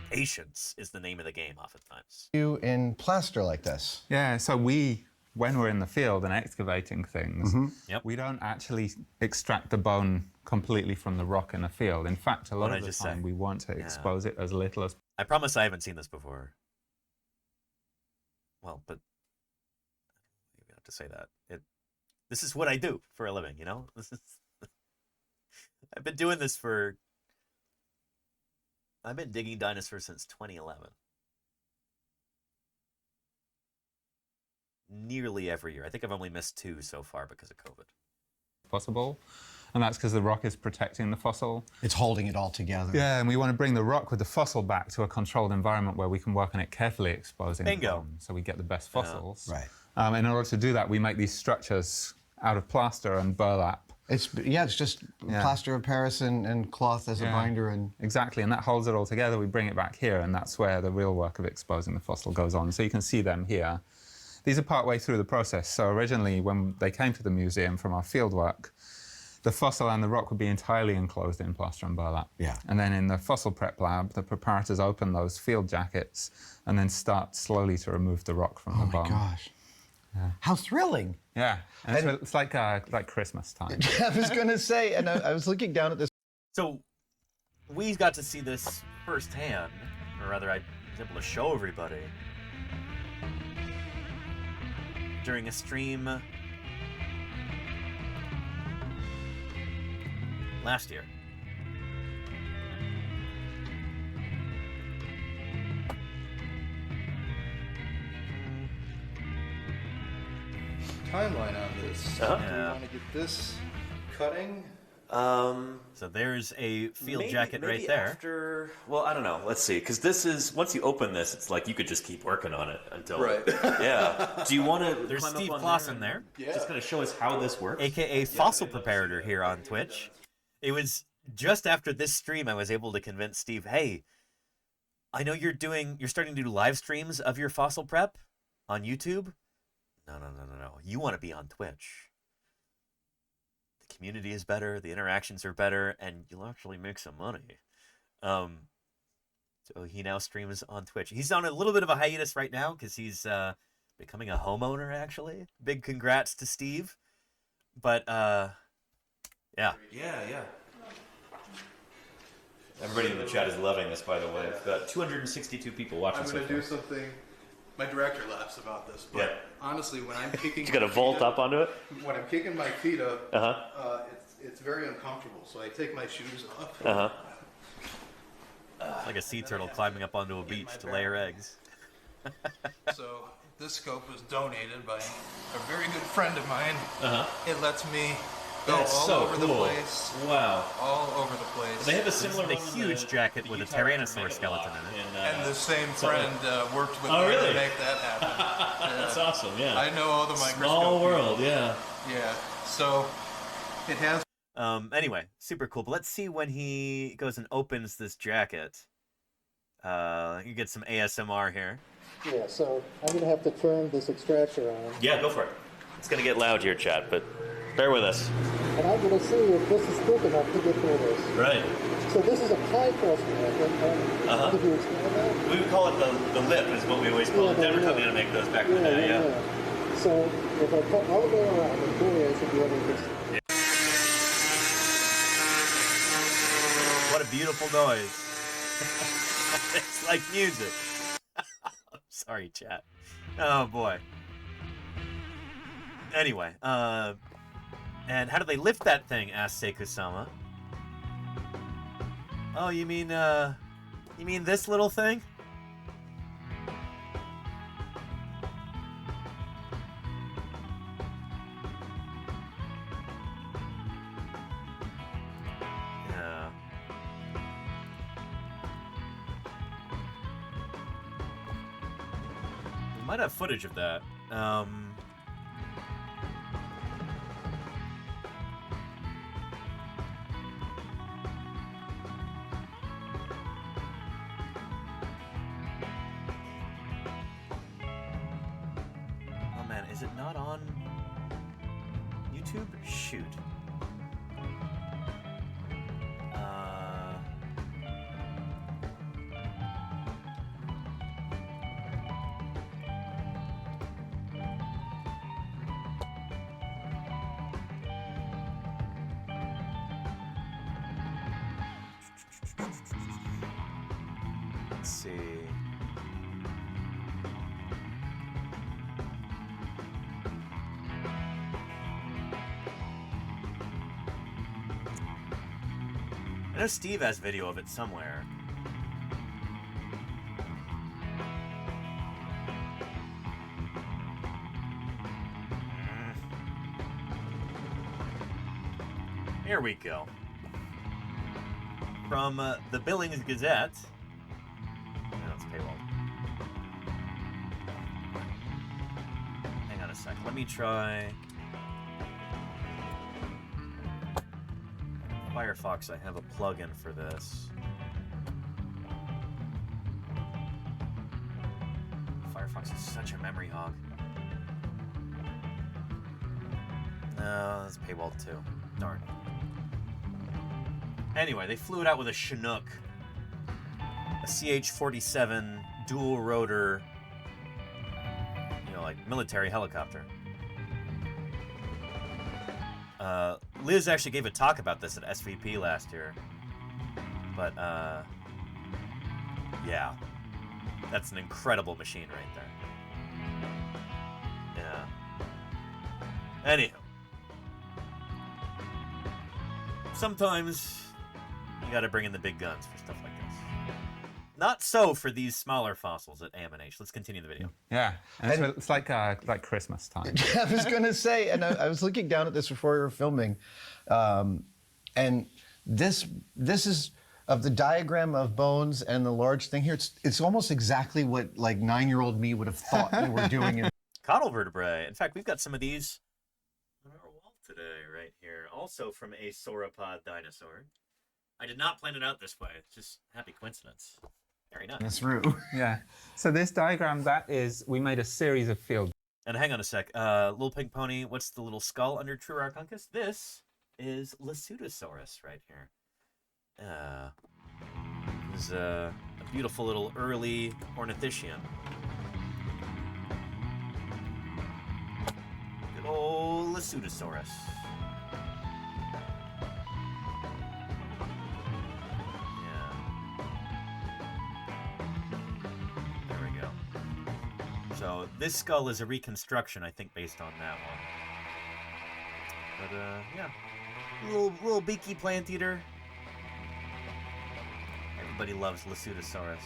Patience is the name of the game oftentimes. You in plaster like this. Yeah, so when we're in the field and excavating things, we don't actually extract the bone completely from the rock in the field. In fact, a lot of the time we want to expose it as little as... I promise I haven't seen this before. Well, but you have to say that. This is what I do for a living, you know? This is I've been doing this for... I've been digging dinosaurs since 2011. Nearly every year. I think I've only missed 2 so far because of COVID. Possible, and that's because the rock is protecting the fossil. It's holding it all together. Yeah, and we want to bring the rock with the fossil back to a controlled environment where we can work on it carefully, exposing the bone, so we get the best fossils. Right. In order to do that, we make these structures out of plaster and burlap. It's just plaster of Paris and cloth as a binder. And exactly, and that holds it all together. We bring it back here, and that's where the real work of exposing the fossil goes on. So you can see them here. These are partway through the process. So originally, when they came to the museum from our fieldwork, the fossil and the rock would be entirely enclosed in plaster and burlap. Yeah. And then in the fossil prep lab, the preparators open those field jackets and then start slowly to remove the rock from the bone. Oh my gosh. Yeah. How thrilling. Yeah, and it's like Christmas time. I was going to say, and I was looking down at this. So we got to see this firsthand, or rather I was able to show everybody during a stream last year. Timeline on this. Do we want to get this cutting? So there's a field jacket right there. After, well, I don't know. Let's see, because this is, once you open this, it's like you could just keep working on it until. Right. Yeah. Do you want to? There's Steve Clausen there. Just kind of show us how this works. AKA Fossil Preparator here on Twitch. It was just after this stream, I was able to convince Steve, hey, I know you're starting to do live streams of your fossil prep on YouTube. No. You want to be on Twitch. The community is better, the interactions are better, and you'll actually make some money. So he now streams on Twitch. He's on a little bit of a hiatus right now because he's becoming a homeowner, actually. Big congrats to Steve. But, yeah. Yeah. Everybody in the chat is loving this, by the way. We've got 262 people watching. I'm going to do something. My director laughs about this, but honestly, when I'm kicking, You got to vault up onto it. When I'm kicking my feet up, it's very uncomfortable. So I take my shoes off. Like a sea turtle climbing up onto a beach to lay her eggs. So this scope was donated by a very good friend of mine. It lets me go all over the place. Wow. All over the place. They have a similar, huge jacket with a Tyrannosaur skeleton in it. And the same friend worked with me to make that happen. That's awesome, yeah. I know all the microscope Small world, people. yeah. Yeah. So it has. Anyway, super cool. But let's see when he goes and opens this jacket. You get some ASMR here. Yeah, so I'm going to have to turn this extractor on. Yeah, go for it. It's going to get loud here, chat, but bear with us. And I'm going to see if this is thick enough to get through this. Right. So this is a pie crust jacket. Could you explain that? We would call it the lip, is what we always call it. Denver taught me how to make those back in the day, yeah. So if I cut all the way around, in theory I should be able to just... What a beautiful noise. It's like music. I'm sorry, chat. Oh, boy. Anyway, and how do they lift that thing? Asked Sekusama. Oh, you mean this little thing? Yeah. We might have footage of that. Oh man, is it not on YouTube? Shoot. Let's see. I know Steve has video of it somewhere. Here we go. From the Billings Gazette. No, it's paywall. Hang on a sec. Let me try. Firefox, I have a plugin for this. Firefox is such a memory hog. No, that's paywall too. Darn. Anyway, they flew it out with a Chinook, a CH-47 dual rotor, like military helicopter. Liz actually gave a talk about this at SVP last year. But, yeah. That's an incredible machine right there. Yeah. Anywho. Sometimes you gotta bring in the big guns for stuff like this. Not so for these smaller fossils at AMNH. Let's continue the video. Yeah, and it's like Christmas time. I was going to say, and I was looking down at this before we were filming, and this is of the diagram of bones and the large thing here. It's almost exactly what like 9-year-old me would have thought we were doing. Caudal vertebrae. In fact, we've got some of these on our wall today, right here. Also from a sauropod dinosaur. I did not plan it out this way. It's just happy coincidence. Very nice. That's true. Yeah. So this diagram, we made a series of field. And hang on a sec. Little Pink Pony, what's the little skull under Trurarchunkus? This is Lasutosaurus right here. It was a beautiful little early ornithischian. Good old Lasutosaurus. So this skull is a reconstruction, I think, based on that one. But yeah, little beaky plant eater. Everybody loves Lasutosaurus.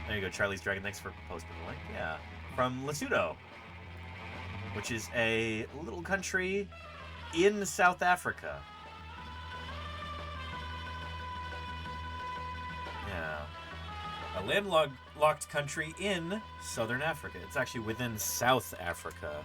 There you go, Charlie's Dragon. Thanks for posting the link. Yeah, from Lesotho, which is a little country in South Africa. Yeah. A landlocked country in southern Africa. It's actually within South Africa.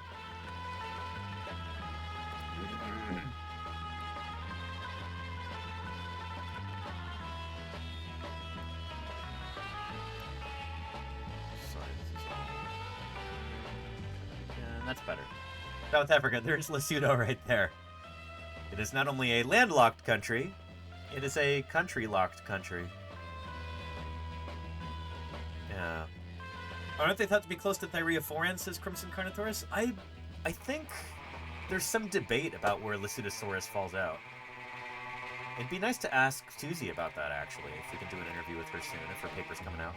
Sorry, this is all... Yeah, that's better. South Africa, there's Lesotho right there. It is not only a landlocked country, it is a country-locked country. Yeah. Aren't they thought to be close to Thyreophorans, says Crimson Carnotaurus? I think there's some debate about where Lasutosaurus falls out. It'd be nice to ask Susie about that, actually, if we can do an interview with her soon, if her paper's coming out.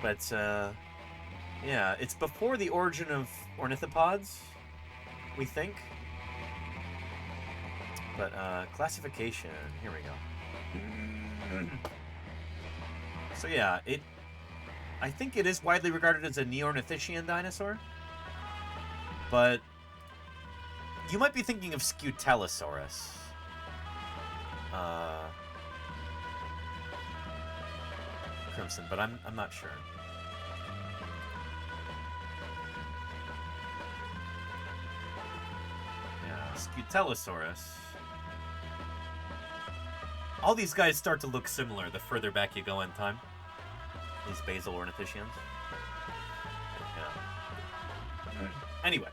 But, yeah, it's before the origin of ornithopods, we think. But, classification, here we go. So, yeah, I think it is widely regarded as a Neornithischian dinosaur, but you might be thinking of Scutellosaurus. Crimson, but I'm not sure. Yeah, Scutellosaurus. All these guys start to look similar the further back you go in time. These basal ornithischians. Yeah. Anyway.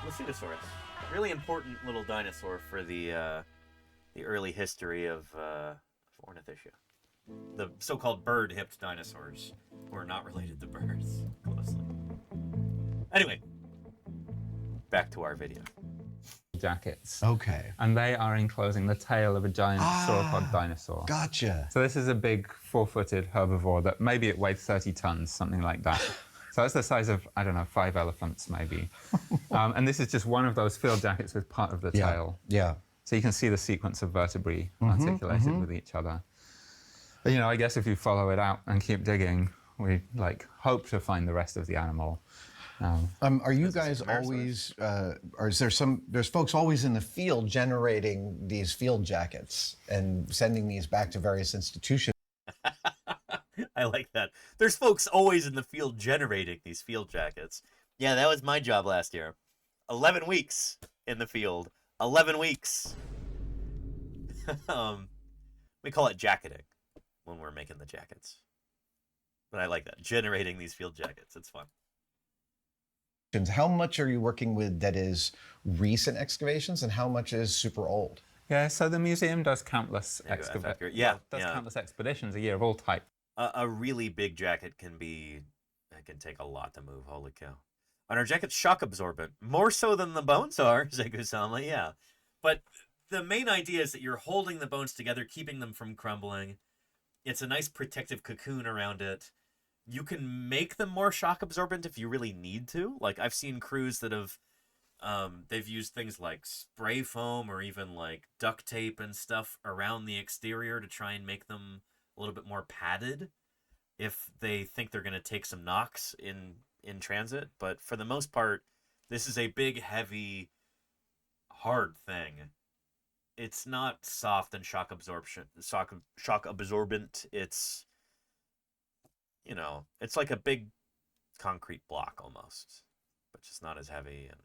Lasutosaurus. Really important little dinosaur for the early history of Ornithischia. The so-called bird-hipped dinosaurs who are not related to birds closely. Anyway. Back to our video. Jackets. Okay. And they are enclosing the tail of a giant sauropod dinosaur. Gotcha. So this is a big four-footed herbivore that maybe it weighed 30 tons, something like that. So that's the size of, I don't know, 5 elephants maybe. And this is just one of those field jackets with part of the tail. Yeah. So you can see the sequence of vertebrae articulated with each other. But, you know, I guess if you follow it out and keep digging, we hope to find the rest of the animal. Are you guys always, or is there's folks always in the field generating these field jackets and sending these back to various institutions? I like that. There's folks always in the field generating these field jackets. Yeah, that was my job last year. 11 weeks in the field. 11 weeks. We call it jacketing when we're making the jackets. But I like that. Generating these field jackets. It's fun. How much are you working with that is recent excavations and how much is super old? Yeah, so the museum does countless countless expeditions a year of all types. A really big jacket can take a lot to move. Holy cow. And our jacket's shock absorbent. More so than the bones are, Zegusama, yeah. But the main idea is that you're holding the bones together, keeping them from crumbling. It's a nice protective cocoon around it. You can make them more shock absorbent if you really need to. Like, I've seen crews that have, they've used things like spray foam or even like duct tape and stuff around the exterior to try and make them a little bit more padded if they think they're going to take some knocks in transit. But for the most part, this is a big, heavy, hard thing. It's not soft and shock absorbent. It's, you know, it's like a big concrete block almost. But just not as heavy and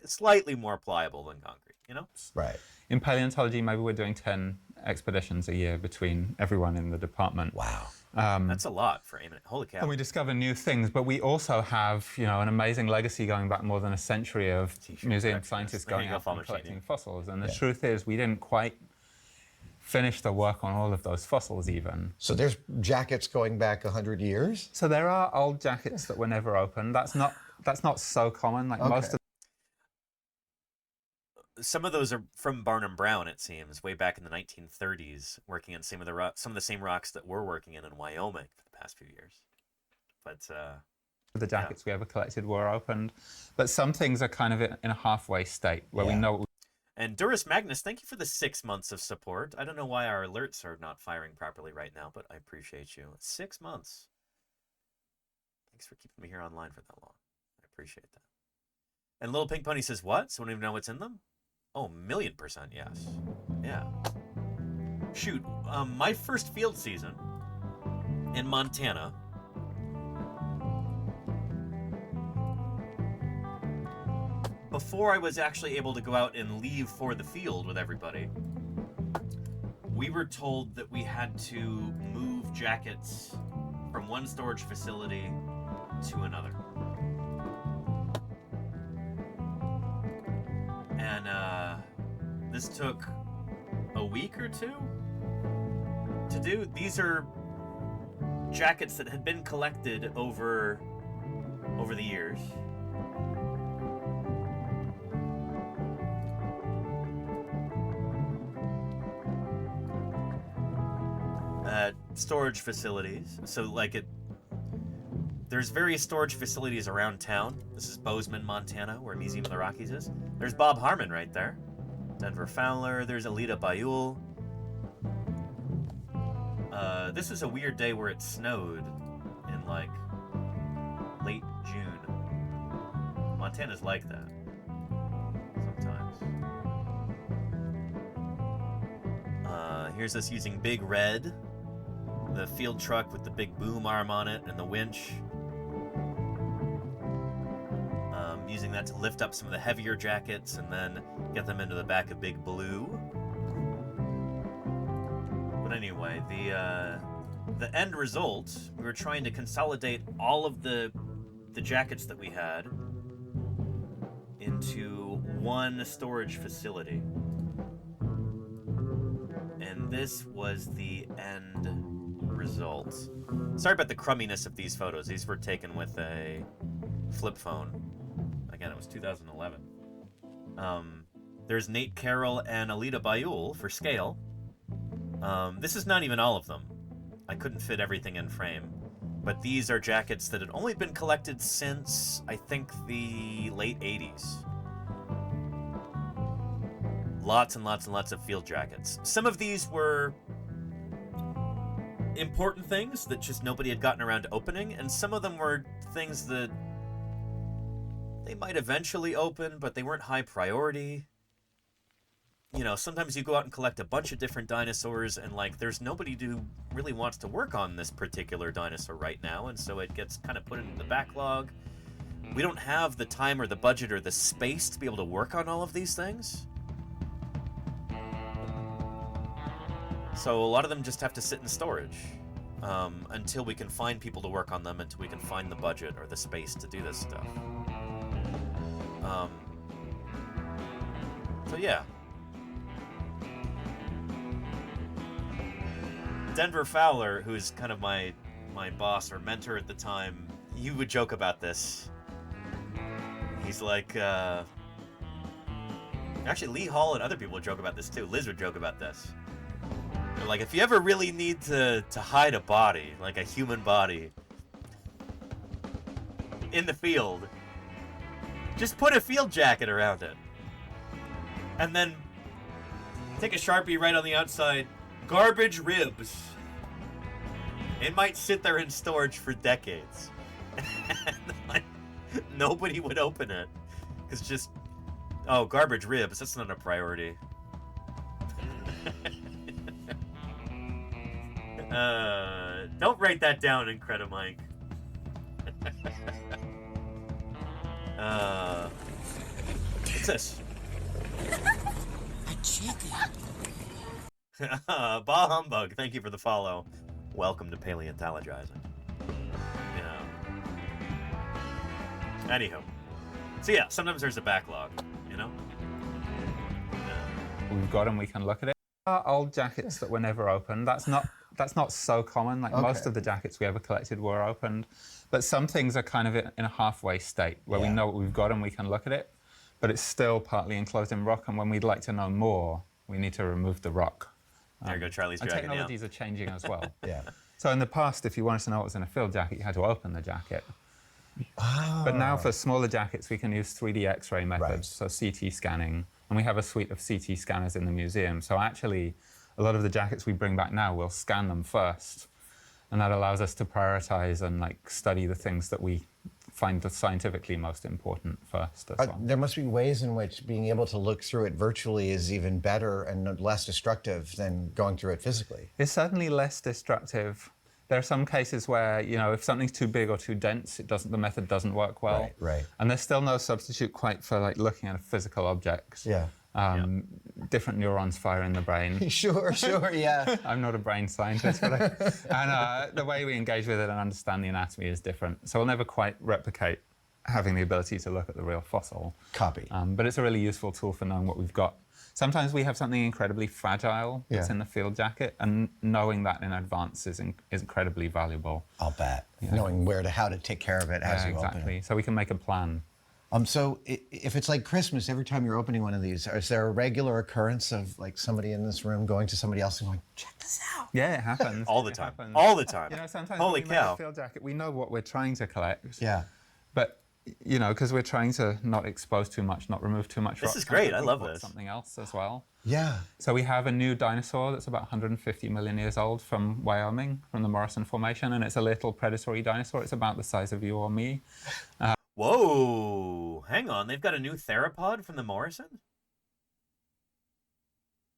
slightly more pliable than concrete, you know? Right. In paleontology, maybe we're doing 10 expeditions a year between everyone in the department. Wow. That's a lot for aiming. Holy cow. And we discover new things, but we also have, you know, an amazing legacy going back more than a century of museum scientists going out and collecting fossils. And the truth is, we didn't quite finish the work on all of those fossils even. So there's jackets going back 100 years? So there are old jackets that were never opened. That's not so common. Like most of some of those are from Barnum Brown, it seems, way back in the 1930s, working on some of the same rocks that we're working in Wyoming for the past few years. But the jackets we ever collected were opened, but some things are kind of in a halfway state where we know. And Durus Magnus, thank you for the 6 months of support. I don't know why our alerts are not firing properly right now, but I appreciate you. 6 months. Thanks for keeping me here online for that long. I appreciate that. And Little Pink Pony says, what? So we don't even know what's in them? Oh, 1,000,000% yes. Yeah. Shoot, my first field season in Montana, before I was actually able to go out and leave for the field with everybody, we were told that we had to move jackets from one storage facility to another. And this took a week or two to do. These are jackets that had been collected over the years. Storage facilities. So like there's various storage facilities around town. This is Bozeman, Montana, where Museum of the Rockies is. There's Bob Harmon right there. Denver Fowler. There's Alida Bayul. This is a weird day where it snowed in like late June. Montana's like that sometimes. Here's us using Big Red, the field truck with the big boom arm on it and the winch. Using that to lift up some of the heavier jackets and then get them into the back of Big Blue. But anyway, the end result, we were trying to consolidate all of the jackets that we had into one storage facility. And this was the end result. Sorry about the crumminess of these photos. These were taken with a flip phone. Again, it was 2011. There's Nate Carroll and Alida Bayul for scale. This is not even all of them. I couldn't fit everything in frame. But these are jackets that had only been collected since, I think, the late 80s. Lots and lots and lots of field jackets. Some of these were important things that just nobody had gotten around to opening, and some of them were things that they might eventually open, but they weren't high priority. You know, sometimes you go out and collect a bunch of different dinosaurs, and like there's nobody who really wants to work on this particular dinosaur right now, and so it gets kind of put into the backlog. We don't have the time or the budget or the space to be able to work on all of these things. So a lot of them just have to sit in storage until we can find people to work on them, until we can find the budget or the space to do this stuff. So yeah. Denver Fowler, who's kind of my boss or mentor at the time, he would joke about this. He's like, actually Lee Hall and other people would joke about this too. Liz would joke about this. They're like, if you ever really need to hide a body, like a human body, in the field, just put a field jacket around it. And then take a Sharpie right on the outside, garbage ribs. It might sit there in storage for decades. And like, nobody would open it. Because just, oh, garbage ribs, that's not a priority. Don't write that down, Incredimike. What's this? A chicken. Bah humbug, thank you for the follow. Welcome to Paleontologizing. Anywho. So yeah, sometimes there's a backlog, you know? We've got them, we can look at it. Our old jackets that were never opened, that's not so common. Like most of the jackets we ever collected were opened. But some things are kind of in a halfway state where we know what we've got and we can look at it, but it's still partly enclosed in rock, and when we'd like to know more, we need to remove the rock. There you go, Charlie's and dragging technologies are changing as well. Yeah. So in the past, if you wanted to know what was in a field jacket, you had to open the jacket. But now for smaller jackets, we can use 3D X-ray methods, so CT scanning, and we have a suite of CT scanners in the museum. So actually, a lot of the jackets we bring back now, we'll scan them first, and that allows us to prioritize and study the things that we find scientifically most important first as well. There must be ways in which being able to look through it virtually is even better and less destructive than going through it physically. It's certainly less destructive. There are some cases where, if something's too big or too dense, the method doesn't work well. Right. And there's still no substitute quite for looking at a physical object. Yeah. Different neurons fire in the brain. Sure, yeah. I'm not a brain scientist, but the way we engage with it and understand the anatomy is different. So we'll never quite replicate having the ability to look at the real fossil. Copy. But it's a really useful tool for knowing what we've got. Sometimes we have something incredibly fragile that's in the field jacket, and knowing that in advance is incredibly valuable. I'll bet. Knowing how to take care of it as you open it. So we can make a plan. So if it's like Christmas, every time you're opening one of these, is there a regular occurrence of somebody in this room going to somebody else and going, check this out? Yeah, it happens. All the time. All the time. Sometimes Holy when we cow. make a field jacket, we know what we're trying to collect. Yeah. But, because we're trying to not expose too much, not remove too much rock. This is great. I love this. Something else as well. Yeah. So we have a new dinosaur that's about 150 million years old from Wyoming, from the Morrison Formation, and it's a little predatory dinosaur. It's about the size of you or me. Whoa! Hang on, they've got a new theropod from the Morrison?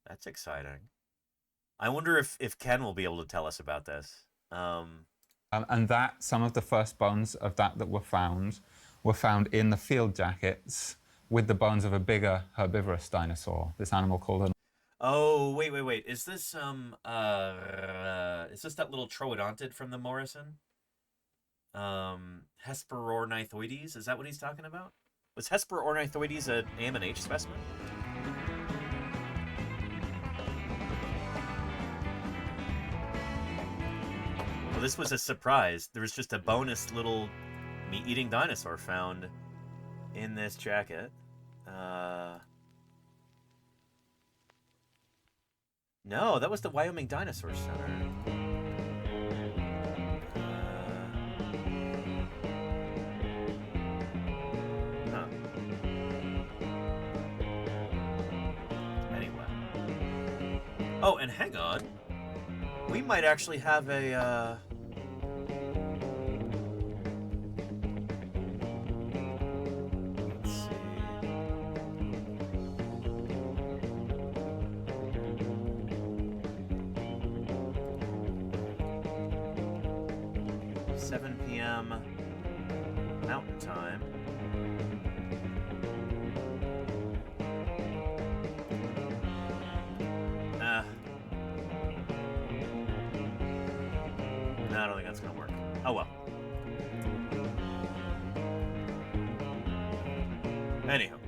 That's exciting. I wonder if Ken will be able to tell us about this. And some of the first bones of that were found in the field jackets with the bones of a bigger herbivorous dinosaur, this animal called an... Oh, wait. Is this that little troodontid from the Morrison? Hesperornithoides, is that what he's talking about? Was Hesperornithoides an AM&H specimen? Well, this was a surprise. There was just a bonus little meat-eating dinosaur found in this jacket. No, that was the Wyoming Dinosaur Center. Oh, and hang on. We might actually have a, let's see. $7 p.m. Mountain Time. No, I don't think that's gonna work. Oh well. Anyhow.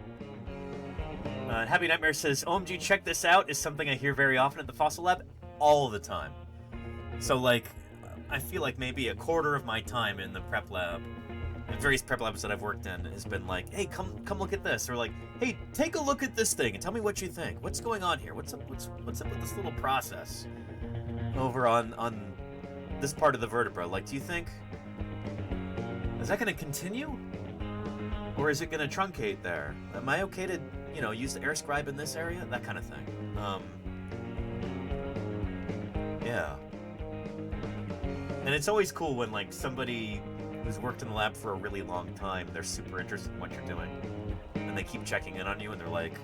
Happy Nightmare says, OMG, check this out, is something I hear very often at the Fossil Lab all the time. So, I feel like maybe a quarter of my time in the prep lab, in various prep labs that I've worked in, has been like, hey, come look at this. Or hey, take a look at this thing and tell me what you think. What's going on here? What's up with this little process over on this part of the vertebra? Do you think, is that going to continue? Or is it going to truncate there? Am I okay to, use the air scribe in this area? That kind of thing. Yeah. And it's always cool when, somebody who's worked in the lab for a really long time, they're super interested in what you're doing. And they keep checking in on you, and they're like,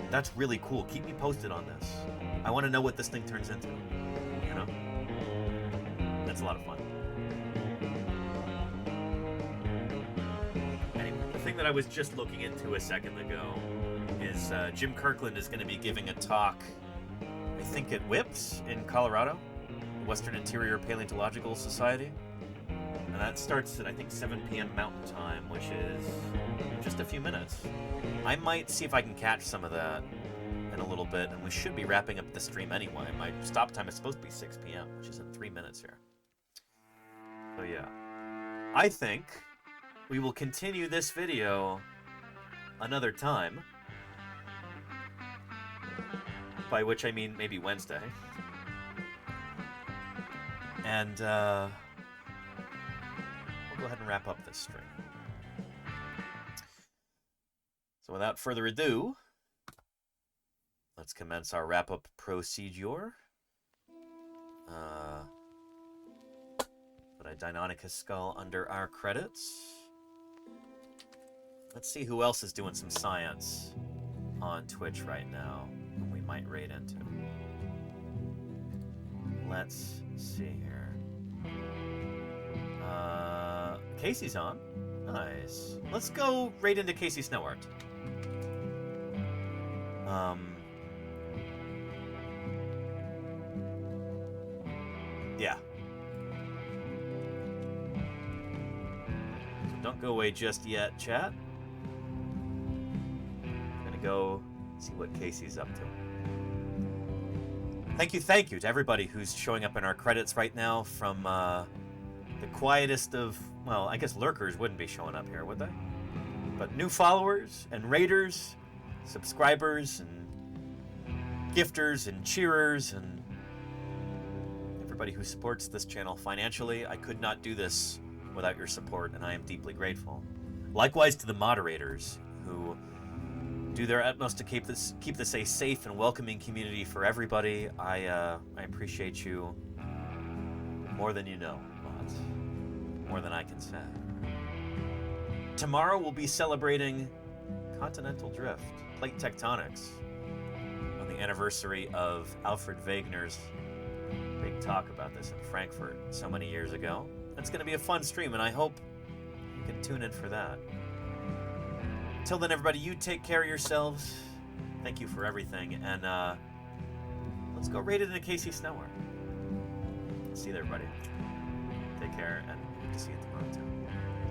that's really cool. Keep me posted on this. I want to know what this thing turns into. That's a lot of fun. Anyway, the thing that I was just looking into a second ago is Jim Kirkland is going to be giving a talk, I think at WIPS in Colorado, the Western Interior Paleontological Society. And that starts at, I think, 7 p.m. Mountain Time, which is just a few minutes. I might see if I can catch some of that in a little bit, and we should be wrapping up the stream anyway. My stop time is supposed to be 6 p.m., which is in 3 minutes here. So yeah, I think we will continue this video another time, by which I mean maybe Wednesday. And we'll go ahead and wrap up this stream. So without further ado, let's commence our wrap-up procedure. Put a Deinonychus skull under our credits. Let's see who else is doing some science on Twitch right now we might raid into. Let's see here. Casey's on. Nice. Let's go raid into Casey Snowart. Yeah. So don't go away just yet, chat. I'm gonna go see what Casey's up to. Thank you to everybody who's showing up in our credits right now, from the quietest of, well, I guess lurkers wouldn't be showing up here, would they? But new followers and raiders, subscribers and gifters and cheerers and everybody who supports this channel financially. I could not do this without your support, and I am deeply grateful. Likewise to the moderators who do their utmost to keep this a safe and welcoming community for everybody. I appreciate you more than you know, mods. More than I can say. Tomorrow we'll be celebrating continental drift, plate tectonics, on the anniversary of Alfred Wegener's big talk about this in Frankfurt so many years ago. It's going to be a fun stream, and I hope you can tune in for that. Till then, everybody, you take care of yourselves. Thank you for everything, and let's go raid it into Casey Snowart. See you there, everybody. Take care, and hope to see you tomorrow, too.